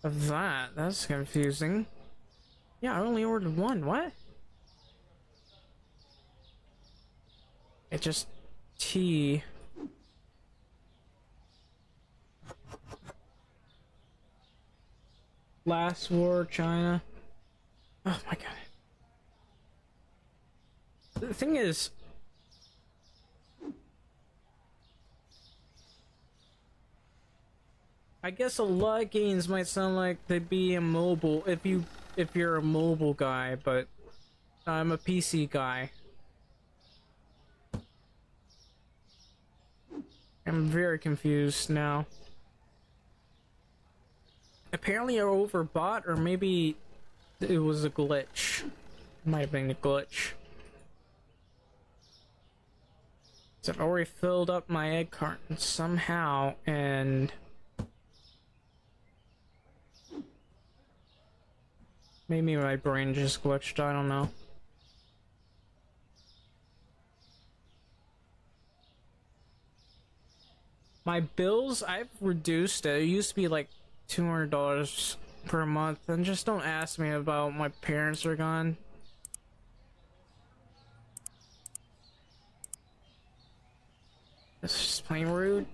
of that. That's confusing. Yeah, I only ordered one. What? It's just tea. Last war, China. Oh my god. The thing is, I guess a lot of games might sound like they'd be in mobile if you're a mobile guy, but I'm a PC guy. I'm very confused now. Apparently I overbought, or maybe it was a glitch. It might have been a glitch. So I've already filled up my egg carton somehow, and maybe my brain just glitched, I don't know. My bills, I've reduced it. It used to be like $200 per month, and just don't ask me about my parents are gone. That's just plain rude.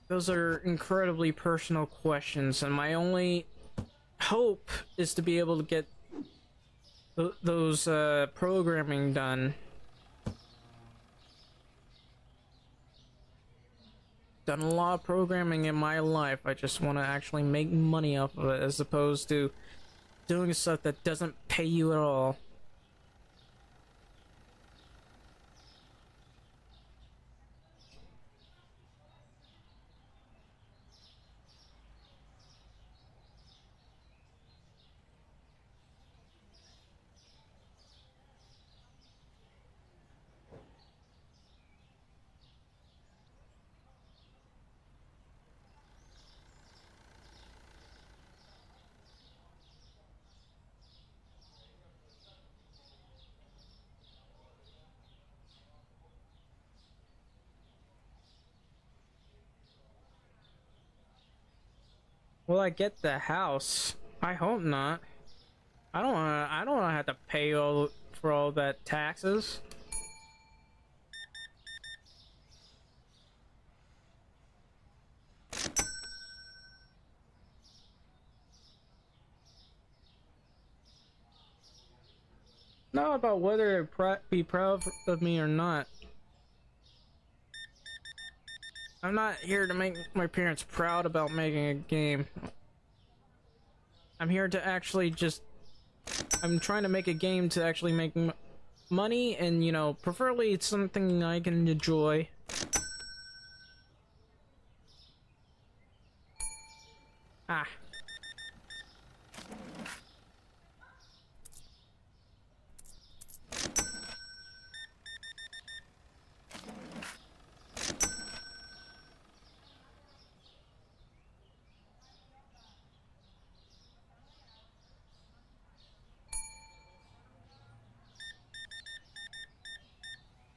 Those are incredibly personal questions, and my only hope is to be able to get those programming done. Done a lot of programming in my life. I just want to actually make money off of it, as opposed to doing stuff that doesn't pay you at all. Will I get the house? I hope not. I don't wanna have to pay all for all that taxes. Not about whether to be proud of me or not. I'm not here to make my parents proud about making a game. I'm here to actually just... I'm trying to make a game to actually make money, and, you know, preferably it's something I can enjoy. Ah.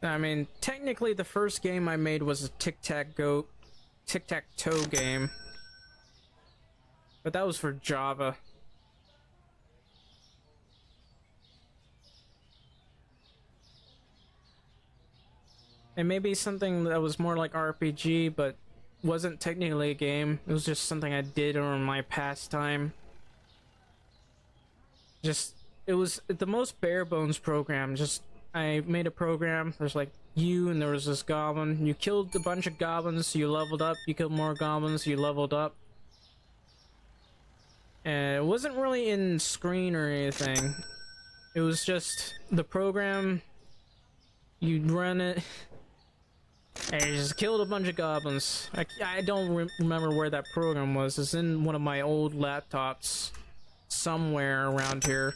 I mean, technically the first game I made was a tic-tac-toe game. But that was for Java. And maybe something that was more like RPG, but wasn't technically a game. It was just something I did on my pastime. Just, it was the most bare bones program. Just, I made a program. There's like you, and there was this goblin. You killed a bunch of goblins, you leveled up. You killed more goblins, you leveled up. And it wasn't really in screen or anything. It was just the program. You'd run it, and you just killed a bunch of goblins. I don't remember where that program was. It's in one of my old laptops somewhere around here.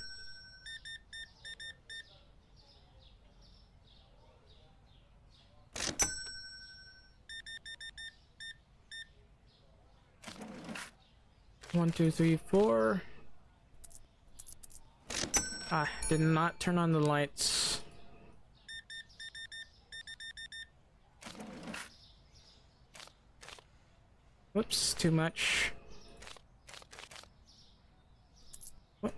One, two, three, four. Ah, did not turn on the lights. Whoops, too much. What?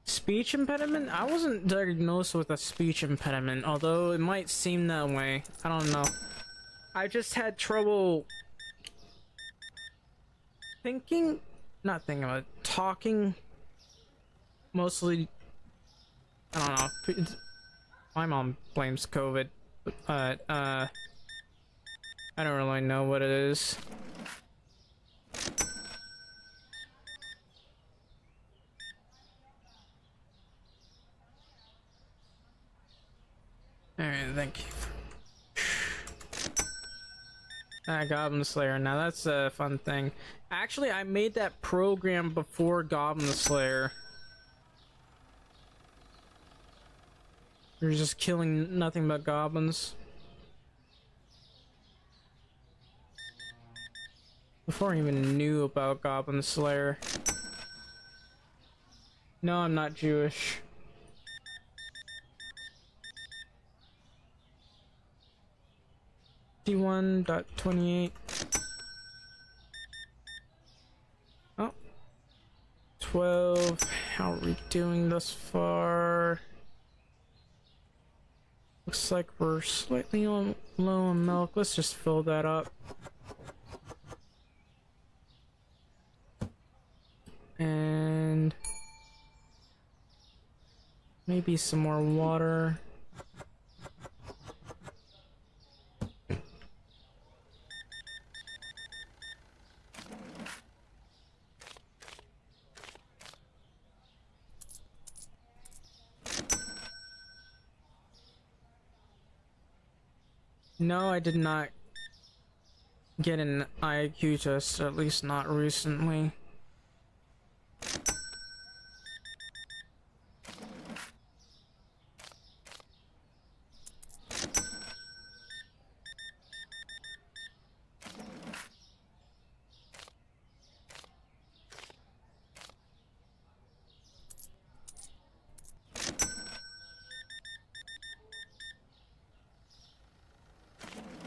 Speech impediment? I wasn't diagnosed with a speech impediment, although it might seem that way. I don't know. I just had trouble thinking, not thinking about it, talking. Mostly, I don't know. My mom blames COVID, but I don't really know what it is. Alright, thank you. Ah, Goblin Slayer. Now that's a fun thing. Actually, I made that program before Goblin Slayer. You're just killing nothing but goblins. Before I even knew about Goblin Slayer. No, I'm not Jewish. T1.28. Oh. 12. How are we doing thus far? Looks like we're slightly low on milk. Let's just fill that up. And maybe some more water. No, I did not get an IQ test, at least not recently.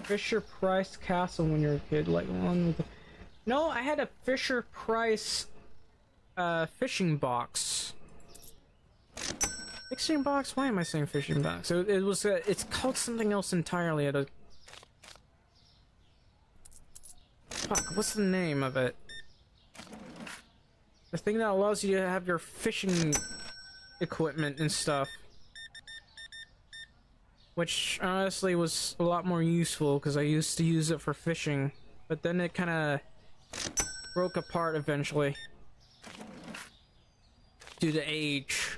Fisher Price Castle when you were a kid, like one with the... No, I had a Fisher Price fishing box. Fishing box? Why am I saying fishing box? It was it's called something else entirely. Fuck, what's the name of it? The thing that allows you to have your fishing equipment and stuff. Which honestly was a lot more useful because I used to use it for fishing, but then it kind of broke apart eventually due to age.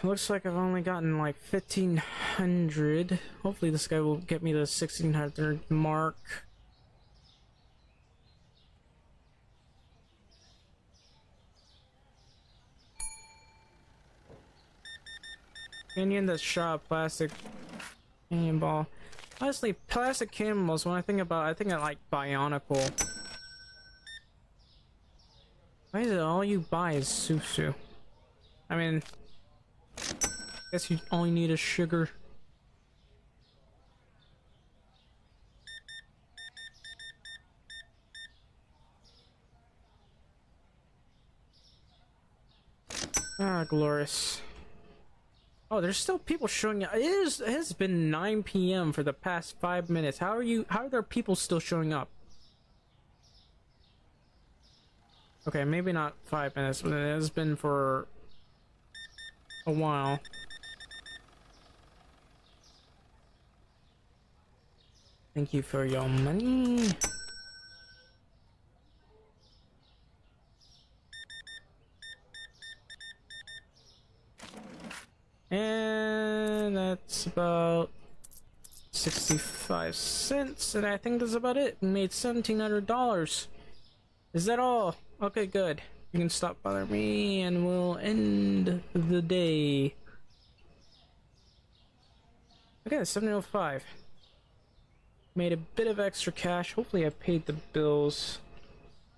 Looks like I've only gotten like 1,500. Hopefully this guy will get me the 1,600 mark. Canyon that shot a plastic cannonball. Honestly, plastic cannonballs, when I think about it, I think I like Bionicle. Why is it all you buy is Susu? I mean, guess you only need is sugar. Ah, glorious. Oh, there's still people showing up. It has been 9 p.m. for the past 5 minutes. How are there people still showing up? Okay, maybe not 5 minutes, but it has been for a while. Thank you for your money. And that's about 65 cents, and I think that's about it. We made $1,700. Is that all? Okay, good. You can stop bothering me, and we'll end the day. Okay, 705. Made a bit of extra cash. Hopefully I paid the bills.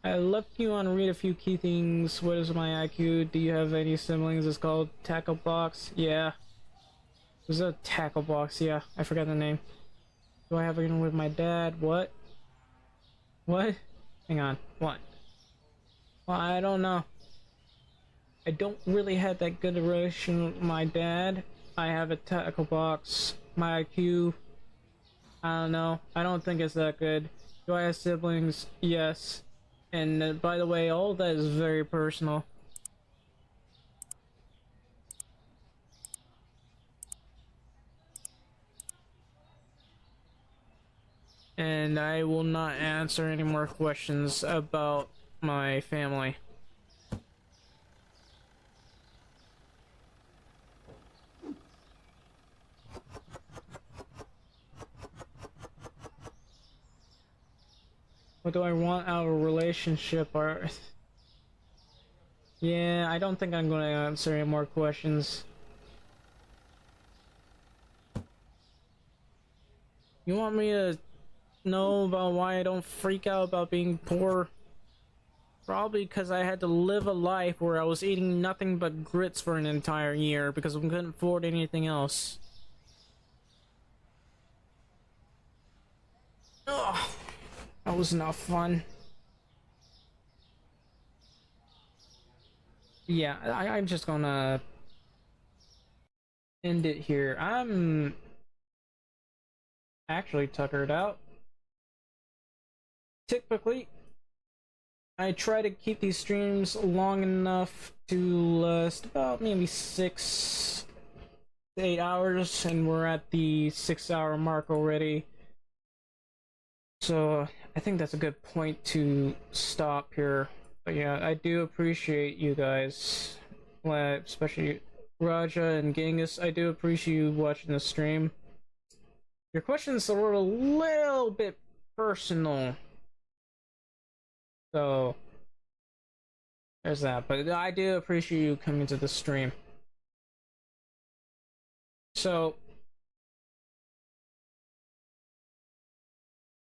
I left you on read a few key things. What is my IQ? Do you have any siblings? It's called Tackle Box. Yeah. There's a Tackle Box. Yeah, I forgot the name. Do I have anyone with my dad? What? What? Hang on. What? Well, I don't know. I don't really have that good a relation with my dad. I have a Tackle Box. My IQ, I don't know. I don't think it's that good. Do I have siblings? Yes. And by the way, all that is very personal. And I will not answer any more questions about my family. What do I want out of a relationship? Or yeah, I don't think I'm gonna answer any more questions. You want me to know about why I don't freak out about being poor? Probably because I had to live a life where I was eating nothing but grits for an entire year because I couldn't afford anything else. Ugh, that was not fun. Yeah, I'm just gonna end it here. I'm actually tuckered out. Typically, I try to keep these streams long enough to last about maybe 6 to 8 hours, and we're at the 6 hour mark already. So I think that's a good point to stop here. But yeah, I do appreciate you guys, especially Raja and Genghis. I do appreciate you watching the stream. Your questions were a little bit personal, so there's that. But I do appreciate you coming to the stream. So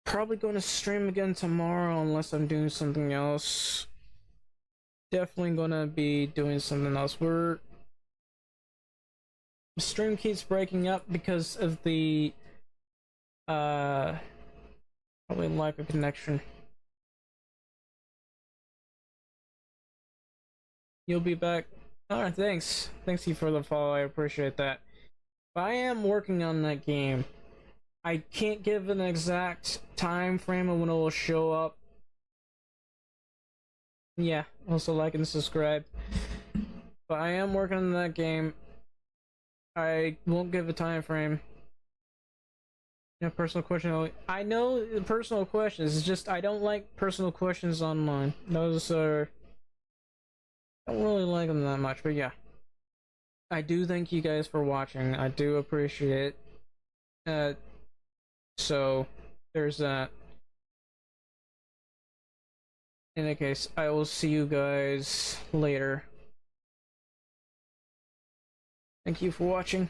probably going to stream again tomorrow unless I'm doing something else. Definitely gonna be doing something else. The stream keeps breaking up because of the probably lack of connection. You'll be back. Alright, thanks. Thanks you for the follow, I appreciate that. But I am working on that game. I can't give an exact time frame of when it will show up. Yeah, also like and subscribe. But I am working on that game. I won't give a time frame. Yeah, personal question. I know the personal questions. It's just I don't like personal questions online. Those are I don't really like them that much. But yeah, I do thank you guys for watching. I do appreciate it. So there's that. In any case, I will see you guys later. Thank you for watching.